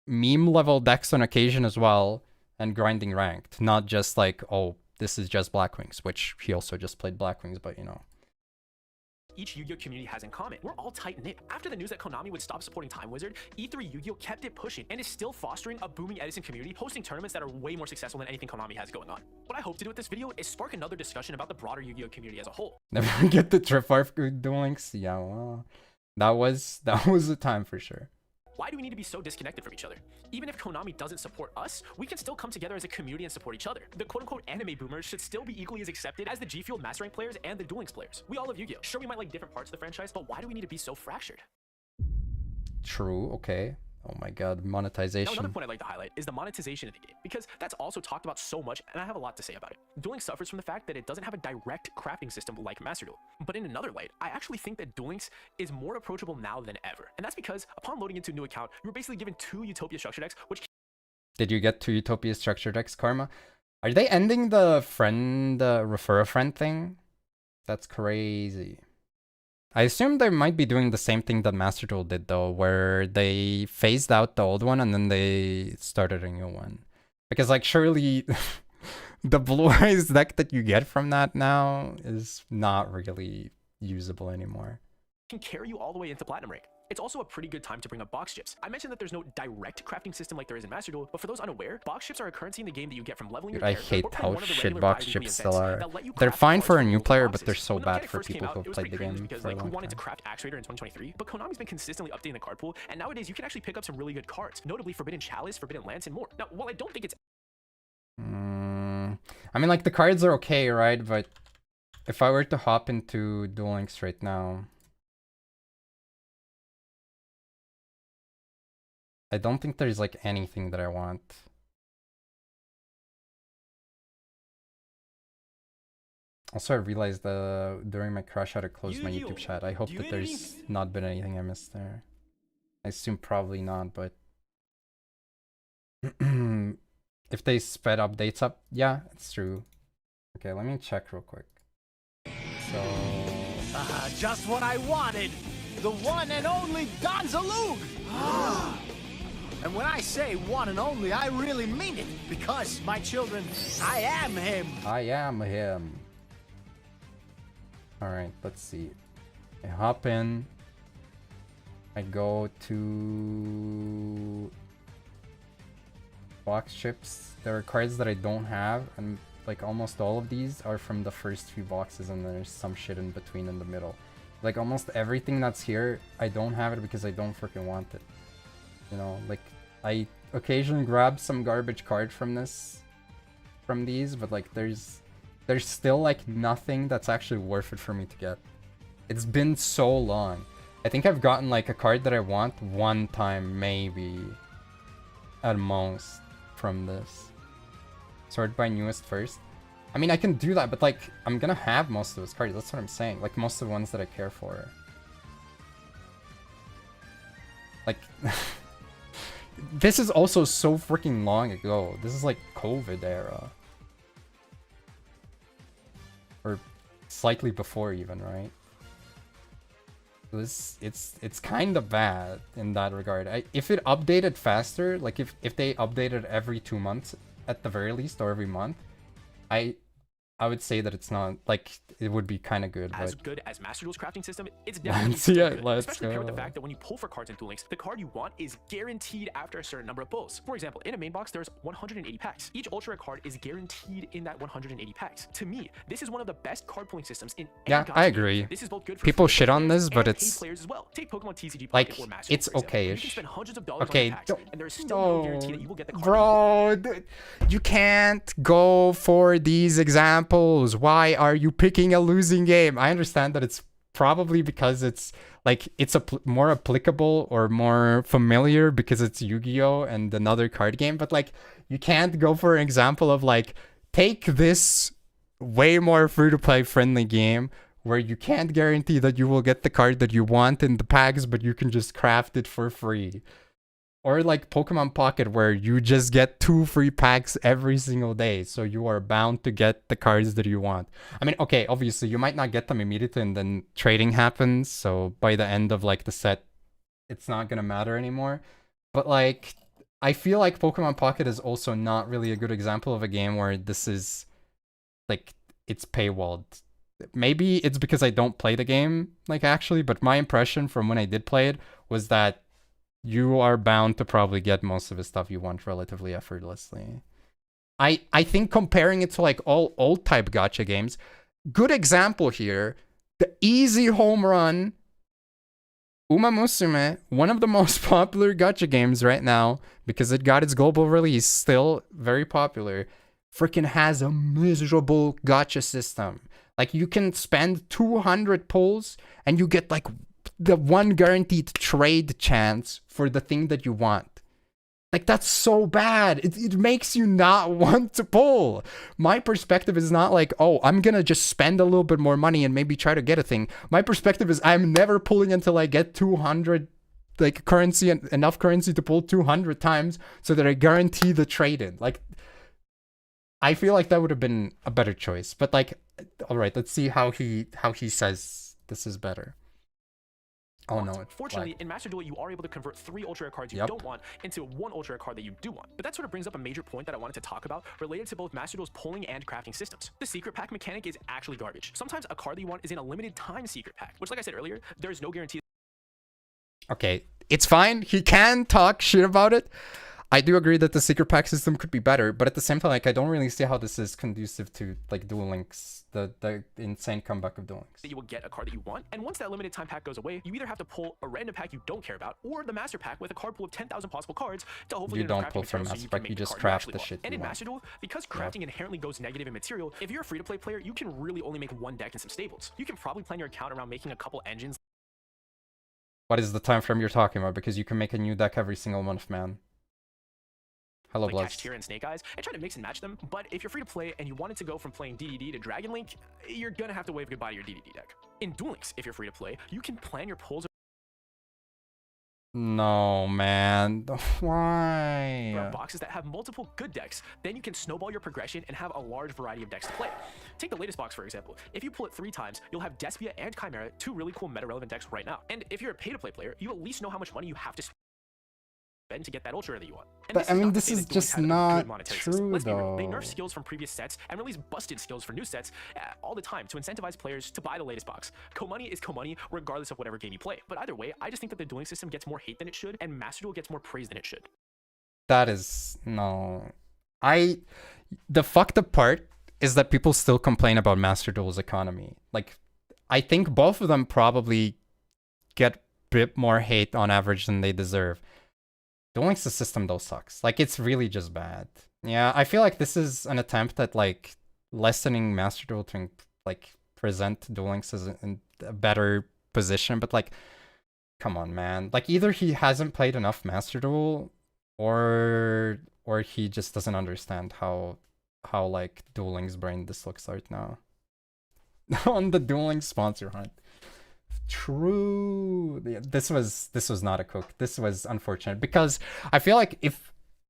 meme level decks on occasion as well, and grinding ranked, not just like, oh, this is just Blackwings, which he also just played Blackwings, but you know. each Yu-Gi-Oh community has in common. We're all tight-knit. After the news that Konami would stop supporting Time Wizard, E3 Yu-Gi-Oh kept it pushing and is still fostering a booming Edison community, hosting tournaments that are way more successful than anything Konami has going on. What I hope to do with this video is spark another discussion about the broader Yu-Gi-Oh community as a whole. Never get the Tripwire Duel Links. Yeah, well, that was the time for sure. Why do we need to be so disconnected from each other? Even if Konami doesn't support us, we can still come together as a community and support each other. The quote-unquote anime boomers should still be equally as accepted as the G Fuel Master Rank players and the Duel Links players. We all love Yu-Gi-Oh! Sure, we might like different parts of the franchise, but why do we need to be so fractured? True, okay. Oh my god, Now, monetization. another point I'd like to highlight is the monetization of the game, because that's also talked about so much, and I have a lot to say about it. Duel Links suffers from the fact that it doesn't have a direct crafting system like Master Duel. But in another light, I actually think that Duel Links is more approachable now than ever. And that's because upon loading into a new account, you were basically given 2 Utopia structure decks, which... Did you get 2 Utopia structure decks, Karma? Are they ending the friend, refer a friend thing? That's crazy. I assume they might be doing the same thing that Master Duel did though, where they phased out the old one and then they started a new one. Because like surely the Blue Eyes deck that you get from that now is not really usable anymore. can carry you all the way into Platinum rank. It's also a pretty good time to bring up box chips. I mentioned that there's no direct crafting system like there is in Master Duel, but for those unaware, box chips are a currency in the game that you get from leveling your I character hate or playing how one of the shit regular box bi-weekly chips events still are. that let you They're craft fine cards for a from new multiple player, but boxes. they're so When the bad mechanic for first came people out, who it have was played the pretty crazy game because for a like who long wanted to time. craft Axe Raider in 2023? But Konami's been consistently updating the card pool, and nowadays you can actually pick up some really good cards, notably Forbidden Chalice, Forbidden Lance, and more. Now, while I don't think it's I mean, like, the cards are okay, right? But if I were to hop into Duel Links right now, I don't think there's, like, anything that I want. Also, I realized during my crash I had to close my YouTube chat. I hope that there's not been anything I missed there. I assume probably not, but... if they sped updates up, yeah, it's true. Okay, let me check real quick. So... just what I wanted! The one and only Gonzaloo! And when I say one and only, I really mean it. Because, my children, I am him! I am him. Alright, let's see. I hop in. I go to... box chips. There are cards that I don't have, and like almost all of these are from the first few boxes, and there's some shit in between in the middle. Like almost everything that's here, I don't have it because I don't freaking want it. You know, like I occasionally grab some garbage card from these, but like there's still like nothing that's actually worth it for me to get. It's been so long. I think I've gotten like a card that I want one time, maybe at most, from this. Sort by newest first. I mean, I can do that, but like I'm gonna have most of those cards. That's what I'm saying. Like most of the ones that I care for. Like this is also so freaking long ago. This is like COVID era. Or slightly before even, right? It's kind of bad in that regard. If it updated faster, like if they updated every 2 months at the very least, or every month, I would say that it's not, like, it would be kind of good. As but... good as Master Duel's crafting system, it's definitely Let's still see it, good, let's especially paired with the go. fact that when you pull for cards in Duel Links, the card you want is guaranteed after a certain number of pulls. For example, in a main box, there's 180 packs. Each ultra rare card is guaranteed in that 180 packs. To me, this is one of the best card pulling systems in any Yeah, gacha I game. agree. This is both good for People free shit on players this, but and paid it's players as well. Take Pokemon TCG Pocket like or Master it's Duel, for example. You can okay-ish. spend hundreds of dollars Okay, on packs, and there's still no guarantee that you will get the card. bro, you can't go for these examples. Why are you picking a losing game? I understand that it's probably because it's like it's more applicable or more familiar because it's Yu-Gi-Oh and another card game, but like you can't go for an example of like take this way more free-to-play friendly game where you can't guarantee that you will get the card that you want in the packs, but you can just craft it for free. Or like Pokemon Pocket, where you just get 2 free packs every single day, so you are bound to get the cards that you want. I mean, okay, obviously you might not get them immediately and then trading happens, so by the end of like the set, it's not gonna matter anymore. But like, I feel like Pokemon Pocket is also not really a good example of a game where this is like, it's paywalled maybe it's because I don't play the game, like, actually, but my impression from when I did play it was that you are bound to probably get most of the stuff you want relatively effortlessly. I think comparing it to, like, all old type gacha games, good example here, the easy home run, Uma Musume, one of the most popular gacha games right now, because it got its global release, still very popular, freaking has a miserable gacha system. Like, you can spend 200 pulls and you get, like, the one guaranteed trade chance for the thing that you want. Like, that's so bad. It makes you not want to pull. My perspective is not like, oh, I'm gonna just spend a little bit more money and maybe try to get a thing. My perspective is I'm never pulling until I get 200, like, currency, and enough currency to pull 200 times so that I guarantee the trade-in. Like, I feel like that would have been a better choice. But, like, all right, let's see how he says this is better. Oh no. Fortunately, in Master Duel, you are able to convert 3 ultra rare cards you don't want into 1 ultra rare card that you do want. But that sort of brings up a major point that I wanted to talk about related to both Master Duel's pulling and crafting systems. The secret pack mechanic is actually garbage. Sometimes a card that you want is in a limited time secret pack, which, like I said earlier, there is no guarantee. Okay, it's fine. He can talk shit about it. I do agree that the secret pack system could be better, but at the same time, like, I don't really see how this is conducive to, like, Duel Links, the insane comeback of Duel Links. You will get a card that you want, and once that limited time pack goes away, you either have to pull a random pack you don't care about, or the master pack with a card pool of 10,000 possible cards to hopefully you get enough don't pull from material so master you can pack, make you the just card craft actually the want. shit And you in want. Master Duel, because crafting inherently goes negative in material, if you're a free-to-play player, you can really only make 1 deck and some stables. You can probably plan your account around making a couple engines. What is the time frame you're talking about? Because you can make a new deck every single month, man. Hello, like Bloods. Cashtira and Snake Eyes, and try to mix and match them. But if you're free to play and you wanted to go from playing DDD to Dragon Link, you're gonna have to wave goodbye to your DDD deck. In Duel Links, if you're free to play, you can plan your pulls No, man. Why? around boxes that have multiple good decks. Then you can snowball your progression and have a large variety of decks to play. Take the latest box, for example. If you pull it 3 times, you'll have Despia and Chimera, 2 really cool meta-relevant decks right now. And if you're a pay-to-play player, you at least know how much money you have to spend to get that ultra rare that you want. And But I mean, this to say is that Duel Links just has a not good monetary system. true, Let's be real, though. they nerf skills from previous sets and release busted skills for new sets all the time to incentivize players to buy the latest box. Co-money is co-money regardless of whatever game you play. But either way, I just think that the dueling system gets more hate than it should, and Master Duel gets more praise than it should. That is... no. The fucked up part is that people still complain about Master Duel's economy. Like, I think both of them probably get a bit more hate on average than they deserve. Duel Links' system, though, sucks. Like, it's really just bad. Yeah, I feel like this is an attempt at, like, lessening Master Duel to, like, present Duel Links as in a better position, but, like, come on, man. Like, either he hasn't played enough Master Duel, or he just doesn't understand how like, Duel Links' brain this looks right now. On the Duel Links sponsor hunt. True. This was not a cook. This was unfortunate because I feel like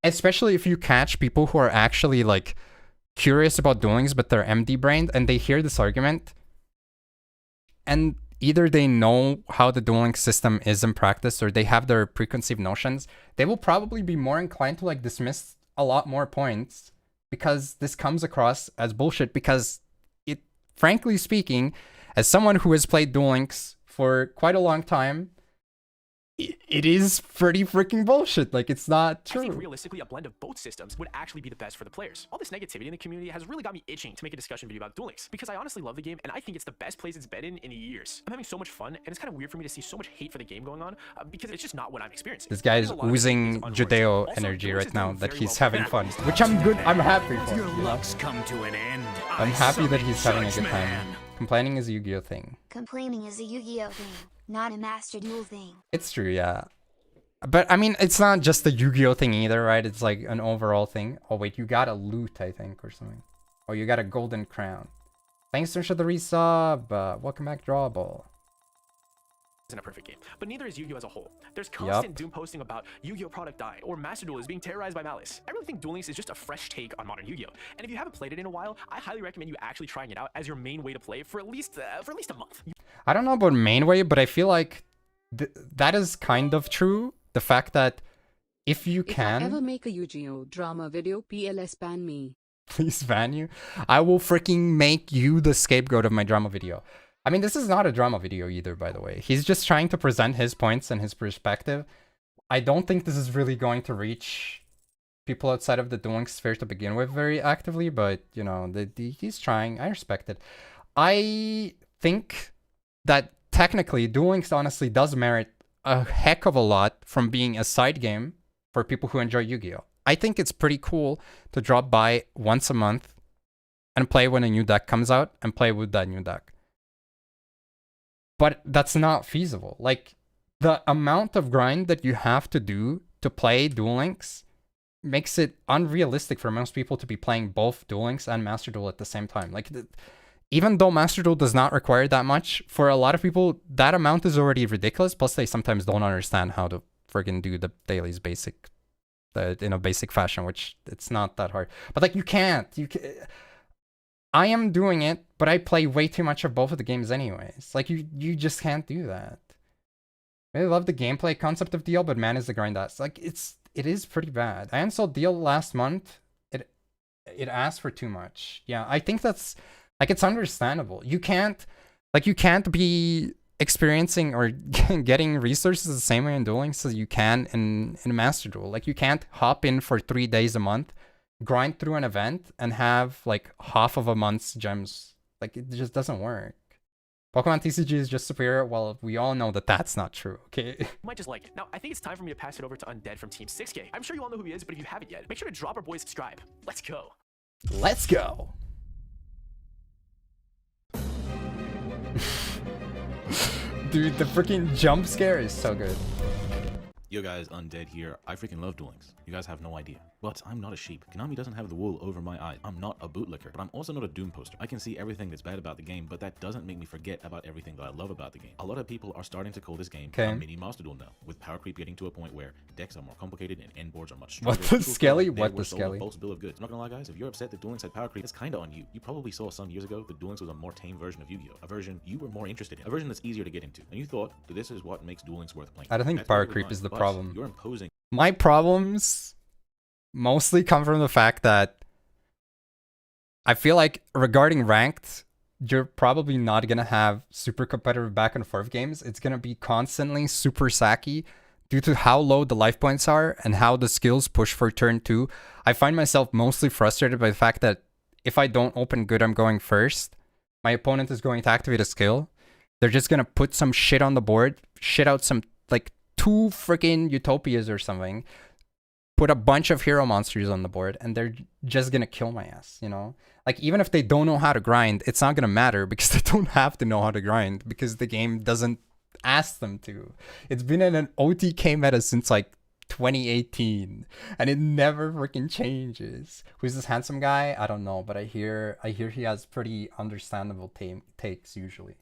especially if you catch people who are actually like curious about Duel Links but they're MD brained and they hear this argument and either they know how the Duel Links system is in practice or they have their preconceived notions, they will probably be more inclined to like dismiss a lot more points because this comes across as bullshit because it, frankly speaking, as someone who has played Duel Links for quite a long time, it is pretty freaking bullshit. Like, it's not true. I think realistically, a blend of both systems would actually be the best for the players. All this negativity in the community has really got me itching to make a discussion video about Duel Links because I honestly love the game and I think it's the best place it's been in years. I'm having so much fun and it's kind of weird for me to see so much hate for the game going on because it's just not what I'm experiencing. This guy is oozing Yugioh energy right now that he's having fun, which I'm happy for. Your luck's come to an end. I'm happy that he's having a good time. Complaining is a Yu-Gi-Oh thing. Complaining is a Yu-Gi-Oh thing, not a Master Duel thing. It's true, yeah. But I mean, it's not just the Yu-Gi-Oh thing either, right? It's like an overall thing. Oh wait, you got a loot, I think, or something. Oh, you got a golden crown. Thanks for the resub. Welcome back, Drawball. Isn't a perfect game, but neither is Yu-Gi-Oh as a whole. There's constant doom posting about Yu-Gi-Oh product dying or Master Duel is being terrorized by malice. I really think Duel Links is just a fresh take on modern Yu-Gi-Oh, and if you haven't played it in a while, I highly recommend you actually trying it out as your main way to play for at least a month. I don't know about main way, but I feel like that is kind of true. The fact that if you can ever make a Yu-Gi-Oh drama video, PLS ban me. please ban you. I will freaking make you the scapegoat of my drama video. I mean, this is not a drama video either, by the way. He's just trying to present his points and his perspective. I don't think this is really going to reach people outside of the Duel Links sphere to begin with very actively, but, you know, he's trying. I respect it. I think that technically Duel Links honestly does merit a heck of a lot from being a side game for people who enjoy Yu-Gi-Oh! I think it's pretty cool to drop by once a month and play when a new deck comes out and play with that new deck. But that's not feasible. Like, the amount of grind that you have to do to play Duel Links makes it unrealistic for most people to be playing both Duel Links and Master Duel at the same time. Like, even though Master Duel does not require that much, for a lot of people, that amount is already ridiculous. Plus, they sometimes don't understand how to friggin' do the dailies in a basic fashion, which it's not that hard. But like, you can't. I am doing it, but I play way too much of both of the games anyways. Like, you just can't do that. I love the gameplay concept of DL, but man, is the grind ass. Like, it is pretty bad. I installed DL last month. It asked for too much. Yeah, I think that's, like, it's understandable. You can't be experiencing or getting resources the same way in Duel Links as you can in Master Duel. Like, you can't hop in for 3 days a month, grind through an event, and have, like, half of a month's gems. Like, it just doesn't work. Pokemon TCG is just superior. Well, we all know that that's not true, okay? You might just like it. Now, I think it's time for me to pass it over to Undead from Team 6K. I'm sure you all know who he is, but if you haven't yet, make sure to drop our boy subscribe. Let's go. Let's go. Dude, the freaking jump scare is so good. Yo guys, Undead here. I freaking love Duel Links. You guys have no idea. But I'm not a sheep. Konami doesn't have the wool over my eyes. I'm not a bootlicker, but I'm also not a doom poster. I can see everything that's bad about the game, but that doesn't make me forget about everything that I love about the game. A lot of people are starting to call this game a mini Master Duel now, with power creep getting to a point where decks are more complicated and end boards are much stronger. What the Skelly? What the Skelly? False bill of goods. I'm not gonna lie guys, if you're upset that Duel Links had power creep, it's kinda on you. You probably saw some years ago that Duel Links was a more tame version of Yu-Gi-Oh! A version you were more interested in. A version that's easier to get into. And you thought that this is what makes Duel Links worth playing. I don't think power creep is the problem. You're imposing. My problems mostly come from the fact that I feel like regarding ranked, you're probably not going to have super competitive back and forth games. It's going to be constantly super sacky due to how low the life points are and how the skills push for turn 2. I find myself mostly frustrated by the fact that if I don't open good, I'm going first. My opponent is going to activate a skill. They're just going to put some shit on the board, shit out some, like, 2 freaking Utopias or something, put a bunch of hero monsters on the board, and they're just gonna kill my ass, you know? Like, even if they don't know how to grind, it's not gonna matter because they don't have to know how to grind because the game doesn't ask them to. It's been in an OTK meta since, like, 2018, and it never freaking changes. Who's this handsome guy? I don't know, but I hear he has pretty understandable takes usually.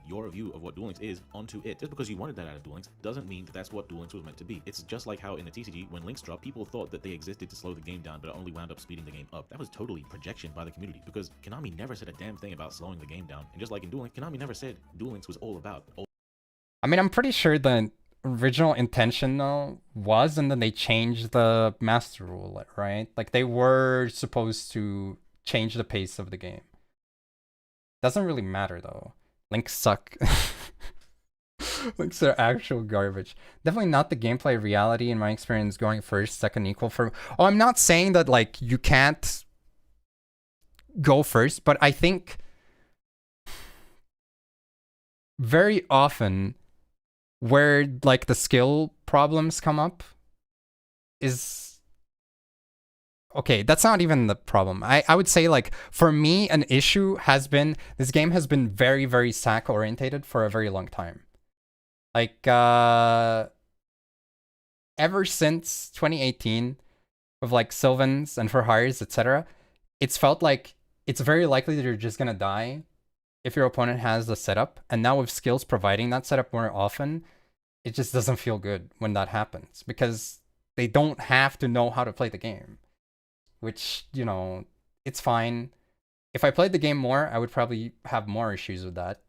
Your view of what Duel Links is onto it. Just because you wanted that out of Duel Links doesn't mean that that's what Duel Links was meant to be. It's just like how in the TCG, when links dropped, people thought that they existed to slow the game down, but it only wound up speeding the game up. That was totally projection by the community, because Konami never said a damn thing about slowing the game down. And just like in Duel Links, Konami never said Duel Links was all about. I mean, I'm pretty sure the original intention, though, was, and then they changed the master rule, right? Like, they were supposed to change the pace of the game. Doesn't really matter, though. Links suck. Links are actual garbage. Definitely not the gameplay reality in my experience going first, second equal for... Oh, I'm not saying that, like, you can't go first, but I think very often where, like, the skill problems come up is... Okay, that's not even the problem. I would say, like, for me, an issue has been, this game has been very, very sack orientated for a very long time. Like, ever since 2018, with, like, Sylvans and for hires, etc., it's felt like it's very likely that you're just gonna die if your opponent has the setup. And now with skills providing that setup more often, it just doesn't feel good when that happens, because they don't have to know how to play the game. Which, you know, it's fine. If I played the game more, I would probably have more issues with that.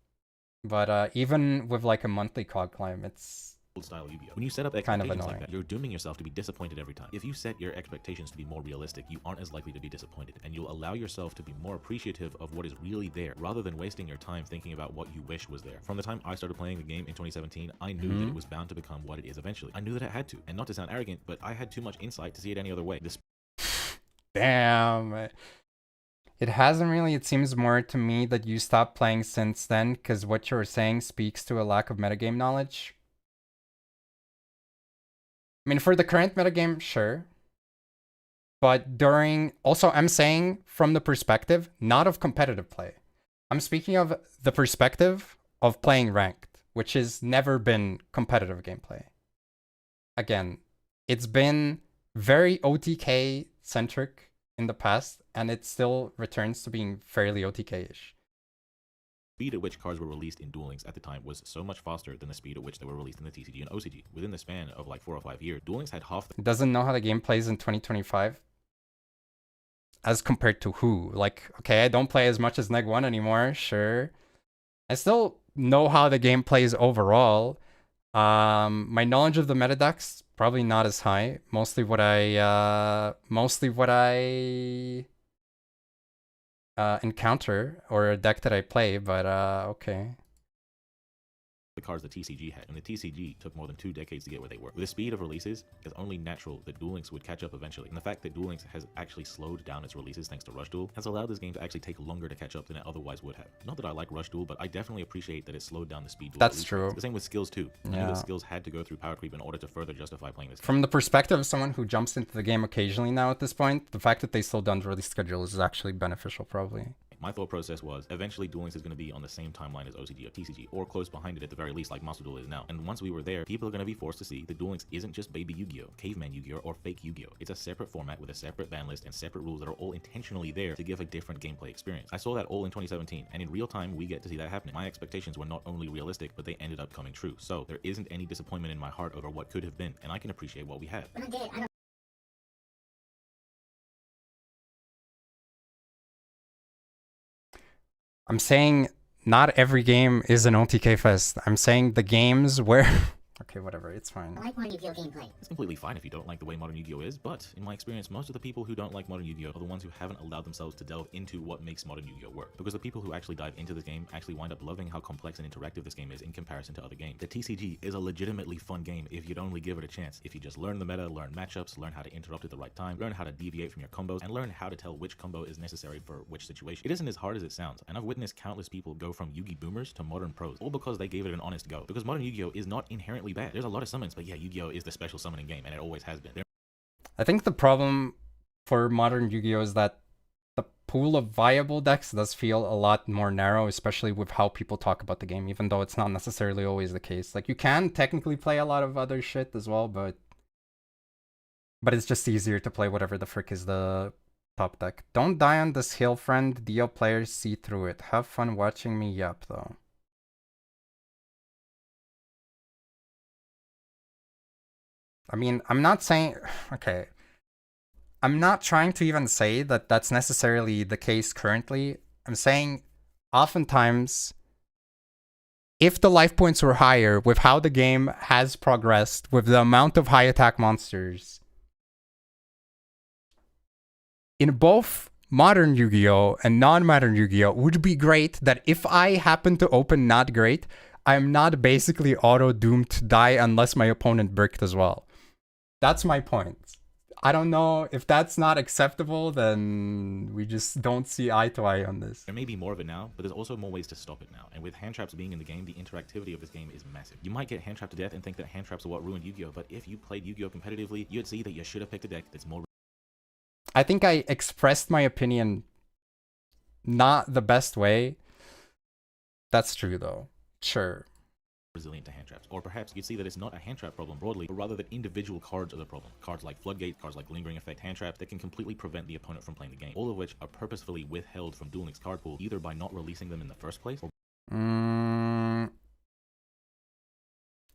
But even with, like, a monthly COG climb, it's style Yu-Gi-Oh. When you set up expectations like that, you're dooming yourself to be disappointed every time. If you set your expectations to be more realistic, you aren't as likely to be disappointed, and you'll allow yourself to be more appreciative of what is really there, rather than wasting your time thinking about what you wish was there. From the time I started playing the game in 2017, I knew that it was bound to become what it is eventually. I knew that it had to, and not to sound arrogant, but I had too much insight to see it any other way. Damn. It hasn't really. It seems more to me that you stopped playing since then, because what you're saying speaks to a lack of metagame knowledge. I mean, for the current metagame, sure. But during... Also, I'm saying from the perspective, not of competitive play. I'm speaking of the perspective of playing ranked, which has never been competitive gameplay. Again, it's been very OTK-centric in the past, and it still returns to being fairly OTK-ish. Speed at which cards were released in Duel Links at the time was so much faster than the speed at which they were released in the TCG and OCG. Within the span of like 4 or 5 years, Duel Links had half the... It doesn't know how the game plays in 2025. As compared to who? Like, okay, I don't play as much as Neg 1 anymore, sure. I still know how the game plays overall. My knowledge of the meta decks, probably not as high. Mostly what I encounter or a deck that I play, but okay. The cards the TCG had, and the TCG took more than 2 decades to get where they were. With the speed of releases, it's only natural that Duel Links would catch up eventually, and the fact that Duel Links has actually slowed down its releases thanks to Rush Duel has allowed this game to actually take longer to catch up than it otherwise would have. Not that I like Rush Duel, but I definitely appreciate that it slowed down the speed. That's true. The same with skills too. I Yeah. knew that skills had to go through power creep in order to further justify playing this game. From the perspective of someone who jumps into the game occasionally now at this point, the fact that they slowed down the release schedule is actually beneficial, probably. My thought process was, eventually Duel Links is going to be on the same timeline as OCG or TCG, or close behind it at the very least, like Master Duel is now. And once we were there, people are going to be forced to see that Duel Links isn't just baby Yu-Gi-Oh, caveman Yu-Gi-Oh, or fake Yu-Gi-Oh. It's a separate format with a separate ban list and separate rules that are all intentionally there to give a different gameplay experience. I saw that all in 2017, and in real time, we get to see that happening. My expectations were not only realistic, but they ended up coming true. So there isn't any disappointment in my heart over what could have been, and I can appreciate what we have. I'm saying not every game is an OTK fest. I'm saying the games where... Okay, whatever, it's fine. I like modern Yu-Gi-Oh gameplay. It's completely fine if you don't like the way modern Yu-Gi-Oh is, but in my experience, most of the people who don't like modern Yu-Gi-Oh are the ones who haven't allowed themselves to delve into what makes modern Yu-Gi-Oh work. Because the people who actually dive into this game actually wind up loving how complex and interactive this game is in comparison to other games. The TCG is a legitimately fun game if you'd only give it a chance. If you just learn the meta, learn matchups, learn how to interrupt at the right time, learn how to deviate from your combos, and learn how to tell which combo is necessary for which situation. It isn't as hard as it sounds, and I've witnessed countless people go from Yu-Gi boomers to modern pros, all because they gave it an honest go. Because modern Yu-Gi-Oh is not inherently bad. There's a lot of summons, but yeah, Yu-Gi-Oh is the special summoning game, and it always has been. I think the problem for modern Yu-Gi-Oh is that the pool of viable decks does feel a lot more narrow, especially with how people talk about the game, even though it's not necessarily always the case. Like, you can technically play a lot of other shit as well, but it's just easier to play whatever the frick is the top deck. Don't die on this hill, friend. DL players see through it. Have fun watching me yap, though. I mean, I'm not saying... Okay. I'm not trying to even say that that's necessarily the case currently. I'm saying, oftentimes, if the life points were higher with how the game has progressed, with the amount of high attack monsters, in both modern Yu-Gi-Oh! And non-modern Yu-Gi-Oh! Would be great that if I happen to open not great, I'm not basically auto-doomed to die unless my opponent bricked as well. That's my point. I don't know if that's not acceptable, then we just don't see eye to eye on this. There may be more of it now, but there's also more ways to stop it now. And with hand traps being in the game, the interactivity of this game is massive. You might get hand trapped to death and think that hand traps are what ruined Yu-Gi-Oh! But if you played Yu-Gi-Oh! Competitively, you'd see that you should have picked a deck that's more... I think I expressed my opinion not the best way. That's true, though. Sure. Resilient to hand traps, or perhaps you'd see that it's not a hand trap problem broadly, but rather that individual cards are the problem. Cards like Floodgate, cards like Lingering Effect hand traps that can completely prevent the opponent from playing the game, all of which are purposefully withheld from Duel Links card pool, either by not releasing them in the first place, or...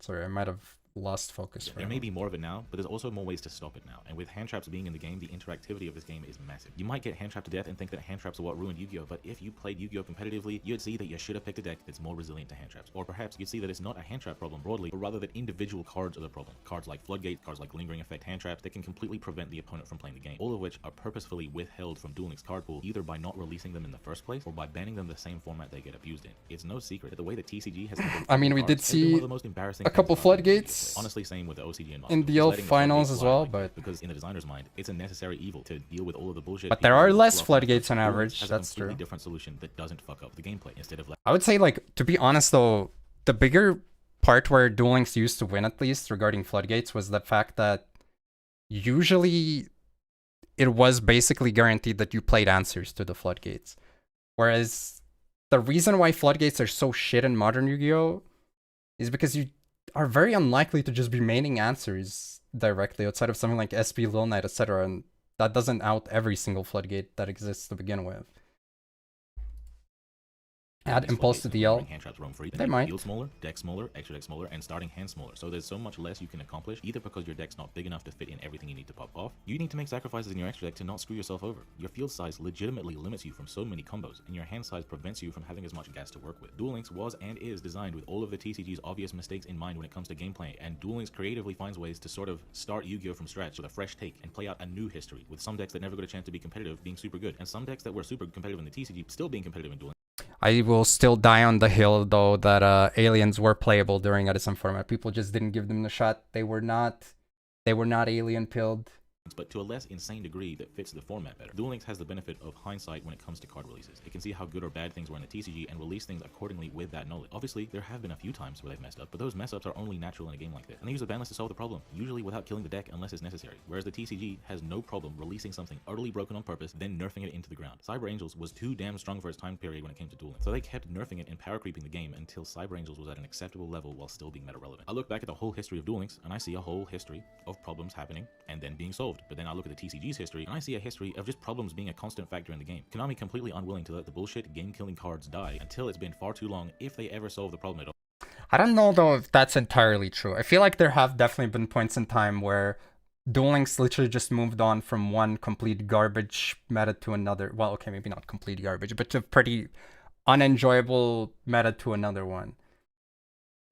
Sorry, I might have lost focus for There him. may be more of it now, but there's also more ways to stop it now. And with hand traps being in the game, the interactivity of this game is massive. You might get hand trapped to death and think that hand traps are what ruined Yu-Gi-Oh! But if you played Yu-Gi-Oh! Competitively, you'd see that you should have picked a deck that's more resilient to hand traps. Or perhaps you'd see that it's not a hand trap problem broadly, but rather that individual cards are the problem. Cards like Floodgate, cards like Lingering Effect hand traps that can completely prevent the opponent from playing the game. All of which are purposefully withheld from Duel Links card pool, either by not releasing them in the first place, or by banning them the same format they get abused in. It's no secret that the way that TCG has I mean, we did see a couple Floodgates. Honestly, same with the OCG and in DL finals as well, but because in the designer's mind, it's a necessary evil to deal with all of the bullshit. But there are less Floodgates on average. That's true. Different solution that doesn't fuck up the gameplay instead of. I would say, like, to be honest though, the bigger part where Duel Links used to win, at least regarding Floodgates, was the fact that usually it was basically guaranteed that you played answers to the Floodgates. Whereas the reason why Floodgates are so shit in modern Yu-Gi-Oh! Is because you are very unlikely to just be maining answers directly outside of something like SP, Lil Knight, etc. And that doesn't out every single Floodgate that exists to begin with. Add Impulse to DL. They might. Field smaller, deck smaller, extra deck smaller, and starting hand smaller. So there's so much less you can accomplish, either because your deck's not big enough to fit in everything you need to pop off. You need to make sacrifices in your extra deck to not screw yourself over. Your field size legitimately limits you from so many combos, and your hand size prevents you from having as much gas to work with. Duel Links was and is designed with all of the TCG's obvious mistakes in mind when it comes to gameplay, and Duel Links creatively finds ways to sort of start Yu-Gi-Oh! From scratch with a fresh take and play out a new history, with some decks that never got a chance to be competitive being super good, and some decks that were super competitive in the TCG still being competitive in Duel Links. I will still die on the hill though that aliens were playable during Edison format. People just didn't give them the shot. They were not alien pilled. But to a less insane degree that fits the format better. Duel Links has the benefit of hindsight when it comes to card releases. It can see how good or bad things were in the TCG and release things accordingly with that knowledge. Obviously, there have been a few times where they've messed up, but those mess ups are only natural in a game like this. And they use the ban list to solve the problem, usually without killing the deck unless it's necessary. Whereas the TCG has no problem releasing something utterly broken on purpose, then nerfing it into the ground. Cyber Angels was too damn strong for its time period when it came to Duel Links, so they kept nerfing it and power creeping the game until Cyber Angels was at an acceptable level while still being meta relevant. I look back at the whole history of Duel Links and I see a whole history of problems happening and then being solved. But then I look at the TCG's history and I see a history of just problems being a constant factor in the game. Konami completely unwilling to let the bullshit game-killing cards die until it's been far too long if they ever solve the problem at all. I don't know though if that's entirely true. I feel like there have definitely been points in time where Duel Links literally just moved on from one complete garbage meta to another. Well, okay, maybe not complete garbage, but to pretty unenjoyable meta to another one.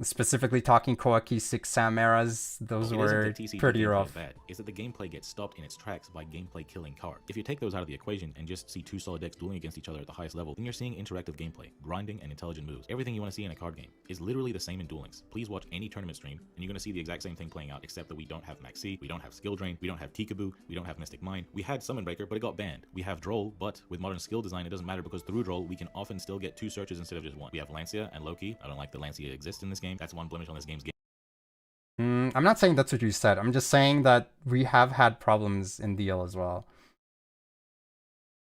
Specifically talking Koaki 6 Sam eras, those were pretty rough. Bad. Is that the gameplay gets stopped in its tracks by gameplay killing cards. If you take those out of the equation and just see two solid decks dueling against each other at the highest level, then you're seeing interactive gameplay, grinding, and intelligent moves. Everything you want to see in a card game is literally the same in Duel Links. Please watch any tournament stream, and you're going to see the exact same thing playing out, except that we don't have Maxx C, we don't have Skill Drain, we don't have Tikaboo, we don't have Mystic Mine. We had Summon Breaker, but it got banned. We have Droll, but with modern skill design, it doesn't matter because through Droll, we can often still get two searches instead of just one. We have Lancia and Loki. I don't like that Lancia exists in this game. That's one blemish on this game's game. I'm not saying that's what you said. I'm just saying that we have had problems in DL as well.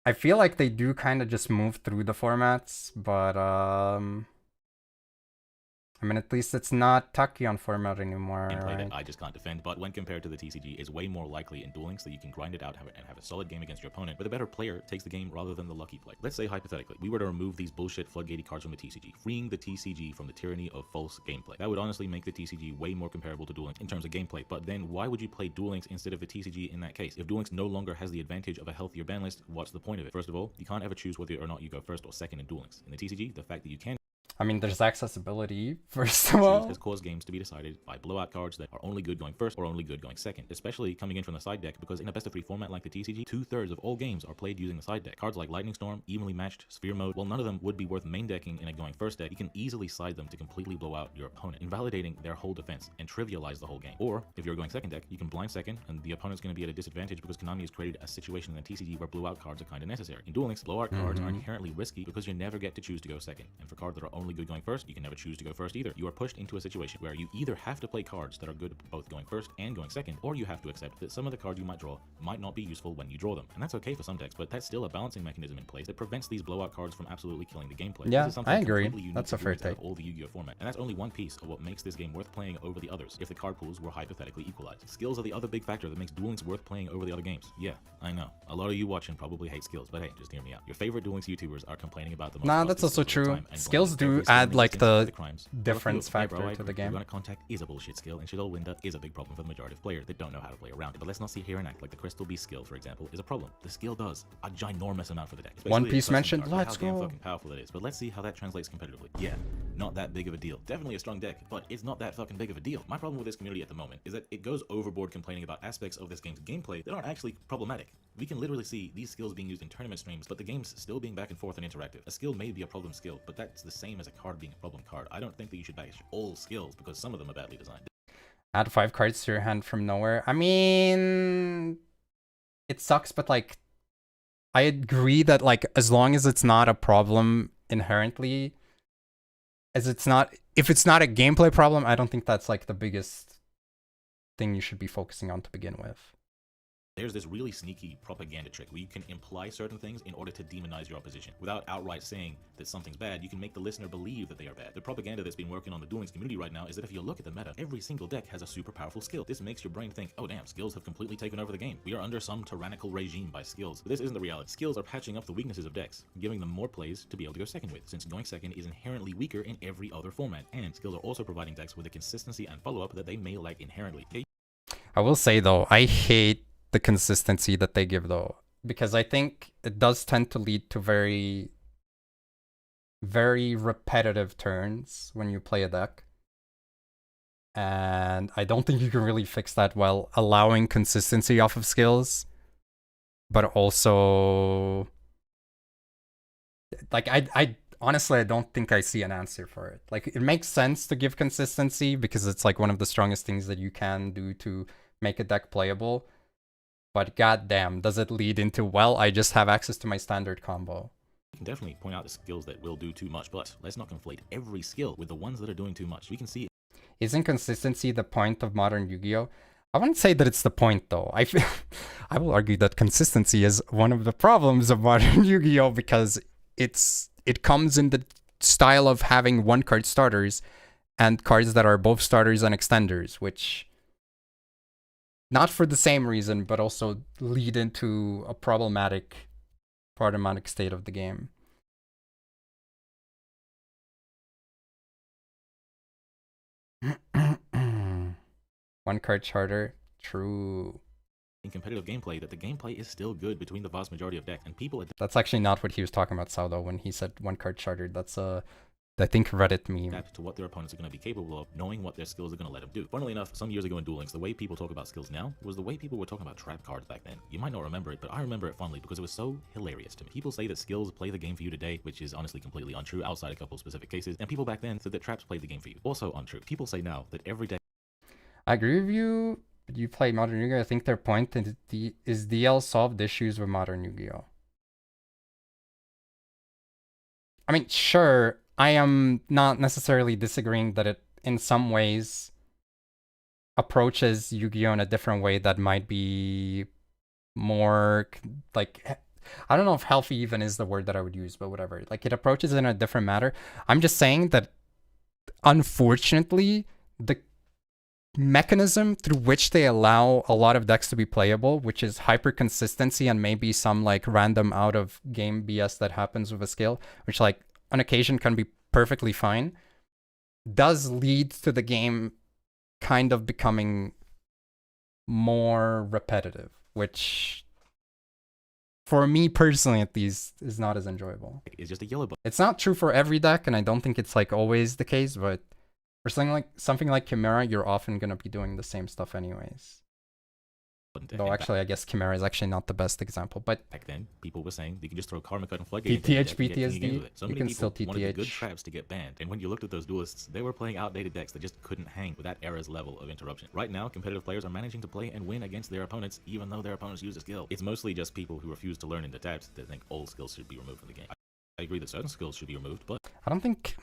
I feel like they do kind of just move through the formats, but I mean, at least it's not Tachyon format anymore, Gameplay right? that I just can't defend, but when compared to the TCG, is way more likely in Duel Links that you can grind it out and have a solid game against your opponent, where the better player takes the game rather than the lucky player. Let's say, hypothetically, we were to remove these bullshit floodgatey cards from the TCG, freeing the TCG from the tyranny of false gameplay. That would honestly make the TCG way more comparable to Duel Links in terms of gameplay, but then why would you play Duel Links instead of the TCG in that case? If Duel Links no longer has the advantage of a healthier ban list, what's the point of it? First of all, you can't ever choose whether or not you go first or second in Duel Links. In the TCG, the fact that you can I mean, there's accessibility, first of all. has caused games to be decided by blowout cards that are only good going first or only good going second, especially coming in from the side deck, because in a best of 3 format like the TCG, 2/3 of all games are played using the side deck. Cards like Lightning Storm, evenly matched, Sphere Mode, while none of them would be worth main decking in a going first deck, you can easily side them to completely blow out your opponent, invalidating their whole defense and trivialize the whole game. Or, if you're going second deck, you can blind second, and the opponent's going to be at a disadvantage because Konami has created a situation in the TCG where blowout cards are kind of necessary. In Duel Links, blowout cards are inherently risky because you never get to choose to go second, and for cards that are only good going first, you can never choose to go first either. You are pushed into a situation where you either have to play cards that are good both going first and going second, or you have to accept that some of the cards you might draw might not be useful when you draw them. And that's okay for some decks, but that's still a balancing mechanism in place that prevents these blowout cards from absolutely killing the gameplay. Yeah, This is something I agree. completely unique That's a to fair Duel Links out take. of all the Yu-Gi-Oh format, and that's only one piece of what makes this game worth playing over the others if the card pools were hypothetically equalized. Skills are the other big factor that makes Duel Links worth playing over the other games. Yeah, I know. A lot of you watching probably hate skills, but hey, just hear me out. Your favorite Duel Links YouTubers are complaining about the most Nah, that's also true. Skills do to add like the crimes. difference Hey, bro, factor I to the agree. game. Run a contact is a bullshit skill, and Shadow Winda is a big problem for the majority of players that don't know how to play around it. But let's not sit here and act like the Crystal Beast skill, for example, is a problem. The skill does a ginormous amount for the deck. One Piece mentioned, how let's damn go. fucking powerful it is. But let's see how that translates competitively. Yeah, not that big of a deal. Definitely a strong deck, but it's not that fucking big of a deal. My problem with this community at the moment is that it goes overboard complaining about aspects of this game's gameplay that aren't actually problematic. We can literally see these skills being used in tournament streams, but the game's still being back and forth and interactive. A skill may be a problem skill, but that's the same as a card being a problem card. I don't think that you should bash all skills because some of them are badly designed. Add 5 cards to your hand from nowhere. I mean, it sucks, but like, I agree that like, as long as it's not a problem inherently, if it's not a gameplay problem, I don't think that's like the biggest thing you should be focusing on to begin with. There's this really sneaky propaganda trick where you can imply certain things in order to demonize your opposition. Without outright saying that something's bad, you can make the listener believe that they are bad. The propaganda that's been working on the Duel Links community right now is that if you look at the meta, every single deck has a super powerful skill. This makes your brain think, oh damn, skills have completely taken over the game. We are under some tyrannical regime by skills. But this isn't the reality. Skills are patching up the weaknesses of decks, giving them more plays to be able to go second with, since going second is inherently weaker in every other format. And skills are also providing decks with the consistency and follow-up that they may lack inherently. I will say though, I hate the consistency that they give though, because I think it does tend to lead to very, very repetitive turns when you play a deck. And I don't think you can really fix that while allowing consistency off of skills, but also like I honestly, I don't think I see an answer for it. Like, it makes sense to give consistency because it's like one of the strongest things that you can do to make a deck playable. But goddamn, does it lead into, well, I just have access to my standard combo? You can definitely point out the skills that will do too much, but let's not conflate every skill with the ones that are doing too much. We can see. Isn't consistency the point of modern Yu-Gi-Oh? I wouldn't say that it's the point though. I will argue that consistency is one of the problems of modern Yu-Gi-Oh because it comes in the style of having one card starters and cards that are both starters and extenders, which not for the same reason, but also lead into a problematic state of the game. One card charter, true. In competitive gameplay, that the gameplay is still good between the vast majority of decks, and people. That's actually not what he was talking about, Saudo, when he said one card chartered. That's I think Reddit meme. Adapt to what their opponents are going to be capable of, knowing what their skills are going to let them do. Funnily enough, some years ago in Duel Links, the way people talk about skills now was the way people were talking about trap cards back then. You might not remember it, but I remember it fondly because it was so hilarious to me. People say that skills play the game for you today, which is honestly completely untrue outside a couple of specific cases, and people back then said that traps played the game for you. Also untrue. People say now that every day. I agree with you. You play Modern Yu-Gi-Oh! I think their point is DL solved issues with Modern Yu-Gi-Oh! I mean, sure, I am not necessarily disagreeing that it, in some ways, approaches Yu-Gi-Oh! In a different way that might be more, like, I don't know if healthy even is the word that I would use, but whatever. Like, it approaches it in a different matter. I'm just saying that, unfortunately, the mechanism through which they allow a lot of decks to be playable, which is hyper consistency and maybe some like random out of game BS that happens with a skill, which like on occasion can be perfectly fine, does lead to the game kind of becoming more repetitive, which for me personally at least is not as enjoyable. It's just a yellow book. It's not true for every deck, and I don't think it's like always the case, but for something like Chimera, you're often going to be doing the same stuff anyways. Though actually, I guess Chimera is actually not the best example, but back then, people were saying you can just throw Karma Cut and Floodgate. PTH, PTSD, so you can still TTH. Wanted good traps to get banned, and when you looked at those duelists, they were playing outdated decks that just couldn't hang with that era's level of interruption. Right now, competitive players are managing to play and win against their opponents, even though their opponents use a skill. It's mostly just people who refuse to learn into taps that think all skills should be removed from the game. I agree that certain skills should be removed, but I don't think...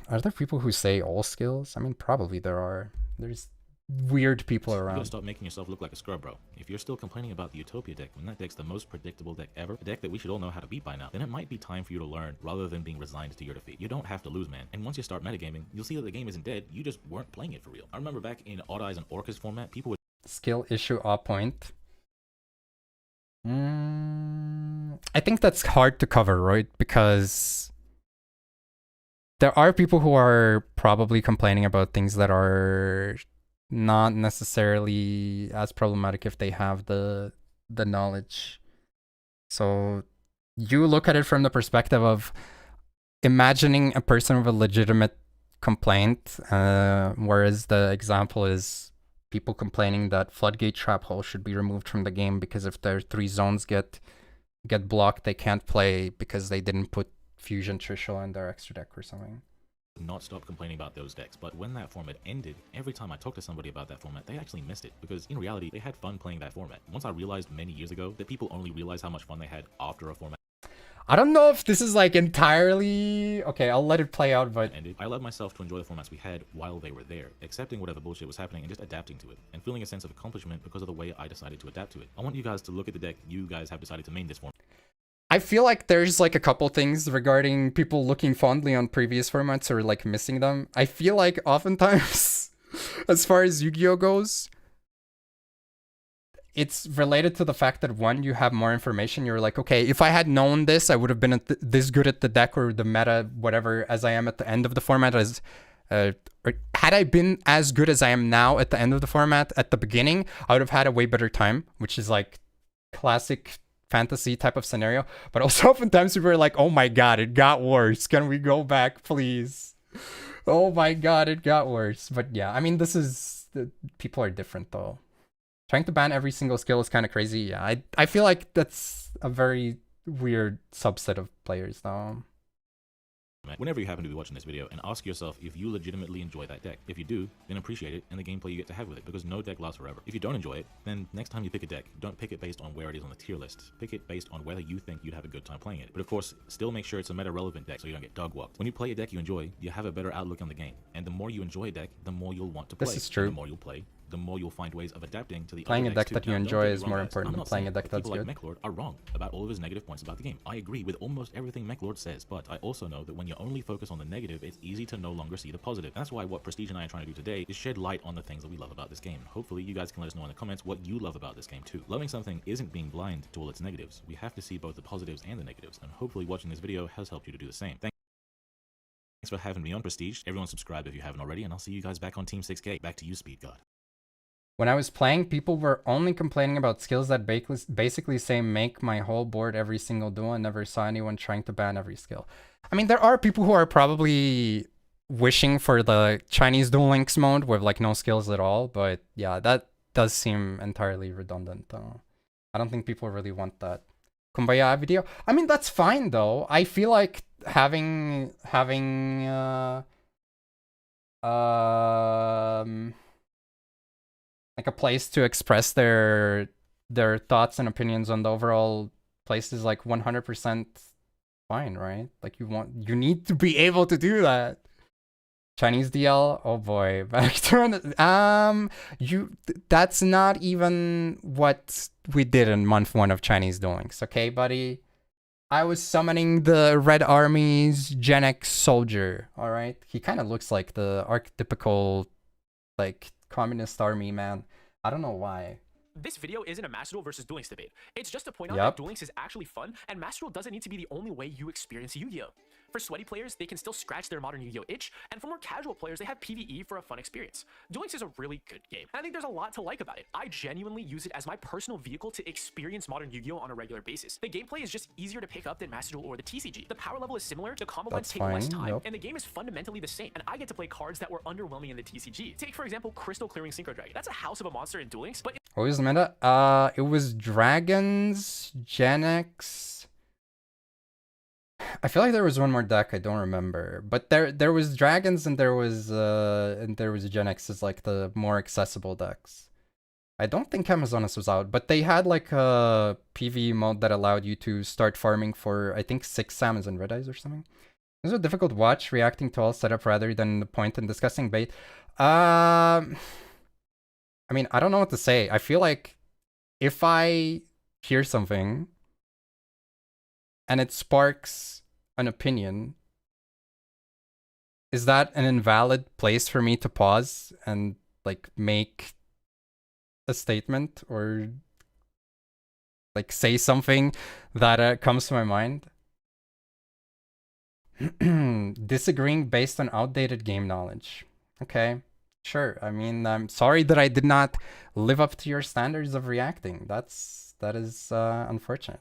Are there people who say all skills? I mean, probably there are. There's weird people around. You gotta stop making yourself look like a scrub, bro. If you're still complaining about the Utopia deck, when that deck's the most predictable deck ever, a deck that we should all know how to beat by now, then it might be time for you to learn rather than being resigned to your defeat. You don't have to lose, man. And once you start metagaming, you'll see that the game isn't dead, you just weren't playing it for real. I remember back in Odd Eyes and Orcas format, people would... Skill issue off point. I think that's hard to cover, right? Because there are people who are probably complaining about things that are not necessarily as problematic if they have the knowledge. So you look at it from the perspective of imagining a person with a legitimate complaint, whereas the example is people complaining that floodgate trap hole should be removed from the game because if their 3 zones get blocked, they can't play because they didn't put Fusion Trishul in their extra deck or something. Not stop complaining about those decks, but when that format ended, every time I talked to somebody about that format, they actually missed it, because in reality, they had fun playing that format. Once I realized many years ago that people only realize how much fun they had after a format I don't know if this is like entirely... Okay, I'll let it play out, but... I allowed myself to enjoy the formats we had while they were there, accepting whatever bullshit was happening and just adapting to it, and feeling a sense of accomplishment because of the way I decided to adapt to it. I want you guys to look at the deck you guys have decided to main this format. I feel like there's like a couple things regarding people looking fondly on previous formats or like missing them. I feel like oftentimes, as far as Yu-Gi-Oh goes, it's related to the fact that one, you have more information. You're like, okay, if I had known this, I would have been this good at the deck or the meta, whatever, as I am at the end of the format. As or had I been as good as I am now at the end of the format at the beginning, I would have had a way better time, which is like classic fantasy type of scenario. But also oftentimes people are like, oh my god, it got worse. Can we go back, please? Oh my god, it got worse. But yeah, I mean, this is... people are different though. Trying to ban every single skill is kind of crazy. Yeah, I feel like that's a very weird subset of players though. Whenever you happen to be watching this video, and ask yourself if you legitimately enjoy that deck. If you do, then appreciate it and the gameplay you get to have with it, because no deck lasts forever. If you don't enjoy it, then next time you pick a deck, don't pick it based on where it is on the tier list. Pick it based on whether you think you'd have a good time playing it. But of course, still make sure it's a meta-relevant deck so you don't get dog-walked. When you play a deck you enjoy, you have a better outlook on the game. And the more you enjoy a deck, the more you'll want to play. This is true. And the more you'll play, the more you'll find ways of adapting to the playing other a deck decks that too. you Now, enjoy don't get is me more wrong, guys. important I'm than not playing a saying deck that that's people good. like MechLord are wrong about all of his negative points about the game. I agree with almost everything MechLord says, but I also know that when you only focus on the negative, it's easy to no longer see the positive. That's why what Prestige and I are trying to do today is shed light on the things that we love about this game. Hopefully you guys can let us know in the comments what you love about this game too. Loving something isn't being blind to all its negatives. We have to see both the positives and the negatives, and hopefully watching this video has helped you to do the same. Thanks for having me on Prestige. Everyone subscribe if you haven't already, and I'll see you guys back on Team 6K. Back to you, Speed God. When I was playing, people were only complaining about skills that basically say make my whole board every single duel, and never saw anyone trying to ban every skill. I mean, there are people who are probably wishing for the Chinese Duel Links mode with like no skills at all, but yeah, that does seem entirely redundant though. I don't think people really want that. Kumbaya video. I mean, that's fine though. I feel like having like a place to express their thoughts and opinions on the overall place is like 100% fine, right? Like you need to be able to do that. Chinese DL, oh boy, back to that's not even what we did in month 1 of Chinese Duel Links, okay, buddy? I was summoning the Red Army's Gen X soldier, all right? He kind of looks like the archetypical like communist army man. I don't know why. This video isn't a Master Duel versus Duel Links debate. It's just to point out Yep. that Duel Links is actually fun, and Master Duel doesn't need to be the only way you experience Yu-Gi-Oh! For sweaty players, they can still scratch their modern Yu-Gi-Oh! Itch, and for more casual players, they have PvE for a fun experience. Duel Links is a really good game, and I think there's a lot to like about it. I genuinely use it as my personal vehicle to experience modern Yu-Gi-Oh! On a regular basis. The gameplay is just easier to pick up than Master Duel or the TCG. The power level is similar, the combo lines That's take less fine, time, yep. and the game is fundamentally the same, and I get to play cards that were underwhelming in the TCG. Take, for example, Crystal Clearing Synchro Dragon. That's a house of a monster in Duel Links, but What was the meta? It was Dragons, Gen X. I feel like there was one more deck, I don't remember. But there was Dragons and there was Gen X as like the more accessible decks. I don't think Amazonas was out, but they had like a PvE mode that allowed you to start farming for I think 6 Amazon Red Eyes or something. This was a difficult watch, reacting to all setup rather than the point and discussing bait. I mean, I don't know what to say. I feel like if I hear something and it sparks an opinion, is that an invalid place for me to pause and like make a statement or like say something that comes to my mind? Disagreeing based on outdated game knowledge. Okay, sure. I mean, I'm sorry that I did not live up to your standards of reacting. That is unfortunate.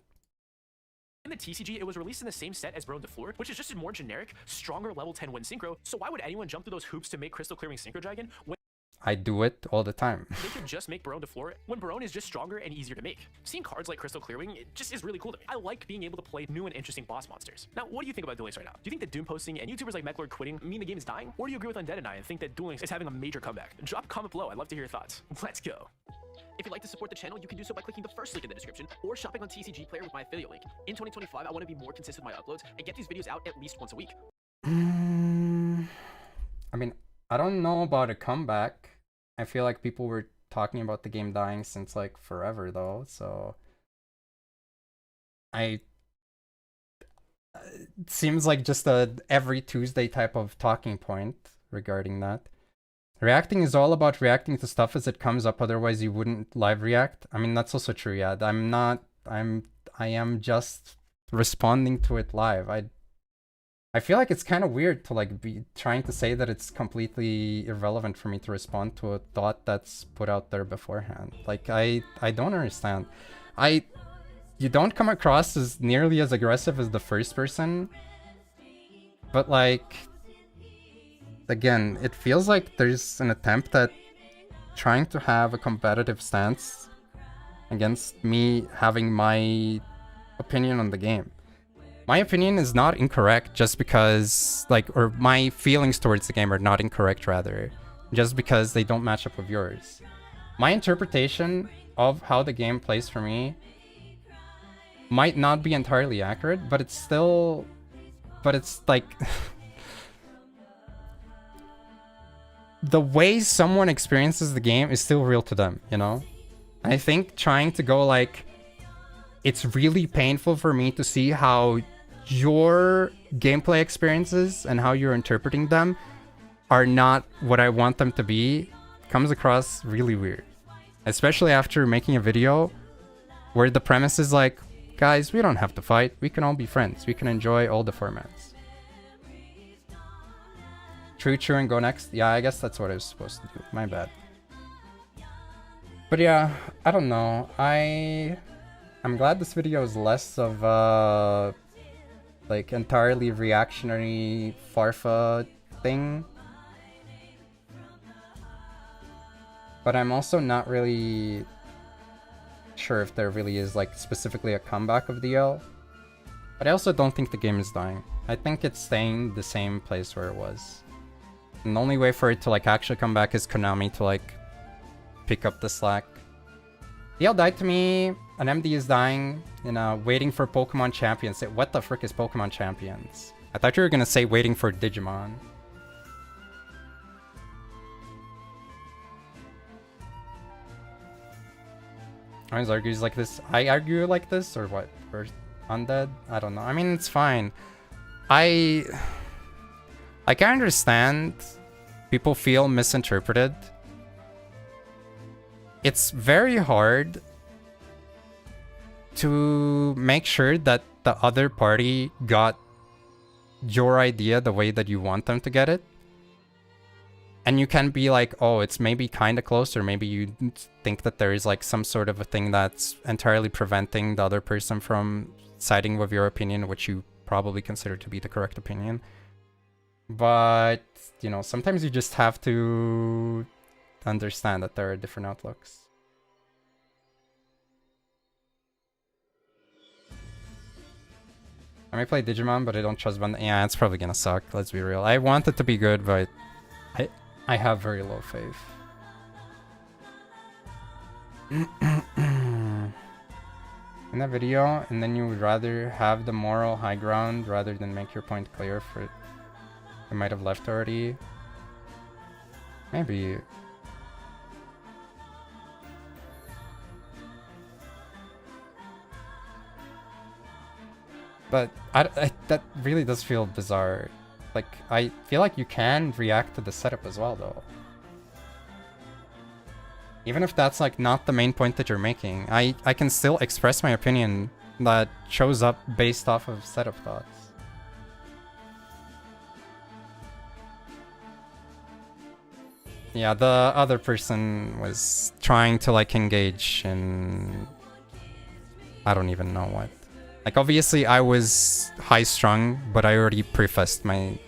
In the TCG, it was released in the same set as Bro and DeFleur, which is just a more generic, stronger level 10 win synchro. So why would anyone jump through those hoops to make Crystal Clearing Synchro Dragon when I do it all the time. they could just make Barone DeFleur when Barone is just stronger and easier to make? Seeing cards like Crystal Clearwing, it just is really cool to me. I like being able to play new and interesting boss monsters. Now, what do you think about Duel Links right now? Do you think that Doom posting and YouTubers like Mechlord quitting mean the game is dying? Or do you agree with Undead and I and think that Duel Links is having a major comeback? Drop a comment below. I'd love to hear your thoughts. Let's go. If you'd like to support the channel, you can do so by clicking the first link in the description or shopping on TCG Player with my affiliate link. In 2025, I want to be more consistent with my uploads and get these videos out at least once a week. I mean, I don't know about a comeback. I feel like people were talking about the game dying since like forever though, so it seems like just a every Tuesday type of talking point regarding that. Reacting is all about reacting to stuff as it comes up, otherwise you wouldn't live react. I mean, that's also true, yeah. I am just responding to it live. I feel like it's kind of weird to like be trying to say that it's completely irrelevant for me to respond to a thought that's put out there beforehand. Like I don't understand. You don't come across as nearly as aggressive as the first person, but like again, it feels like there's an attempt at trying to have a competitive stance against me having my opinion on the game. My opinion is not incorrect just because, like, or my feelings towards the game are not incorrect, rather, just because they don't match up with yours. My interpretation of how the game plays for me might not be entirely accurate, but it's still, like, the way someone experiences the game is still real to them, you know? I think trying to go, like, it's really painful for me to see how your gameplay experiences and how you're interpreting them are not what I want them to be comes across really weird. Especially after making a video where the premise is like, guys, we don't have to fight. We can all be friends. We can enjoy all the formats. True and go next. Yeah, I guess that's what I was supposed to do. My bad. But yeah, I don't know. I'm glad this video is less of like entirely reactionary Farfa thing. But I'm also not really sure if there really is like specifically a comeback of DL. But I also don't think the game is dying. I think it's staying the same place where it was. And the only way for it to like actually come back is Konami to like pick up the slack. DL died to me, an MD is dying, you know, waiting for Pokemon Champions. What the frick is Pokemon Champions? I thought you were gonna say waiting for Digimon. I always argue like this. I argue like this, or what? Or Undead? I don't know. I mean, it's fine. I understand people feel misinterpreted. It's very hard to make sure that the other party got your idea the way that you want them to get it. And you can be like, oh, it's maybe kind of close, or maybe you think that there is like some sort of a thing that's entirely preventing the other person from siding with your opinion, which you probably consider to be the correct opinion. But, you know, sometimes you just have to understand that there are different outlooks. I may play Digimon, but I don't trust Band. Yeah, it's probably gonna suck, let's be real. I want it to be good, but I have very low faith. In that video, and then you would rather have the moral high ground rather than make your point clear for it. I might have left already. Maybe. But that really does feel bizarre. Like, I feel like you can react to the setup as well, though. Even if that's, like, not the main point that you're making, I can still express my opinion that shows up based off of setup thoughts. Yeah, the other person was trying to like engage in... I don't even know what. Like obviously I was high strung, but I already prefaced my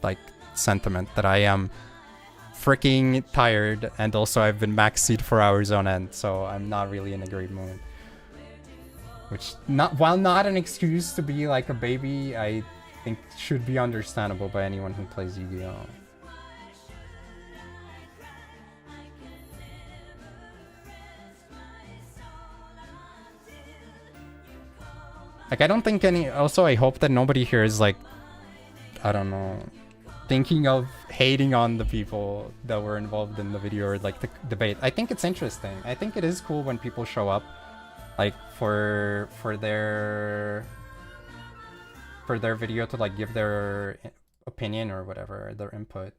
like sentiment that I am freaking tired, and also I've been Maxx C for hours on end, so I'm not really in a great mood. Which, while not an excuse to be like a baby, I think should be understandable by anyone who plays Yu-Gi-Oh! Like, I don't think any... Also, I hope that nobody here is like, I don't know, thinking of hating on the people that were involved in the video or like the debate. I think it's interesting. I think it is cool when people show up, like for their video to like give their opinion or whatever, their input.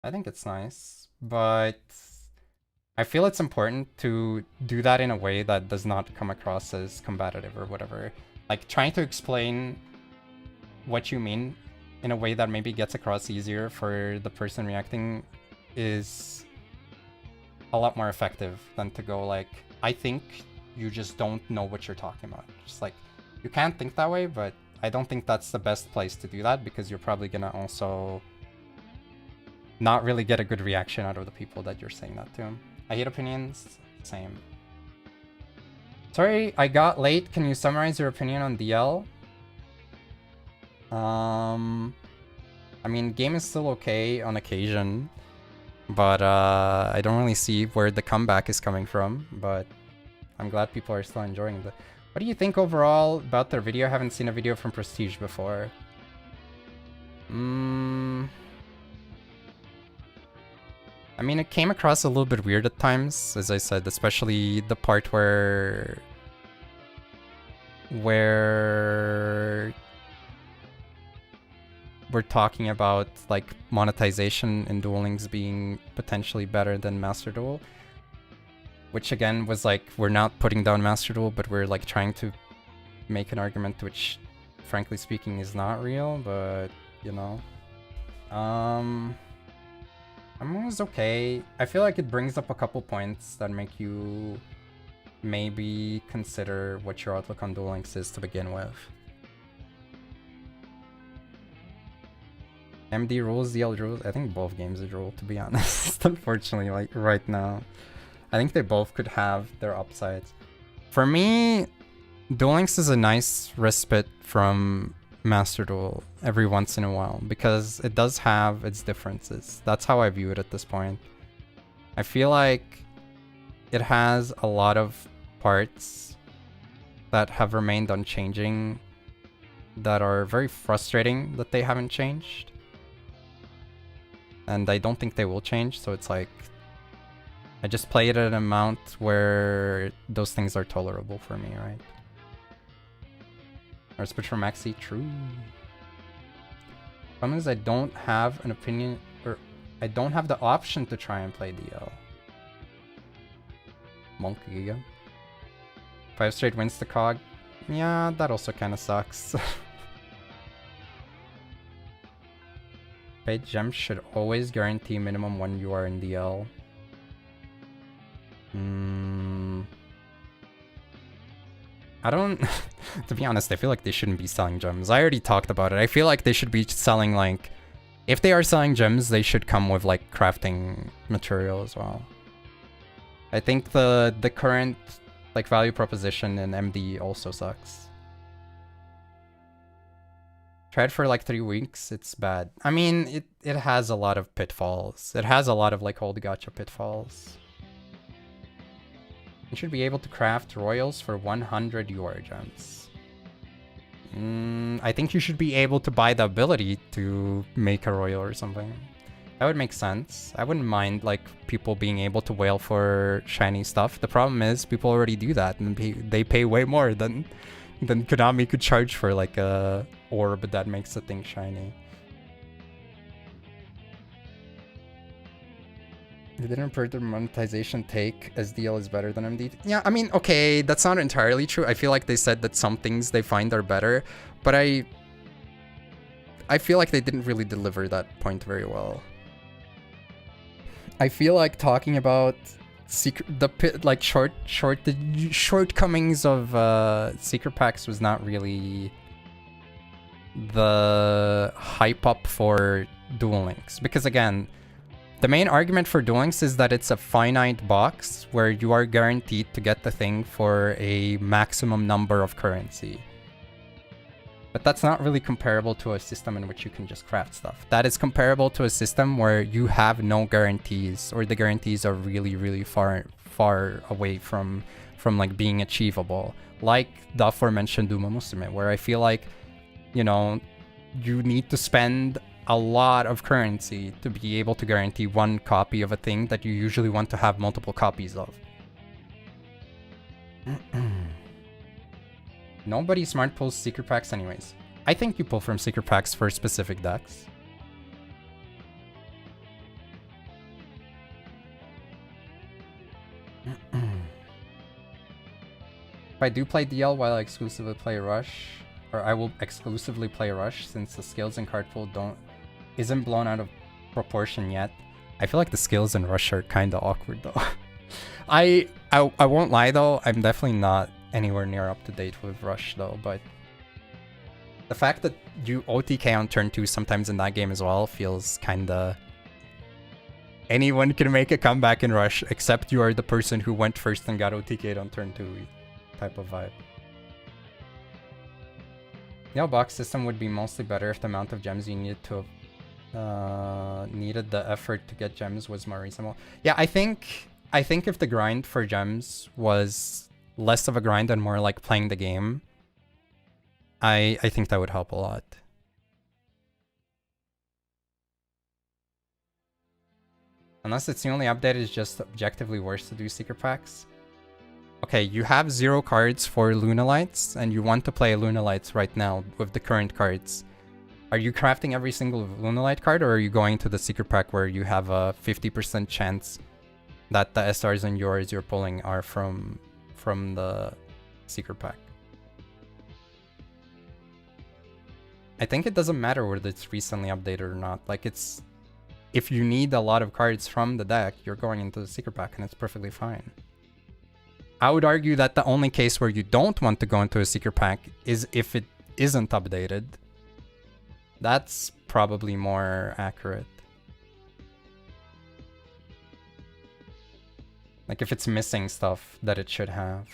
I think it's nice, but I feel it's important to do that in a way that does not come across as combative or whatever. Like trying to explain what you mean in a way that maybe gets across easier for the person reacting is a lot more effective than to go like, I think you just don't know what you're talking about. Just like, you can't think that way, but I don't think that's the best place to do that, because you're probably gonna also not really get a good reaction out of the people that you're saying that to. I hate opinions, same. Sorry, I got late. Can you summarize your opinion on DL? I mean, game is still okay on occasion, but I don't really see where the comeback is coming from, but I'm glad people are still enjoying it. What do you think overall about their video? I haven't seen a video from Prestige before. I mean, it came across a little bit weird at times, as I said, especially the part where we're talking about like monetization in Duel Links being potentially better than Master Duel, which again was like, we're not putting down Master Duel, but we're like trying to make an argument which, frankly speaking, is not real, but you know. I mean, it was okay. I feel like it brings up a couple points that make you maybe consider what your outlook on Duel Links is to begin with. MD rules, DL rules. I think both games are rule, to be honest. Unfortunately, like right now. I think they both could have their upsides. For me, Duel Links is a nice respite from Master Duel every once in a while, because it does have its differences. That's how I view it at this point. I feel like it has a lot of parts that have remained unchanging that are very frustrating that they haven't changed. And I don't think they will change, so it's like, I just play it at an amount where those things are tolerable for me, right? Or switch from Maxx C, true. Problem is I don't have an opinion, or I don't have the option to try and play DL. Monk Giga. 5 straight wins to Cog. Yeah, that also kind of sucks. Paid gems should always guarantee minimum 1 UR in DL. I don't... to be honest, I feel like they shouldn't be selling gems. I already talked about it. I feel like they should be selling, like... If they are selling gems, they should come with, like, crafting material as well. I think the current, like, value proposition in MD also sucks. Tried for, like, 3 weeks. It's bad. I mean, it has a lot of pitfalls. It has a lot of, like, old gacha pitfalls. You should be able to craft royals for 100 UR gems. I think you should be able to buy the ability to make a royal or something. That would make sense. I wouldn't mind like people being able to whale for shiny stuff. The problem is people already do that, and they pay way more than Konami could charge for like a orb that makes a thing shiny. They didn't report their monetization take as DL is better than MD. Yeah, I mean, okay, that's not entirely true. I feel like they said that some things they find are better, but I feel like they didn't really deliver that point very well. I feel like talking about the shortcomings of secret packs was not really the hype up for Duel Links, because again, the main argument for Duel Links is that it's a finite box where you are guaranteed to get the thing for a maximum number of currency. But that's not really comparable to a system in which you can just craft stuff. That is comparable to a system where you have no guarantees, or the guarantees are really, really far away from like being achievable. Like the aforementioned Duma Musume, where I feel like, you know, you need to spend a lot of currency to be able to guarantee one copy of a thing that you usually want to have multiple copies of. Nobody smart pulls secret packs anyways. I think you pull from secret packs for specific decks. If I do play DL while I exclusively play Rush, or I will exclusively play Rush since the skills in card pool isn't blown out of proportion yet. I feel like the skills in Rush are kinda awkward though. I won't lie though, I'm definitely not anywhere near up to date with Rush though, but the fact that you OTK on turn 2 sometimes in that game as well feels kinda... Anyone can make a comeback in Rush except you are the person who went first and got OTK'd on turn 2 type of vibe. The box system would be mostly better if the amount of gems you needed to needed the effort to get gems was more reasonable. Yeah, I think if the grind for gems was less of a grind and more like playing the game, I think that would help a lot. Unless it's the only update is just objectively worse to do secret packs. Okay, you have 0 cards for Lunalights, and you want to play Lunalights right now with the current cards. Are you crafting every single Lunalight card, or are you going to the secret pack where you have a 50% chance that the SRs and yours you're pulling are from the secret pack? I think it doesn't matter whether it's recently updated or not. Like, it's... If you need a lot of cards from the deck, you're going into the secret pack, and it's perfectly fine. I would argue that the only case where you don't want to go into a secret pack is if it isn't updated. That's probably more accurate. Like if it's missing stuff that it should have.